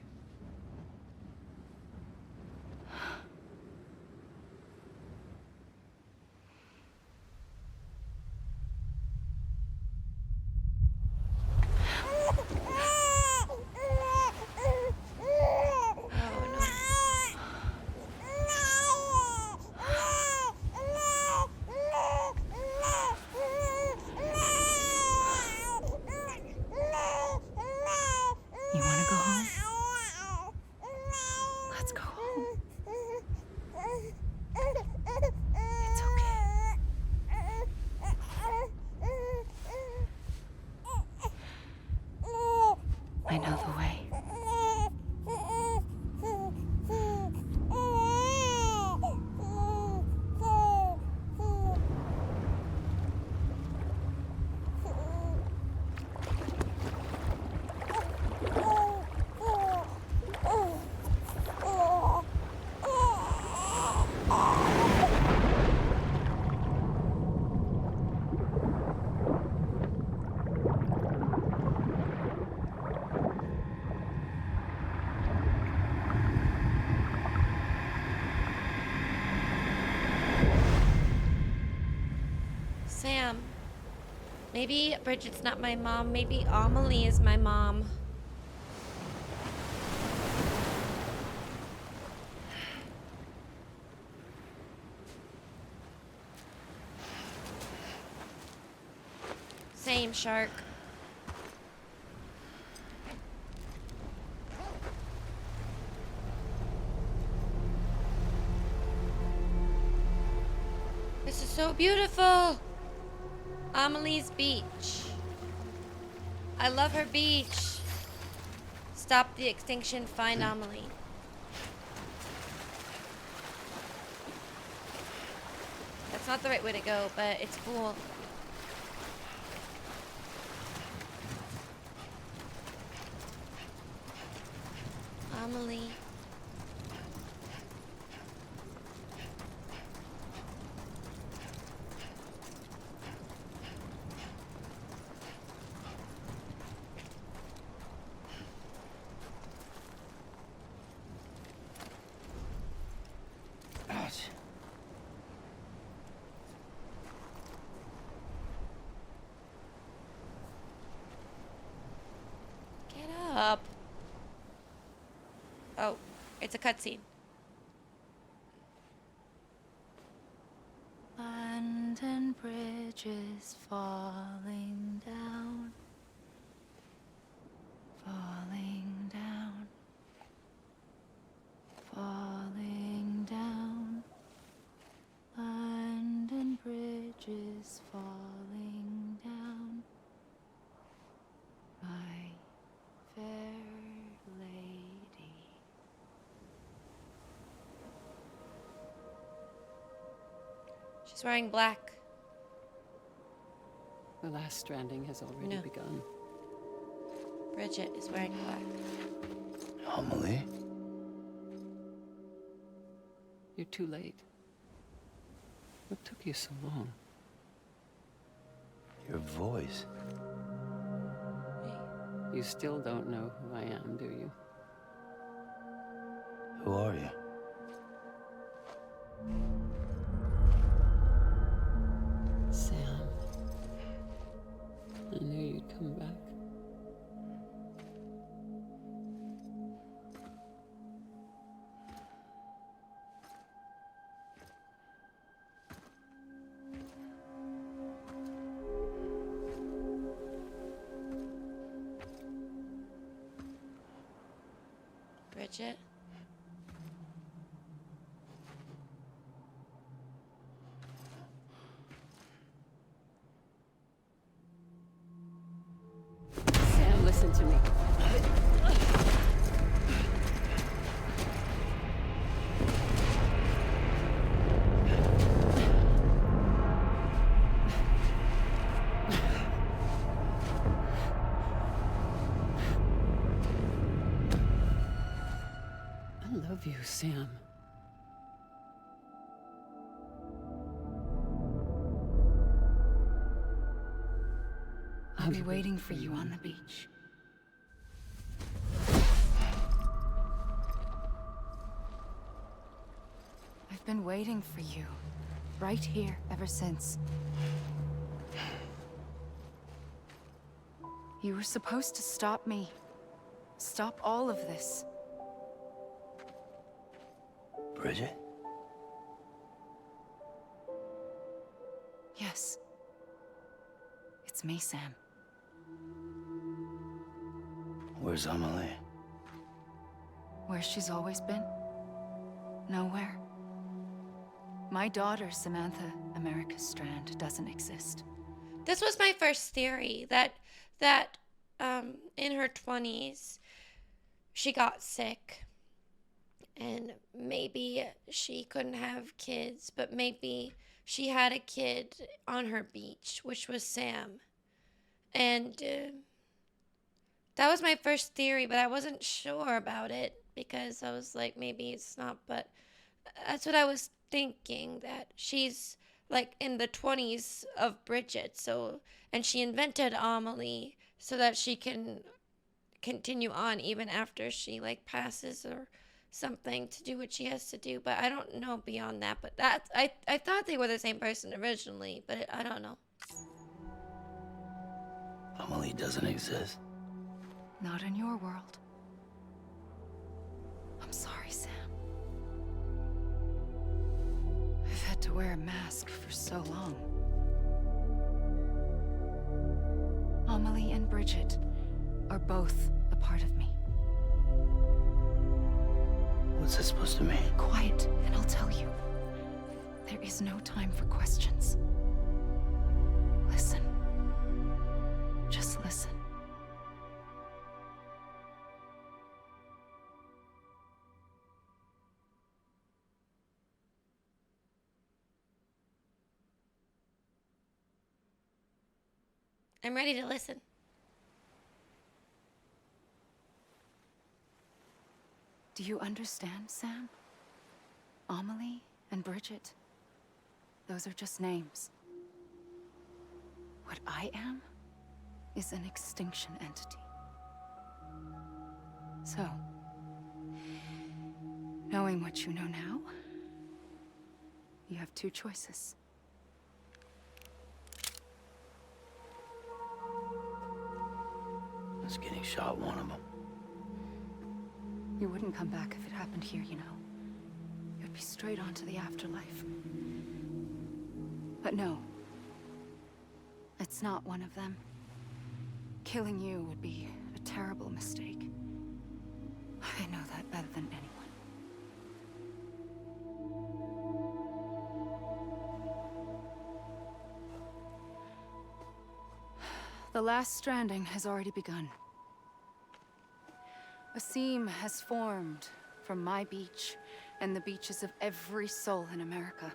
You want to go home? Let's go home. It's okay. I know the way. Sam, maybe Bridget's not my mom. Maybe Amelie is my mom. Same, Shark. This is so beautiful. Amelie's beach. I love her beach. Stop the extinction, find Amelie. That's not the right way to go, but it's cool. Amelie. Oh, it's a cutscene. London Bridge is falling down. Falling down. Falling down. London Bridge is falling down. My fair lady. She's wearing black. The last stranding has already begun. Bridget is wearing black. Amelie? You're too late. What took you so long? Your voice. You still don't know who I am, do you? Who are you? Sam. I knew you'd come back. Bridget. Sam, listen to me. I love you, Sam. I'll be waiting for you on the beach. I've been waiting for you, right here, ever since. You were supposed to stop me. Stop all of this. Bridget? Yes. It's me, Sam. Where's Amelie? Where she's always been. Nowhere. My daughter, Samantha America Strand, doesn't exist. This was my first theory that in her 20s she got sick and maybe she couldn't have kids, but maybe she had a kid on her beach, which was Sam. And that was my first theory, but I wasn't sure about it because I was like, maybe it's not, but that's what I was thinking, that she's like in the 20s of Bridget, so, and she invented Amelie so that she can continue on even after she like passes or something to do what she has to do. But I don't know beyond that, but that I thought they were the same person originally, but I don't know. Amelie doesn't exist. Not in your world. I'm sorry, Sam. I've had to wear a mask for so long. Amelie and Bridget are both a part of me. What's that supposed to mean? Quiet, and I'll tell you. There is no time for questions. Listen. Just listen. I'm ready to listen. Do you understand, Sam? Amelie and Bridget, those are just names. What I am is an extinction entity. So, knowing what you know now, you have two choices. Is getting shot one of them? You wouldn't come back if it happened here, you know. You'd be straight on to the afterlife. But no. It's not one of them. Killing you would be a terrible mistake. I know that better than anyone. The last stranding has already begun. A seam has formed from my beach and the beaches of every soul in America.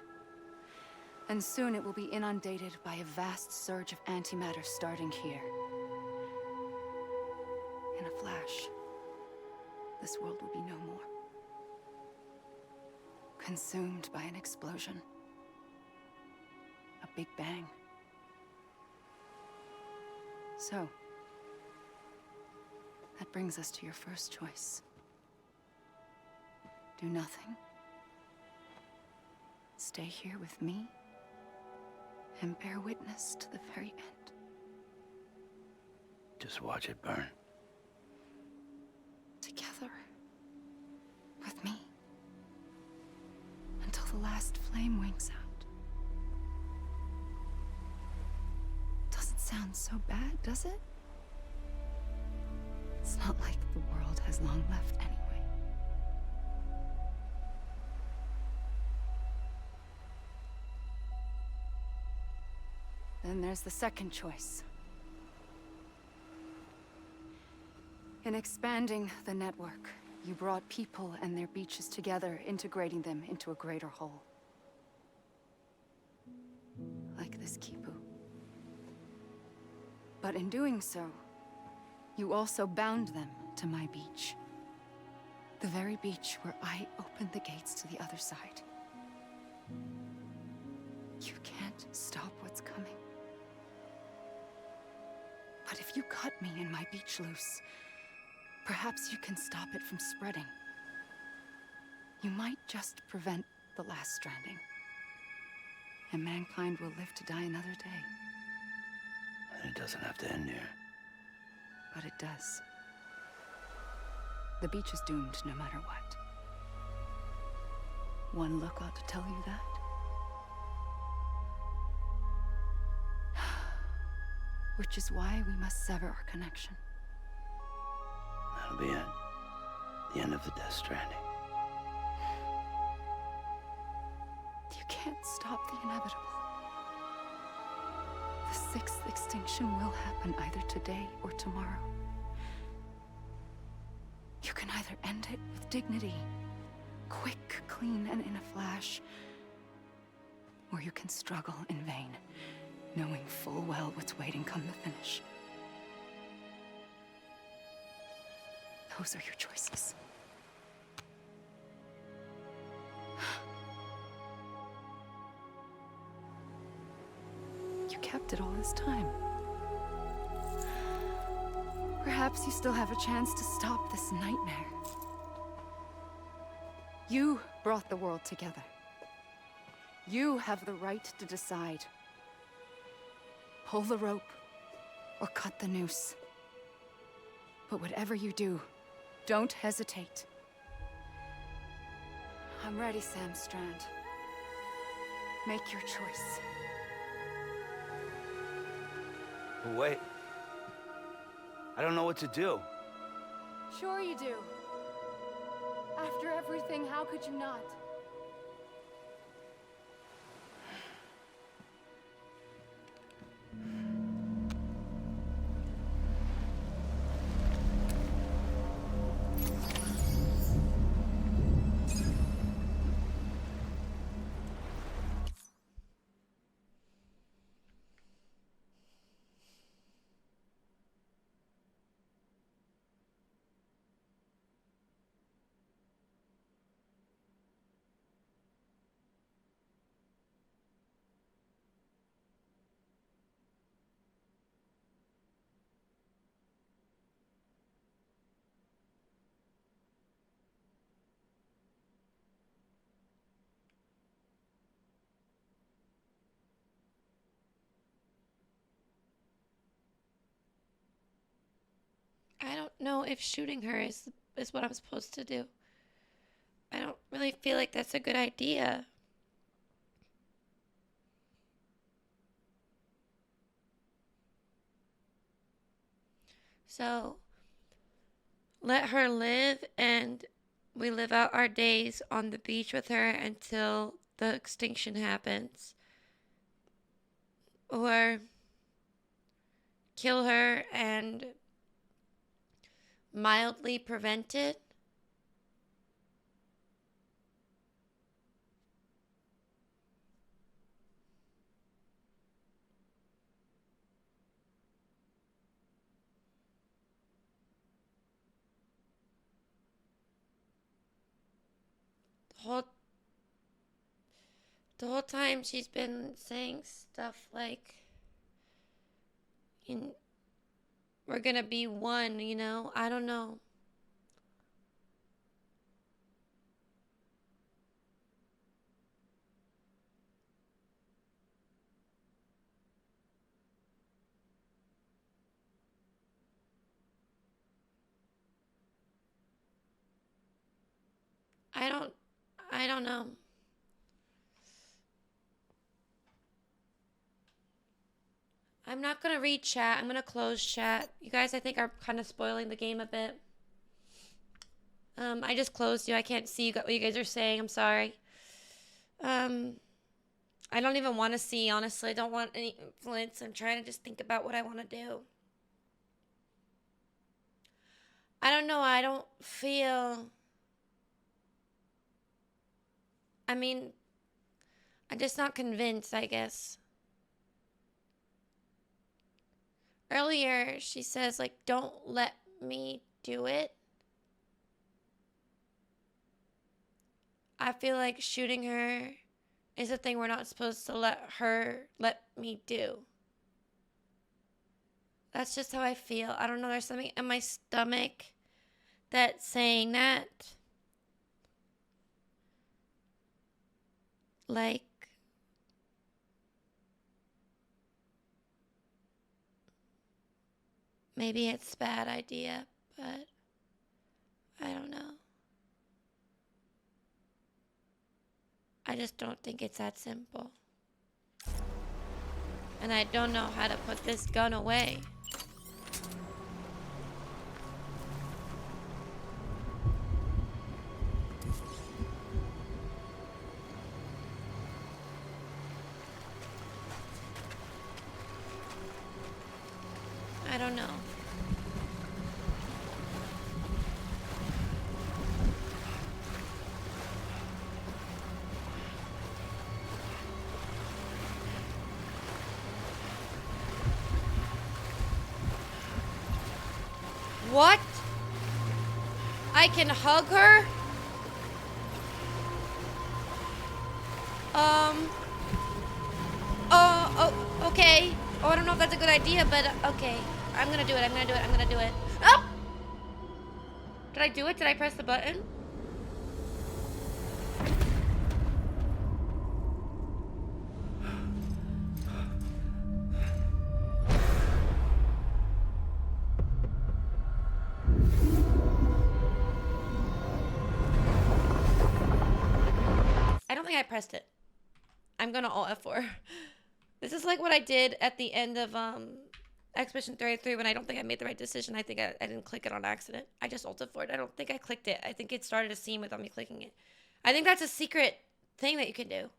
And soon it will be inundated by a vast surge of antimatter starting here. In a flash, this world will be no more. Consumed by an explosion. A big bang. So, that brings us to your first choice. Do nothing. Stay here with me and bear witness to the very end. Just watch it burn. Together. With me. Until the last flame winks out. Doesn't sound so bad, does it? It's not like the world has long left anyway. Then there's the second choice. In expanding the network, you brought people and their beaches together, integrating them into a greater whole. Like this Kipu. But in doing so, you also bound them to my beach. The very beach where I opened the gates to the other side. You can't stop what's coming. But if you cut me and my beach loose, perhaps you can stop it from spreading. You might just prevent the last stranding. And mankind will live to die another day. And it doesn't have to end here. But it does. The beach is doomed no matter what. One look ought to tell you that. Which is why we must sever our connection. That'll be it. The end of the Death Stranding. You can't stop the inevitable. The sixth extinction will happen either today or tomorrow. You can either end it with dignity, quick, clean, and in a flash, or you can struggle in vain, knowing full well what's waiting come the finish. Those are your choices. You kept it all this time. Perhaps you still have a chance to stop this nightmare. You brought the world together. You have the right to decide. Pull the rope or cut the noose. But whatever you do, don't hesitate. I'm ready, Sam Strand. Make your choice. But wait. I don't know what to do. Sure you do. After everything, how could you not? I don't know if shooting her is is what I'm supposed to do. I don't really feel like that's a good idea. So, let her live, and we live out our days on the beach with her until the extinction happens. Or kill her and mildly prevent it. The whole time she's been saying stuff like, we're gonna be one, you know? I don't know. I don't know. I'm not gonna read chat. I'm gonna close chat. You guys, I think, are kind of spoiling the game a bit. I just closed you. I can't see what you guys are saying. I'm sorry. I don't even want to see, honestly. I don't want any influence. I'm trying to just think about what I want to do. I don't know. I don't feel... I mean, I'm just not convinced, I guess. Earlier, she says, like, don't let me do it. I feel like shooting her is a thing we're not supposed to let me do. That's just how I feel. I don't know, there's something in my stomach that's saying that. Like, maybe it's a bad idea, but I don't know. I just don't think it's that simple. And I don't know how to put this gun away. I don't know. What? I can hug her? Oh, okay. Oh, I don't know if that's a good idea, but okay. I'm gonna do it. I'm gonna do it. I'm gonna do it. Oh! Did I do it? Did I press the button? I don't think I pressed it. I'm gonna Alt F4. This is like what I did at the end of Expedition 33 when I don't think I made the right decision. I think I didn't click it on accident. I just ulted for it. I don't think I clicked it. I think it started a scene without me clicking it. I think that's a secret thing that you can do.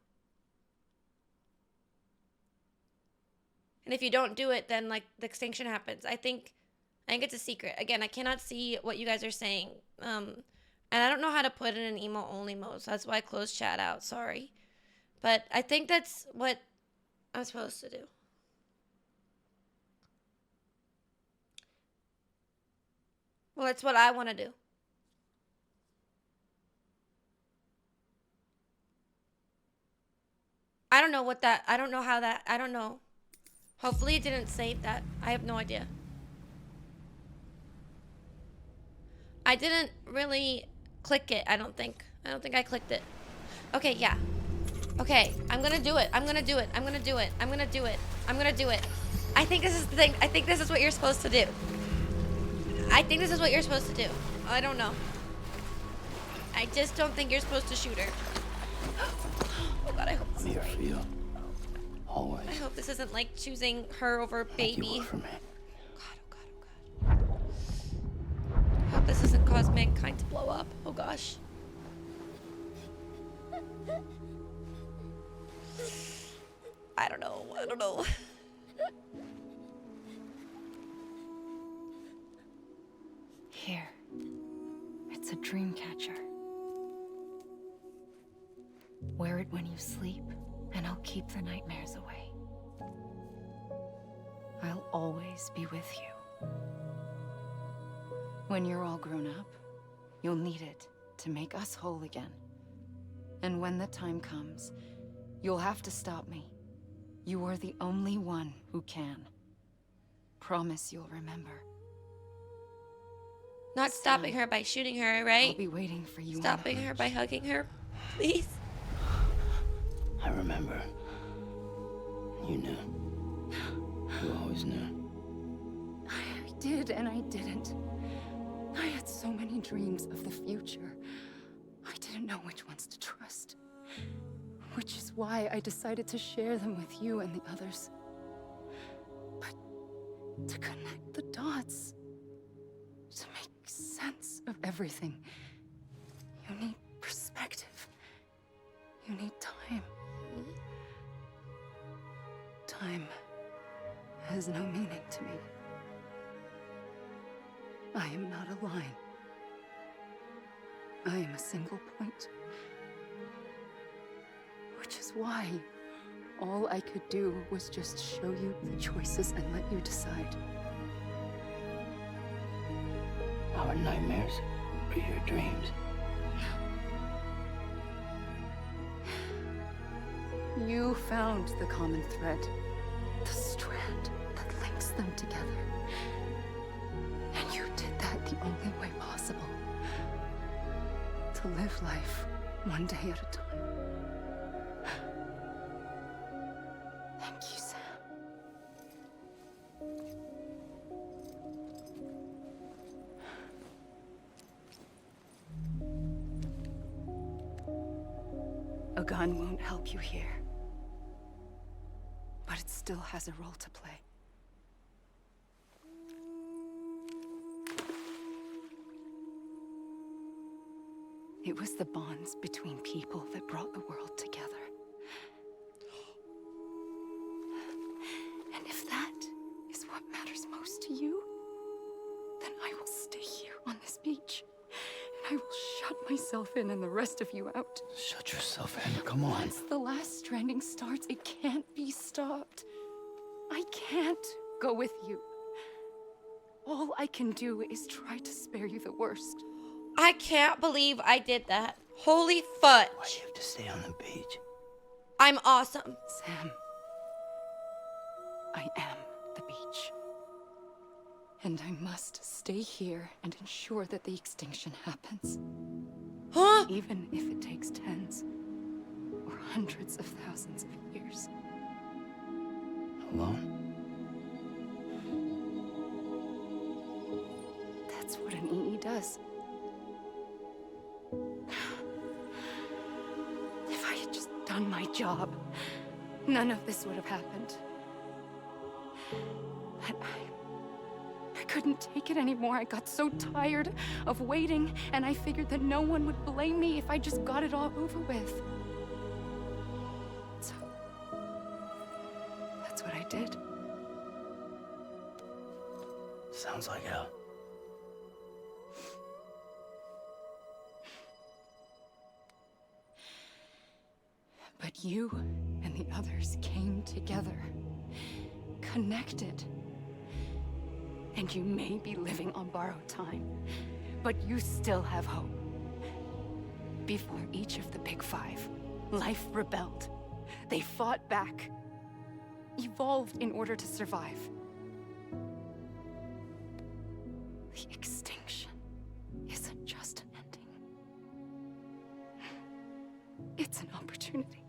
And if you don't do it, then like the extinction happens. I think it's a secret. Again, I cannot see what you guys are saying. And I don't know how to put it in emo only mode, so that's why I closed chat out. Sorry. But I think that's what I'm supposed to do. Well, it's what I want to do. I don't know what that, I don't know how that, I don't know. Hopefully it didn't save that. I have no idea. I didn't really click it, I don't think. I don't think I clicked it. Okay, yeah. Okay, I'm gonna do it. I'm gonna do it. I'm gonna do it. I'm gonna do it. I'm gonna do it. I think this is the thing. I think this is what you're supposed to do. I think this is what you're supposed to do. I don't know. I just don't think you're supposed to shoot her. Oh god, I hope this I'm is here right. for you. Always. I hope this isn't like choosing her over baby. You work for me. I hope this doesn't cause mankind to blow up. Oh gosh. I don't know. I don't know. Here. It's a dream catcher. Wear it when you sleep, and I'll keep the nightmares away. I'll always be with you. When you're all grown up, you'll need it to make us whole again. And when the time comes, you'll have to stop me. You are the only one who can. Promise you'll remember. Not stopping her by shooting her, right? I'll be waiting for you. Stopping her by hugging her, please. I remember. You knew. You always knew. I did and I didn't. I had so many dreams of the future. I didn't know which ones to trust. Which is why I decided to share them with you and the others. But to connect the dots, to make sense of everything, you need perspective. You need time. Time has no meaning to me. I am not a line. I am a single point. Which is why all I could do was just show you the choices and let you decide. Our nightmares are your dreams. You found the common thread, the strand that links them together. And you did that the only way possible. To live life one day at a time. Thank you, Sam. A gun won't help you here. But it still has a role to play. It was the bonds between people that brought the world together. And if that is what matters most to you, then I will stay here on this beach. And I will shut myself in and the rest of you out. Shut yourself in, come on. Once the last stranding starts, it can't be stopped. I can't go with you. All I can do is try to spare you the worst. I can't believe I did that. Holy fudge. Why do you have to stay on the beach? I'm awesome. Sam, I am the beach. And I must stay here and ensure that the extinction happens. Huh? Even if it takes tens or hundreds of thousands of years. Alone? That's what an EE does. If I had just done my job, none of this would have happened. But I couldn't take it anymore. I got so tired of waiting, and I figured that no one would blame me if I just got it all over with. So, that's what I did. Sounds like hell. But you and the others came together, connected. And you may be living on borrowed time, but you still have hope. Before each of the Big Five, life rebelled. They fought back, evolved in order to survive. The extinction isn't just an ending. It's an opportunity.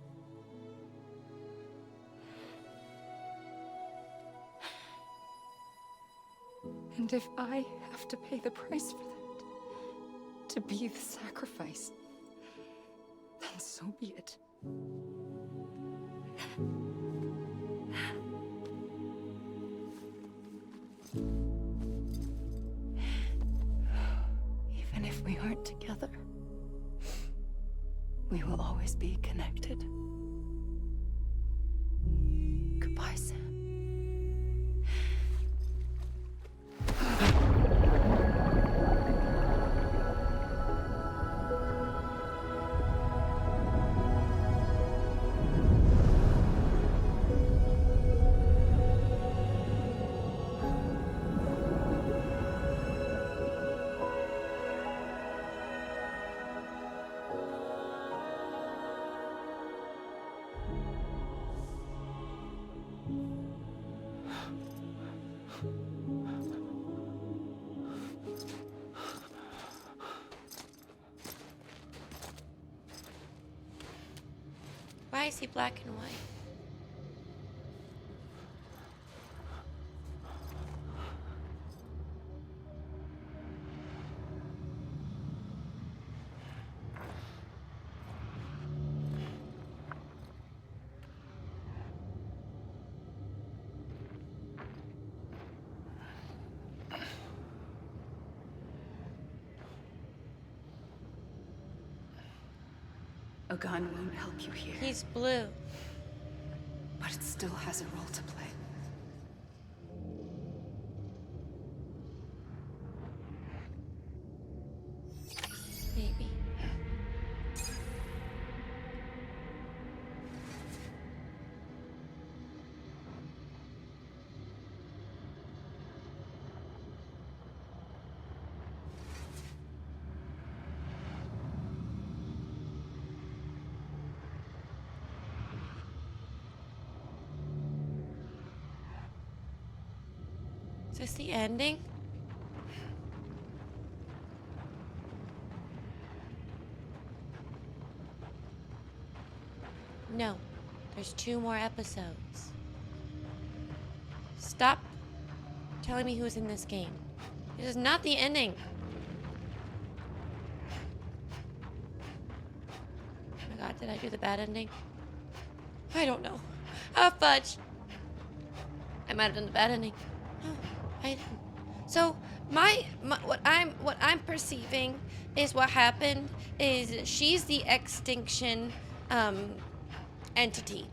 And if I have to pay the price for that, to be the sacrifice, then so be it. Even if we aren't together, we will always be connected. Goodbye, Sam. Why is he black and white? A gun won't help you here. He's blue. But it still has a role to play. Maybe. Is this the ending? No. There's 2 more episodes. Stop telling me who's in this game. This is not the ending. Oh my god, did I do the bad ending? I don't know. Ah, fudge. I might have done the bad ending. No, I didn't. So what I'm perceiving is what happened is she's the extinction entity,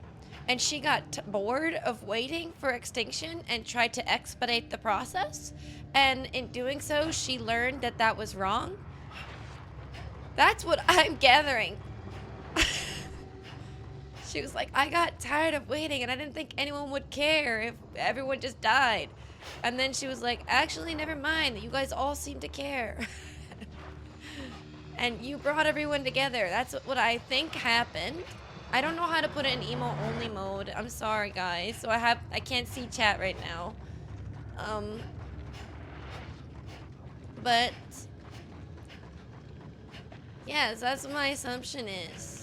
and she got bored of waiting for extinction and tried to expedite the process, and in doing so she learned that that was wrong. That's what I'm gathering. She was like, I got tired of waiting and I didn't think anyone would care if everyone just died. And then she was like, actually, never mind. You guys all seem to care. And you brought everyone together. That's what I think happened. I don't know how to put it in emo only mode. I'm sorry, guys. So I can't see chat right now. But yes, that's what my assumption is.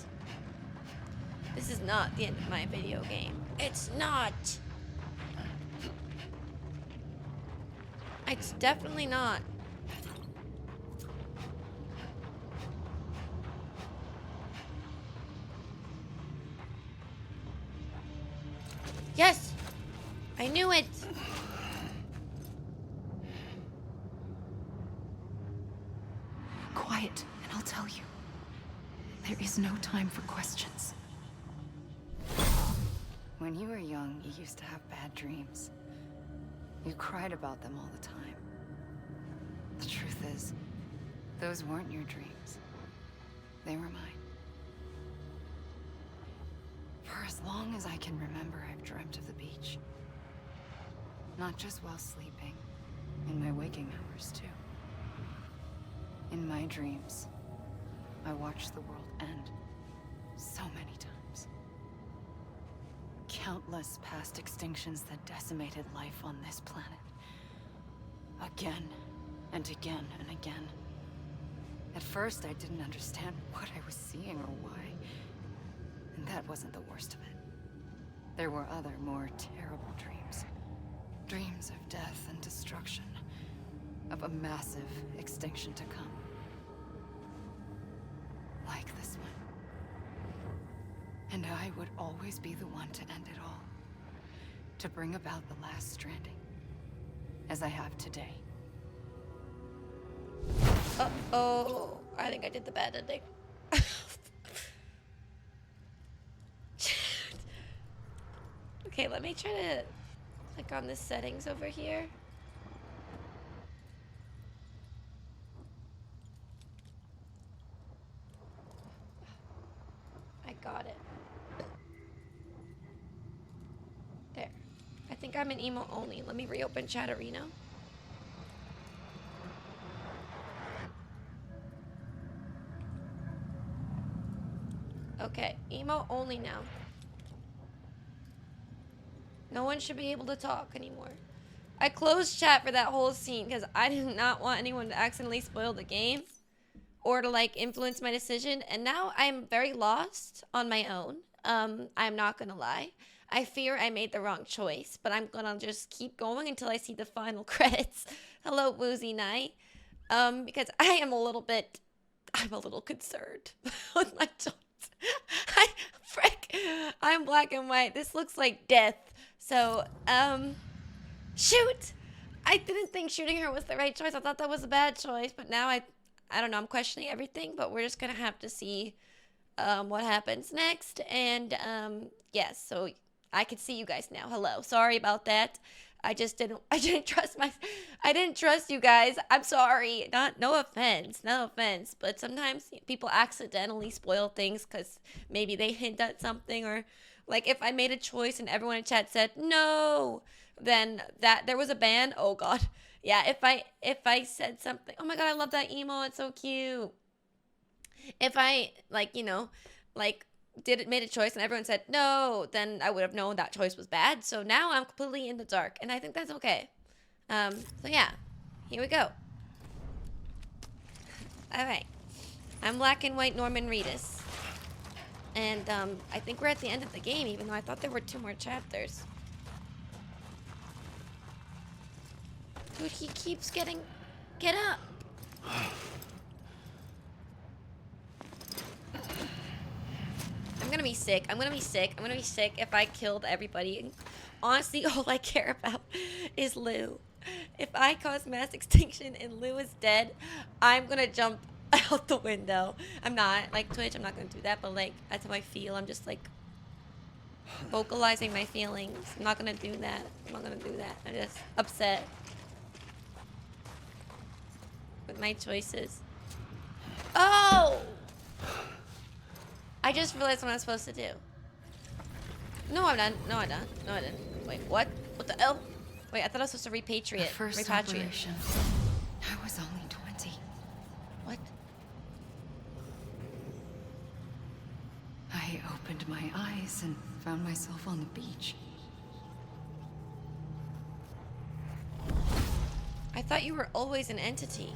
This is not the end of my video game. It's not. It's definitely not. Yes! I knew it! Quiet, and I'll tell you. There is no time for questions. When you were young, you used to have bad dreams. You cried about them all the time. The truth is, those weren't your dreams. They were mine. For as long as I can remember, I've dreamt of the beach. Not just while sleeping, in my waking hours too. In my dreams, I watched the world end so many times. Countless past extinctions that decimated life on this planet. Again, and again, and again. At first, I didn't understand what I was seeing or why. And that wasn't the worst of it. There were other, more terrible dreams. Dreams of death and destruction. Of a massive extinction to come. I would always be the one to end it all. To bring about the last Stranding. As I have today. Uh-oh. I think I did the bad ending. Okay, let me try to click on the settings over here. I got it. There. I think I'm in emo only. Let me reopen Chat Arena. Okay, emo only now. No one should be able to talk anymore. I closed chat for that whole scene because I did not want anyone to accidentally spoil the game or to like influence my decision. And now I'm very lost on my own. I'm not gonna lie. I fear I made the wrong choice, but I'm gonna just keep going until I see the final credits. Hello, Woozy Night. Because I'm a little concerned with my choice. I'm black and white. This looks like death. So, shoot! I didn't think shooting her was the right choice. I thought that was a bad choice, but now I don't know. I'm questioning everything, but we're just gonna have to see what happens next. And yes, so I can see you guys now. Hello. Sorry about that. I didn't trust you guys. I'm sorry. No offense, but sometimes people accidentally spoil things because maybe they hint at something, or like if I made a choice and everyone in chat said no, then that there was a ban. Oh god. Yeah, if I said something, oh my god, I love that emo, it's so cute. If I made a choice and everyone said no, then I would have known that choice was bad. So now I'm completely in the dark, and I think that's okay. So yeah, here we go. All right, I'm black and white Norman Reedus, and I think we're at the end of the game, even though I thought there were 2 more chapters. Dude, he keeps get up. I'm gonna be sick. I'm gonna be sick if I killed everybody. Honestly, all I care about is Lou. If I cause mass extinction and Lou is dead, I'm gonna jump out the window. I'm not, like Twitch, I'm not gonna do that, but like, that's how I feel. I'm just like vocalizing my feelings. I'm not gonna do that. I'm just upset with my choices. Oh! I just realized what I'm supposed to do. No, I'm done. No, I didn't. Wait, what? What the hell? Wait, I thought I was supposed to repatriate. The first operation, I was only 20. What? I opened my eyes and found myself on the beach. I thought you were always an entity.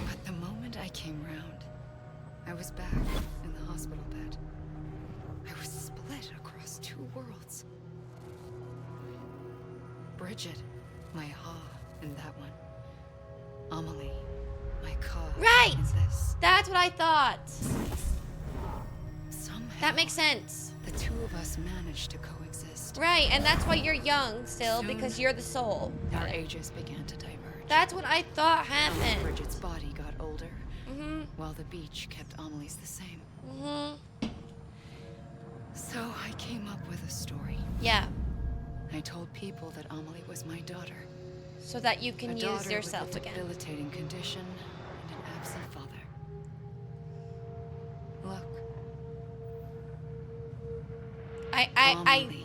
But the moment I came round, I was back in the hospital bed. I was split across 2 worlds. Bridget, my Ha, in that one. Amelie, my Ka. Right! In this. That's what I thought. Somehow, that makes sense. The 2 of us managed to coexist. Right, and that's why you're young still, Soon, because you're the soul. Our ages began to diverge. That's what I thought happened. Bridget's body got older, while the beach kept Amelie's the same. So I came up with a story. Yeah. I told people that Amelie was my daughter. So that you can use yourself with a again. Debilitating condition and an absent father. Look.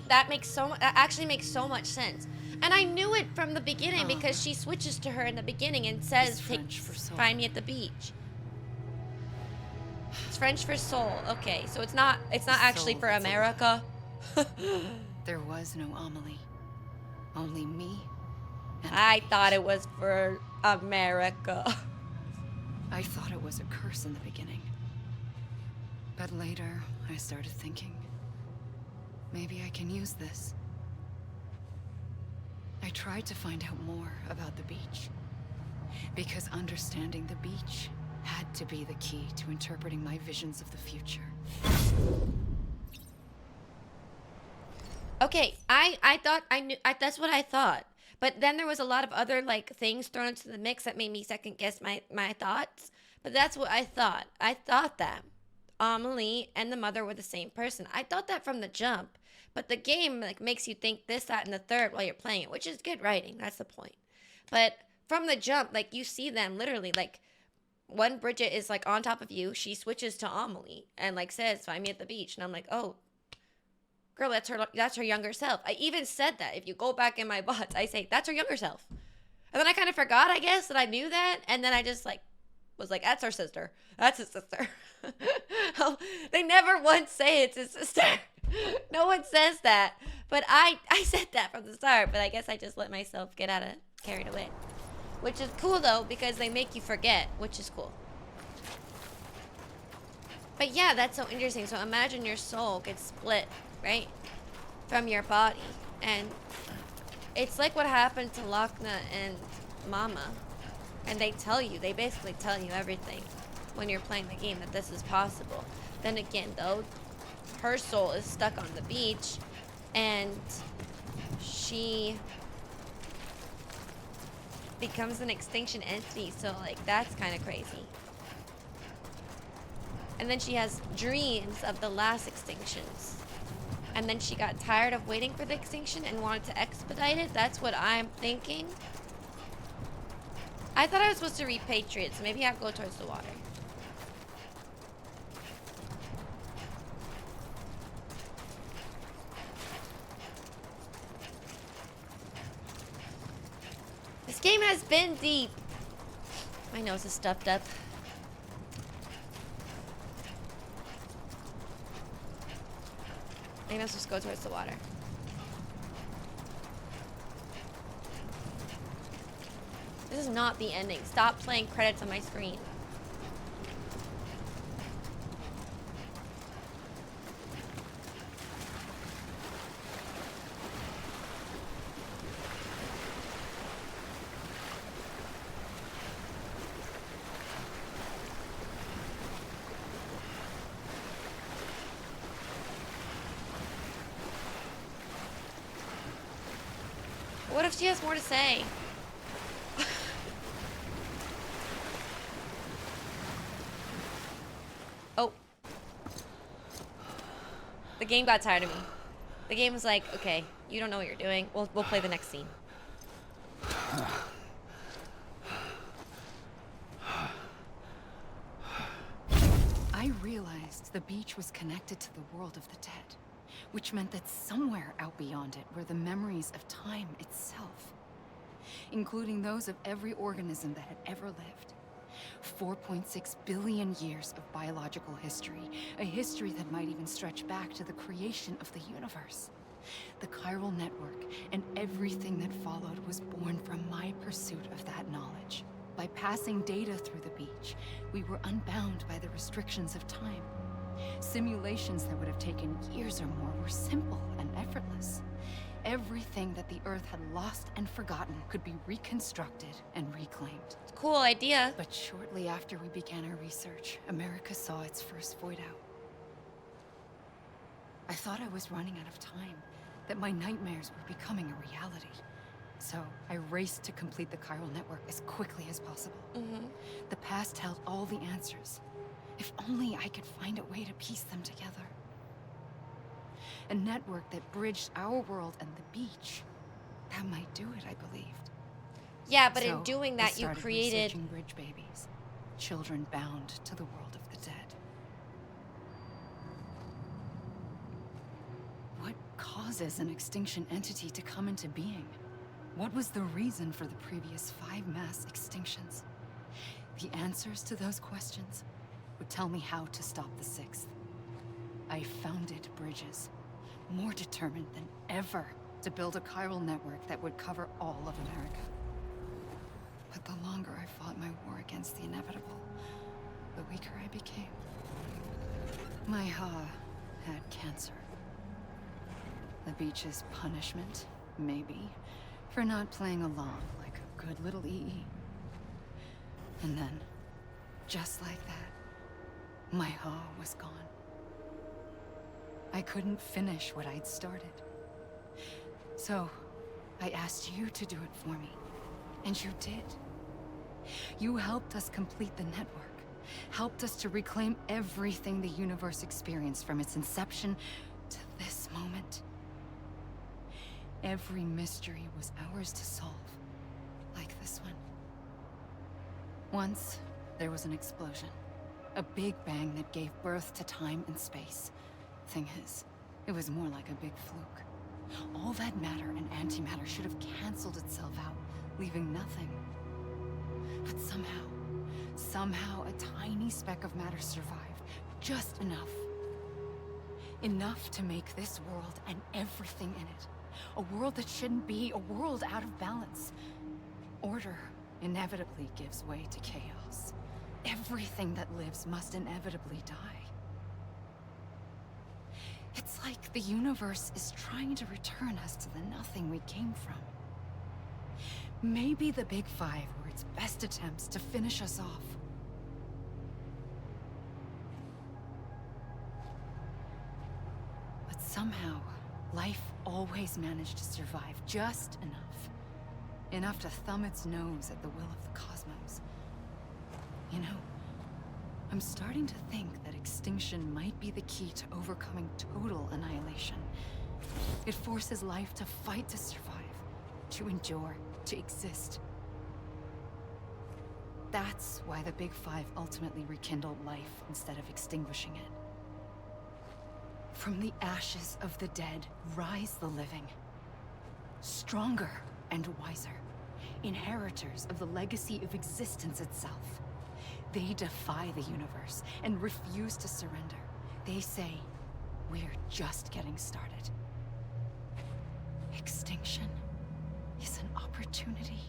That actually makes so much sense. And I knew it from the beginning because she switches to her in the beginning and says, find me at the beach. It's French for soul. Okay, so it's not actually for America. There was no Amelie. Only me. And I thought it was for America. I thought it was a curse in the beginning. But later, I started thinking, maybe I can use this. I tried to find out more about the beach. Because understanding the beach had to be the key to interpreting my visions of the future. Okay, I thought I knew. That's what I thought. But then there was a lot of other like things thrown into the mix that made me second guess my thoughts. But that's what I thought. I thought that Amelie and the mother were the same person. I thought that from the jump. But the game like makes you think this, that, and the third while you're playing it, which is good writing. That's the point. But from the jump, like you see them literally like when Bridget is like on top of you, she switches to Amelie and like says, "Find me at the beach," and I'm like, "Oh, girl, that's her younger self." I even said that. If you go back in my bots, I say that's her younger self. And then I kind of forgot, I guess, that I knew that, and then I just like was like, "That's her sister. That's his sister." Oh, they never once say it's his sister. No one says that, but I said that from the start. But I guess I just let myself get carried away, which is cool though because they make you forget, which is cool. But yeah, that's so interesting. So imagine your soul gets split, right, from your body, and it's like what happened to Lochna and Mama, and they basically tell you everything when you're playing the game that this is possible. Then again, though, her soul is stuck on the beach, and she becomes an extinction entity, so like that's kind of crazy. And then she has dreams of the last extinctions. And then she got tired of waiting for the extinction and wanted to expedite it. That's what I'm thinking. I thought I was supposed to repatriate, so maybe I'll go towards the water. This game has been deep. My nose is stuffed up. Maybe I'm supposed to go towards the water. This is not the ending. Stop playing credits on my screen. What if she has more to say? Oh. The game got tired of me. The game was like, okay, you don't know what you're doing. We'll play the next scene. I realized the beach was connected to the world of the dead, which meant that somewhere out beyond it were the memories of time itself, including those of every organism that had ever lived. 4.6 billion years of biological history, a history that might even stretch back to the creation of the universe. The chiral network and everything that followed was born from my pursuit of that knowledge. By passing data through the beach, we were unbound by the restrictions of time. Simulations that would have taken years or more were simple and effortless. Everything that the Earth had lost and forgotten could be reconstructed and reclaimed. Cool idea. But shortly after we began our research, America saw its first void out. I thought I was running out of time, that my nightmares were becoming a reality. So I raced to complete the chiral network as quickly as possible. The past held all the answers. If only I could find a way to piece them together. A network that bridged our world and the beach. That might do it, I believed. Yeah, but So, in doing I that, you started created... researching bridge babies. Children bound to the world of the dead. What causes an extinction entity to come into being? What was the reason for the previous 5 mass extinctions? The answers to those questions would tell me how to stop the 6th. I founded bridges, more determined than ever to build a chiral network that would cover all of America. But the longer I fought my war against the inevitable, the weaker I became. My Ha had cancer. The beach's punishment, maybe, for not playing along like a good little EE. And then, just like that, my Ha was gone. I couldn't finish what I'd started. So, I asked you to do it for me. And you did. You helped us complete the network. Helped us to reclaim everything the universe experienced from its inception to this moment. Every mystery was ours to solve. Like this one. Once, there was an explosion. A big bang that gave birth to time and space. Thing is, it was more like a big fluke. All that matter and antimatter should have canceled itself out, leaving nothing. But somehow a tiny speck of matter survived. Just enough. Enough to make this world and everything in it. A world that shouldn't be, a world out of balance. Order inevitably gives way to chaos. Everything that lives must inevitably die. It's like the universe is trying to return us to the nothing we came from. Maybe the Big Five were its best attempts to finish us off. But somehow, life always managed to survive just enough. Enough to thumb its nose at the will of the cosmos. You know, I'm starting to think that extinction might be the key to overcoming total annihilation. It forces life to fight to survive, to endure, to exist. That's why the Big Five ultimately rekindled life instead of extinguishing it. From the ashes of the dead rise the living. Stronger and wiser. Inheritors of the legacy of existence itself. They defy the universe and refuse to surrender. They say, we're just getting started. Extinction is an opportunity.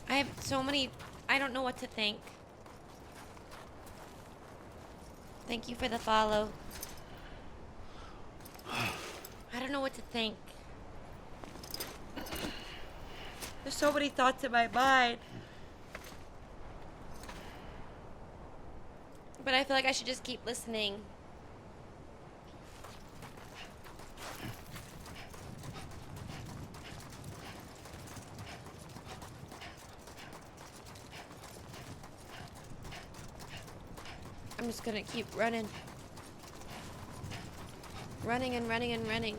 I have so many... I don't know what to think. Thank you for the follow. I don't know what to think. There's so many thoughts in my mind. But I feel like I should just keep listening. I'm just gonna keep running. Running and running and running.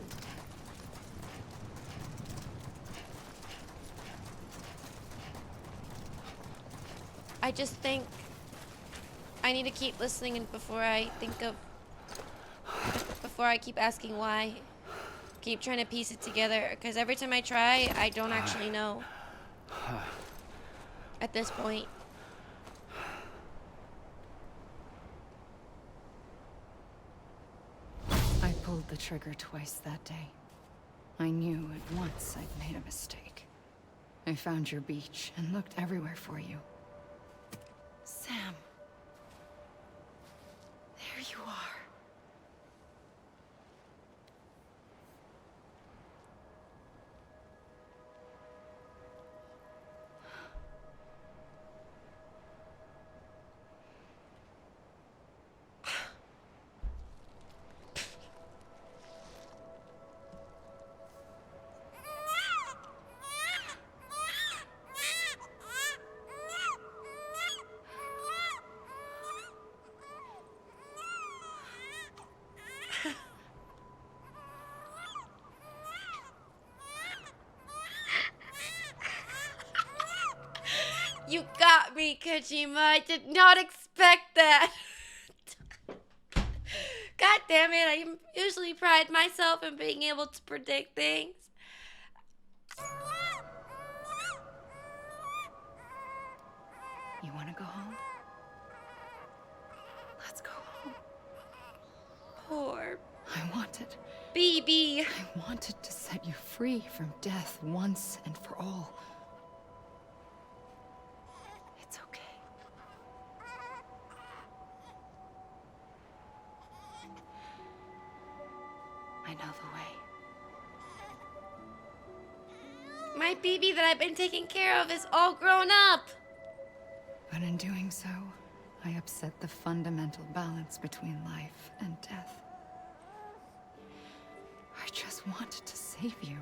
I just think I need to keep listening and before I keep asking why. Keep trying to piece it together, because every time I try, I don't actually know. At this point. I pulled the trigger twice that day. I knew at once I'd made a mistake. I found your beach and looked everywhere for you. Sam. There you are. You got me, Kojima. I did not expect that. God damn it, I usually pride myself in being able to predict things. You want to go home? Let's go home. Poor I wanted. BB. I wanted to set you free from death once and for all. It's okay. I know the way. My BB that I've been taking care of is all grown up. But in doing so, I upset the fundamental balance between life and death. I just wanted to save you.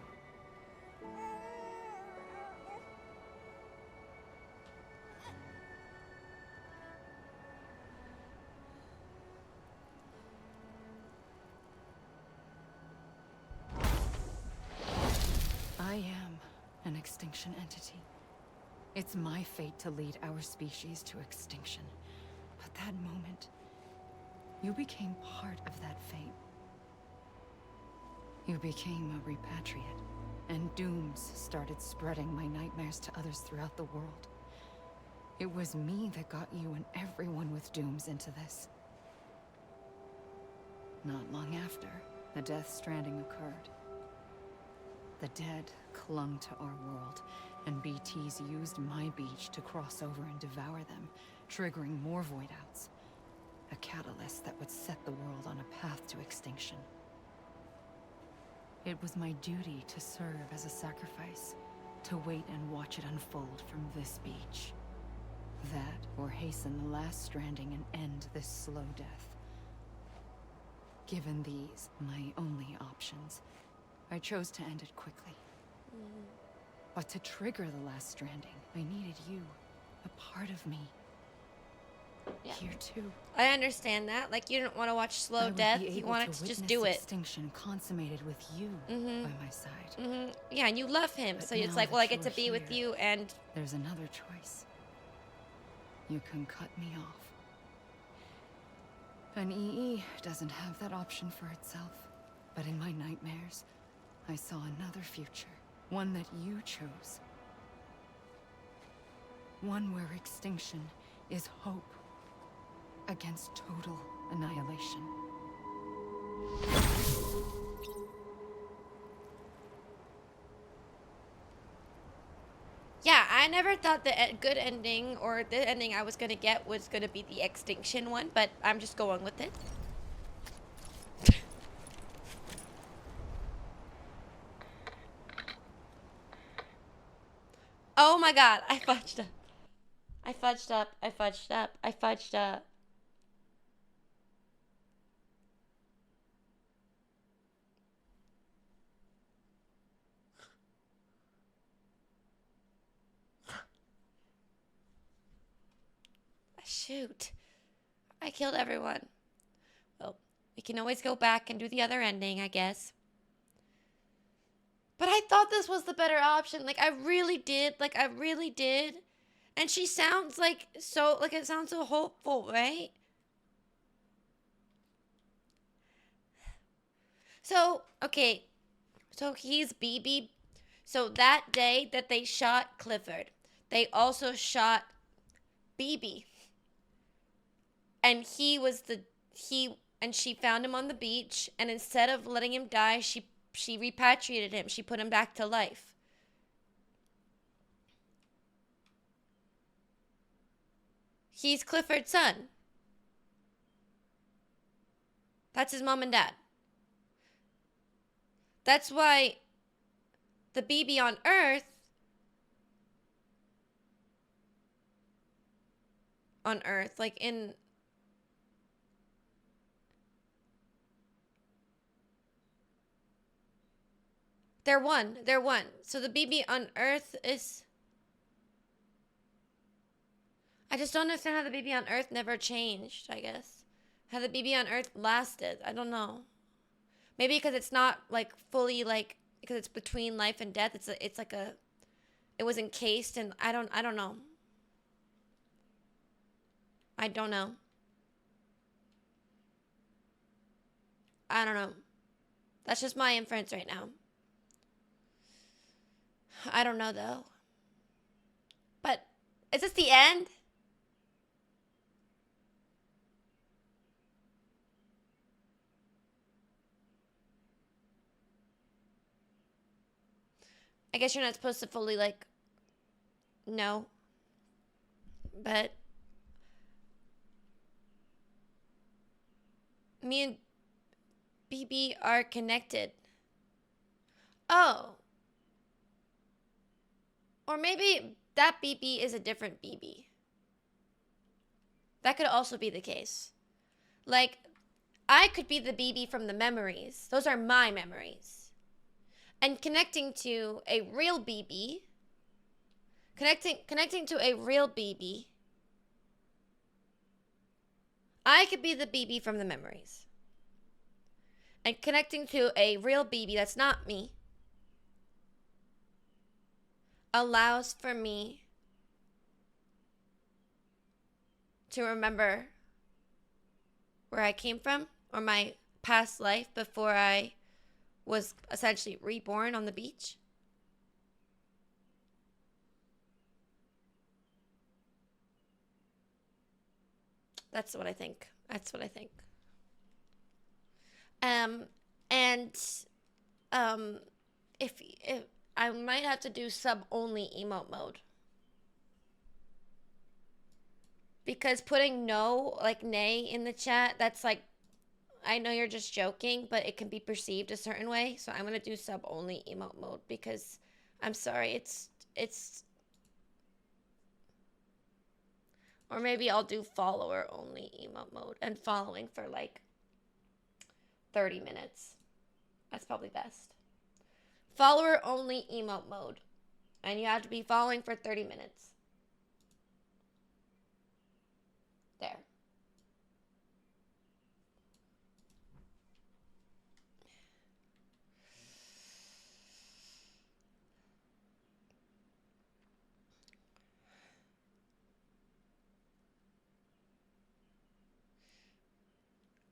I am an extinction entity. It's my fate to lead our species to extinction. But that moment, you became part of that fate. You became a repatriate, and dooms started spreading my nightmares to others throughout the world. It was me that got you and everyone with dooms into this. Not long after, the Death Stranding occurred. The dead clung to our world, and BTs used my beach to cross over and devour them, triggering more void-outs. A catalyst that would set the world on a path to extinction. It was my duty to serve as a sacrifice, to wait and watch it unfold from this beach. That, or hasten the last stranding and end this slow death. Given these, my only options, I chose to end it quickly. But to trigger the last stranding, I needed you, a part of me. Yeah. Here too. I understand that. Like, you didn't want to watch slow death. You wanted to just do it. Extinction consummated with you by my side. Yeah, and you love him, But so it's now like, that well, I get to you're be with here, you, and there's another choice. You can cut me off. An EE doesn't have that option for itself. But in my nightmares, I saw another future. One that you chose. One where extinction is hope against total annihilation. yeah, I never thought the good ending, or the ending I was gonna get, was gonna be the extinction one, but I'm just going with it. Oh my god, I fudged up. I fudged up. I fudged up. I fudged up. Shoot. I killed everyone. Well, we can always go back and do the other ending, I guess. But I thought this was the better option. Like, I really did. Like, I really did. And she sounds like so, like, it sounds so hopeful, right? So, okay. So he's BB. So that day that they shot Clifford, they also shot BB. And he was and she found him on the beach, and instead of letting him die, she repatriated him. She put him back to life. He's Clifford's son. That's his mom and dad. That's why the BB on Earth, like in... They're one. So the BB on Earth is... I just don't understand how the BB on Earth never changed, I guess. How the BB on Earth lasted. I don't know. Maybe because it's not, like, fully, like... Because it's between life and death. It's like a... It was encased, and I don't know. I don't know. I don't know. That's just my inference right now. I don't know though. But is this the end? I guess you're not supposed to fully like know. But me and BB are connected. Oh. Or maybe that BB is a different BB. That could also be the case. Like, I could be the BB from the memories. Those are my memories. And connecting to a real BB, connecting to a real BB, I could be the BB from the memories. And connecting to a real BB that's not me allows for me to remember where I came from or my past life before I was essentially reborn on the beach. That's what I think. That's what I think. And if I might have to do sub only emote mode. Because putting no, like nay in the chat, that's like, I know you're just joking, but it can be perceived a certain way. So I'm going to do sub only emote mode because I'm sorry, it's or maybe I'll do follower only emote mode and following for like 30 minutes. That's probably best. Follower only emote mode. And you have to be following for 30 minutes. There.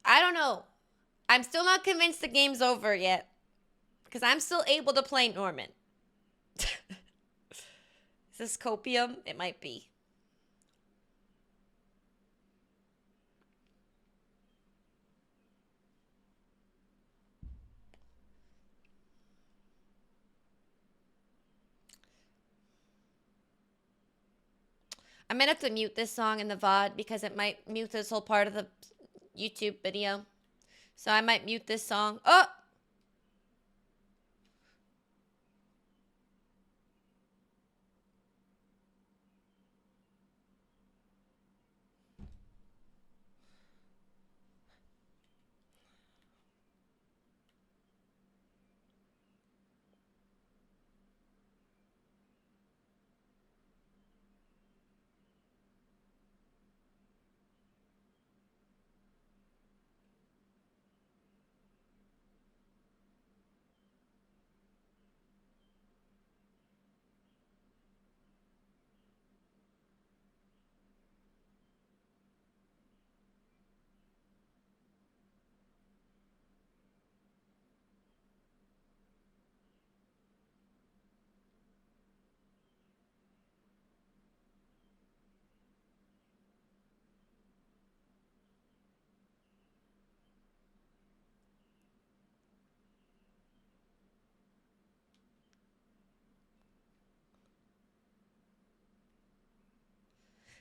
I don't know. I'm still not convinced the game's over yet. Because I'm still able to play Norman. Is this copium? It might be. I might have to mute this song in the VOD because it might mute this whole part of the YouTube video. So I might mute this song. Oh!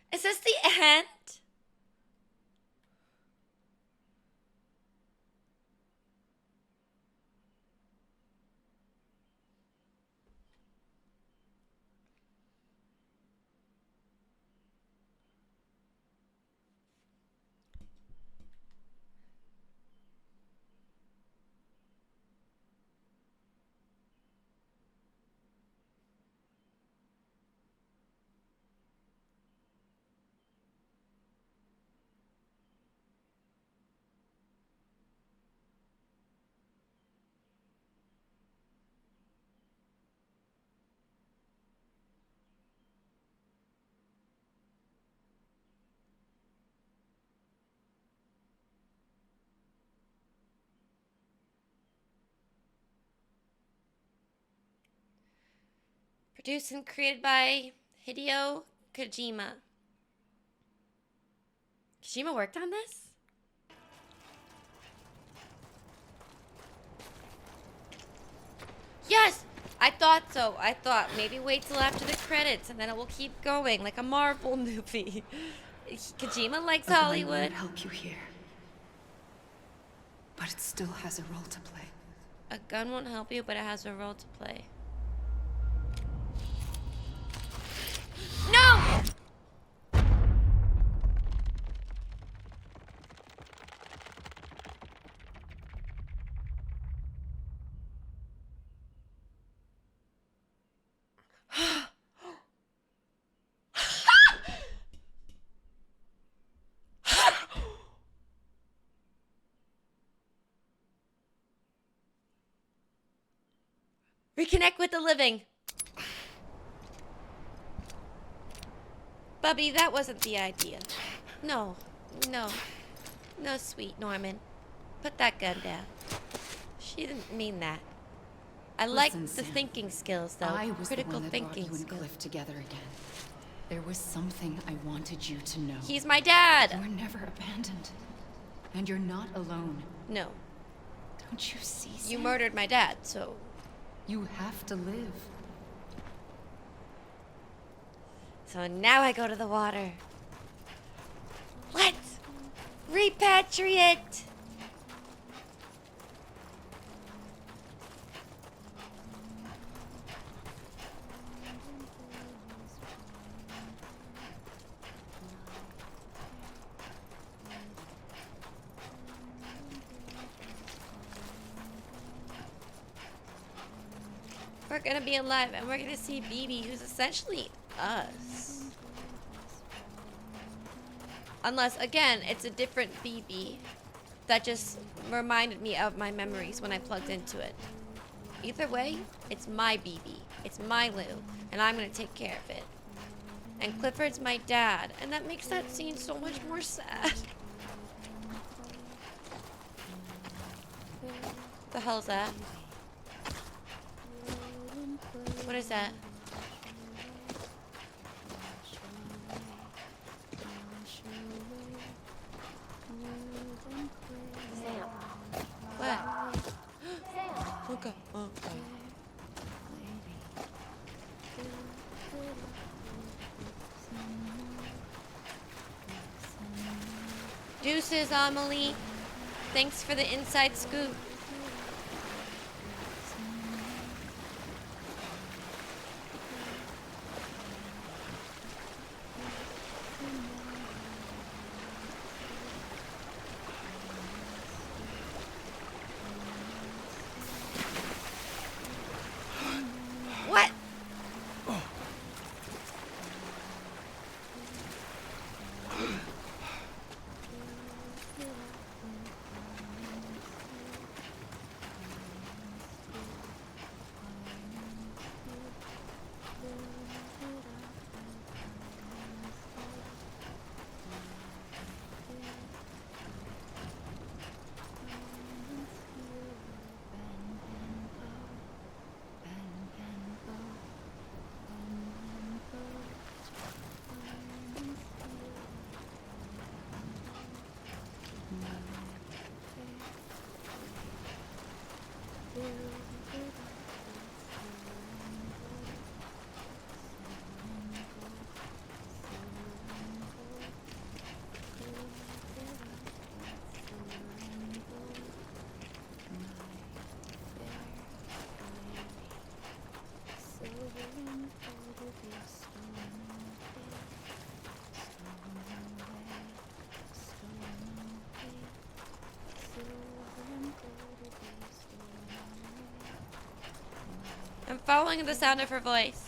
Is this the end? Produced and created by Hideo Kojima. Kojima worked on this? Yes! I thought so. I thought maybe wait till after the credits and then it will keep going like a Marvel movie. Kojima likes Hollywood. Won't help you here, but it still has a role to play. A gun won't help you, but it has a role to play. No! Reconnect with the living. Bubby, that wasn't the idea. No, no. No, sweet Norman. Put that gun down. She didn't mean that. I like the Sam, thinking skills, though. I was Critical the one that brought thinking you and skills. Cliff together again. There was something I wanted you to know. He's my dad. You were never abandoned. And you're not alone. No. Don't you see, Sam? You murdered my dad, so... You have to live. So now I go to the water. Let's repatriate! We're gonna be alive and we're gonna see BB, who's essentially us. Unless, again, it's a different BB that just reminded me of my memories when I plugged into it. Either way, it's my BB. It's my Lou, and I'm gonna take care of it. And Clifford's my dad, and that makes that scene so much more sad. The hell's that? What is that? Sam. What? Okay. Okay. Deuces, Amelie. Thanks for the inside scoop. What? I'm following the sound of her voice.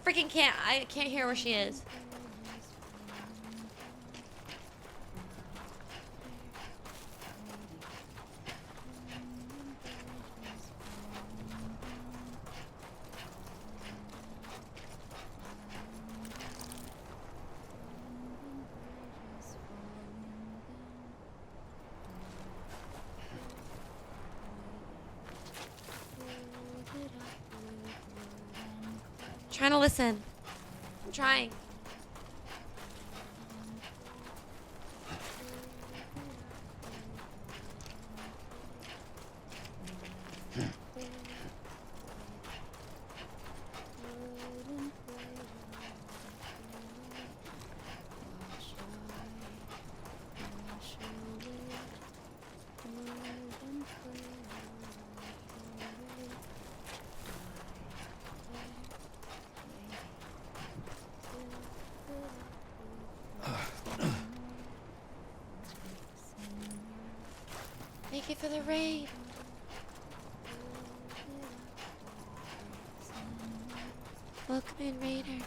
freaking can't. I can't hear where she is. Trying to listen. I'm trying. Thank you for the raid. Welcome in, raiders.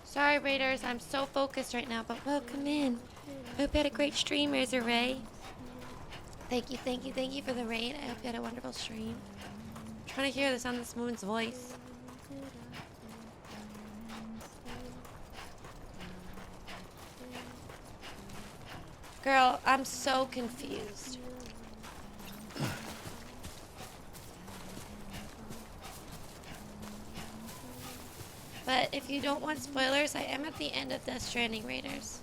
Sorry, raiders, I'm so focused right now, but welcome in. I hope you had a great stream, Razor Ray. Thank you for the raid. I hope you had a wonderful stream. I'm trying to hear the sound of this woman's voice. Girl, I'm so confused. But if you don't want spoilers, I am at the end of Death Stranding, raiders.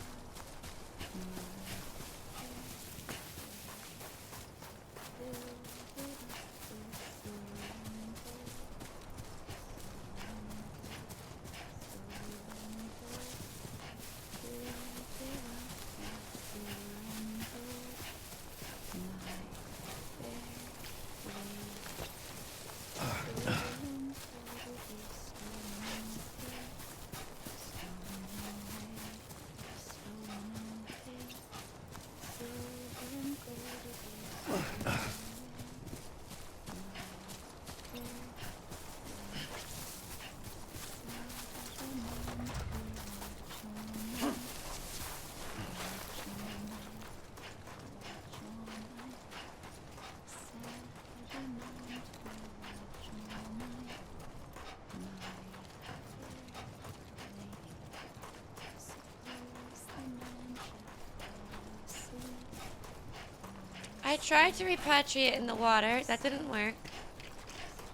I tried to repatriate in the water. That didn't work.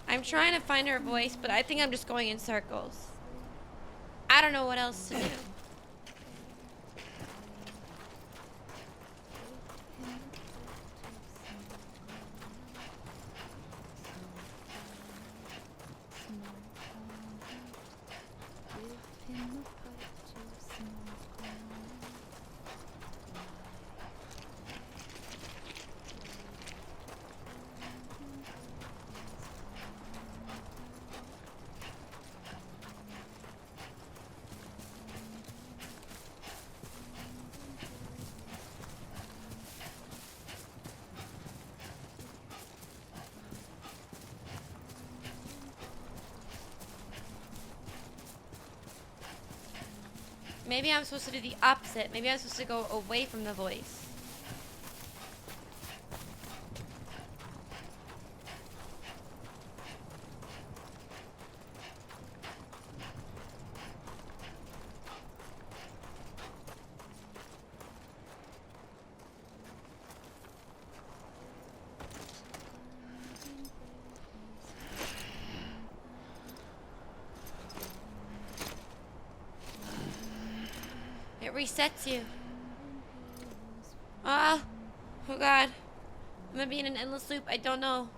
I'm trying to find her voice, but I think I'm just going in circles. I don't know what else to do. Maybe I'm supposed to do the opposite. Maybe I'm supposed to go away from the voice. It resets you. Ah, oh god. I'm gonna be in an endless loop. I don't know.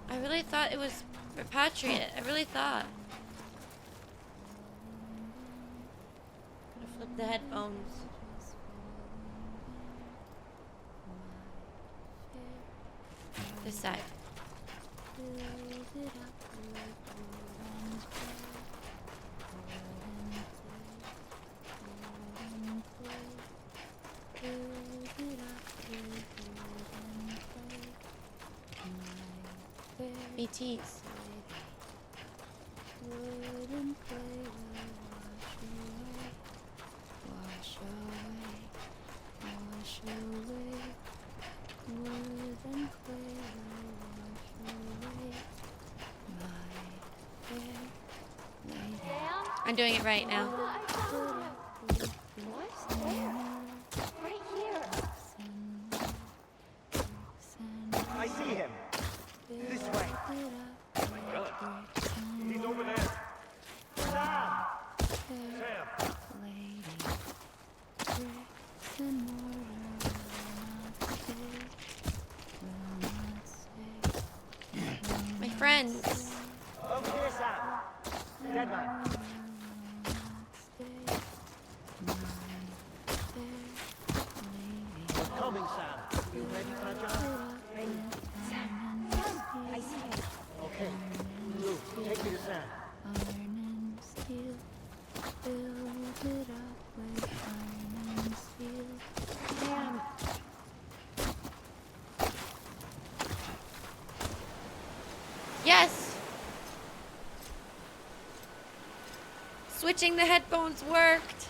I really thought it was repatriate. I really thought. I'm gonna flip the headphones. This side. BTs. I'm doing it right now. Right here. I see him. This way. Oh my God. He's over there. Sam! My friends. Over here, Sam. Dead man. What's coming, Sam? You ready for a job? Ready. Sam. I see him. Okay. Lou, take me to Sam. Sam. Yes! Switching the headphones worked.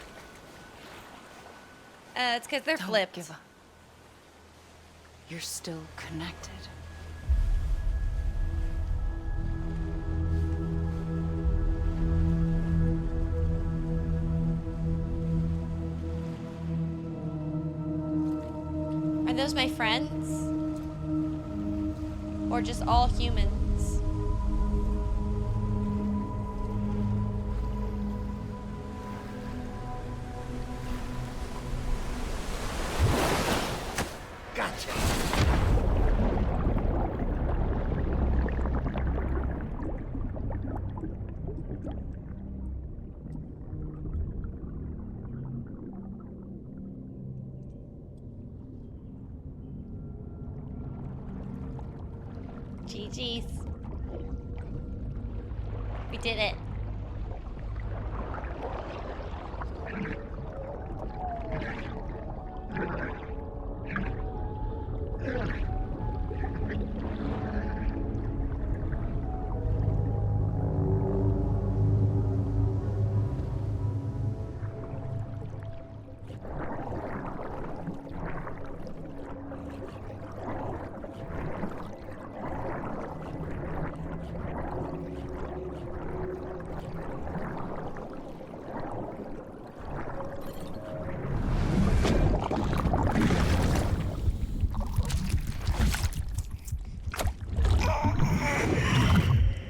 It's because they're Don't flipped. give up. You're still connected. Are those my friends? Or just all humans? Gotcha. GG's. We did it.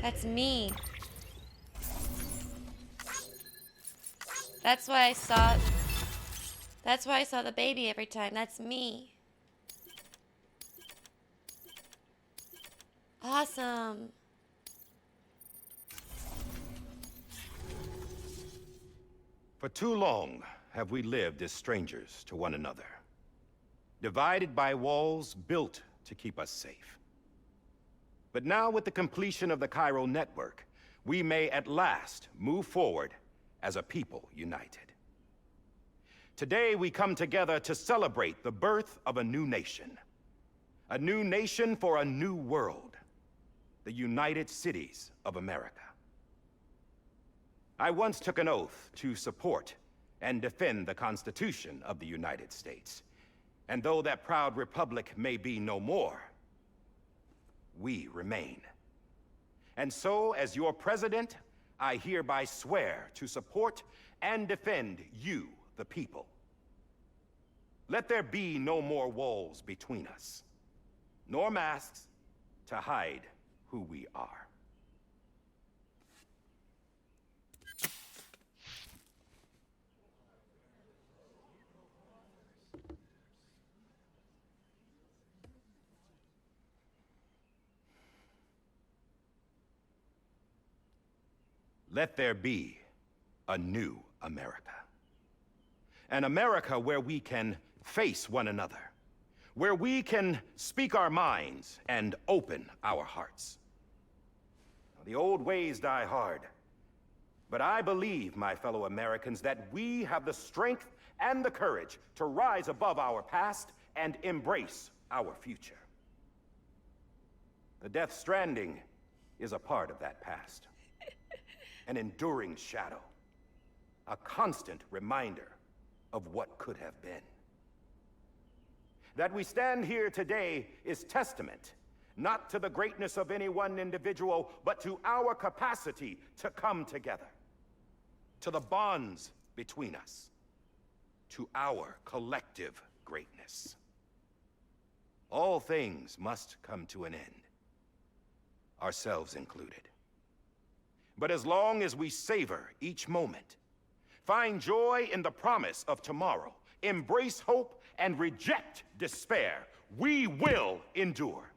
That's me. That's why I saw the baby every time. That's me. Awesome. For too long have we lived as strangers to one another, divided by walls built to keep us safe. But now, with the completion of the Chiral network, we may at last move forward as a people united. Today, we come together to celebrate the birth of a new nation for a new world, the United Cities of America. I once took an oath to support and defend the Constitution of the United States. And though that proud republic may be no more, we remain. And so, as your president, I hereby swear to support and defend you, the people. Let there be no more walls between us, nor masks to hide who we are. Let there be a new America. An America where we can face one another, where we can speak our minds and open our hearts. The old ways die hard, but I believe, my fellow Americans, that we have the strength and the courage to rise above our past and embrace our future. The Death Stranding is a part of that past. An enduring shadow. A constant reminder of what could have been. That we stand here today is testament, not to the greatness of any one individual, but to our capacity to come together. To the bonds between us. To our collective greatness. All things must come to an end. Ourselves included. But as long as we savor each moment, find joy in the promise of tomorrow, embrace hope, and reject despair, we will endure.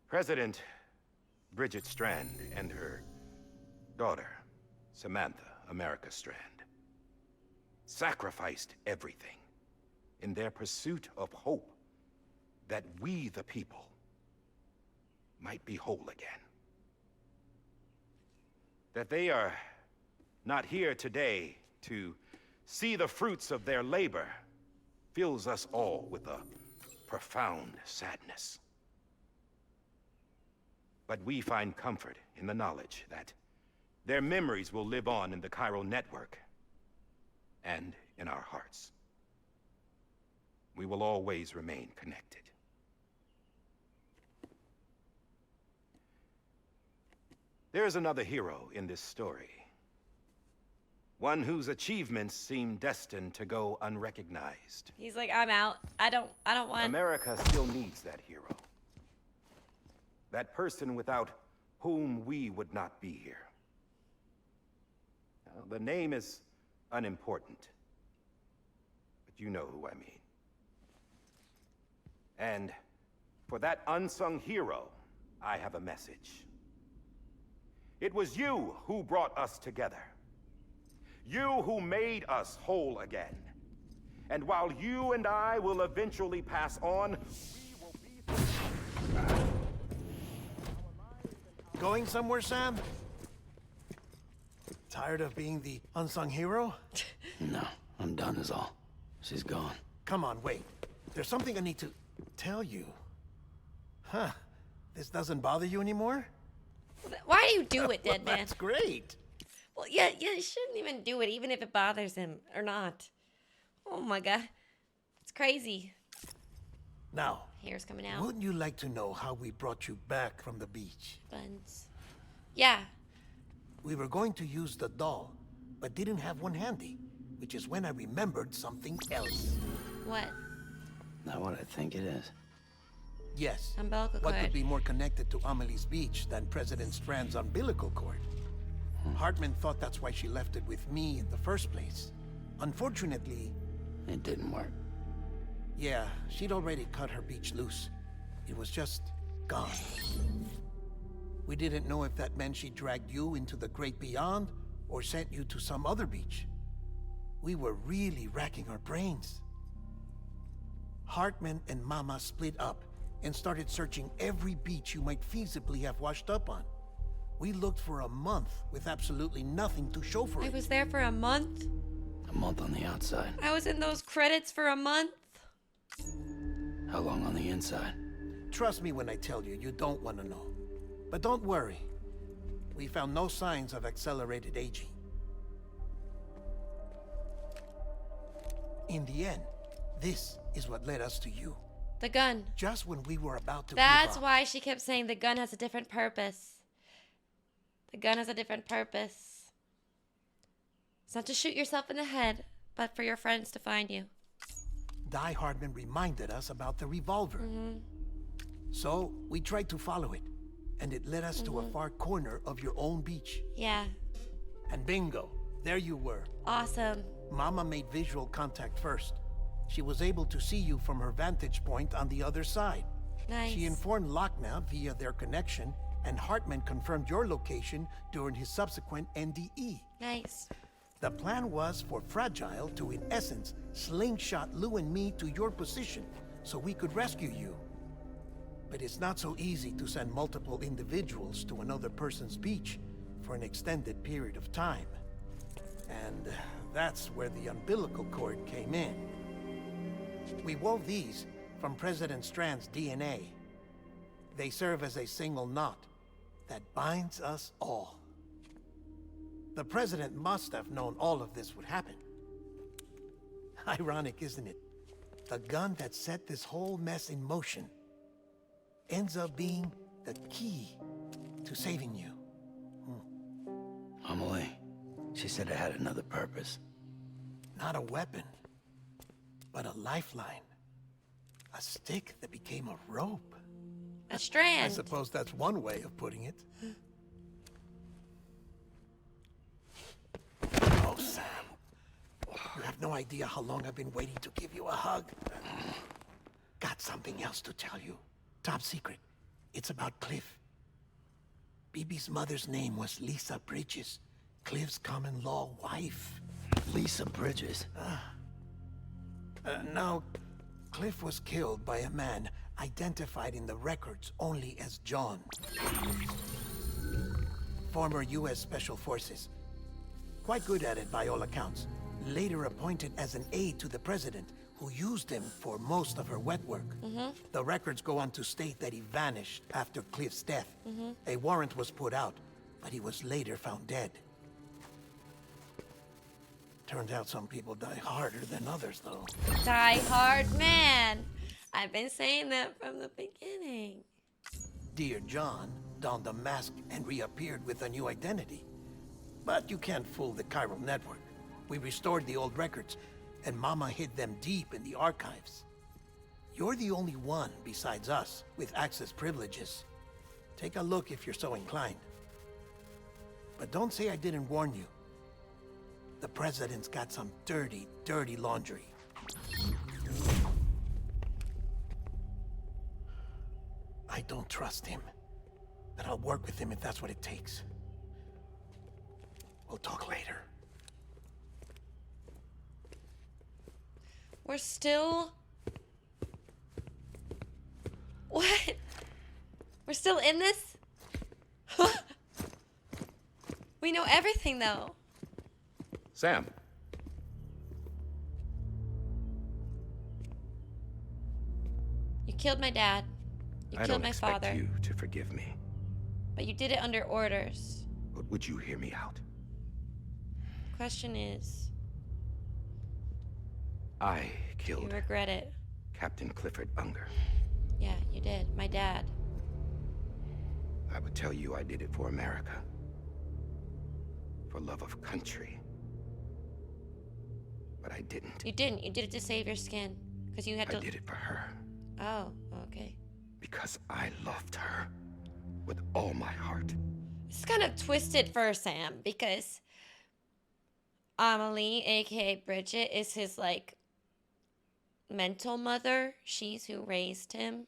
President Bridget Strand and her daughter, Samantha America Strand, sacrificed everything in their pursuit of hope that we, the people, might be whole again. That they are not here today to see the fruits of their labor fills us all with a profound sadness. But we find comfort in the knowledge that their memories will live on in the chiral network and in our hearts. We will always remain connected. There is another hero in this story. One whose achievements seem destined to go unrecognized. He's like, I'm out. I don't want... America still needs that hero. That person without whom we would not be here. Now, the name is unimportant, but you know who I mean. And for that unsung hero, I have a message. It was you who brought us together. You who made us whole again. And while you and I will eventually pass on, we will be... Going somewhere, Sam? Tired of being the unsung hero? No, I'm done is all. She's gone. Come on, wait. There's something I need to tell you. Huh. This doesn't bother you anymore? Why do you do it, dead man? That's great. Well, yeah, you shouldn't even do it, even if it bothers him or not. Oh my god. It's crazy. Now, hair's coming out. Wouldn't you like to know how we brought you back from the beach? Buns. Yeah. We were going to use the doll, but didn't have one handy, which is when I remembered something else. What? Not what I think it is. Yes. Umbilical What cord. could be more connected to Amelie's beach than President Strand's umbilical cord? Hartman thought that's why she left it with me in the first place. Unfortunately... It didn't work. Yeah, she'd already cut her beach loose. It was just gone. We didn't know if that meant she dragged you into the great beyond or sent you to some other beach. We were really racking our brains. Hartman and Mama split up and started searching every beach you might feasibly have washed up on. We looked for a month with absolutely nothing to show for it. I was there for a month? A month on the outside. I was in those credits for a month? How long on the inside? Trust me when I tell you, you don't want to know. But don't worry. We found no signs of accelerated aging. In the end, this is what led us to you. The gun. Just when we were about to That's give up. why she kept saying the gun has a different purpose. The gun has a different purpose. It's not to shoot yourself in the head, but for your friends to find you. Die Hardman reminded us about the revolver. So we tried to follow it, and it led us to a far corner of your own beach. Yeah. And bingo, there you were. Awesome. Mama made visual contact first. She was able to see you from her vantage point on the other side. Nice. She informed Lochna via their connection, and Hartman confirmed your location during his subsequent NDE. Nice. The plan was for Fragile to, in essence, slingshot Lou and me to your position so we could rescue you. But it's not so easy to send multiple individuals to another person's beach for an extended period of time. And that's where the umbilical cord came in. We wove these from President Strand's DNA. They serve as a single knot that binds us all. The President must have known all of this would happen. Ironic, isn't it? The gun that set this whole mess in motion ends up being the key to saving you. Amelie, she said it had another purpose. Not a weapon, but a lifeline. A stick that became a rope. A strand. I suppose that's one way of putting it. Oh, Sam. You have no idea how long I've been waiting to give you a hug. Got something else to tell you. Top secret. It's about Cliff. BB's mother's name was Lisa Bridges, Cliff's common-law wife. Lisa Bridges? Now, Cliff was killed by a man identified in the records only as John. Former U.S. Special Forces. Quite good at it by all accounts. Later appointed as an aide to the president, who used him for most of her wet work. The records go on to state that he vanished after Cliff's death. A warrant was put out, but he was later found dead. Turns out some people die harder than others, though. Die hard, man. I've been saying that from the beginning. Dear John donned a mask and reappeared with a new identity. But you can't fool the chiral network. We restored the old records, and Mama hid them deep in the archives. You're the only one besides us with access privileges. Take a look if you're so inclined. But don't say I didn't warn you. The president's got some dirty, dirty laundry. I don't trust him, but I'll work with him if that's what it takes. We'll talk later. We're still... What? We're still in this? We know everything, though. Sam. You killed my dad. You I killed don't my expect father. you to forgive me. But you did it under orders. But would you hear me out? Question is... I You killed regret it. Captain Clifford Unger. Yeah, you did. My dad. I would tell you I did it for America. For love of country. But I didn't. You didn't. You did it to save your skin. Because you had to... I did it for her. Oh, okay. Because I loved her. With all my heart. It's kind of twisted for Sam. Because... Amelie, aka Bridget, is his, like... mental mother. She's who raised him.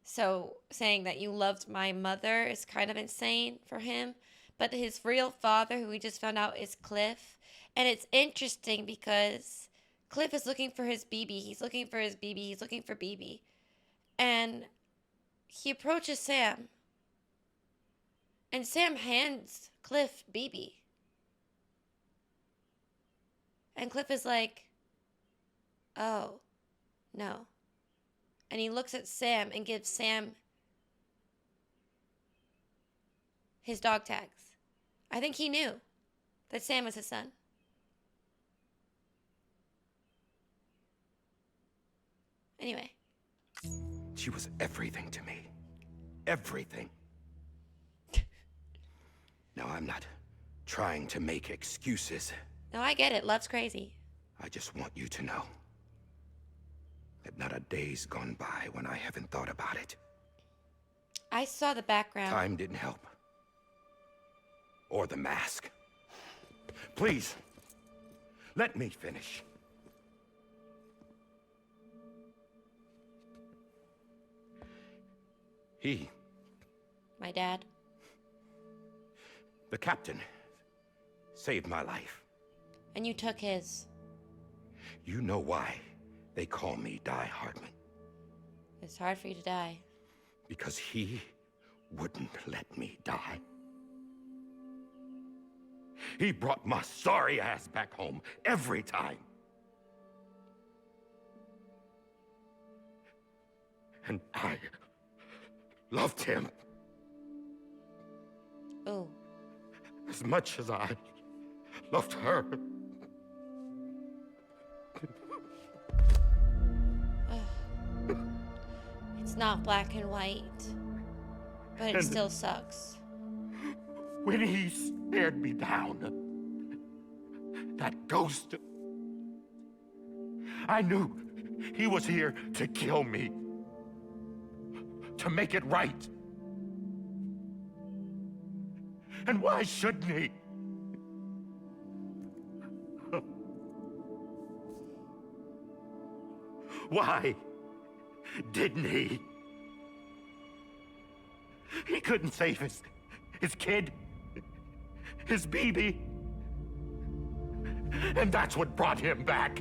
So saying that you loved my mother is kind of insane for him. But his real father, who we just found out, is Cliff. And it's interesting because Cliff is looking for his BB. He's looking for his BB. He's looking for BB. And he approaches Sam. And Sam hands Cliff BB. And Cliff is like, oh, no. And he looks at Sam and gives Sam his dog tags. I think he knew that Sam was his son. Anyway. She was everything to me. Everything. Now, I'm not trying to make excuses. No, I get it. Love's crazy. I just want you to know that not a day's gone by when I haven't thought about it. I saw the background. Time didn't help. Or the mask. Please, let me finish. My dad. The captain saved my life. And you took his. You know why they call me Die Hardman? It's hard for you to die. Because he wouldn't let me die. He brought my sorry ass back home every time. And I loved him. Oh. As much as I loved her. It's not black and white, but it still sucks. When he stared me down, that ghost, I knew he was here to kill me, to make it right. And why shouldn't he? Why didn't he? He couldn't save his kid, his baby. And that's what brought him back.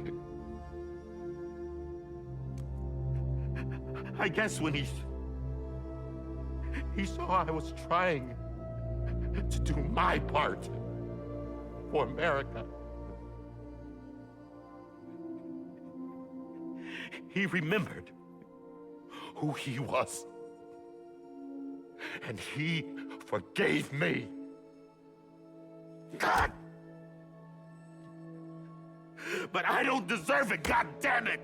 I guess when he saw I was trying to do my part for America, he remembered who he was. And he forgave me. God! But I don't deserve it, God damn it!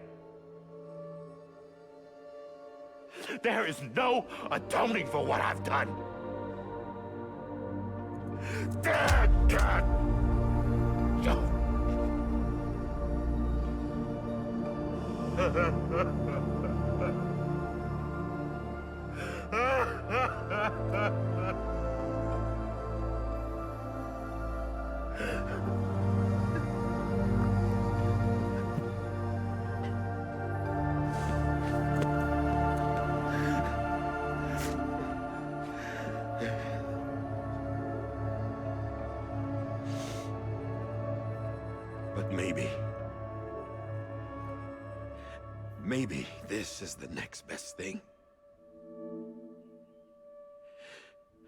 There is no atoning for what I've done. God! But maybe this is the next best thing.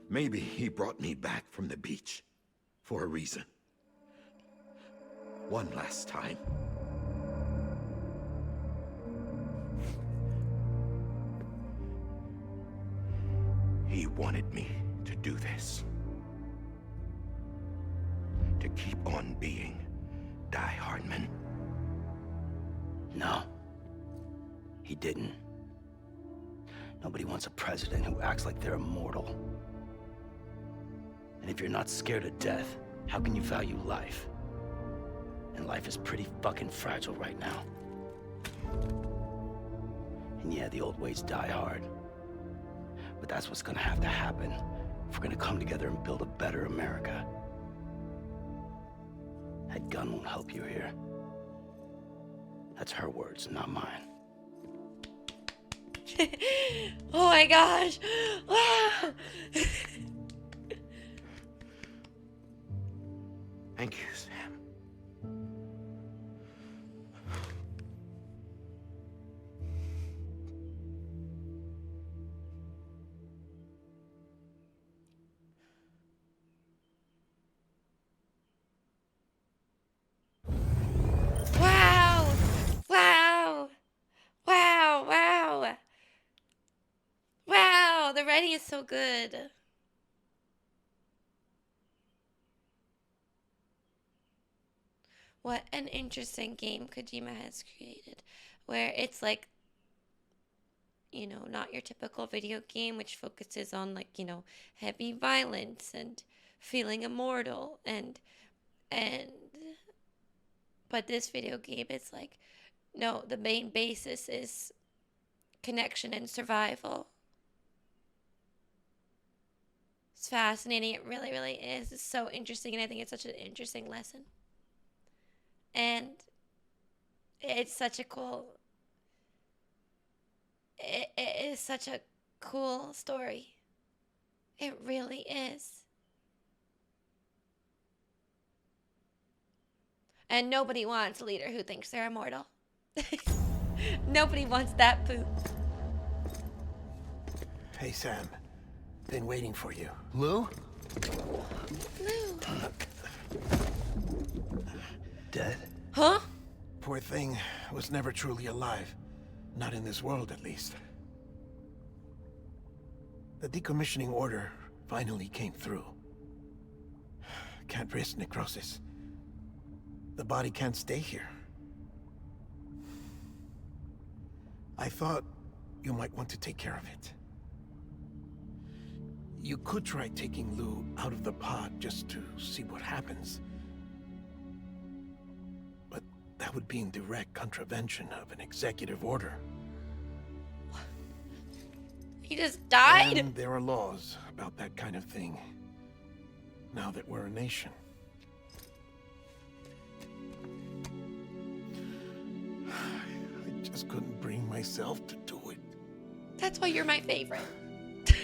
Maybe he brought me back from the beach for a reason. One last time. He wanted me to do this. To keep on being Die Hardman. No. He didn't. Nobody wants a president who acts like they're immortal. And if you're not scared of death, how can you value life? And life is pretty fucking fragile right now. And yeah, the old ways die hard. But that's what's gonna have to happen if we're gonna come together and build a better America. That gun won't help you here. That's her words, not mine. Oh my gosh! Wow! Thank you, Sam. Wow! Wow! Wow! Wow! Wow! The writing is so good. What an interesting game Kojima has created, where it's like, you know, not your typical video game which focuses on, like, you know, heavy violence and feeling immortal and but this video game is like, no, the main basis is connection and survival. It's fascinating. It really, really is. It's so interesting, and I think it's such an interesting lesson. And it's such a cool... It is such a cool story. It really is. And nobody wants a leader who thinks they're immortal. Nobody wants that poop. Hey, Sam. Been waiting for you. Lou? Lou. Dead? Huh? Poor thing was never truly alive. Not in this world, at least. The decommissioning order finally came through. Can't risk necrosis. The body can't stay here. I thought you might want to take care of it. You could try taking Lou out of the pod just to see what happens. But that would be in direct contravention of an executive order. He just died? And there are laws about that kind of thing, now that we're a nation. I just couldn't bring myself to do it. That's why you're my favorite. To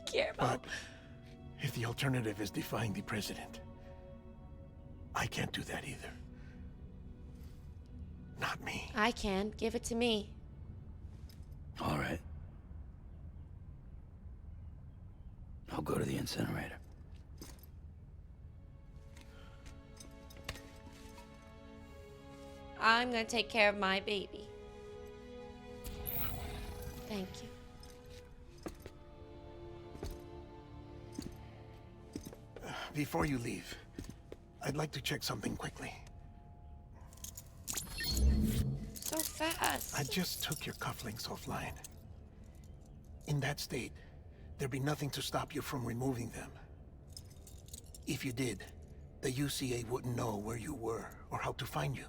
care about. But if the alternative is defying the president, I can't do that either. Not me. I can. Give it to me. All right. I'll go to the incinerator. I'm gonna take care of my baby. Thank you. Before you leave, I'd like to check something quickly. So fast. I just took your cufflinks offline. In that state, there'd be nothing to stop you from removing them. If you did, the UCA wouldn't know where you were or how to find you.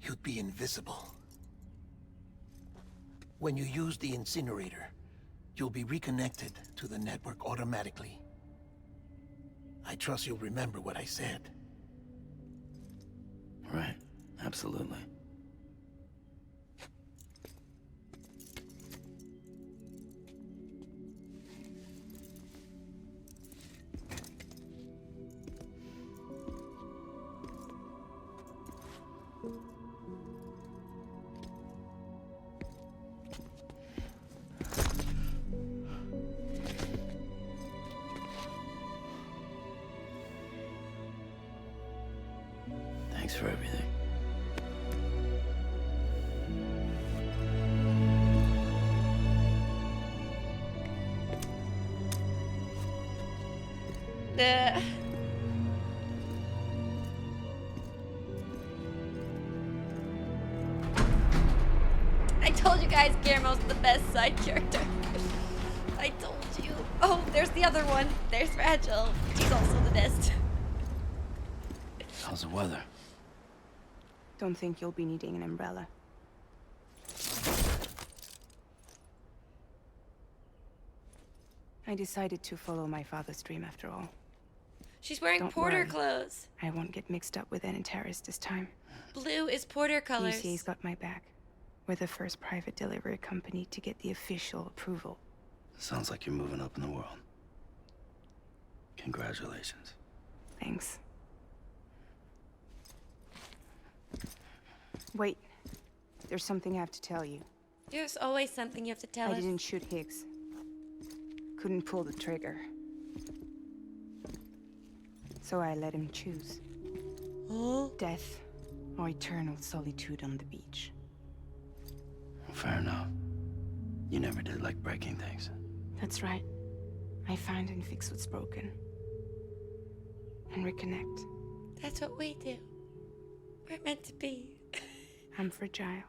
You'd be invisible. When you use the incinerator, you'll be reconnected to the network automatically. I trust you'll remember what I said. Right. Absolutely. Thanks for everything. I told you guys Guillermo's the best side character. I told you. Oh, there's the other one. There's Fragile. She's also the best. How's the weather? Don't think you'll be needing an umbrella. I decided to follow my father's dream after all. She's wearing Don't porter worry. clothes. I won't get mixed up with any terrorists this time. Blue is porter colors. UCA's got my back. We're the first private delivery company to get the official approval. Sounds like you're moving up in the world. Congratulations. Thanks. Wait. There's something I have to tell you. There's always something you have to tell I us. didn't shoot Higgs. Couldn't pull the trigger. So I let him choose. Oh? Death or eternal solitude on the beach. Fair enough. You never did like breaking things. That's right. I find and fix what's broken. And reconnect. That's what we do. We're meant to be. I'm fragile.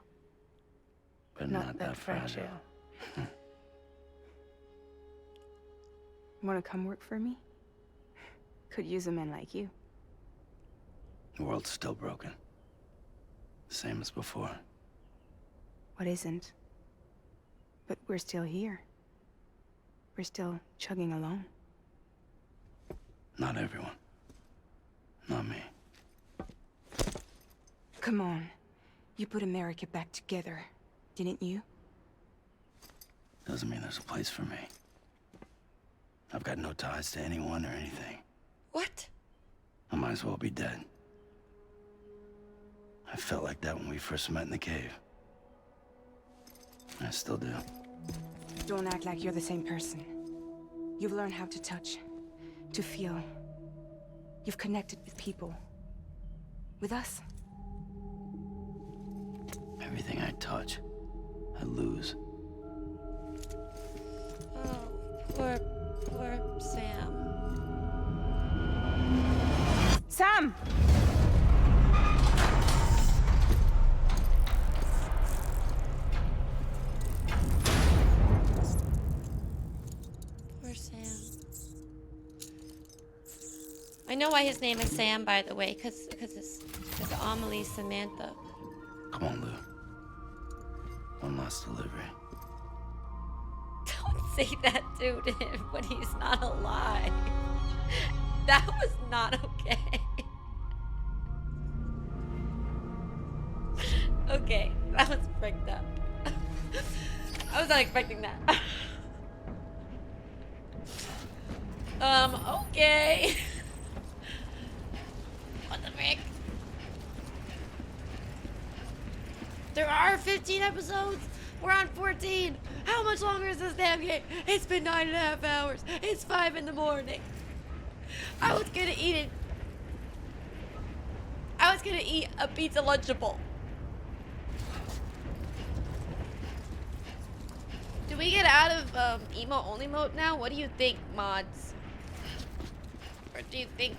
But not that fragile. Wanna come work for me? Could use a man like you. The world's still broken. Same as before. What isn't? But we're still here. We're still chugging along. Not everyone. Not me. Come on. You put America back together, didn't you? Doesn't mean there's a place for me. I've got no ties to anyone or anything. What? I might as well be dead. I felt like that when we first met in the cave. I still do. Don't act like you're the same person. You've learned how to touch, to feel. You've connected with people. With us. Everything I touch, I lose. Oh, poor Sam. Sam! Poor Sam. I know why his name is Sam, by the way, because it's Amelie Samantha. Come on, Lou. One last delivery. Don't say that to him when he's not alive. That was not okay. Okay, that was freaked up. I was not expecting that. Okay. What the frick? There are 15 episodes. We're on 14. How much longer is this damn game? It's been 9.5 hours. It's 5 in the morning. I was gonna eat it. I was gonna eat a pizza Lunchable. Do we get out of emo only mode now? What do you think, mods? Or do you think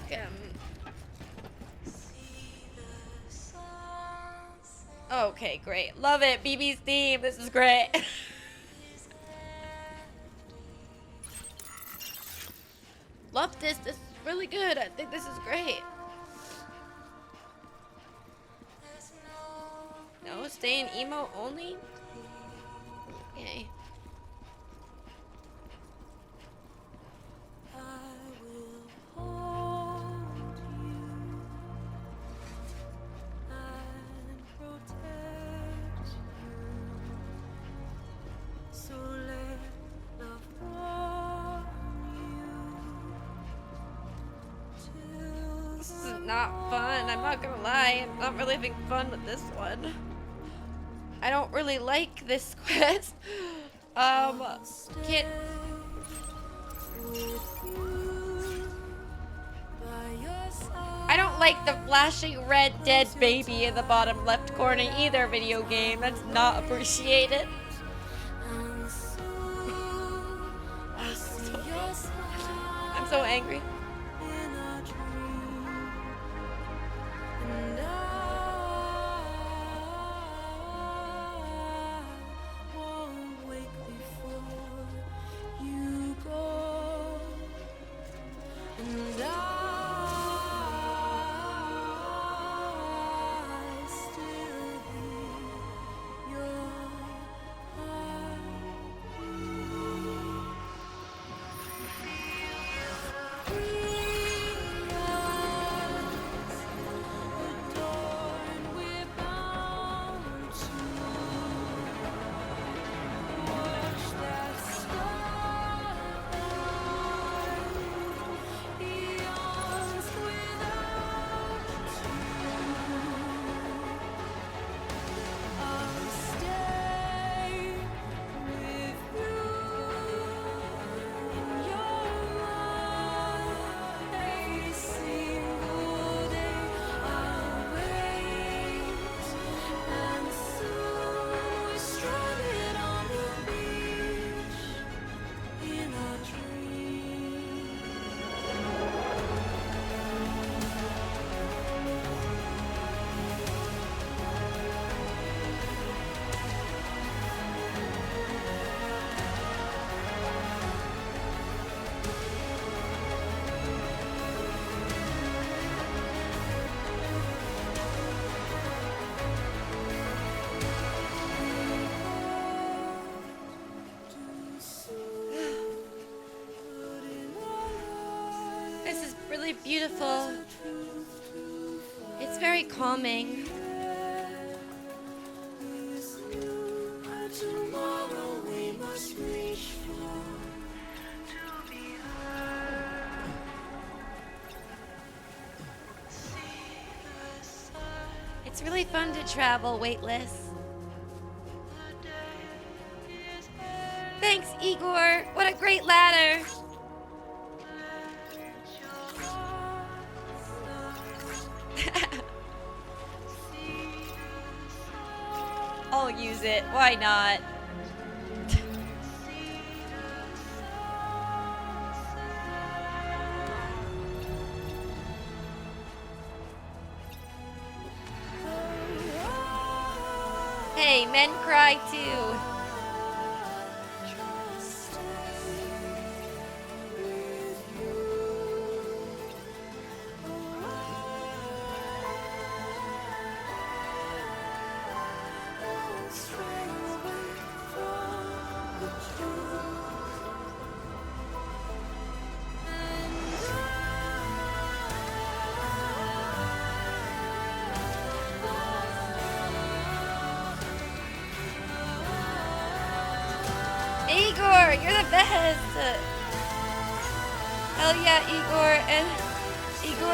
Okay, great. Love it. BB's theme. This is great. Love this. This is really good. I think this is great. No, stay in emo only? Okay. This is not fun. I'm not gonna lie. I'm not really having fun with this one. I don't really like this quest. Can't. I don't like the flashing red dead baby in the bottom left corner either video game. That's not appreciated. I'm so angry. Really beautiful. It's very calming. It's really fun to travel weightless. Thanks, Igor. What a great ladder. I'll use it. Why not? Hey, men cry too. Igor, you're the best. Hell yeah, Igor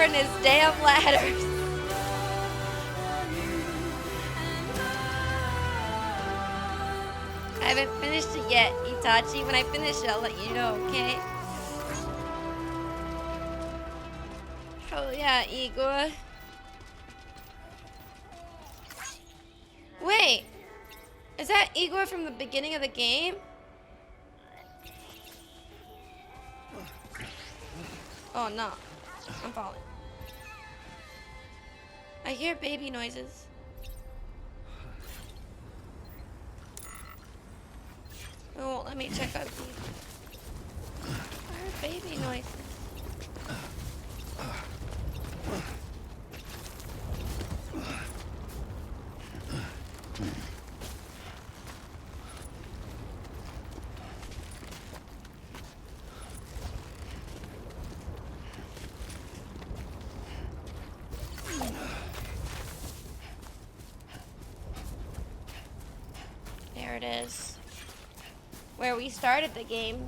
and his damn ladders. I haven't finished it yet, Itachi. When I finish it, I'll let you know, okay? Hell yeah, Igor. Wait, is that Igor from the beginning of the game? Oh no, I'm falling. I hear baby noises. Oh, let me check out these. I heard baby noises. There it is. Where we started the game.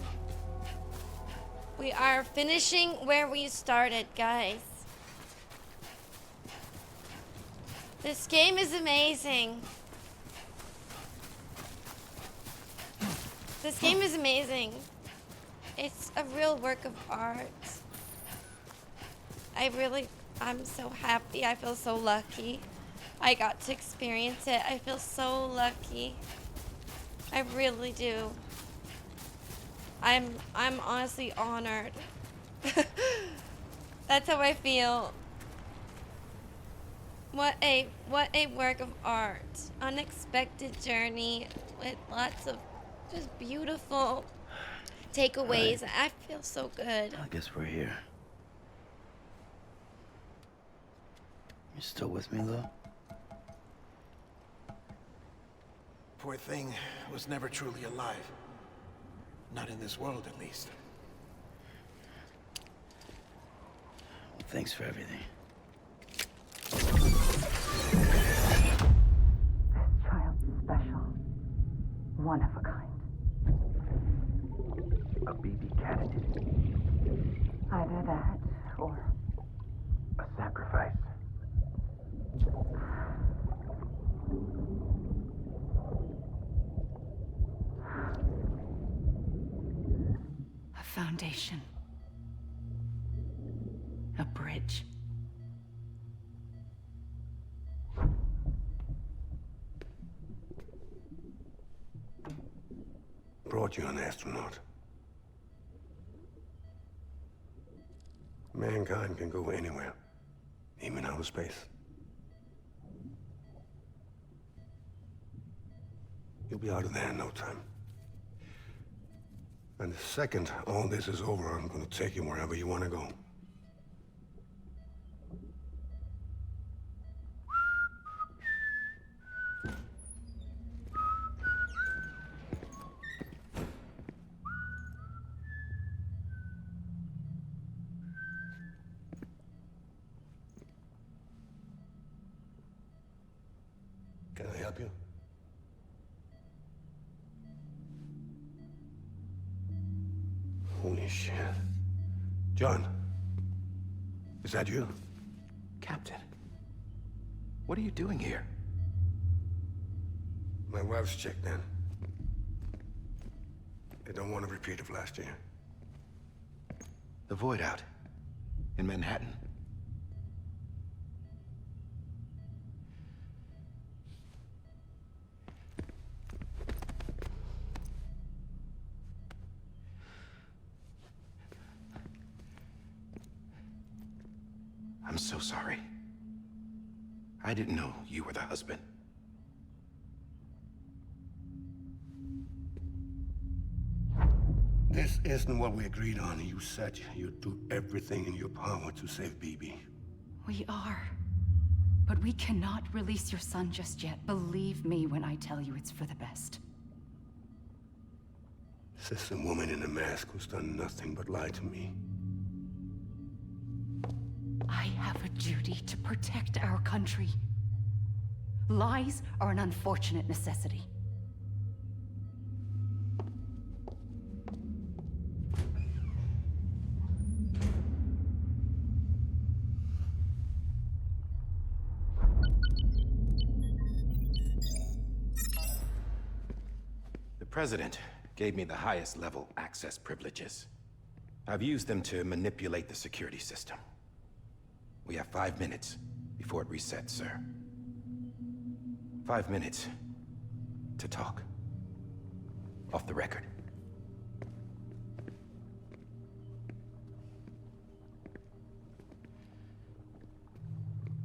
We are finishing where we started, guys. This game is amazing. This game is amazing. It's a real work of art. I'm so happy. I feel so lucky. I got to experience it. I feel so lucky. I really do. I'm honestly honored. That's how I feel. What a work of art. Unexpected journey with lots of just beautiful takeaways. Right. I feel so good. I guess we're here. You still with me, though? Poor thing was never truly alive. Not in this world, at least. Well, thanks for everything. This child's special. One of a kind. A baby candidate. Either that, or A sacrifice. a foundation. A bridge. Brought you an astronaut. Mankind can go anywhere, even outer space. You'll be out of there in no time. And the second all this is over, I'm gonna take you wherever you want to go. Can I help you? Holy shit. John, is that you? Captain. What are you doing here? My wife's checked in. They don't want a repeat of last year. The Void Out in Manhattan. I'm so sorry. I didn't know you were the husband. This isn't what we agreed on. You said you'd do everything in your power to save BB. We are. But we cannot release your son just yet. Believe me when I tell you it's for the best. This is a woman in a mask who's done nothing but lie to me. I have a duty to protect our country. Lies are an unfortunate necessity. The President gave me the highest level access privileges. I've used them to manipulate the security system. We have 5 minutes before it resets, sir. 5 minutes to talk. Off the record.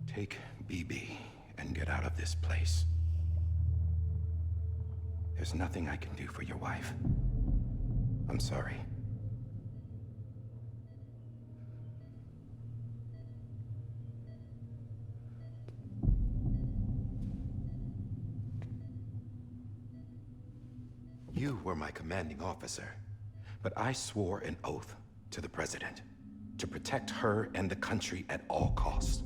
Take BB and get out of this place. There's nothing I can do for your wife. I'm sorry. You were my commanding officer, but I swore an oath to the President to protect her and the country at all costs.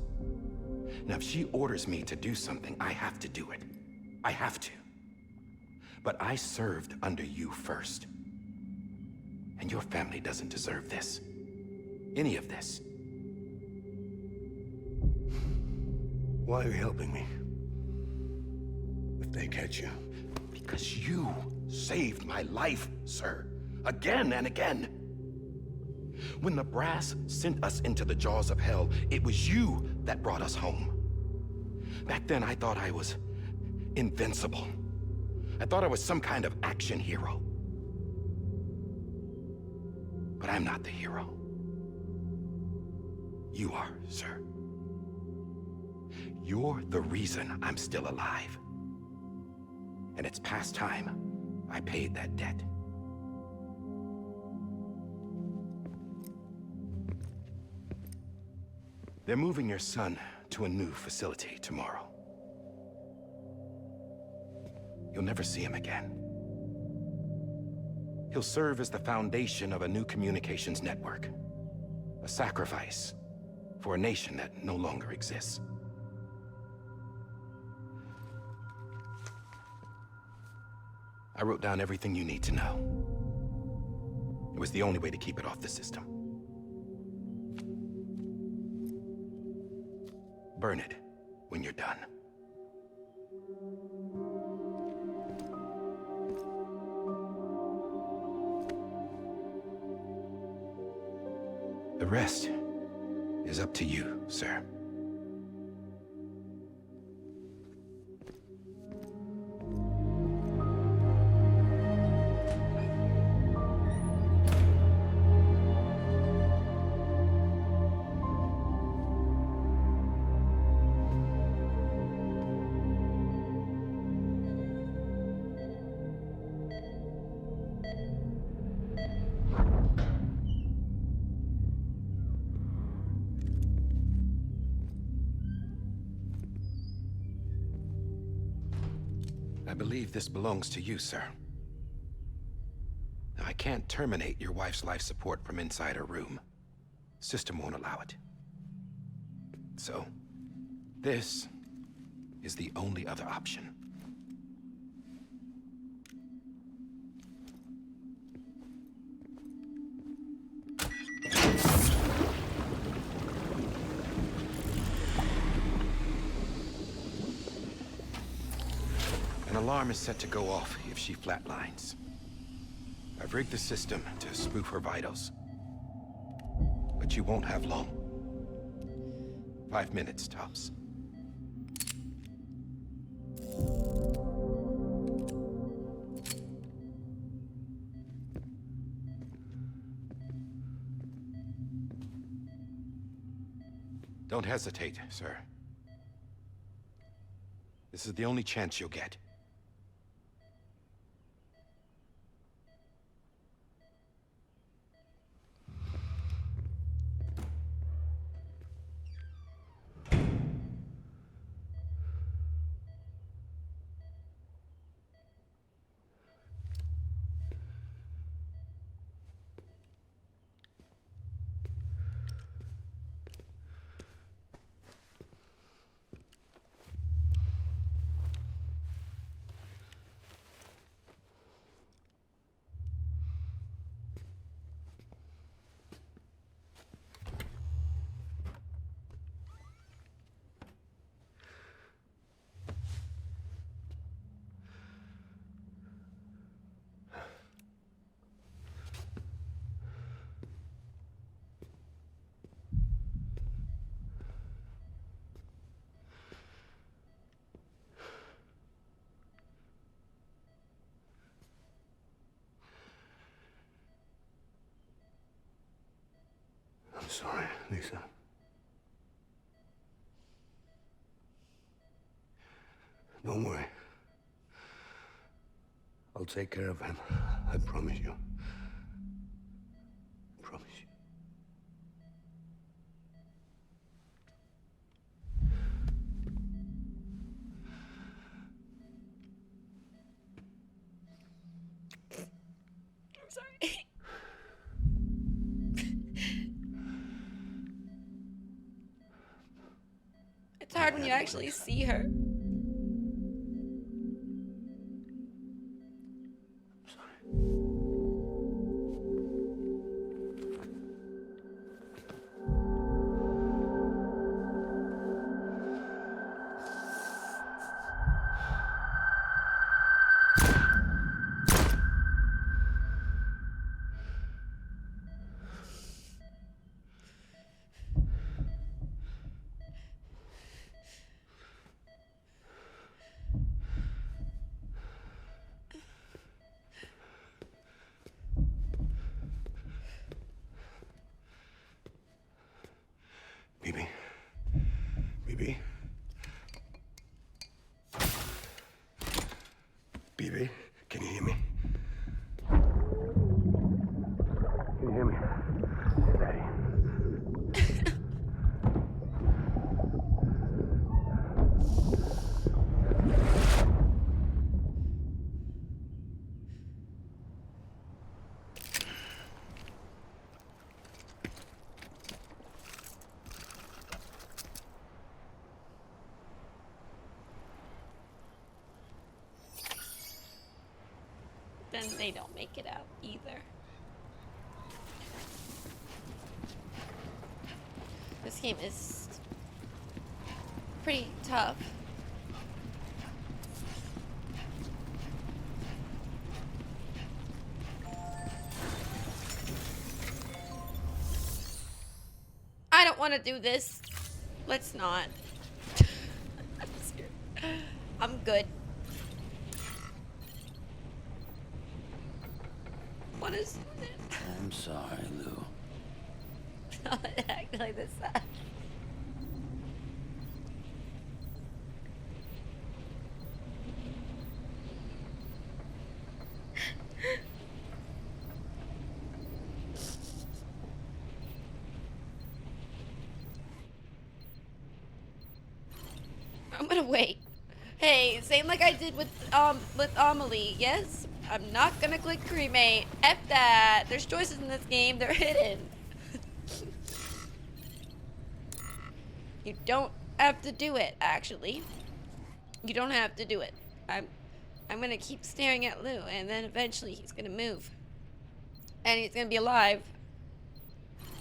Now, if she orders me to do something, I have to do it. I have to. But I served under you first. And your family doesn't deserve this. Any of this. Why are you helping me? If they catch you. Because you saved my life, sir. Again and again. When the brass sent us into the jaws of hell, it was you that brought us home. Back then, I thought I was invincible. I thought I was some kind of action hero. But I'm not the hero. You are, sir. You're the reason I'm still alive. And it's past time I paid that debt. They're moving your son to a new facility tomorrow. You'll never see him again. He'll serve as the foundation of a new communications network. A sacrifice for a nation that no longer exists. I wrote down everything you need to know. It was the only way to keep it off the system. Burn it when you're done. The rest is up to you, sir. I believe this belongs to you, sir. Now, I can't terminate your wife's life support from inside her room. System won't allow it. So, this is the only other option. An alarm is set to go off if she flatlines. I've rigged the system to spoof her vitals. But you won't have long. 5 minutes, tops. Don't hesitate, sir. This is the only chance you'll get. I'm sorry, Lisa. Don't worry. I'll take care of him. I promise you. I promise you. I'm sorry. It's hard when you actually see her. Bibi. Bibi. Bibi, can you hear me? Can you hear me? Daddy. Then they don't make it out either. This game is pretty tough. I don't want to do this. Let's not. I'm good. What is this? I'm sorry, Lou. Don't act like this. I'm gonna wait. Hey, same like I did with Amelie, yes? I'm not gonna click cremate. F that. There's choices in this game, they're hidden. You don't have to do it, actually. You don't have to do it. I'm gonna keep staring at Lou, and then eventually he's gonna move. And he's gonna be alive.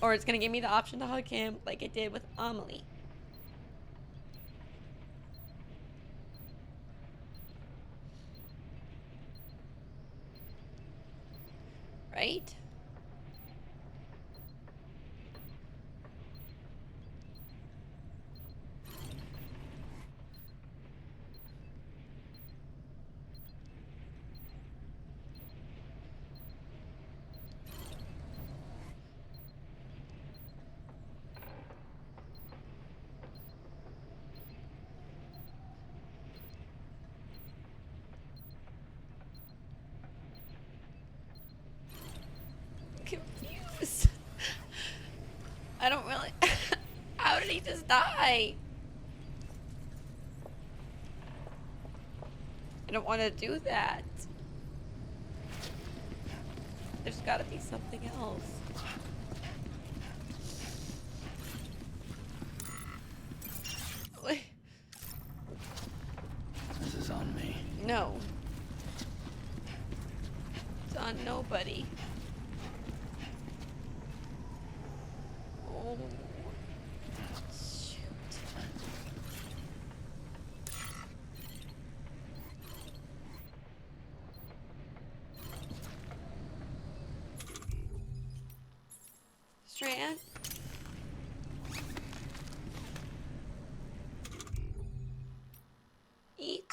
Or it's gonna give me the option to hug him like it did with Amelie. right? Confused. I don't really. How did he just die? I don't want to do that. There's got to be something else. Wait. This is on me. No. It's on nobody. Oh. Shoot. Strand? Eat.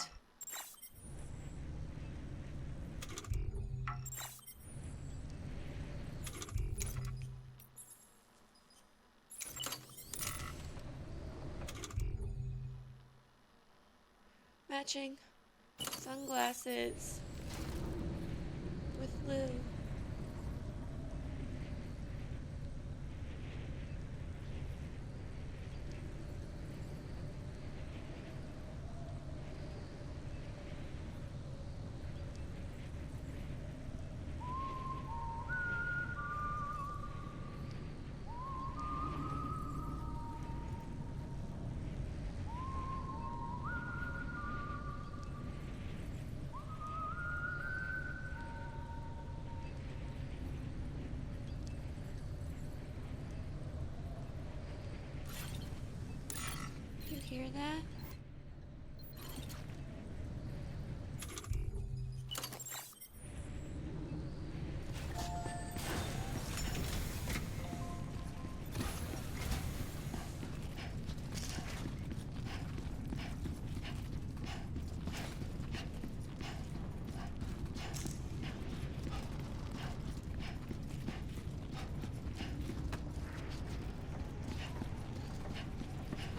Matching sunglasses with Lou. You hear that?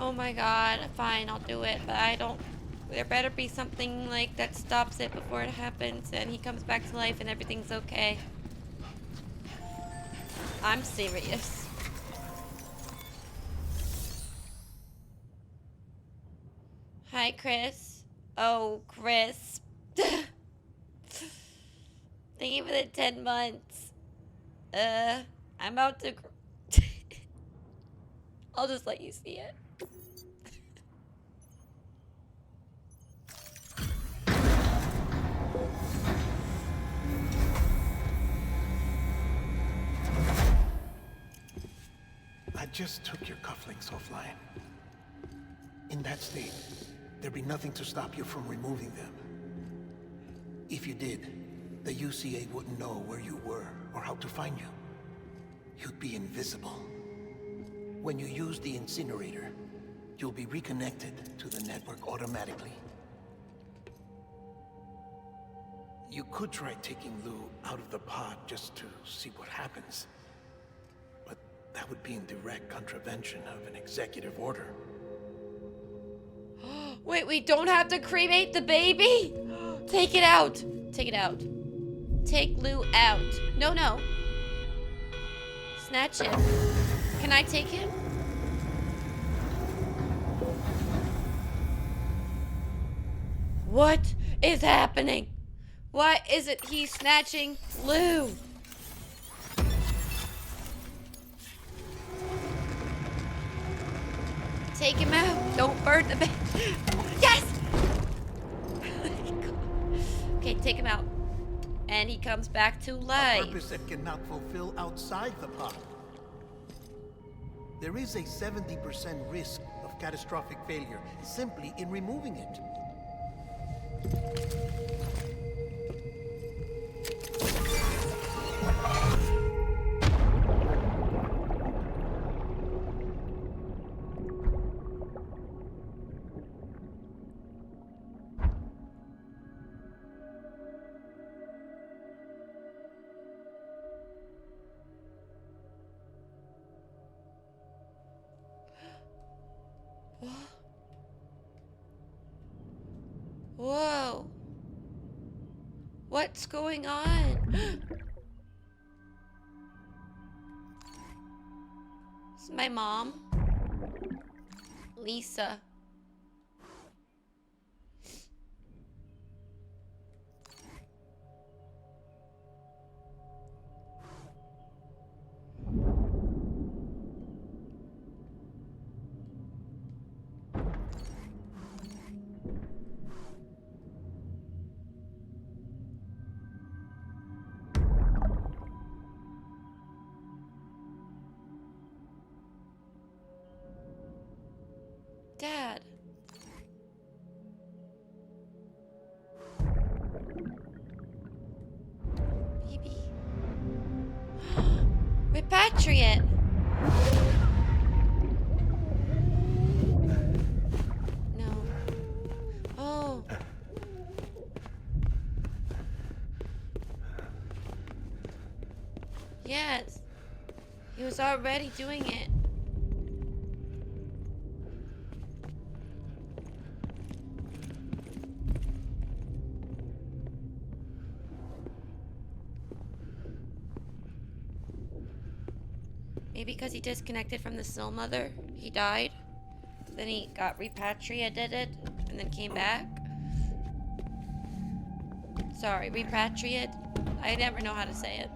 Oh my god, fine, I'll do it, but I don't... There better be something, like, that stops it before it happens and he comes back to life and everything's okay. I'm serious. Hi, Chris. Oh, Chris. Thank you for the 10 months. I'm about to... I'll just let you see it. I just took your cufflinks offline. In that state, there'd be nothing to stop you from removing them. If you did, the UCA wouldn't know where you were or how to find you. You'd be invisible. When you use the incinerator, you'll be reconnected to the network automatically. You could try taking Lou out of the pod just to see what happens. But that would be in direct contravention of an executive order. Wait, we don't have to cremate the baby? Take it out. Take it out. Take Lou out. No, no. Snatch him. Can I take him? What is happening? Why isn't he snatching Lou? Take him out. Don't burn the baby. Yes! Okay, take him out. And he comes back to life. A purpose that cannot fulfill outside the pod. There is a 70% risk of catastrophic failure simply in removing it. Whoa. What's going on? This is my mom. Lisa. Dad. Baby. Repatriate. No. Oh. Yes. He was already doing it. Maybe because he disconnected from the Snow Mother, he died. Then he got repatriated and then came back. Sorry, repatriate. I never know how to say it.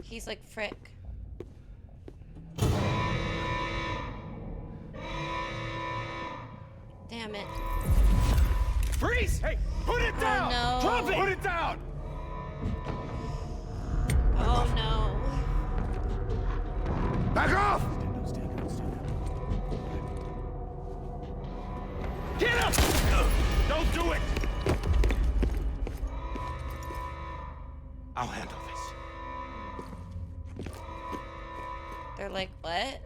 He's like Frick. Damn it. Freeze! Hey, put it down! no. Drop it! Put it down! Oh no. Back off! Get up! Don't do it! I'll handle this. They're like, what?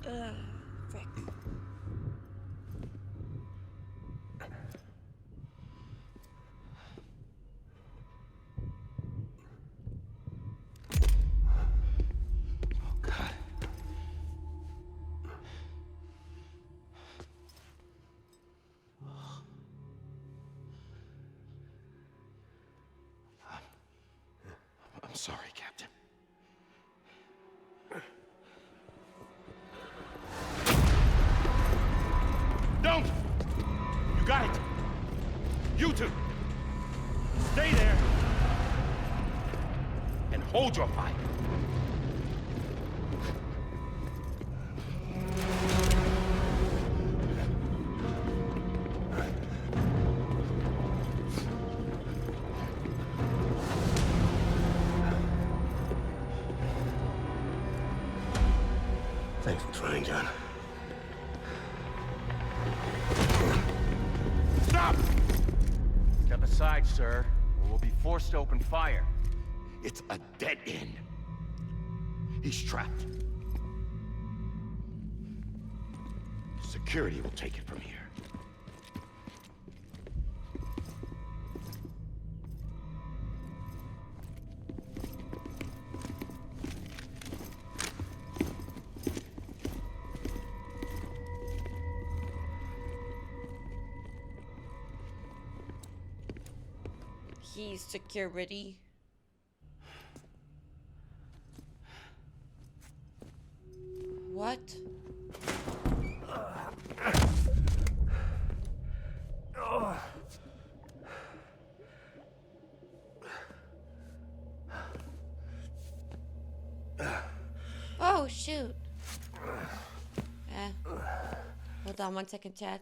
Ugh, frick. Oh, God. I'm sorry, Captain. Don't! You got it! You two! Stay there! And hold your fire! Thanks for trying, John. Stop! Step aside, sir, or we'll be forced to open fire. It's a dead end. He's trapped. Security will take it from here. He's security. What? Oh, shoot. Hold on 1 second, chat.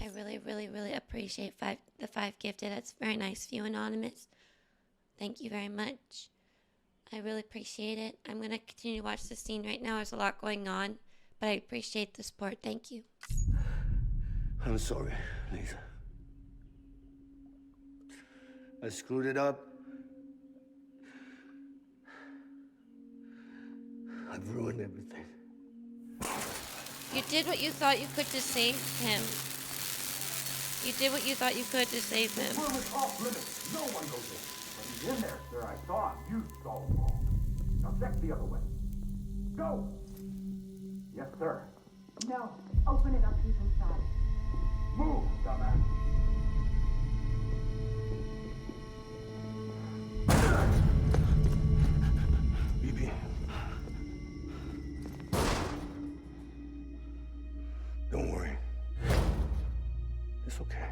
I really, really, really appreciate the 5 gifted. That's very nice of you, Anonymous. Thank you very much. I really appreciate it. I'm going to continue to watch this scene right now. There's a lot going on, but I appreciate the support. Thank you. I'm sorry, Lisa. I screwed it up. I've ruined everything. You did what you thought you could to save him. You did what you thought you could to save him. Room is off limits. No one goes in. But he's in there, sir. I saw him. You saw him all. Now check the other way. Go! Yes, sir. No. Open it up. He's inside. Move, dumbass. BB. Don't worry. It's okay.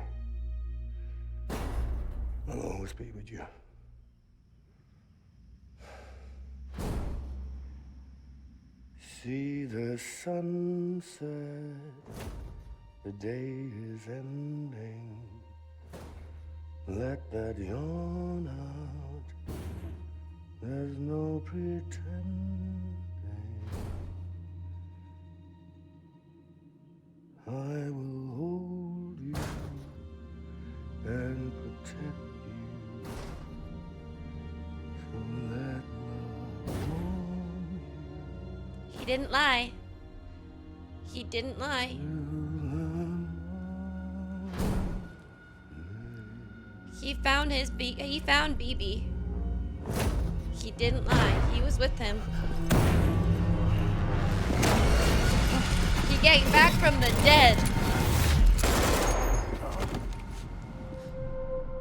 I'll always be with you. See the sunset, the day is ending. Let that yawn out, there's no pretending. I will hold you and protect you. So let love warm you. He didn't lie. He didn't lie. He found he found BB. He didn't lie. He was with him. He came back from the dead.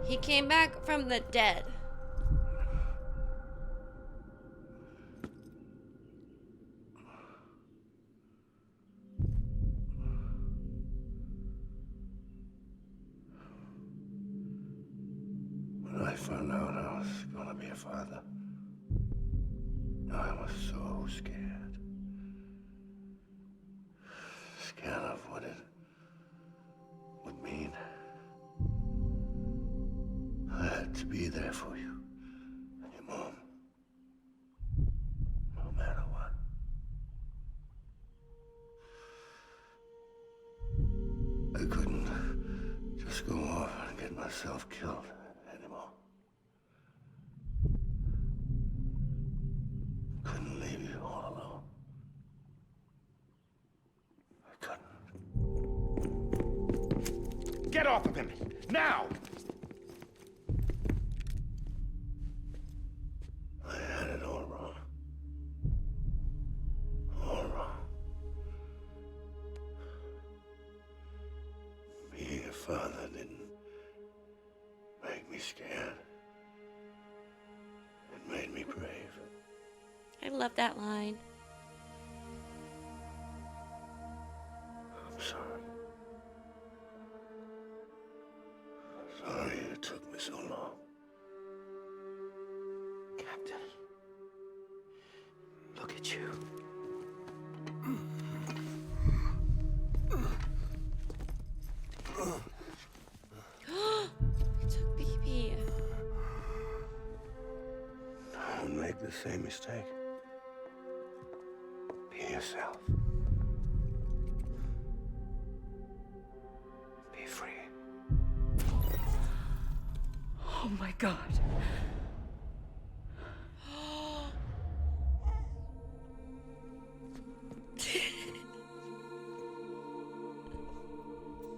He came back from the dead. When I found out I was gonna be a father, I was so scared. Scared of what it would mean. I had to be there for you and your mom, no matter what. I couldn't just go off and get myself killed anymore. Couldn't leave you all alone. I couldn't. Get off of him! Now! I had it all wrong. All wrong. Being a father didn't make me scared. It made me brave. I love that line. I'm sorry. Sorry it took me so long. Captain, look at you. He took BB. Don't make the same mistake. Be yourself. Be free. Oh my God.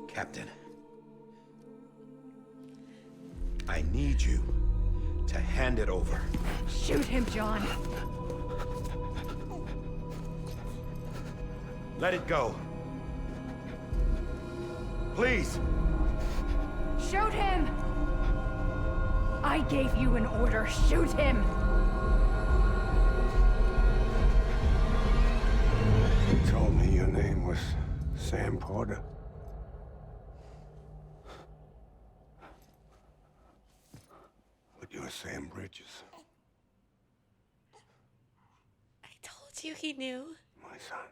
Captain, I need you to hand it over. Shoot him, John. Let it go. Please. Shoot him! I gave you an order. Shoot him! You told me your name was Sam Porter. But you're Sam Bridges. I told you he knew. My son.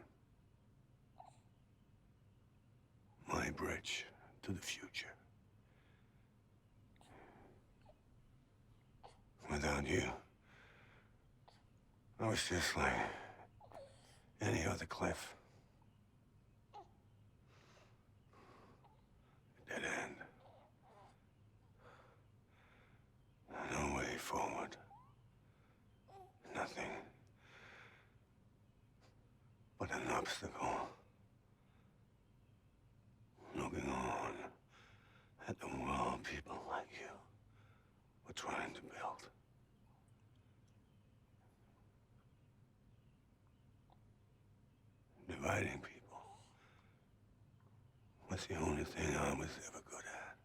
My bridge to the future. Without you, I was just like any other Cliff. Dead end. No way forward. Nothing but an obstacle. Looking on at the world people like you were trying to build. Dividing people was the only thing I was ever good at.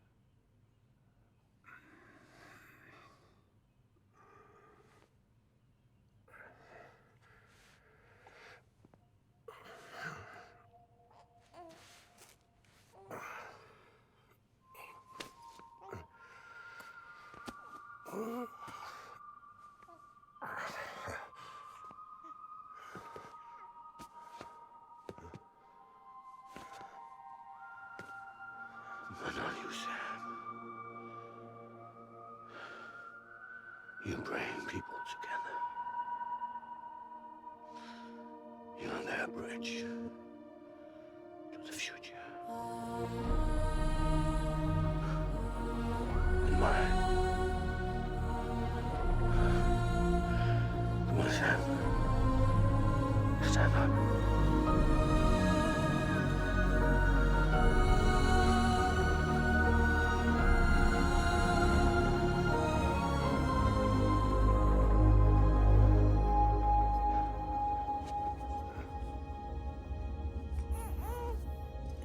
But not you, Sam. You bring people together. You're their bridge to the future. And mine. Come on, Sam. Stand up.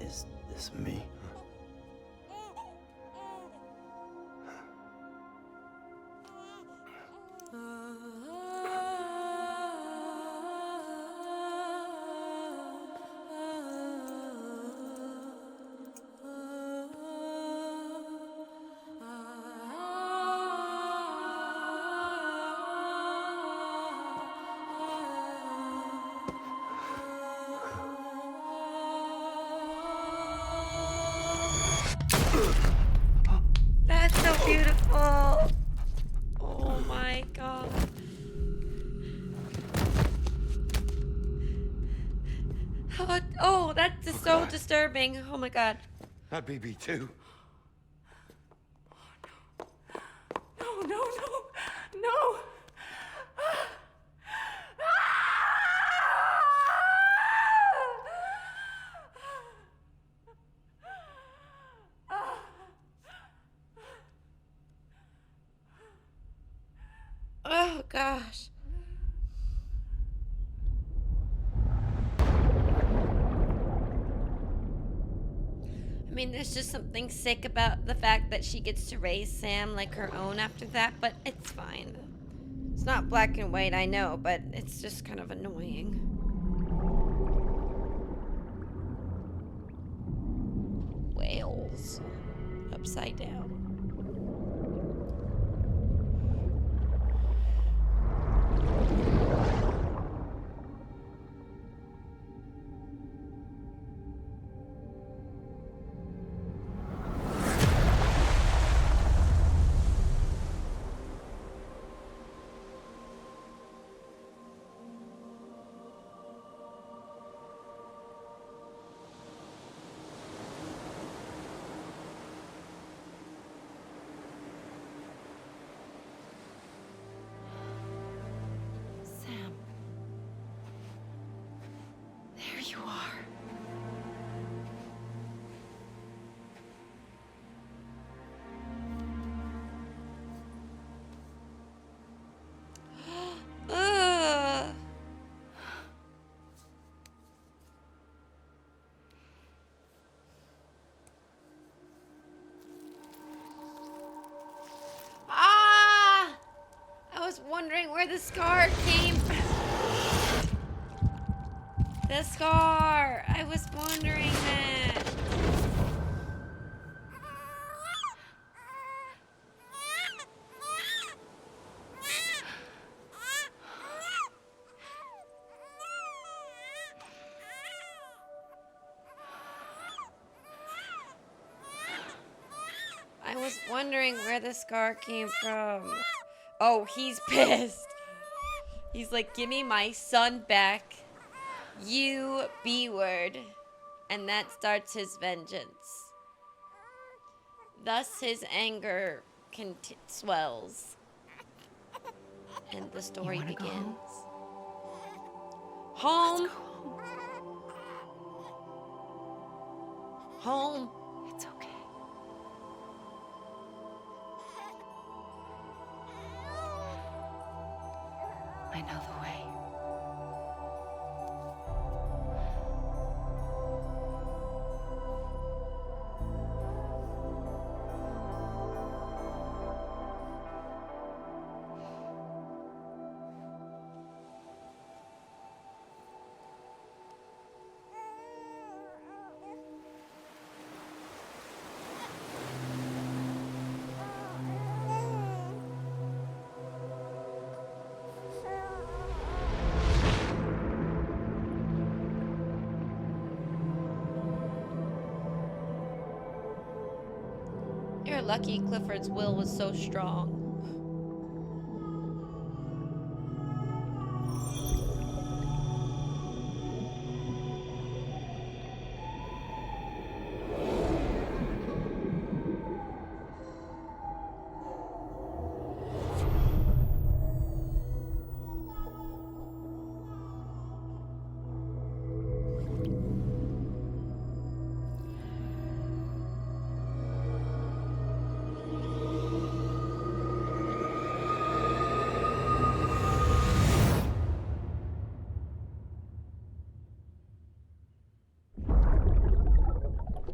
Is this me? That's so beautiful. Oh my god. Oh, that's just so disturbing. Oh my god. Not BB2. No, no, no, no! Oh gosh. I mean, there's just something sick about the fact that she gets to raise Sam like her own after that, but it's fine. It's not black and white, I know, but it's just kind of annoying. Whales. Upside down. Sam. There you are. Ugh. Ah! where the scar came. The scar. I was wondering that. I was wondering where the scar came from. Oh, he's pissed. He's like, give me my son back. You B-word. And that starts his vengeance. Thus his anger swells. And the story begins. Home. Home. It's okay. I know the way. You're lucky Clifford's will was so strong.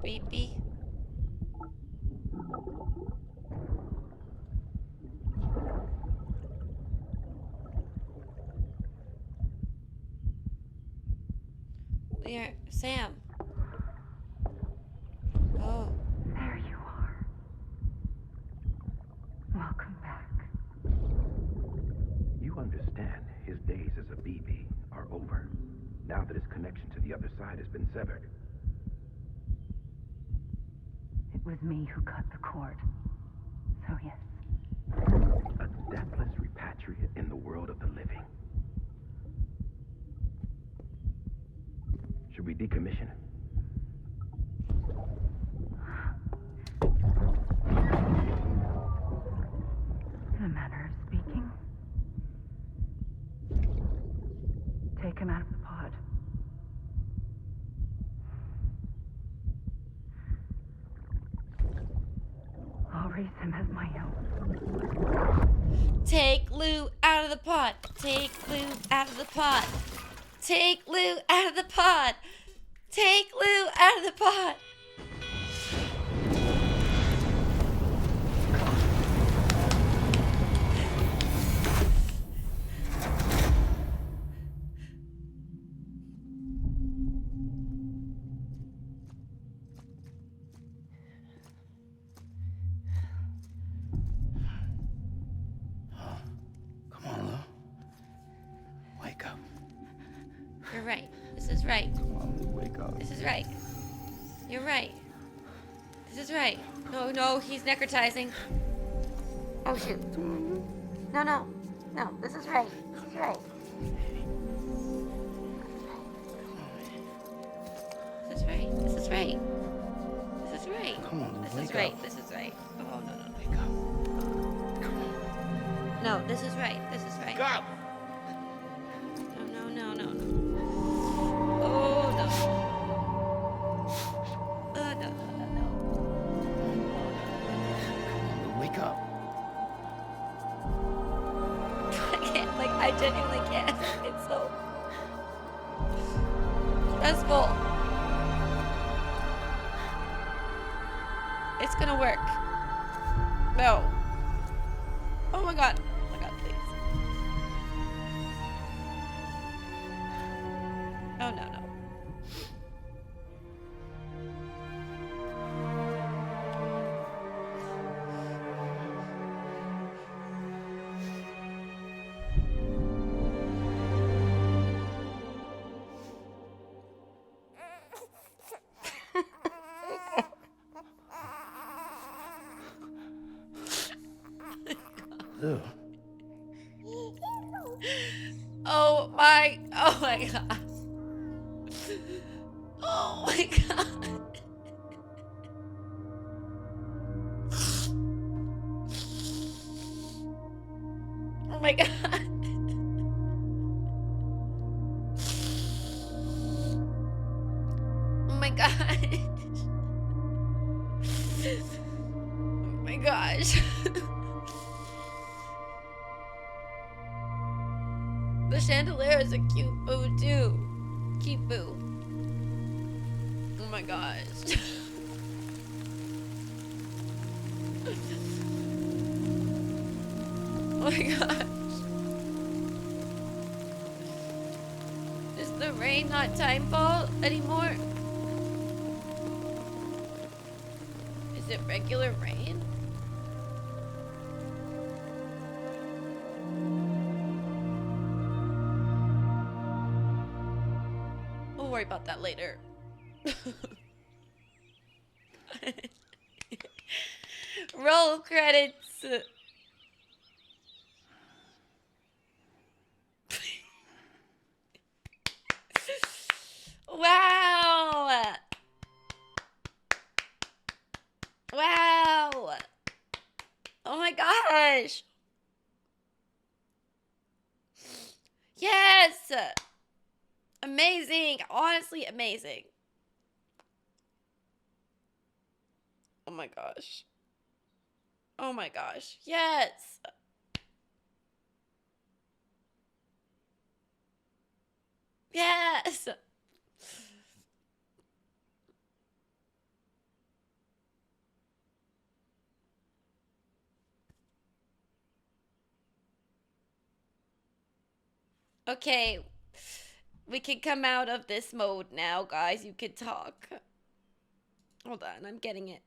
Beepy. Where? Sam. Oh. There you are. Welcome back. You understand his days as a BB are over, now that his connection to the other side has been severed. It was me who cut the cord. So yes. A deathless repatriate in the world of the living. Should we decommission it? In a manner of speaking. Take him out of the pod. I'll raise him as my own. Take Lou out of the pot. Take Lou out of the pot. Take Lou out of the pot. Take Lou out of the pot. Come on, Lou. Wake up. You're right. This is right. Come on, Lou, wake up. This is right. You're right. This is right. No, no, he's necrotizing. Oh shoot. No, no. No, this is right. This is right. This is right. This is right. This is right. Come on, Lou, This wake is right. up. This is right. Oh no, no, no. Wake up. Come on. No, this is right. This is right. Go! No, no, no, no, no. Oh no. No, no, no, no. Lou, wake up. I can't. Like, I genuinely can't. It's so stressful. It's gonna work. No. Oh my god. Oh my god, please. Oh, no, no. Ew. Oh my god. Oh my god. Oh my god. Oh my god. Oh my gosh. The chandelier is a cute boo too. Cute boo. Oh my gosh. Oh my gosh. Is the rain not timefall anymore? Is it regular rain? We'll worry about that later. Roll credits. Wow. Wow. Oh my gosh. Yes. Amazing. Honestly amazing. Oh my gosh. Oh my gosh. Yes. Yes. Okay. We can come out of this mode now, guys. You can talk. Hold on, I'm getting it.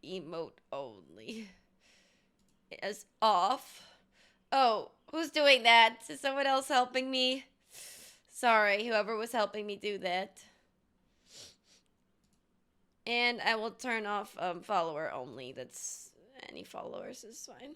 Emote only. Is off. Oh, who's doing that? Is someone else helping me? Sorry, whoever was helping me do that. And I will turn off follower only. That's any followers is fine.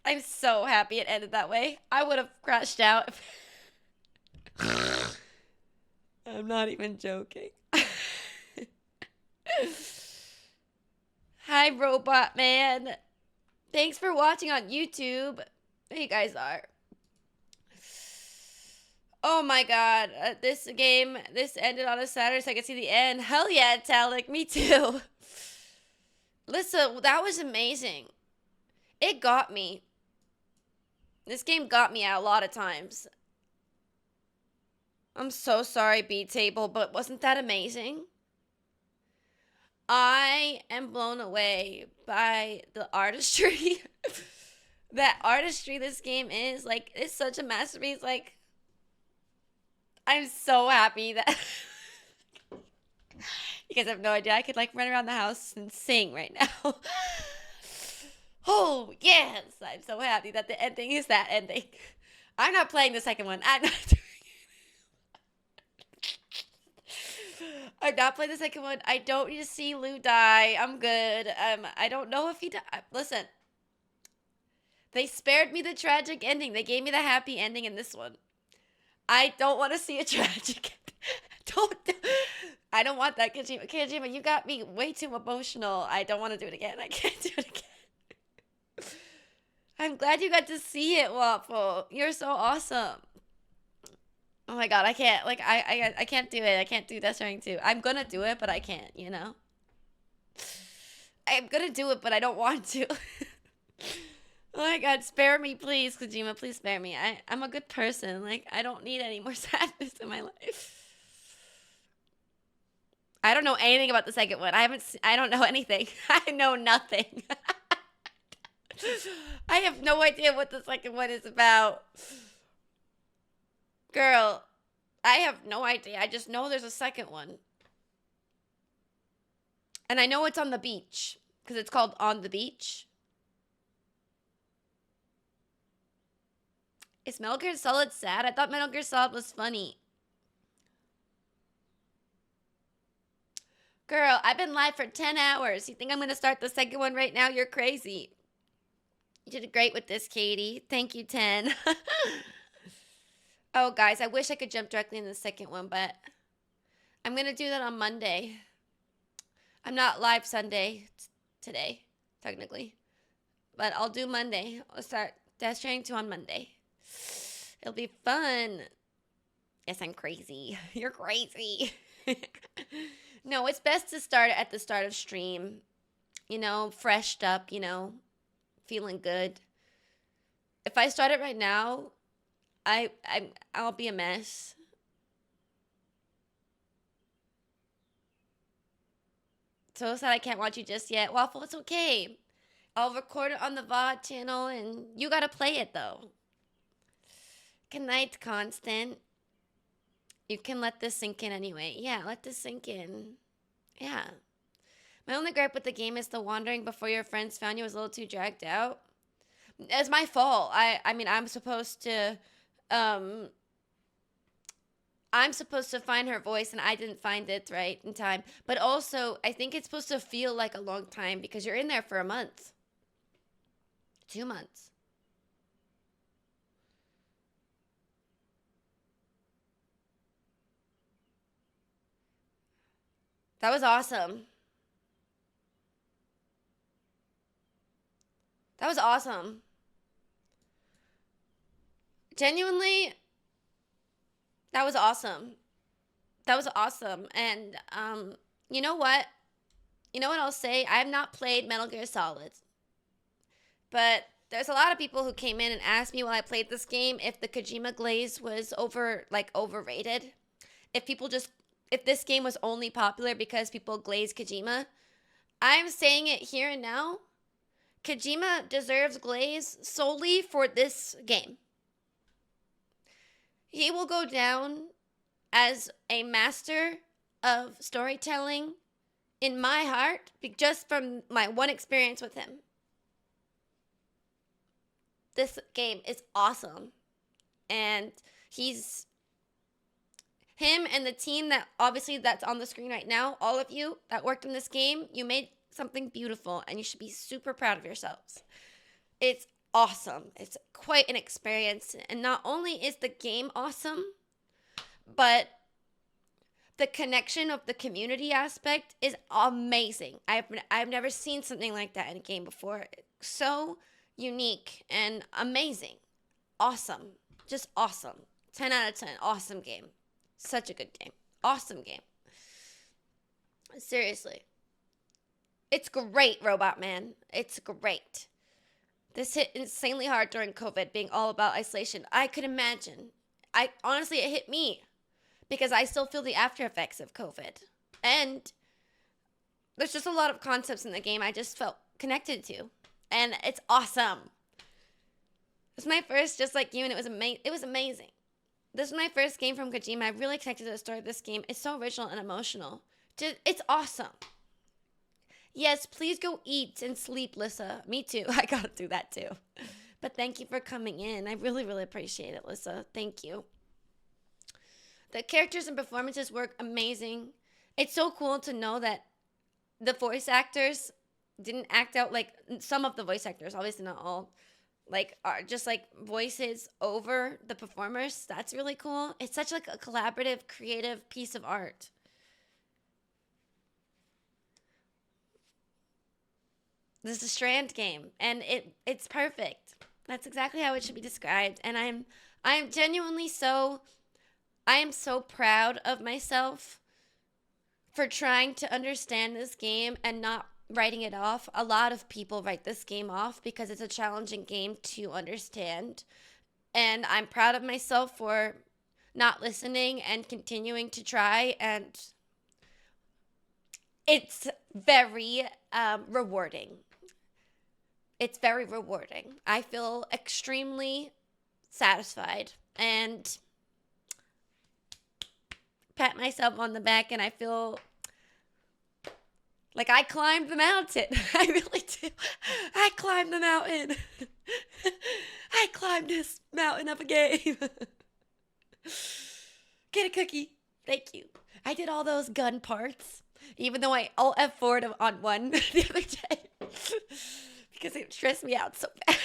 I'm so happy it ended that way. I would have crashed out. I'm not even joking. Hi, Robot Man. Thanks for watching on YouTube. There you guys are. Oh my god. This ended on a Saturday so I could see the end. Hell yeah, Talik. Me too. Listen, that was amazing. It got me. This game got me a lot of times. I'm so sorry, B-Table, but wasn't that amazing? I am blown away by the artistry. That artistry this game is. Like, it's such a masterpiece. Like, I'm so happy that... You guys have no idea. I could, like, run around the house and sing right now. Oh, yes! I'm so happy that the ending is that ending. I'm not playing the second one. I'm not doing it. I'm not playing the second one. I don't need to see Lou die. I'm good. I don't know if he died. Listen. They spared me the tragic ending. They gave me the happy ending in this one. I don't want to see a tragic ending. I don't want that, Kojima. Kojima, you got me way too emotional. I don't want to do it again. I can't do it again. I'm glad you got to see it, Waffle. You're so awesome. Oh my god, I can't. Like, I can't do it. I can't do Death Stranding 2. I'm gonna do it, but I can't, you know? I'm gonna do it, but I don't want to. Oh my god, spare me, please, Kojima. Please spare me. I'm a good person. Like, I don't need any more sadness in my life. I don't know anything about the second one. I don't know anything. I know nothing. I have no idea what the second one is about. Girl, I have no idea. I just know there's a second one. And I know it's on the beach, because it's called On the Beach. Is Metal Gear Solid sad? I thought Metal Gear Solid was funny. Girl, I've been live for 10 hours. You think I'm going to start the second one right now? You're crazy. You did great with this, Katie. Thank you, 10. Oh, guys, I wish I could jump directly in the second one, but I'm going to do that on Monday. I'm not live Sunday today, technically. But I'll do Monday. I'll start Death Stranding 2 on Monday. It'll be fun. Yes, I'm crazy. You're crazy. No, it's best to start at the start of stream. You know, freshed up, you know, feeling good. If I start it right now, I'll be a mess. So sad I can't watch you just yet. Waffle, it's okay. I'll record it on the VOD channel, and you gotta play it, though. Good night, Constant. You can let this sink in anyway. Yeah, let this sink in. Yeah. My only gripe with the game is the wandering before your friends found you was a little too dragged out. It's my fault. I mean, I'm supposed to find her voice, and I didn't find it right in time. But also, I think it's supposed to feel like a long time because you're in there for a month. 2 months. That was awesome. That was awesome. Genuinely, that was awesome. That was awesome. And you know what? You know what I'll say? I have not played Metal Gear Solid. But there's a lot of people who came in and asked me while I played this game if the Kojima glaze was overrated. If this game was only popular because people glaze Kojima. I'm saying it here and now. Kojima deserves glaze solely for this game. He will go down as a master of storytelling in my heart just from my one experience with him. This game is awesome. And him and the team that's on the screen right now, all of you that worked in this game, you made something beautiful, and you should be super proud of yourselves. It's awesome. It's quite an experience, and not only is the game awesome, but the connection of the community aspect is amazing. I've never seen something like that in a game before. So unique and amazing. Awesome. Just awesome. 10 out of 10. Awesome game. Such a good game. Awesome game. Seriously. It's great, Robot Man. It's great. This hit insanely hard during COVID, being all about isolation. I could imagine. Honestly, it hit me because I still feel the after effects of COVID. And there's just a lot of concepts in the game I just felt connected to. And it's awesome. This is my first, just like you, and it was amazing. This is my first game from Kojima. I really connected to the story of this game. It's so original and emotional. It's awesome. Yes, please go eat and sleep, Lissa. Me too. I gotta do that too. But thank you for coming in. I really, really appreciate it, Lissa. Thank you. The characters and performances work amazing. It's so cool to know that the voice actors didn't act out like some of the voice actors, obviously not all, are just voices over the performers. That's really cool. It's such a collaborative, creative piece of art. This is a Strand game, and it's perfect. That's exactly how it should be described. And I'm genuinely so I am so proud of myself for trying to understand this game and not writing it off. A lot of people write this game off because it's a challenging game to understand. And I'm proud of myself for not listening and continuing to try. And it's very rewarding. It's very rewarding. I feel extremely satisfied and pat myself on the back, and I feel like I climbed the mountain. I really do. I climbed the mountain. I climbed this mountain of a game. Get a cookie. Thank you. I did all those gun parts, even though I alt F4'd on one the other day because it stressed me out so bad.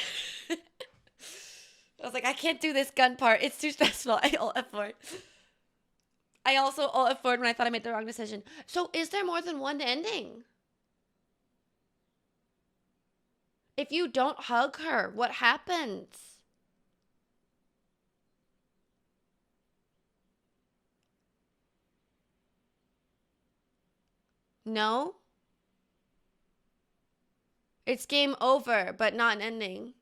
I was like, I can't do this gun part. It's too stressful. I alt F4'd. I also alt F4'd when I thought I made the wrong decision. So is there more than one ending? If you don't hug her, what happens? No? It's game over, but not an ending.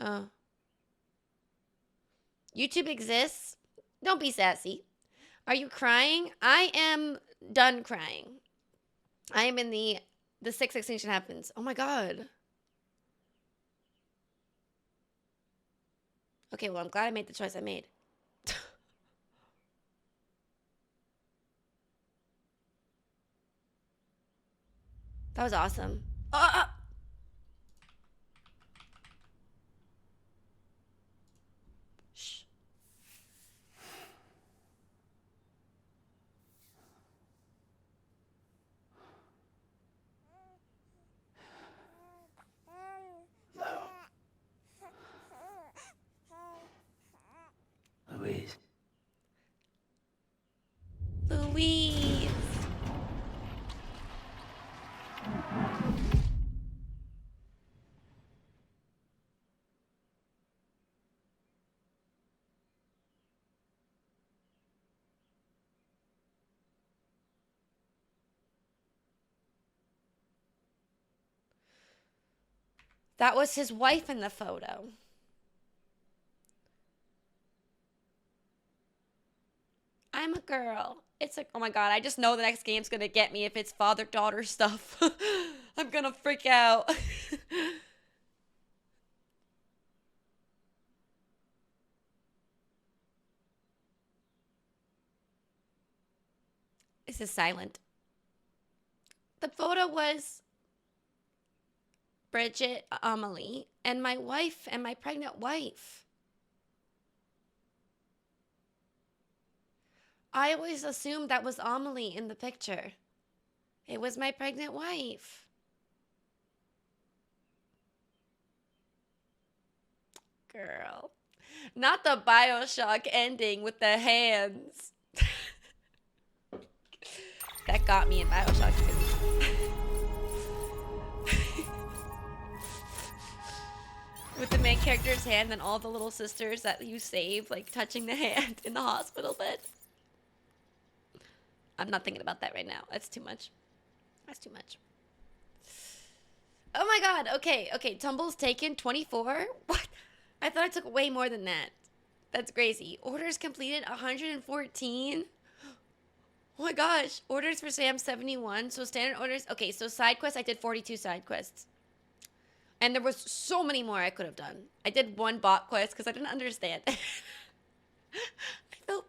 Oh. YouTube exists? Don't be sassy. Are you crying? I am done crying. I am in the sixth extinction happens. Oh my god. Okay, well, I'm glad I made the choice I made. That was awesome. Shh. Louise. Louise. That was his wife in the photo. I'm a girl. It's like, oh my god, I just know the next game's gonna get me if it's father-daughter stuff. I'm gonna freak out. This is silent. The photo was Bridget, Amelie, and my wife and my pregnant wife. I always assumed that was Amelie in the picture. It was my pregnant wife. Girl. Not the BioShock ending with the hands. That got me in BioShock 2. With the main character's hand and all the little sisters that you save, like touching the hand in the hospital bed. I'm not thinking about that right now. That's too much. That's too much. Oh my god. Okay. Okay. Tumbles taken 24? What? I thought I took way more than that. That's crazy. Orders completed 114? Oh my gosh. Orders for Sam 71. So standard orders. Okay. So side quests. I did 42 side quests. And there was so many more I could have done. I did one bot quest because I didn't understand. I felt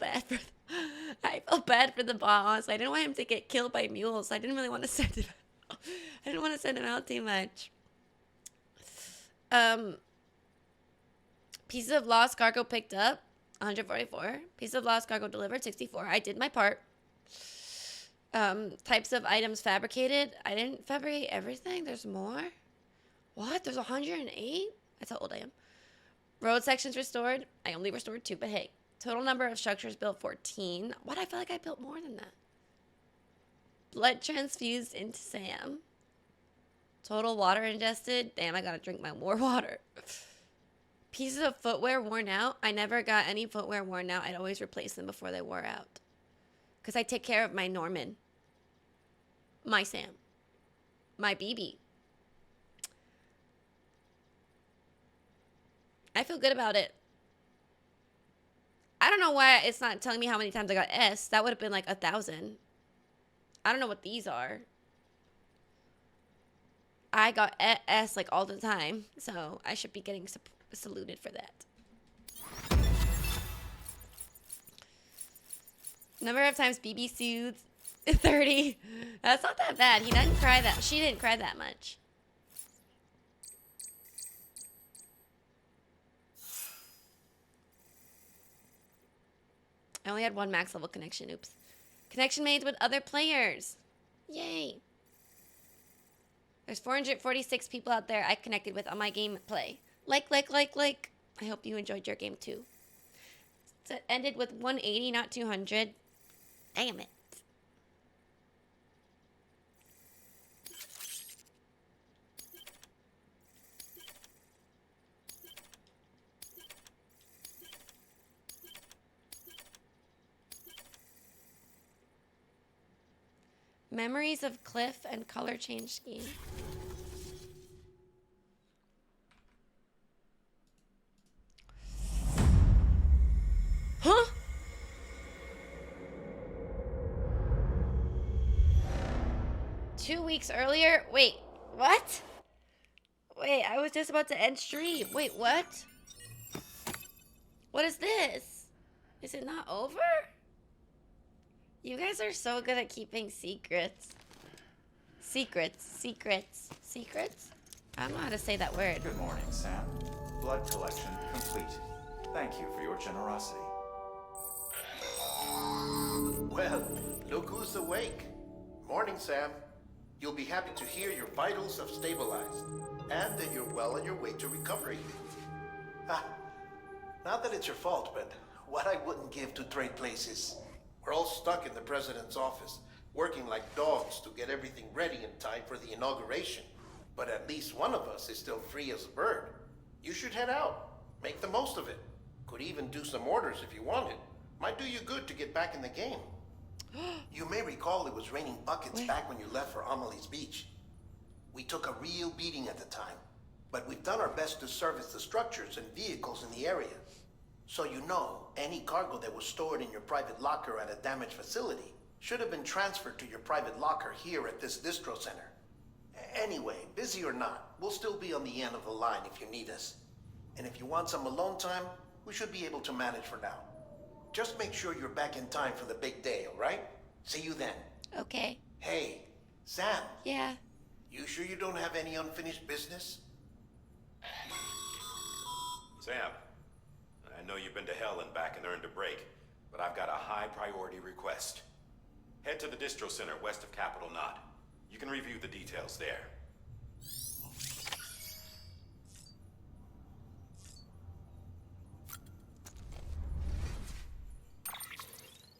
bad for the boss. I didn't want him to get killed by mules. I didn't really want to send him out. I didn't want to send him out too much. Pieces of lost cargo picked up, 144. Pieces of lost cargo delivered, 64. I did my part. Types of items fabricated. I didn't fabricate everything. There's more. What? There's 108? That's how old I am. Road sections restored. I only restored 2, but hey. Total number of structures built, 14. What? I feel like I built more than that. Blood transfused into Sam. Total water ingested. Damn, I gotta drink my more water. Pieces of footwear worn out. I never got any footwear worn out. I'd always replace them before they wore out. Because I take care of my Norman. My Sam. My BB. I feel good about it. I don't know why it's not telling me how many times I got S. That would have been like 1,000. I don't know what these are. I got S like all the time. So I should be getting saluted for that. Number of times BB soothes 30. That's not that bad. He didn't cry that. She didn't cry that much. I only had one max level connection. Oops. Connection made with other players. Yay. There's 446 people out there I connected with on my gameplay. Like. I hope you enjoyed your game too. So it ended with 180, not 200. Damn it. Memories of Cliff and color change scheme. Huh? Two weeks earlier? Wait, what? Wait, I was just about to end stream. Wait, what? What is this? Is it not over? You guys are so good at keeping secrets. Secrets. I don't know how to say that word. Good morning, Sam. Blood collection complete. Thank you for your generosity. Well, look who's awake. Morning, Sam. You'll be happy to hear your vitals have stabilized, and that you're well on your way to recovery. Not that it's your fault, but what I wouldn't give to trade places. We're all stuck in the president's office, working like dogs to get everything ready in time for the inauguration. But at least one of us is still free as a bird. You should head out. Make the most of it. Could even do some orders if you wanted. Might do you good to get back in the game. You may recall it was raining buckets back when you left for Amelie's Beach. We took a real beating at the time, but we've done our best to service the structures and vehicles in the area. So you know, any cargo that was stored in your private locker at a damaged facility should have been transferred to your private locker here at this distro center. Anyway, busy or not, we'll still be on the end of the line if you need us. And if you want some alone time, we should be able to manage for now. Just make sure you're back in time for the big day, all right? See you then. Okay. Hey, Sam. Yeah. You sure you don't have any unfinished business? Sam, I know you've been to hell and back and earned a break, but I've got a high priority request. Head to the distro center west of Capitol Knot. You can review the details there.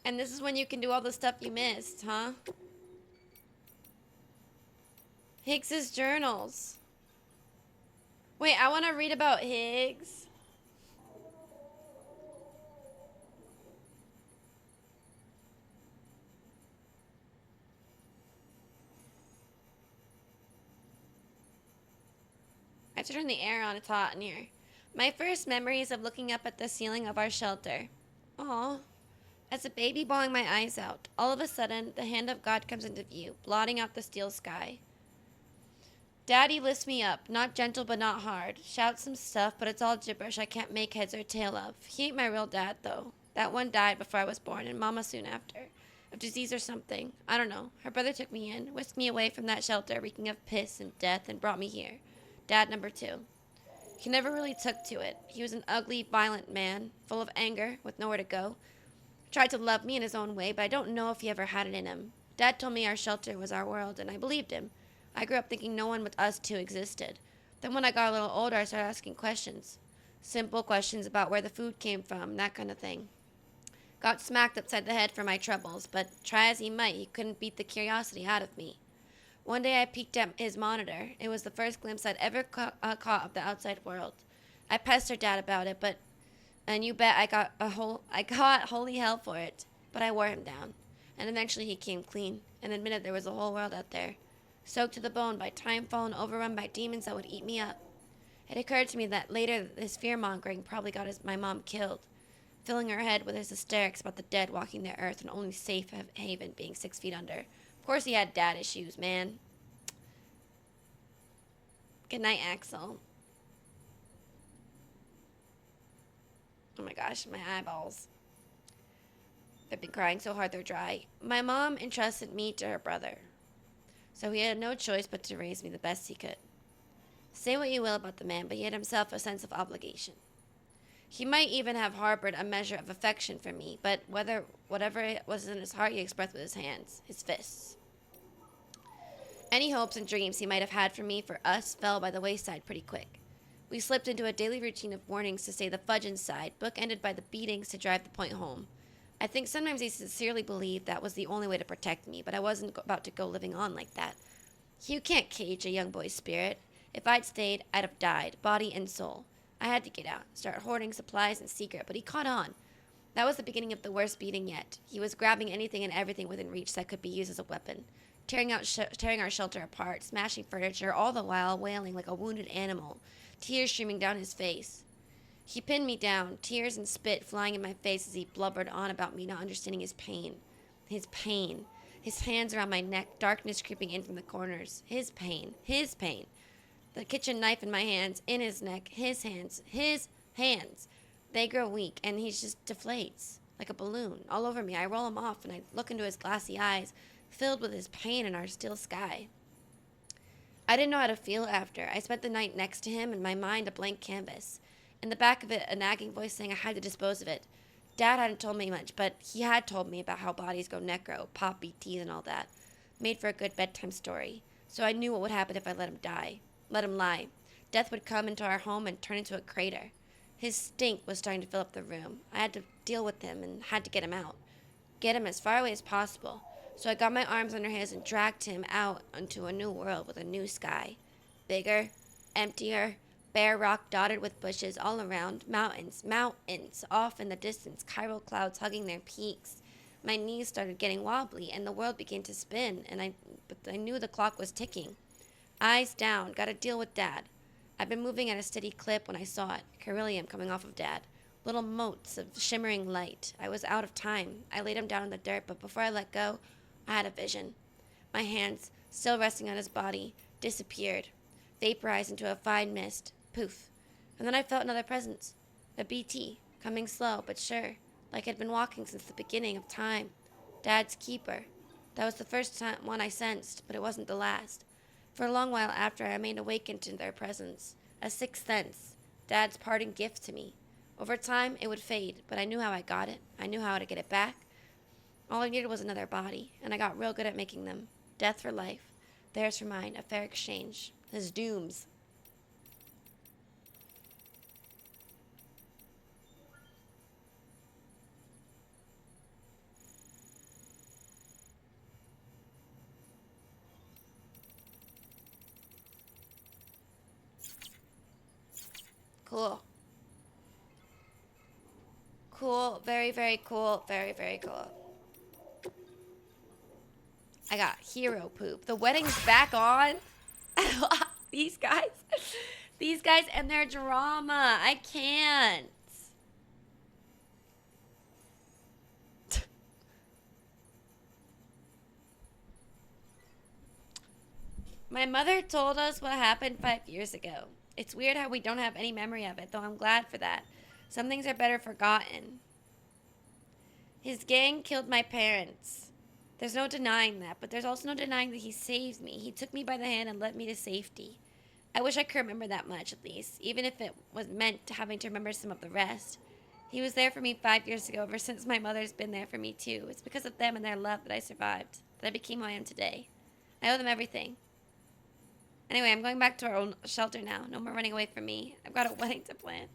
And this is when you can do all the stuff you missed, huh? Higgs's journals. Wait, I want to read about Higgs. I have to turn the air on, it's hot in here. My first memories of looking up at the ceiling of our shelter. Aw. As a baby bawling my eyes out, all of a sudden, the hand of God comes into view, blotting out the steel sky. Daddy lifts me up, not gentle but not hard, shouts some stuff, but it's all gibberish I can't make heads or tail of. He ain't my real dad, though. That one died before I was born, and Mama soon after. Of disease or something. I don't know. Her brother took me in, whisked me away from that shelter, reeking of piss and death, and brought me here. Dad number 2. He never really took to it. He was an ugly, violent man, full of anger, with nowhere to go. Tried to love me in his own way, but I don't know if he ever had it in him. Dad told me our shelter was our world, and I believed him. I grew up thinking no one but us two existed. Then when I got a little older, I started asking questions. Simple questions about where the food came from, that kind of thing. Got smacked upside the head for my troubles, but try as he might, he couldn't beat the curiosity out of me. One day I peeked at his monitor. It was the first glimpse I'd ever caught of the outside world. I pestered Dad about it, and you bet I got holy hell for it. But I wore him down, and eventually he came clean and admitted there was a whole world out there, soaked to the bone by timefall and overrun by demons that would eat me up. It occurred to me that later his fear-mongering probably got my mom killed, filling her head with his hysterics about the dead walking the earth and only safe haven being 6 feet under. Of course he had dad issues, man. Good night, Axel. Oh my gosh, my eyeballs. I've been crying so hard they're dry. My mom entrusted me to her brother, so he had no choice but to raise me the best he could. Say what you will about the man, but he had himself a sense of obligation. He might even have harbored a measure of affection for me, but whatever it was in his heart, he expressed with his hands, his fists. Any hopes and dreams he might have had for me, for us, fell by the wayside pretty quick. We slipped into a daily routine of warnings to stay the fudge inside, bookended by the beatings to drive the point home. I think sometimes he sincerely believed that was the only way to protect me, but I wasn't about to go living on like that. You can't cage a young boy's spirit. If I'd stayed, I'd have died, body and soul. I had to get out, start hoarding supplies in secret, but he caught on. That was the beginning of the worst beating yet. He was grabbing anything and everything within reach that could be used as a weapon, tearing our shelter apart, smashing furniture, all the while wailing like a wounded animal, tears streaming down his face. He pinned me down, tears and spit flying in my face as he blubbered on about me not understanding his pain. His pain. His hands around my neck, darkness creeping in from the corners. His pain. His pain. The kitchen knife in my hands, in his neck, his hands. They grow weak, and he just deflates, like a balloon, all over me. I roll him off, and I look into his glassy eyes, filled with his pain in our still sky. I didn't know how to feel after. I spent the night next to him, and my mind a blank canvas. In the back of it, a nagging voice saying I had to dispose of it. Dad hadn't told me much, but he had told me about how bodies go necro, pop BTs and all that. Made for a good bedtime story. So I knew what would happen if I let him die. Let him lie. Death would come into our home and turn into a crater. His stink was starting to fill up the room. I had to deal with him and had to get him out. Get him as far away as possible. So I got my arms under his and dragged him out onto a new world with a new sky. Bigger, emptier, bare rock dotted with bushes all around, mountains, off in the distance, chiral clouds hugging their peaks. My knees started getting wobbly and the world began to spin, but I knew the clock was ticking. Eyes down, gotta deal with Dad. I'd been moving at a steady clip when I saw it, beryllium coming off of Dad. Little motes of shimmering light. I was out of time. I laid him down in the dirt, but before I let go, I had a vision. My hands, still resting on his body, disappeared, vaporized into a fine mist. Poof. And then I felt another presence. A BT, coming slow but sure, like I'd been walking since the beginning of time. Dad's keeper. That was the first one I sensed, but it wasn't the last. For a long while after, I remained awakened to their presence. A sixth sense. Dad's parting gift to me. Over time, it would fade, but I knew how I got it. I knew how to get it back. All I needed was another body, and I got real good at making them. Death for life. Theirs for mine. A fair exchange. His dooms. Cool. Cool. Very, very cool. Very, very cool. I got hero poop. The wedding's back on. These guys and their drama. I can't. My mother told us what happened 5 years ago. It's weird how we don't have any memory of it, though I'm glad for that. Some things are better forgotten. His gang killed my parents. There's no denying that, but there's also no denying that he saved me. He took me by the hand and led me to safety. I wish I could remember that much, at least, even if it was meant to having to remember some of the rest. He was there for me 5 years ago, ever since my mother's been there for me, too. It's because of them and their love that I survived, that I became who I am today. I owe them everything. Anyway, I'm going back to our own shelter now. No more running away from me. I've got a wedding to plan.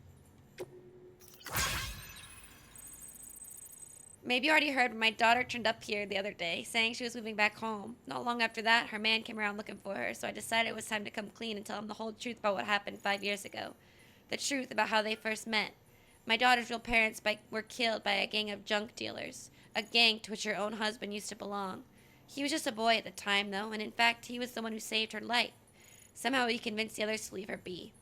Maybe you already heard, but my daughter turned up here the other day, saying she was moving back home. Not long after that, her man came around looking for her, so I decided it was time to come clean and tell him the whole truth about what happened 5 years ago. The truth about how they first met. My daughter's real parents were killed by a gang of junk dealers, a gang to which her own husband used to belong. He was just a boy at the time, though, and in fact, he was the one who saved her life. Somehow he convinced the others to leave her be.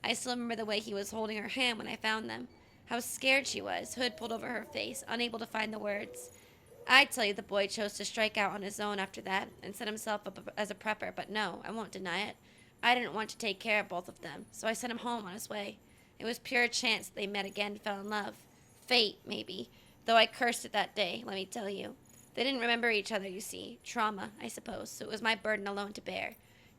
I still remember the way he was holding her hand when I found them. How scared she was, hood pulled over her face, unable to find the words. I tell you, the boy chose to strike out on his own after that and set himself up as a prepper, but no, I won't deny it. I didn't want to take care of both of them, so I sent him home on his way. It was pure chance that they met again and fell in love. Fate, maybe. Though I cursed it that day, let me tell you. They didn't remember each other, you see. Trauma, I suppose, so it was my burden alone to bear.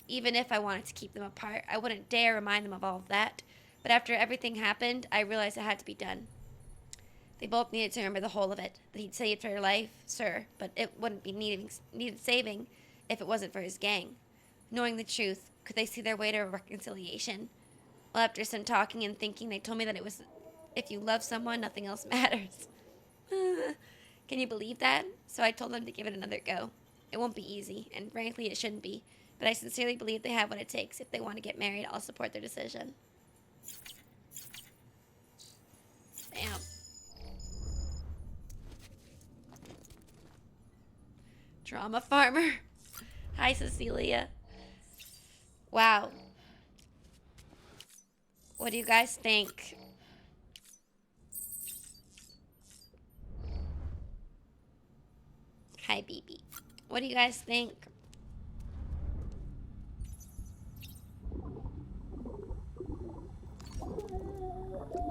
Even if I wanted to keep them apart, I wouldn't dare remind them of all of that. But after everything happened, I realized it had to be done. They both needed to remember the whole of it, that he'd saved her life, sir, but it wouldn't be needed saving if it wasn't for his gang. Knowing the truth, could they see their way to a reconciliation? Well, after some talking and thinking, they told me that it was, if you love someone, nothing else matters. Can you believe that? So I told them to give it another go. It won't be easy, and frankly, it shouldn't be. But I sincerely believe they have what it takes. If they want to get married, I'll support their decision. Damn. Drama farmer. Hi, Cecilia. Wow. What do you guys think? Hi, BB. What do you guys think?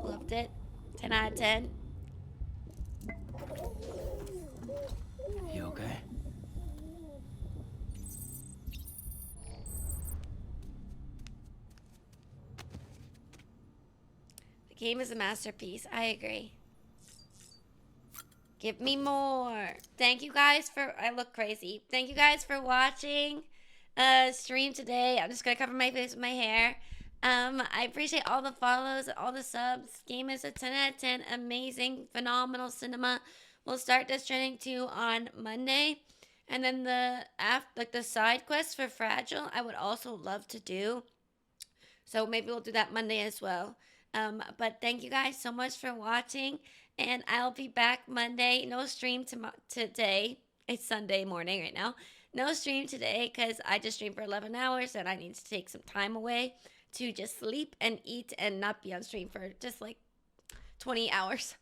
Loved it. 10 out of 10. You okay? The game is a masterpiece. I agree. Give me more. Thank you guys for... I look crazy. Thank you guys for watching stream today. I'm just going to cover my face with my hair. I appreciate all the follows, all the subs. Game is a 10 out of 10. Amazing, phenomenal cinema. We'll start this Stranding 2 on Monday. And then the side quest for Fragile, I would also love to do. So maybe we'll do that Monday as well. But thank you guys so much for watching. And I'll be back Monday. No stream today. It's Sunday morning right now. No stream today because I just streamed for 11 hours and I need to take some time away to just sleep and eat and not be on stream for just like 20 hours.